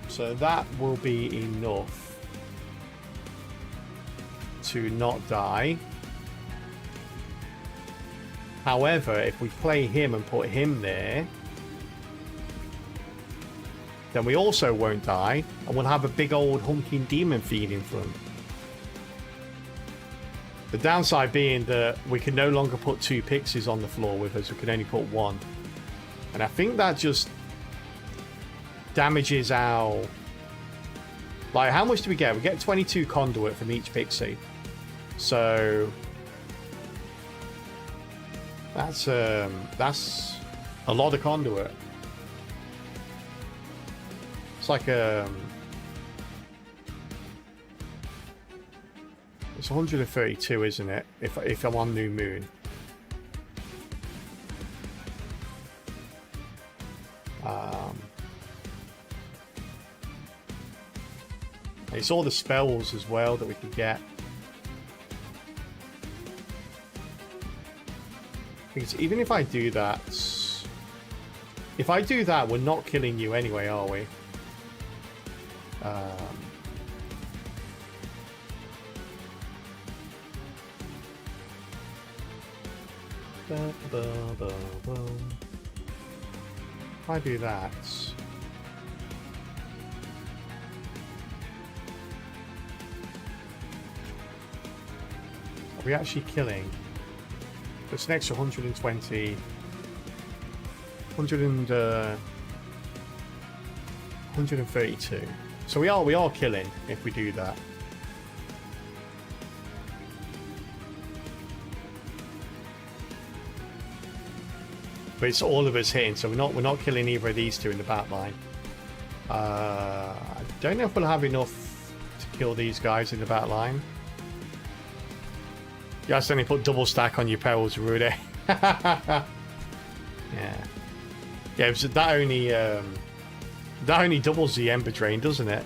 [SPEAKER 1] So that will be enough to not die. However, if we play him and put him there, then we also won't die, and we'll have a big old hunking demon feed in front. The downside being that we can no longer put 2 pixies on the floor with us, we can only put 1. And I think that just damages our... Like, how much do we get? We get 22 conduit from each pixie. So... That's a lot of conduit. It's like it's 132, isn't it? If I'm on New Moon. It's all the spells as well that we could get. Because even if I do that, we're not killing you anyway, are we? If I do that, are we actually killing? It's an extra 120, 132. So we are killing if we do that. But it's all of us hitting, so we're not killing either of these 2 in the back line. I don't know if we'll have enough to kill these guys in the back line. You accidentally put double stack on your perils, Rudy. Yeah. Yeah, so that only doubles the Ember Drain, doesn't it?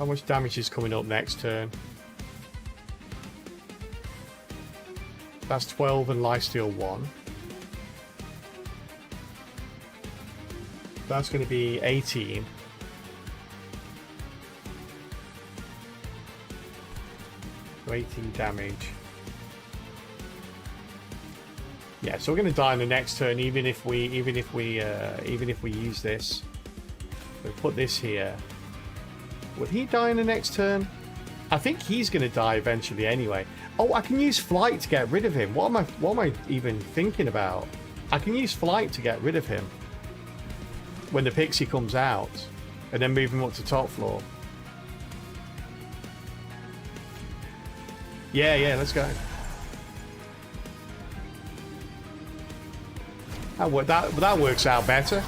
[SPEAKER 1] How much damage is coming up next turn? That's 12 and lifesteal 1. That's going to be 18. So 18 damage. Yeah, so we're going to die in the next turn, even if we use this. We'll put this here. Would he die in the next turn? I think he's going to die eventually anyway. Oh, I can use flight to get rid of him. What am I even thinking about? I can use flight to get rid of him when the pixie comes out, and then move him up to top floor. Yeah, let's go. That works out better.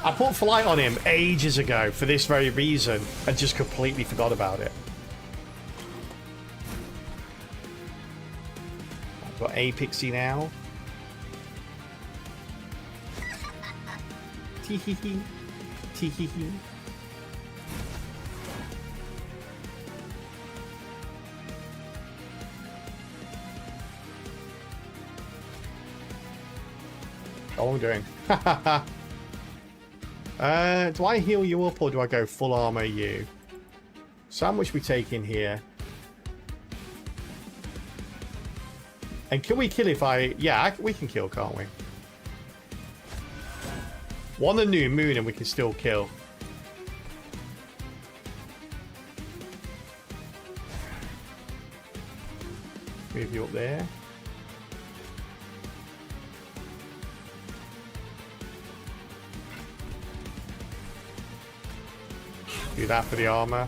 [SPEAKER 1] I put flight on him ages ago for this very reason and just completely forgot about it. I've got a pixie now. Tee-hee-hee. Tee-hee-hee. Oh, I'm doing. Do I heal you up or do I go full armor you? So how much we take in here? And can we kill if I... Yeah, we can kill, can't we? One a new moon and we can still kill. Move you up there. Do that for the armor.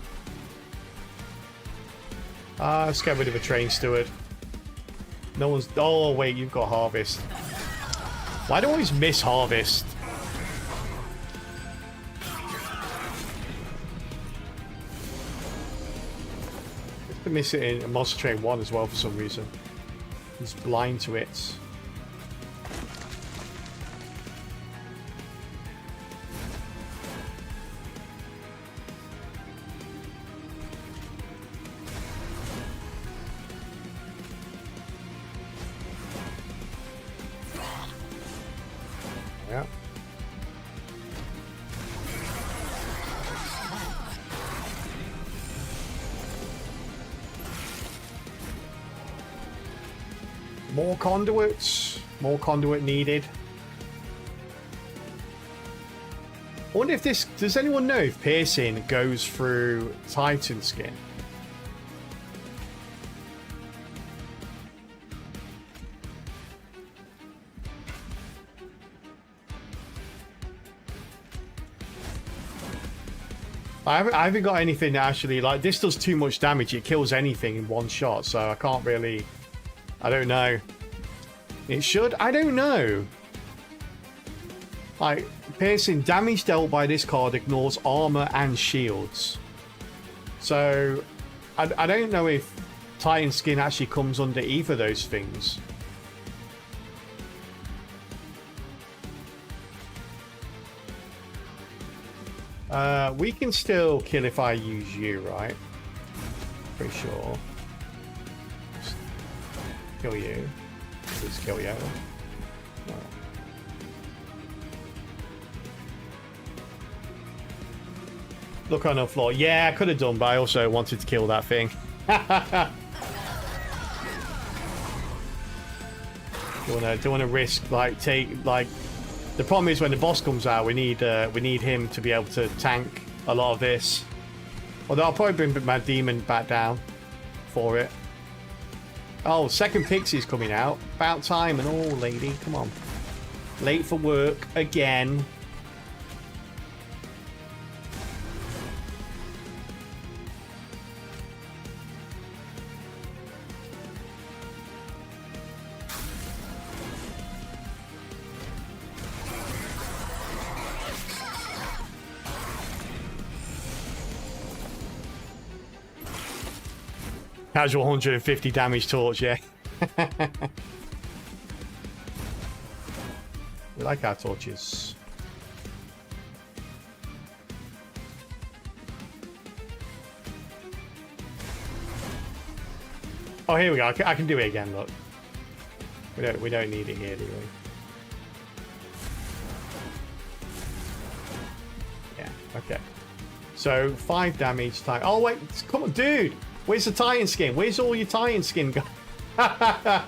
[SPEAKER 1] Let's get rid of a train steward. No one's... Oh, wait, you've got harvest. Why do I always miss harvest? I miss it in Monster Train 1 as well for some reason. He's blind to it. Yeah. More conduits. More conduit needed. I wonder if this... Does anyone know if piercing goes through Titan skin? I haven't got anything that actually... Like, this does too much damage. It kills anything in one shot, so I can't really... I don't know. It should? I don't know. Like, piercing damage dealt by this card ignores armor and shields. So, I don't know if Titan skin actually comes under either of those things. We can still kill if I use you, right? Pretty sure. Just kill you. Please kill you. Oh. Look on the floor. Yeah, I could have done, but I also wanted to kill that thing. Don't want to risk the problem is when the boss comes out, we need him to be able to tank a lot of this. Although I'll probably bring my demon back down for it. Oh, second Pixie's coming out. About time and all, lady. Come on. Late for work again. Casual 150 damage torch, yeah. We like our torches. Oh, here we go. I can do it again. Look, we don't need it here, do we? Yeah. Okay. So 5 damage. Oh wait, come on, dude. Where's the Titan skin? Where's all your Titan skin? Now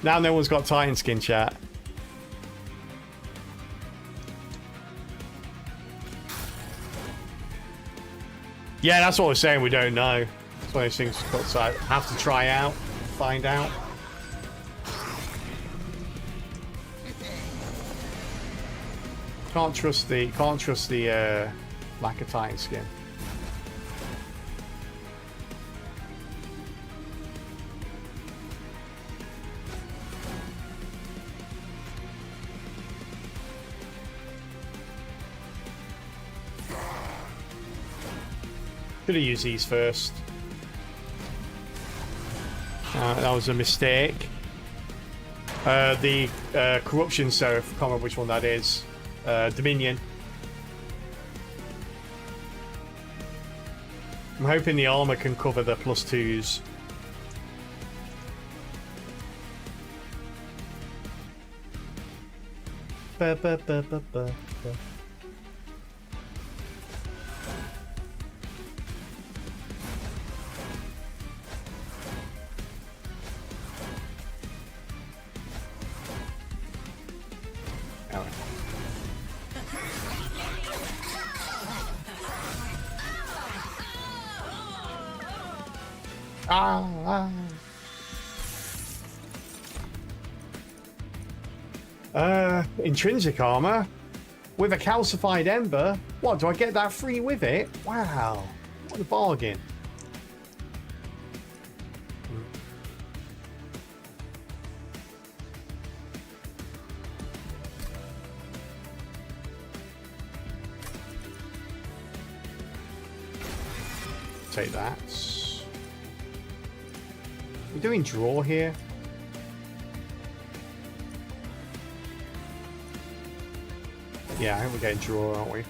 [SPEAKER 1] no one's got Titan skin, chat. Yeah, that's what I was saying. We don't know. It's one of those things we've got to have to try out, find out. Can't trust the lack of Titan skin. Should have used these first. That was a mistake. The corruption seraph, I can't remember which one that is. Dominion. I'm hoping the armor can cover the +2s. Ba, ba, ba, ba, ba, ba. Intrinsic armor with a calcified ember. What, do I get that free with it? Wow, what a bargain. Take that. We're doing draw here. Yeah, I think we're getting draw, aren't we?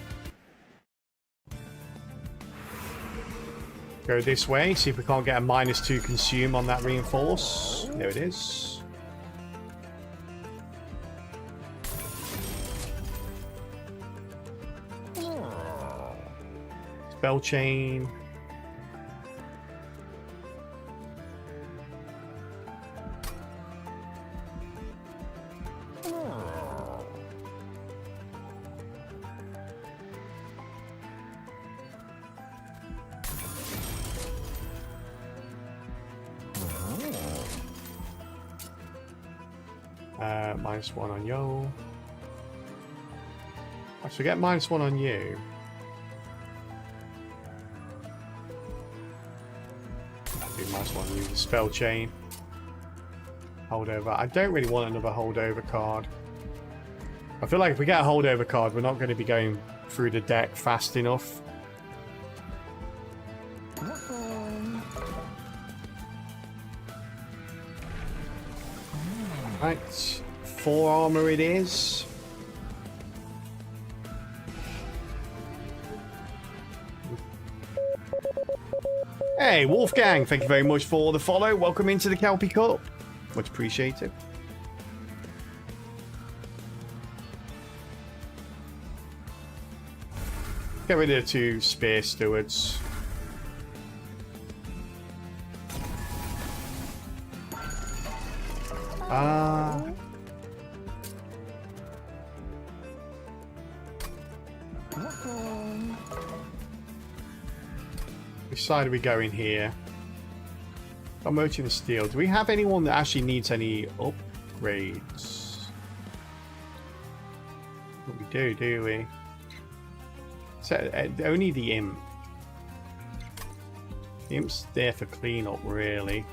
[SPEAKER 1] Go this way, see if we can't get a -2 consume on that reinforce. There it is. Spell chain. -1 on yo. I should get -1 on you. I'll do -1 on you. Spell chain. Holdover. I don't really want another holdover card. I feel like if we get a holdover card, we're not going to be going through the deck fast enough. Right. 4 armor it is. Hey, Wolfgang, thank you very much for the follow. Welcome into the Kelpie Cup. Much appreciated. Get rid of the 2 spear stewards. Which side are we going here? I'm merchant of steel. Do we have anyone that actually needs any upgrades? What we do we? So, only the imp. The imp's there for cleanup, really.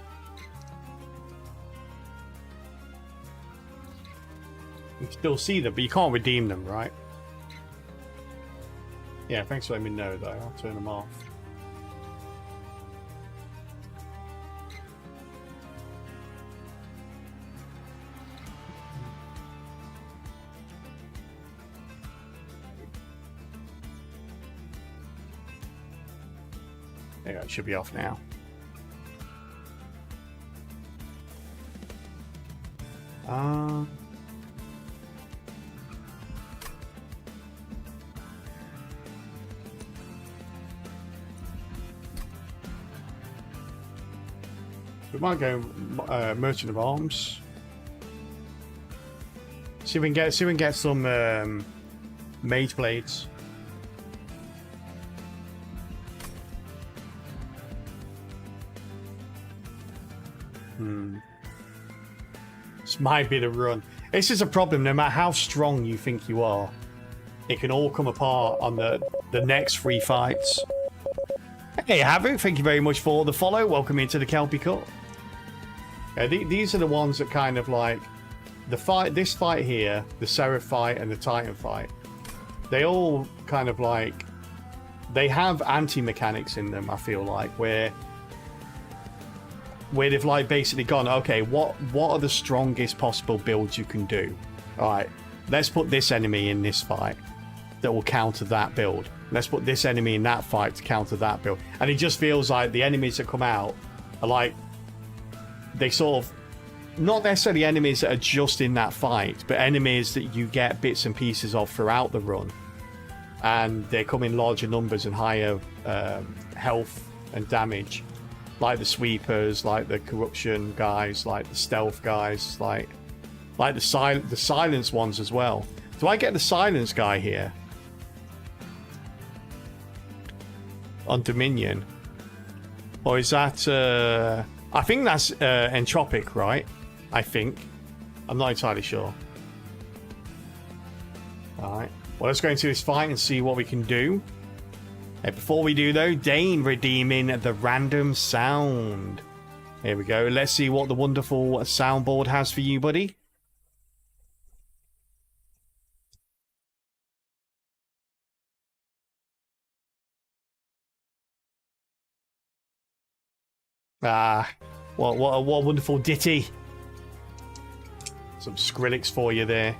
[SPEAKER 1] You can still see them, but you can't redeem them, right? Yeah, thanks for letting me know, though. I'll turn them off. There you go, it should be off now. We might go Merchant of Arms. See if we can get some Mage Blades. This might be the run. This is a problem. No matter how strong you think you are, it can all come apart on the next 3 fights. Hey, Havoc, thank you very much for the follow. Welcome into the Kelpie Cup. These are the ones that kind of like the fight. This fight here, the Seraph fight and the Titan fight. They all kind of like they have anti-mechanics in them. I feel like where they've like basically gone, okay, what are the strongest possible builds you can do? All right, let's put this enemy in this fight that will counter that build. Let's put this enemy in that fight to counter that build. And it just feels like the enemies that come out are like they sort of not necessarily enemies that are just in that fight, but enemies that you get bits and pieces of throughout the run, and they come in larger numbers and higher health and damage, like the sweepers, like the corruption guys, like the stealth guys, like the silence ones as well. Do I get the silence guy here on Dominion, or is that I think that's Entropic, right? I think. I'm not entirely sure. Alright. Well, let's go into this fight and see what we can do. Before we do, though, Dane redeeming the random sound. Here we go. Let's see what the wonderful soundboard has for you, buddy. What a wonderful ditty. Some Skrillex for you there.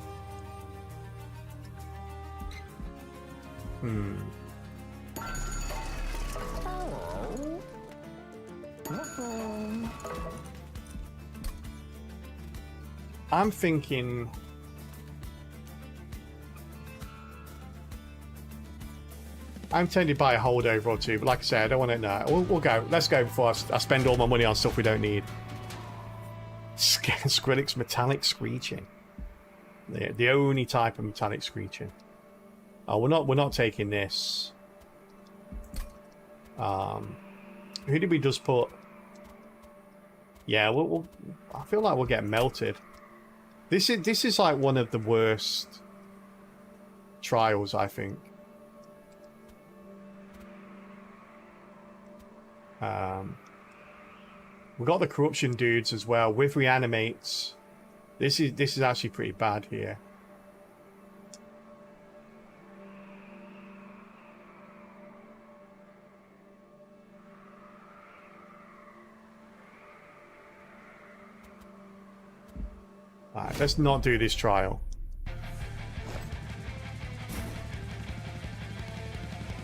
[SPEAKER 1] I'm thinking I'm tempted by a holdover or two, but like I said, I don't want to. No, we'll go. Let's go before I spend all my money on stuff we don't need. Skrillex metallic screeching. The only type of metallic screeching. Oh, we're not taking this. Who did we just put? Yeah, I feel like we'll get melted. This is like one of the worst trials, I think. We've got the corruption dudes as well with reanimates. This is actually pretty bad here. Alright, let's not do this trial.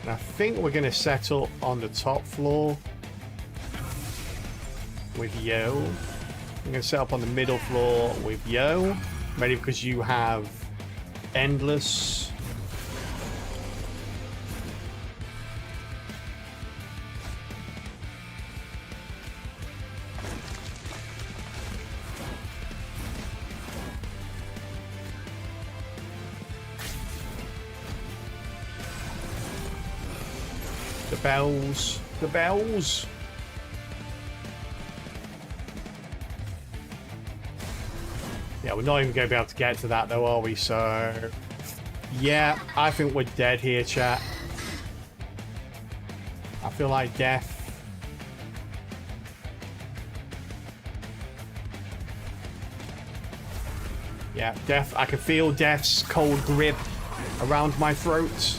[SPEAKER 1] And I think we're going to set up on the top floor with Yo. I'm going to set up on the middle floor with Yo. Maybe because you have Endless. The bells. Yeah, we're not even going to be able to get to that though, are we? So, yeah, I think we're dead here, chat. I feel like death. Yeah, death. I can feel death's cold grip around my throat.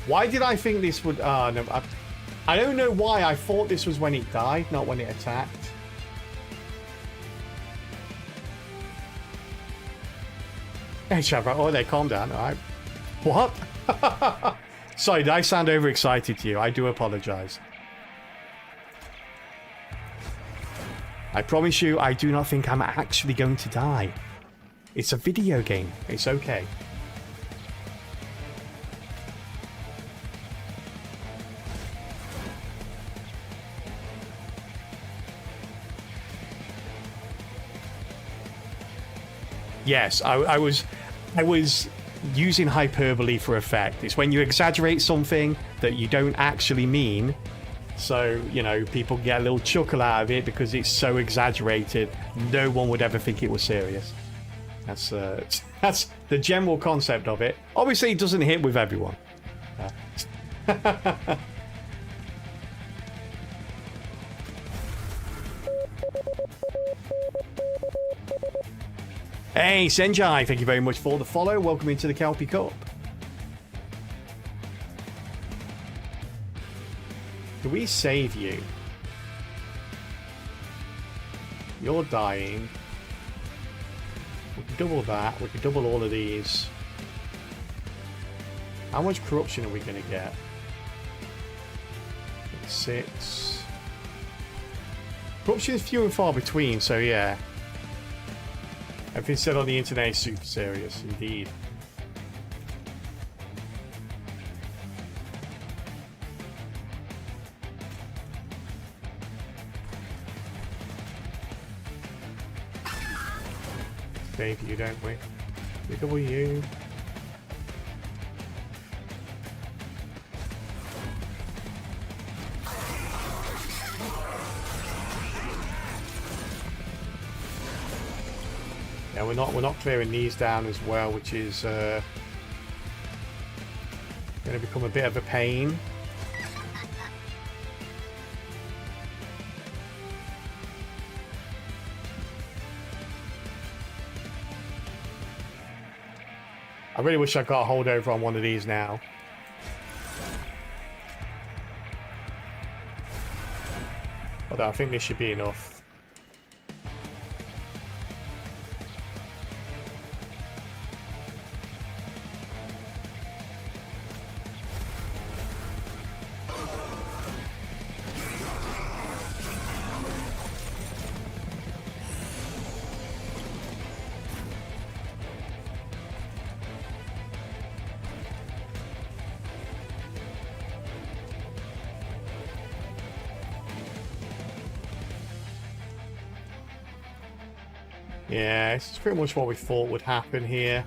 [SPEAKER 1] Why did I think this would... no, I don't know why I thought this was when it died, not when it attacked. Hey, Shabra. Oh, they calm down. All right. What? Sorry, did I sound overexcited to you? I do apologize. I promise you, I do not think I'm actually going to die. It's a video game. It's okay. Yes, I was using hyperbole for effect. It's when you exaggerate something that you don't actually mean. So, you know, people get a little chuckle out of it because it's so exaggerated. No one would ever think it was serious. That's the general concept of it. Obviously, it doesn't hit with everyone. Hey, Senjai, thank you very much for the follow. Welcome into the Kelpie Cup. Do we save you? You're dying. We can double that. We can double all of these. How much corruption are we going to get? 6. Corruption is few and far between, so yeah. Everything said on the internet is super serious, indeed. Save you, don't we? We double you. Yeah, we're not clearing these down as well, which is going to become a bit of a pain. I really wish I got a holdover on one of these now. Although I think this should be enough. Yeah, this is pretty much what we thought would happen here.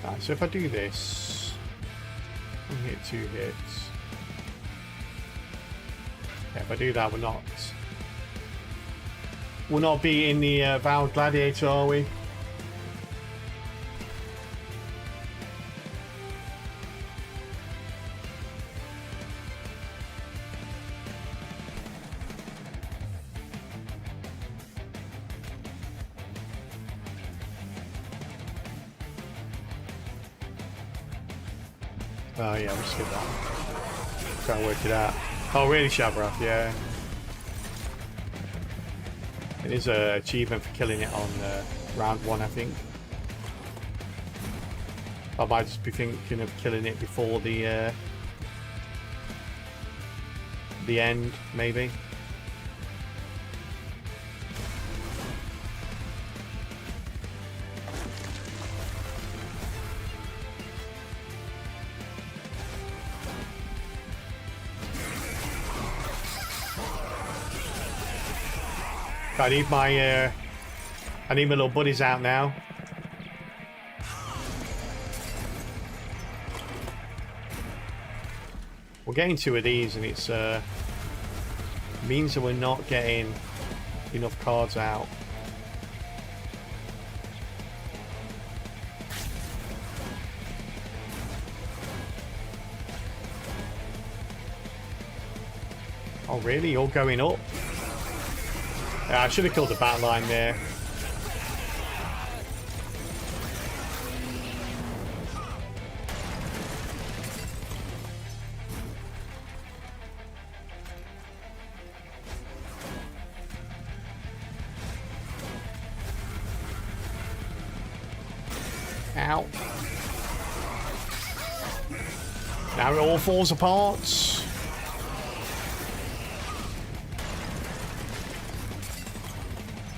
[SPEAKER 1] Right, so if I do this, I hit 2 hits. Yeah, if I do that, we'll not be in the Vowed Gladiator, are we? Oh yeah, we'll skip that. Try and work it out. Oh really, Shabrath? Yeah. It is an achievement for killing it on round 1, I think. I might just be thinking of killing it before the end, maybe. I need my little buddies out now. We're getting 2 of these, and it's means that we're not getting enough cards out. Oh really? You're going up? Yeah, I should have killed the bat line there. out. Now it all falls apart.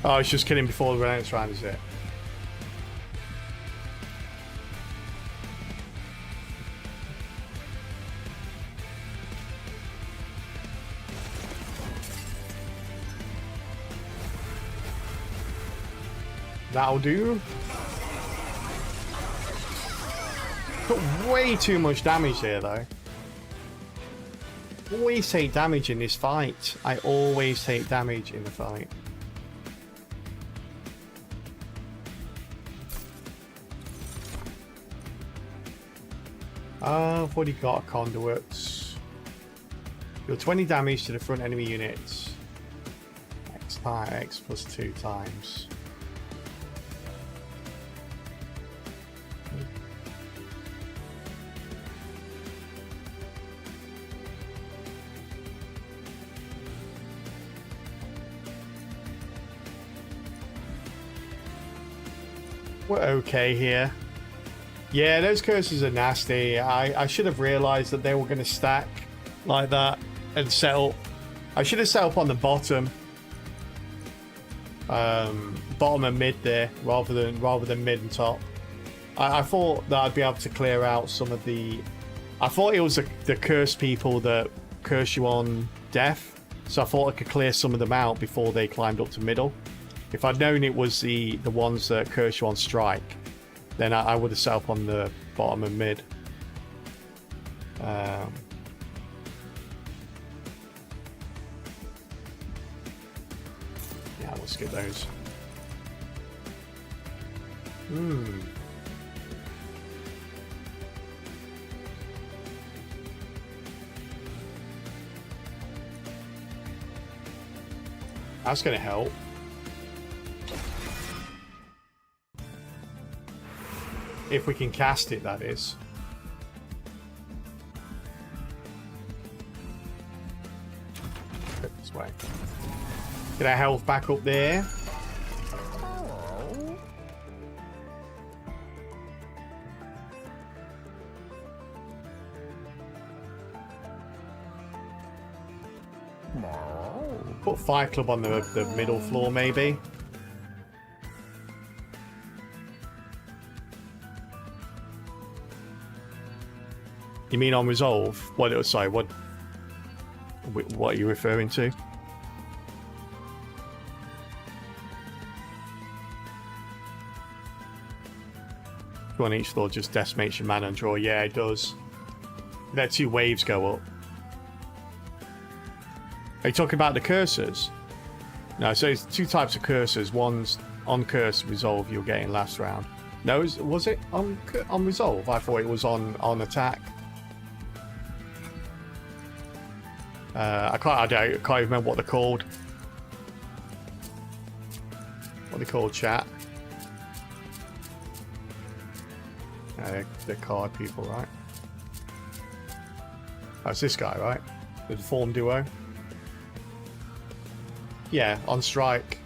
[SPEAKER 1] Oh, it's just killing before the next round, is it? That'll do. Got way too much damage here, though. Always take damage in this fight. I always take damage in the fight. I've already got a conduit. Deal 20 damage to the front enemy units. X plus 2 times. We're okay here. Yeah, those curses are nasty. I should have realized that they were going to stack like that and set up. I should have set up on the bottom. Bottom and mid there rather than mid and top. I thought that I'd be able to clear out some of the... I thought it was the cursed people that curse you on death. So I thought I could clear some of them out before they climbed up to middle. If I'd known it was the ones that curse you on strike, then I would have set up on the bottom and mid. Yeah, we'll skip those. That's going to help. If we can cast it, that is. Go this way. Get our health back up there. Put Fight Club on the middle floor, maybe. You mean on resolve? What? Sorry, what are you referring to? Go on each floor, just decimates your mana and draw. Yeah, it does. Let 2 waves go up. Are you talking about the cursors? No, so it's 2 types of cursors. One's on curse resolve you'll get in last round. No, was it on resolve? I thought it was on attack. I can't even remember what they're called. What they called, chat? They're card people, right? Oh, it's this guy, right? The deformed duo. Yeah, on strike.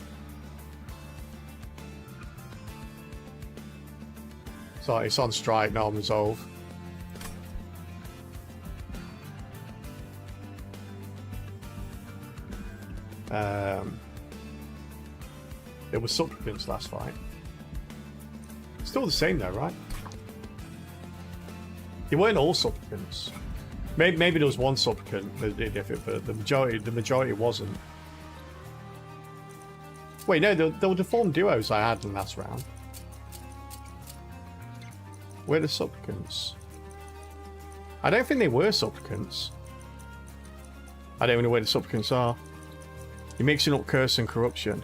[SPEAKER 1] Sorry, it's on strike, not on resolve. There was supplicants last fight. Still the same though, right? They weren't all supplicants. Maybe there was one supplicant, but the majority wasn't. Wait, no, there were deformed duos I had in last round. Where are the supplicants? I don't think they were supplicants. I don't even know where the supplicants are. You're mixing up curse and corruption.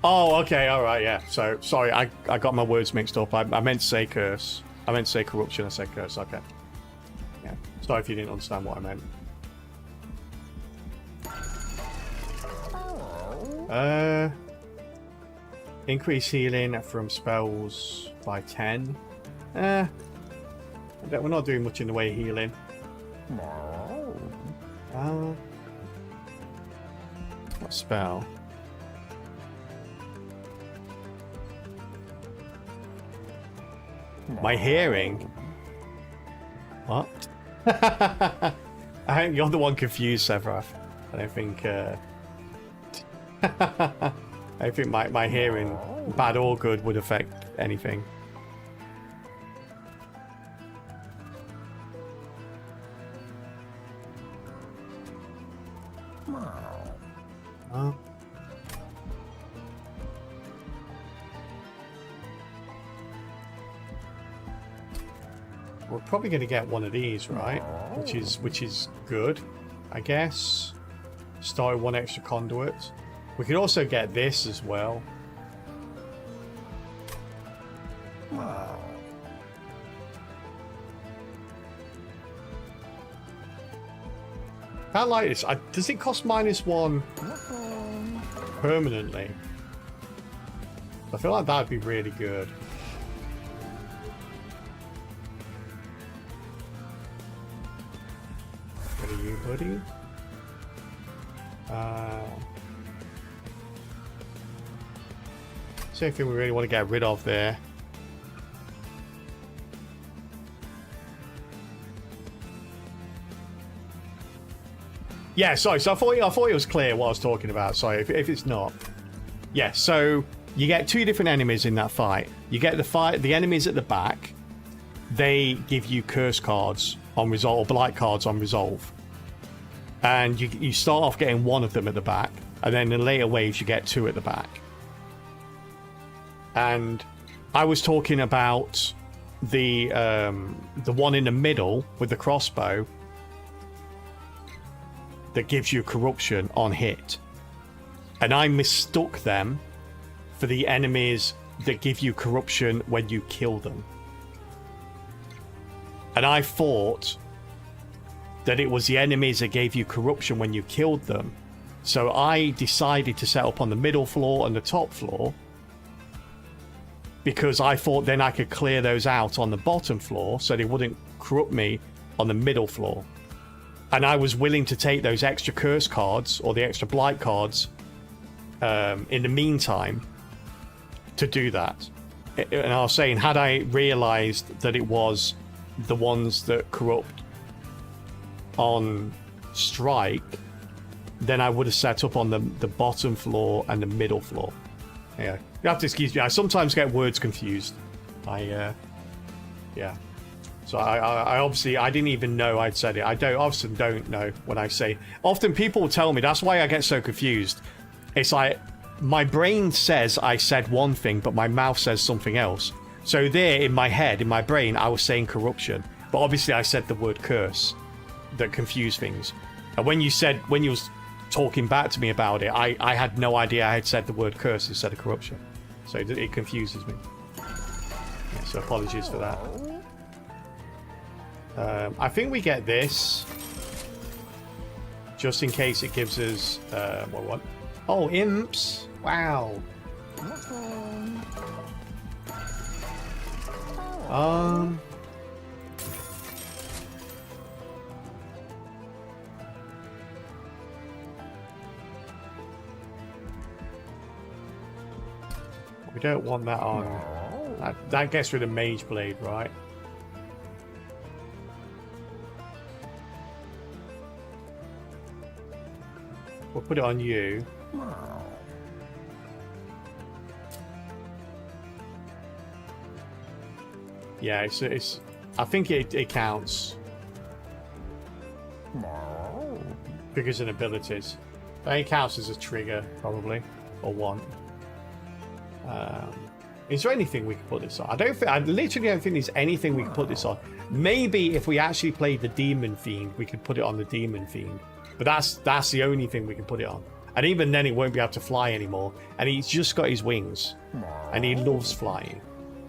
[SPEAKER 1] Oh, okay, alright, yeah. So, sorry, I got my words mixed up. I meant to say curse. I meant to say corruption, I said curse, okay. Yeah, sorry if you didn't understand what I meant. Increase healing from spells by 10. We're not doing much in the way of healing. What spell? My hearing. What? I think you're the one confused, Severath. I don't think. I think my hearing, bad or good, would affect anything. Oh. We're probably going to get one of these, right? Which is good, I guess. Start with one extra conduit. We could also get this as well. I like this. Does it cost -1 permanently? I feel like that would be really good. What are you, buddy? Is there anything we really want to get rid of there? Yeah, sorry. So I thought it was clear what I was talking about. Sorry if it's not. Yeah. So you get 2 different enemies in that fight. You get the enemies at the back. They give you curse cards on resolve, or blight cards on resolve, and you start off getting 1 of them at the back, and then in later waves you get 2 at the back. And I was talking about the one in the middle with the crossbow that gives you corruption on hit, and I mistook them for the enemies that give you corruption when you kill them, and I thought that it was the enemies that gave you corruption when you killed them. So I decided to set up on the middle floor and the top floor, because I thought then I could clear those out on the bottom floor so they wouldn't corrupt me on the middle floor. And I was willing to take those extra curse cards or the extra blight cards in the meantime to do that. And I was saying, had I realized that it was the ones that corrupt on strike, then I would have set up on the bottom floor and the middle floor. Yeah, you have to excuse me. I sometimes get words confused. Yeah. So I obviously, I didn't even know I'd said it. I often don't know when I say. Often people will tell me, that's why I get so confused. It's like my brain says I said one thing, but my mouth says something else. So there in my head, in my brain, I was saying corruption, but obviously I said the word curse. That confused things. And when you was talking back to me about it, I had no idea I had said the word curse instead of corruption. So it confuses me. Yeah, so apologies for that. I think we get this just in case it gives us what? Oh, imps! Wow. We don't want that on. That gets rid of Mage Blade, right? We'll put it on you. Yeah, it's. I think it counts because of abilities. It counts as a trigger, probably, or one. Is there anything we can put this on? I literally don't think there's anything we can put this on. Maybe if we actually played the Demon Fiend, we could put it on the Demon Fiend. But that's the only thing we can put it on. And even then, it won't be able to fly anymore. And he's just got his wings, and he loves flying.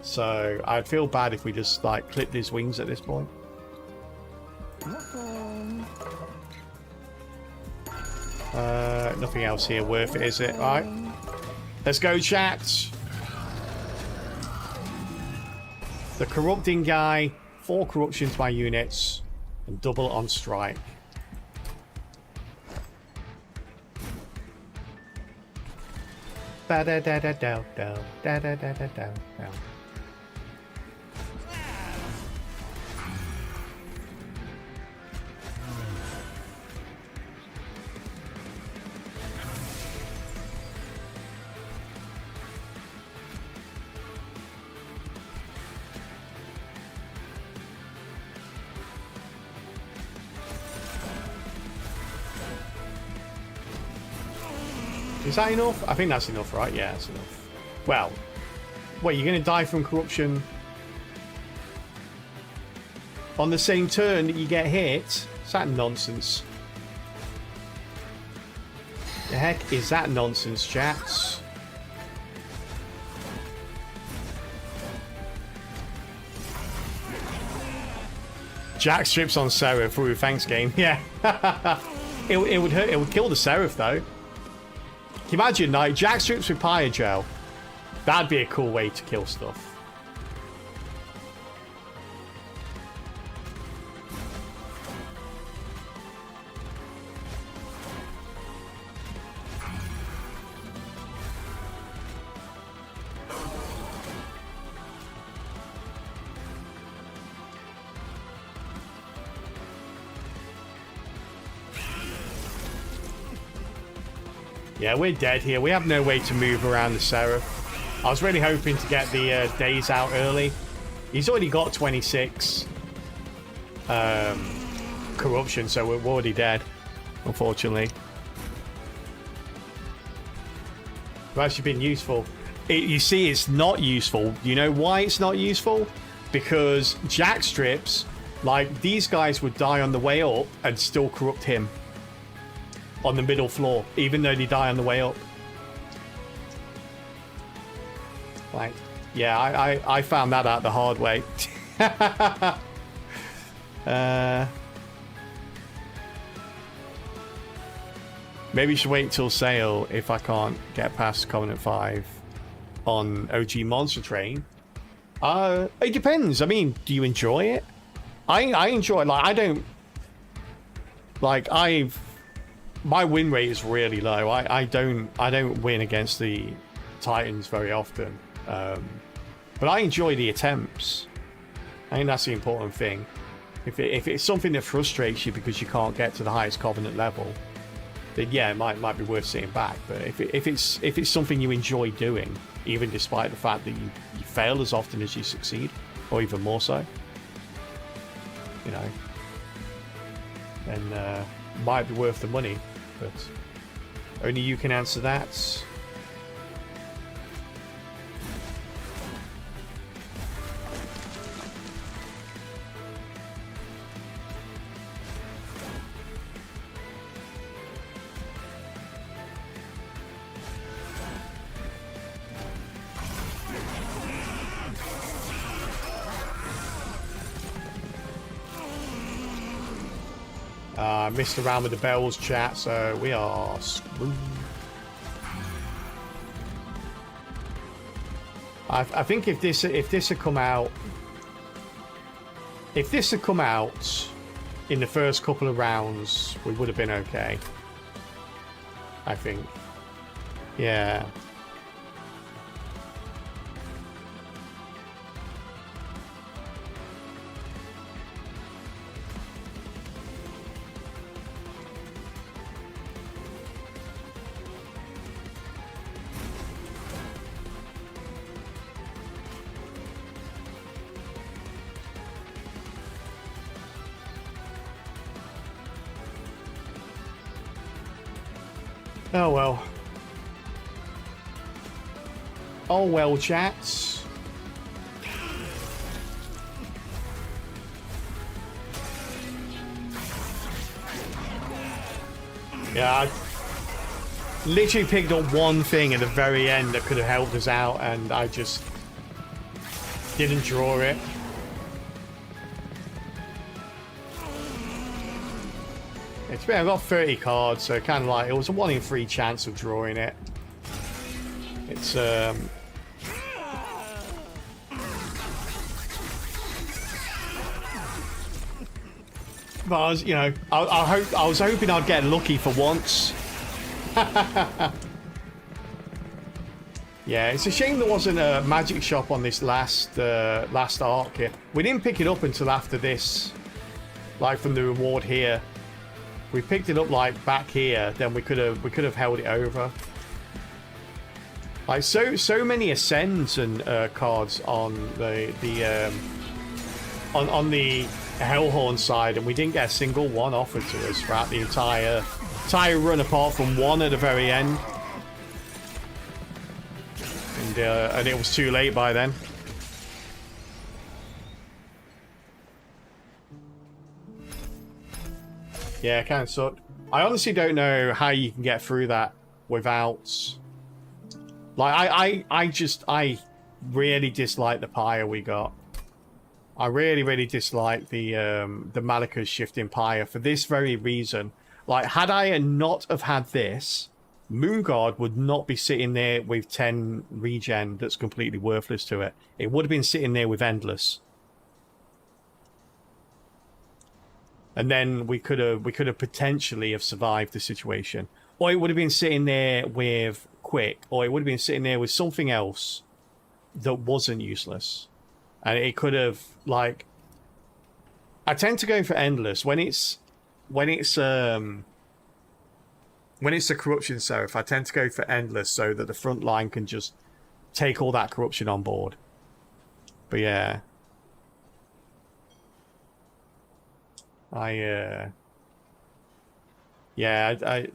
[SPEAKER 1] So I'd feel bad if we just like clipped his wings at this point. Nothing else here worth it, is it? All right. Let's go, chat. The corrupting guy, 4 corruption to my units, and double on strike. Da da da da da da da da da da da. Is that enough? I think that's enough, right? Yeah, that's enough. Well, wait, you're going to die from corruption on the same turn that you get hit? Is that nonsense? The heck is that nonsense, chats? Jack strips on Seraph. Ooh, thanks, game. Yeah. it would hurt. It would kill the Seraph, though. Can you imagine, like, Jack strips with Pyogel? That'd be a cool way to kill stuff. Yeah, we're dead here. We have no way to move around the Seraph. I was really hoping to get the days out early. He's already got 26 corruption, so we're already dead, unfortunately. It's actually been useful. You see, it's not useful. You know why it's not useful? Because Jack strips, like, these guys would die on the way up and still corrupt him on the middle floor, even though they die on the way up. Like, yeah, I found that out the hard way. Maybe you should wait till sale if I can't get past Covenant 5 on OG Monster Train. It depends. I mean, do you enjoy it? I enjoy it. Like, I don't... Like, my win rate is really low. I don't win against the Titans very often, but I enjoy the attempts. I think that's the important thing. If it's something that frustrates you because you can't get to the highest Covenant level, then yeah, it might be worth sitting back. But if it's something you enjoy doing, even despite the fact that you fail as often as you succeed, or even more so, you know, then might be worth the money. But only you can answer that. Missed around with the bells, chat, so we are screwed. I think if this had come out, in the first couple of rounds, we would have been okay. I think, yeah. Oh well. Oh well, chats. Yeah, I literally picked up one thing at the very end that could have helped us out, and I just didn't draw it. I've got 30 cards, so kind of like it was a 1 in 3 chance of drawing it. It's but I was, you know, I was hoping I'd get lucky for once. Yeah, it's a shame there wasn't a magic shop on this last arc here. We didn't pick it up until after this, like from the reward here. We picked it up like back here, then we could have held it over. Like so many ascends and cards on the Hellhorn side, and we didn't get a single one offered to us throughout the entire run, apart from one at the very end. and it was too late by then. Yeah, it kind of sucked. I honestly don't know how you can get through that without... Like, I really dislike the pyre we got. I really dislike the Malika's shifting pyre for this very reason. Like, had I not have had this, Moonguard would not be sitting there with 10 regen that's completely worthless to it. It would have been sitting there with Endless. And then we could have potentially have survived the situation. Or it would have been sitting there with Quick, or it would have been sitting there with something else that wasn't useless. And it could have, like... I tend to go for Endless when it's the Corruption Seraph. I tend to go for Endless so that the front line can just take all that corruption on board. But yeah, I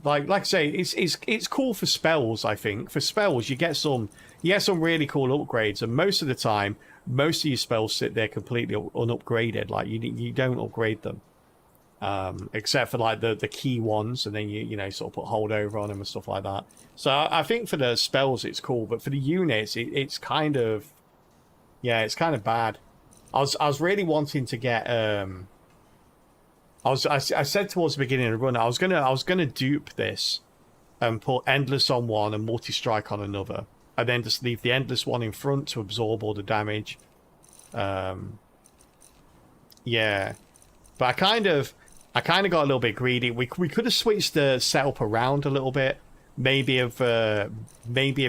[SPEAKER 1] like I say, it's cool for spells. I think for spells you get some really cool upgrades, and most of the time, most of your spells sit there completely unupgraded. Like you don't upgrade them, except for like the key ones, and then you know sort of put holdover on them and stuff like that. So I think for the spells it's cool, but for the units it's kind of it's kind of bad. I was really wanting to get I said towards the beginning of the run I was gonna dupe this and put Endless on one and Multi-Strike on another, and then just leave the Endless one in front to absorb all the damage. Yeah, but I kind of got a little bit greedy. We could have switched the setup around a little bit. Maybe have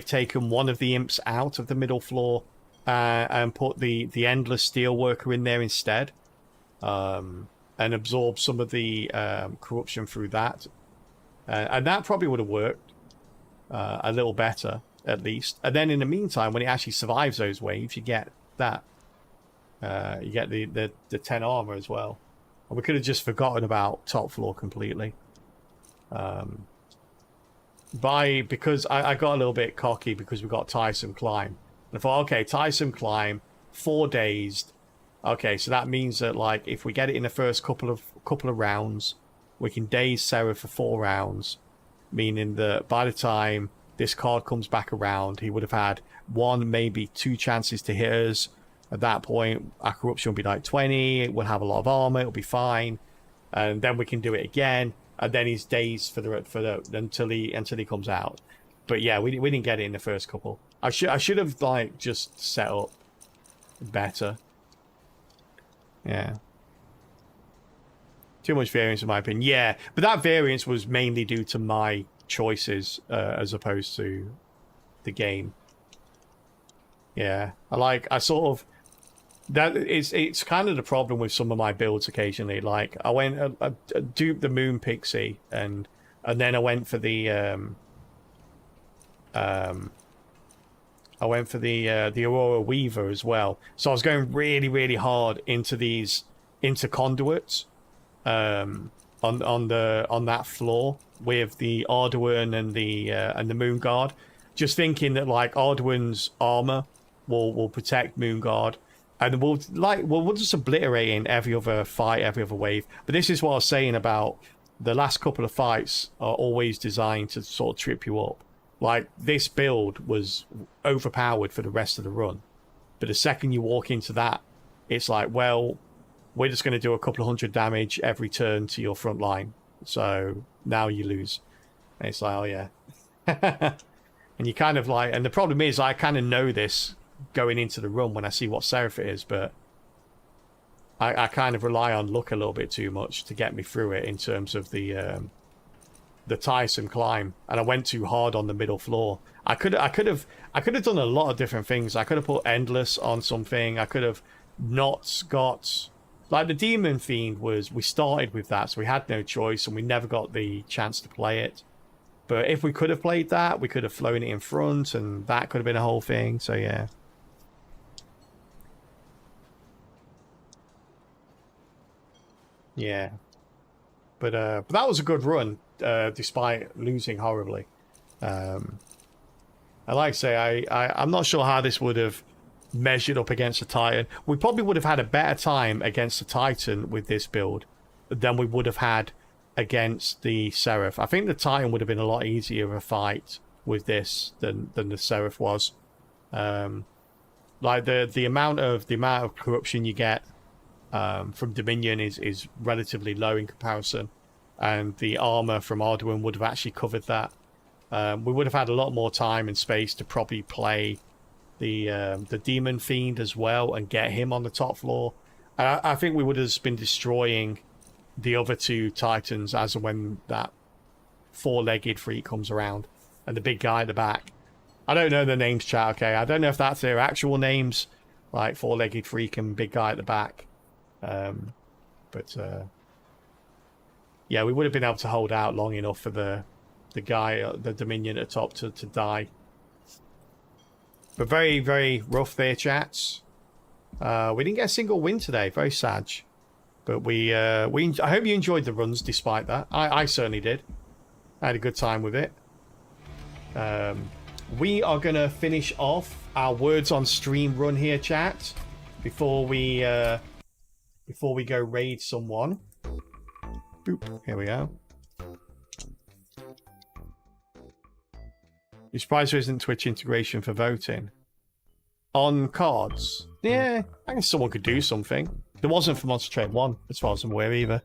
[SPEAKER 1] taken one of the imps out of the middle floor and put the Endless Steelworker in there instead, and absorb some of the corruption through that, and that probably would have worked a little better at least. And then in the meantime, when it actually survives those waves, you get that you get the 10 armor as well. And we could have just forgotten about top floor completely. Because I got a little bit cocky because we got Tiresome Climb. And I thought, okay, Tiresome Climb, 4 days. Okay, so that means that like if we get it in the first couple of rounds, we can daze Seraph for 4 rounds, meaning that by the time this card comes back around, he would have had 1, maybe 2 chances to hit us. At that point, our corruption will be like 20. It will have a lot of armor. It'll be fine, and then we can do it again. And then he's dazed until he comes out. But yeah, we didn't get it in the first couple. I should have like just set up better. Yeah. Too much variance in my opinion. Yeah, but that variance was mainly due to my choices as opposed to the game. Yeah, it's kind of the problem with some of my builds occasionally. Like I went I duped the Moon Pixie and then I went for the Aurora Weaver as well. So I was going really hard into conduits on that floor with the Arduin and the Moon Guard, just thinking that like Arduin's armor will protect Moon Guard, and we'll just obliterate in every other fight, every other wave. But this is what I was saying about the last couple of fights are always designed to sort of trip you up. Like this build was overpowered for the rest of the run, but the second you walk into that, it's like, well, we're just going to do a couple of 100 damage every turn to your front line, so now you lose. And it's like, oh yeah. And you kind of like, and the problem is I kind of know this going into the run when I see what Seraph it is, but I kind of rely on luck a little bit too much to get me through it in terms of the Tiresome Climb, and I went too hard on the middle floor. I could have done a lot of different things. I could have put Endless on something. I could have not got, like the Demon Fiend we started with that, so we had no choice and we never got the chance to play it. But if we could have played that, we could have flown it in front, and that could have been a whole thing. So yeah. Yeah. But that was a good run, despite losing horribly. And like I say, I'm not sure how this would have measured up against the Titan. We probably would have had a better time against the Titan with this build than we would have had against the Seraph. I think the Titan would have been a lot easier of a fight with this than the Seraph was. Like the amount of corruption you get from Dominion is relatively low in comparison, and the armor from Arduin would have actually covered that. We would have had a lot more time and space to probably play the Demon Fiend as well and get him on the top floor. And I think we would have been destroying the other two Titans as and when that four-legged freak comes around, and the big guy at the back. I don't know the names, chat. Okay, I don't know if that's their actual names, like four-legged freak and big guy at the back. But yeah, we would have been able to hold out long enough for the guy, the Dominion at the top, to die. But very, very rough there, chats. We didn't get a single win today. Very sad. But I hope you enjoyed the runs despite that. I certainly did. I had a good time with it. We are going to finish off our words on stream run here, chat, before we go raid someone. Boop. Here we go. You're surprised there isn't Twitch integration for voting? On cards? Yeah, I guess someone could do something. There wasn't for Monster Train 1, as far as I'm aware, either.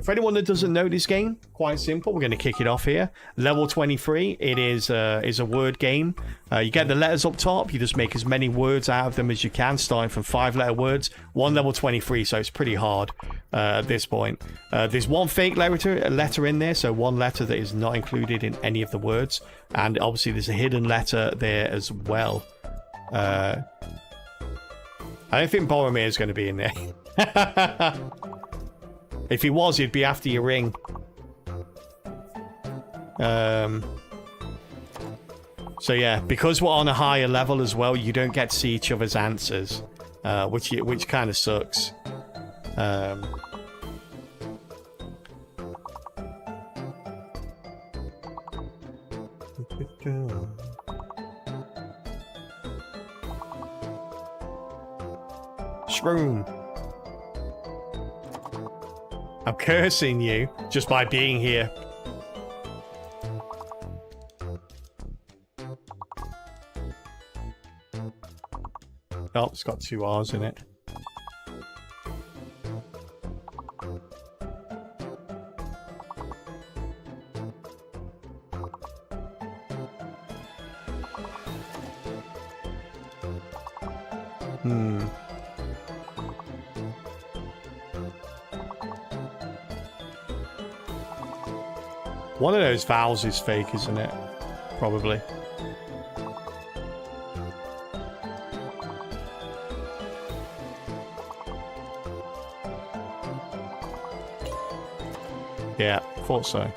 [SPEAKER 1] For anyone that doesn't know this game, quite simple. We're going to kick it off here. Level 23. It is a word game. You get the letters up top. You just make as many words out of them as you can, starting from 5-letter words. One level 23, so it's pretty hard at this point. There's one fake letter in there, so one letter that is not included in any of the words. And obviously there's a hidden letter there as well. I don't think Boromir is going to be in there. If he was, he'd be after your ring. So yeah, because we're on a higher level as well, you don't get to see each other's answers, which kind of sucks. Shroom. I'm cursing you just by being here. Oh, it's got 2 R's in it. One of those vowels is fake, isn't it? Probably. Yeah, thought so.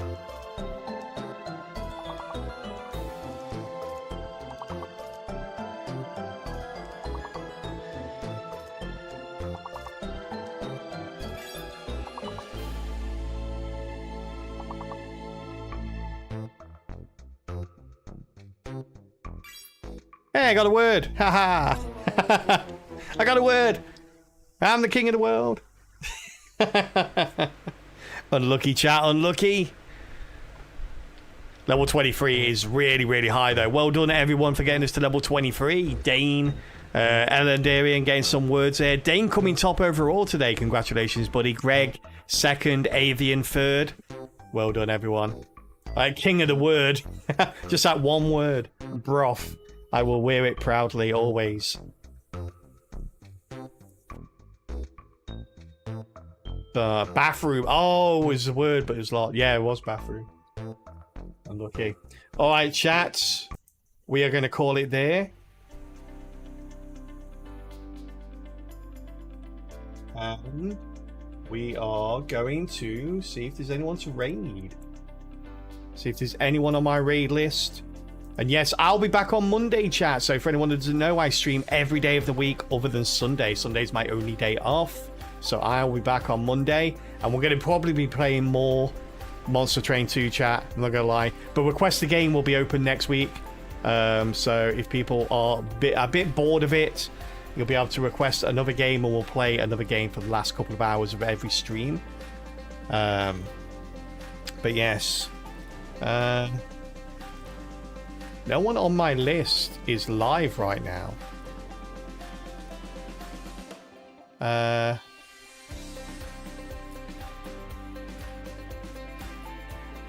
[SPEAKER 1] Hey, I got a word. Haha. I got a word. I'm the king of the world. Unlucky, chat. Unlucky. Level 23 is really, really high, though. Well done, everyone, for getting us to level 23. Dane, Elendarian getting some words there. Dane coming top overall today. Congratulations, buddy. Greg, second. Avian, third. Well done, everyone. King of the word. Just that one word. Broth. I will wear it proudly, always. The bathroom. Oh, it was a word, but it was like, yeah, it was bathroom. Unlucky. All right, chat. We are going to call it there. And we are going to see if there's anyone to raid. See if there's anyone on my raid list. And yes, I'll be back on Monday, chat. So for anyone that doesn't know, I stream every day of the week other than Sunday. Sunday's my only day off. So I'll be back on Monday. And we're going to probably be playing more Monster Train 2 chat, I'm not gonna lie. But Request a Game will be open next week. So if people are a bit bored of it, you'll be able to request another game and we'll play another game for the last couple of hours of every stream. But yes. No one on my list is live right now.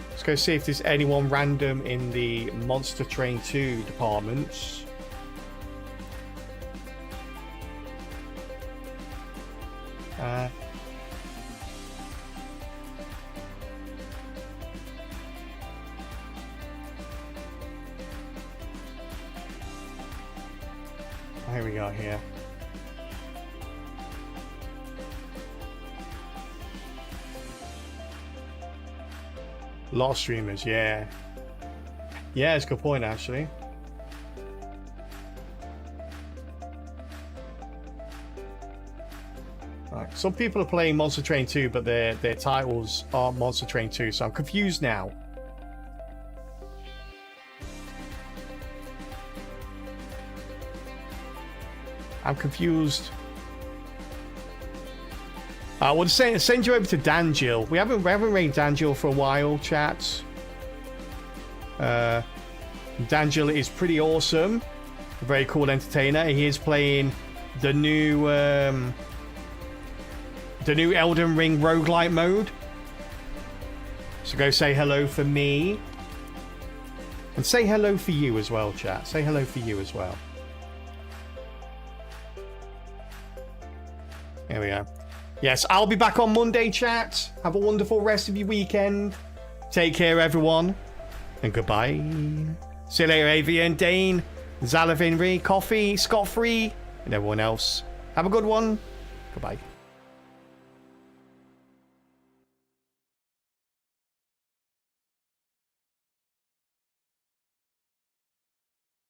[SPEAKER 1] Let's go see if there's anyone random in the Monster Train 2 departments. Here we go here. A lot of streamers, yeah. Yeah, it's a good point, actually. Right. Some people are playing Monster Train 2, but their titles aren't Monster Train 2, so I'm confused now. I'm confused. I would send you over to Danjil. We haven't rated Danjil for a while, chat. Danjil is pretty awesome. A very cool entertainer. He is playing the new Elden Ring roguelite mode. So go say hello for me. And say hello for you as well, chat. Say hello for you as well. There we go. Yes, I'll be back on Monday, chat. Have a wonderful rest of your weekend. Take care, everyone. And goodbye. See you later, Avian, Dane, Zalavinri, Coffee, Scott Free, and everyone else. Have a good one. Goodbye.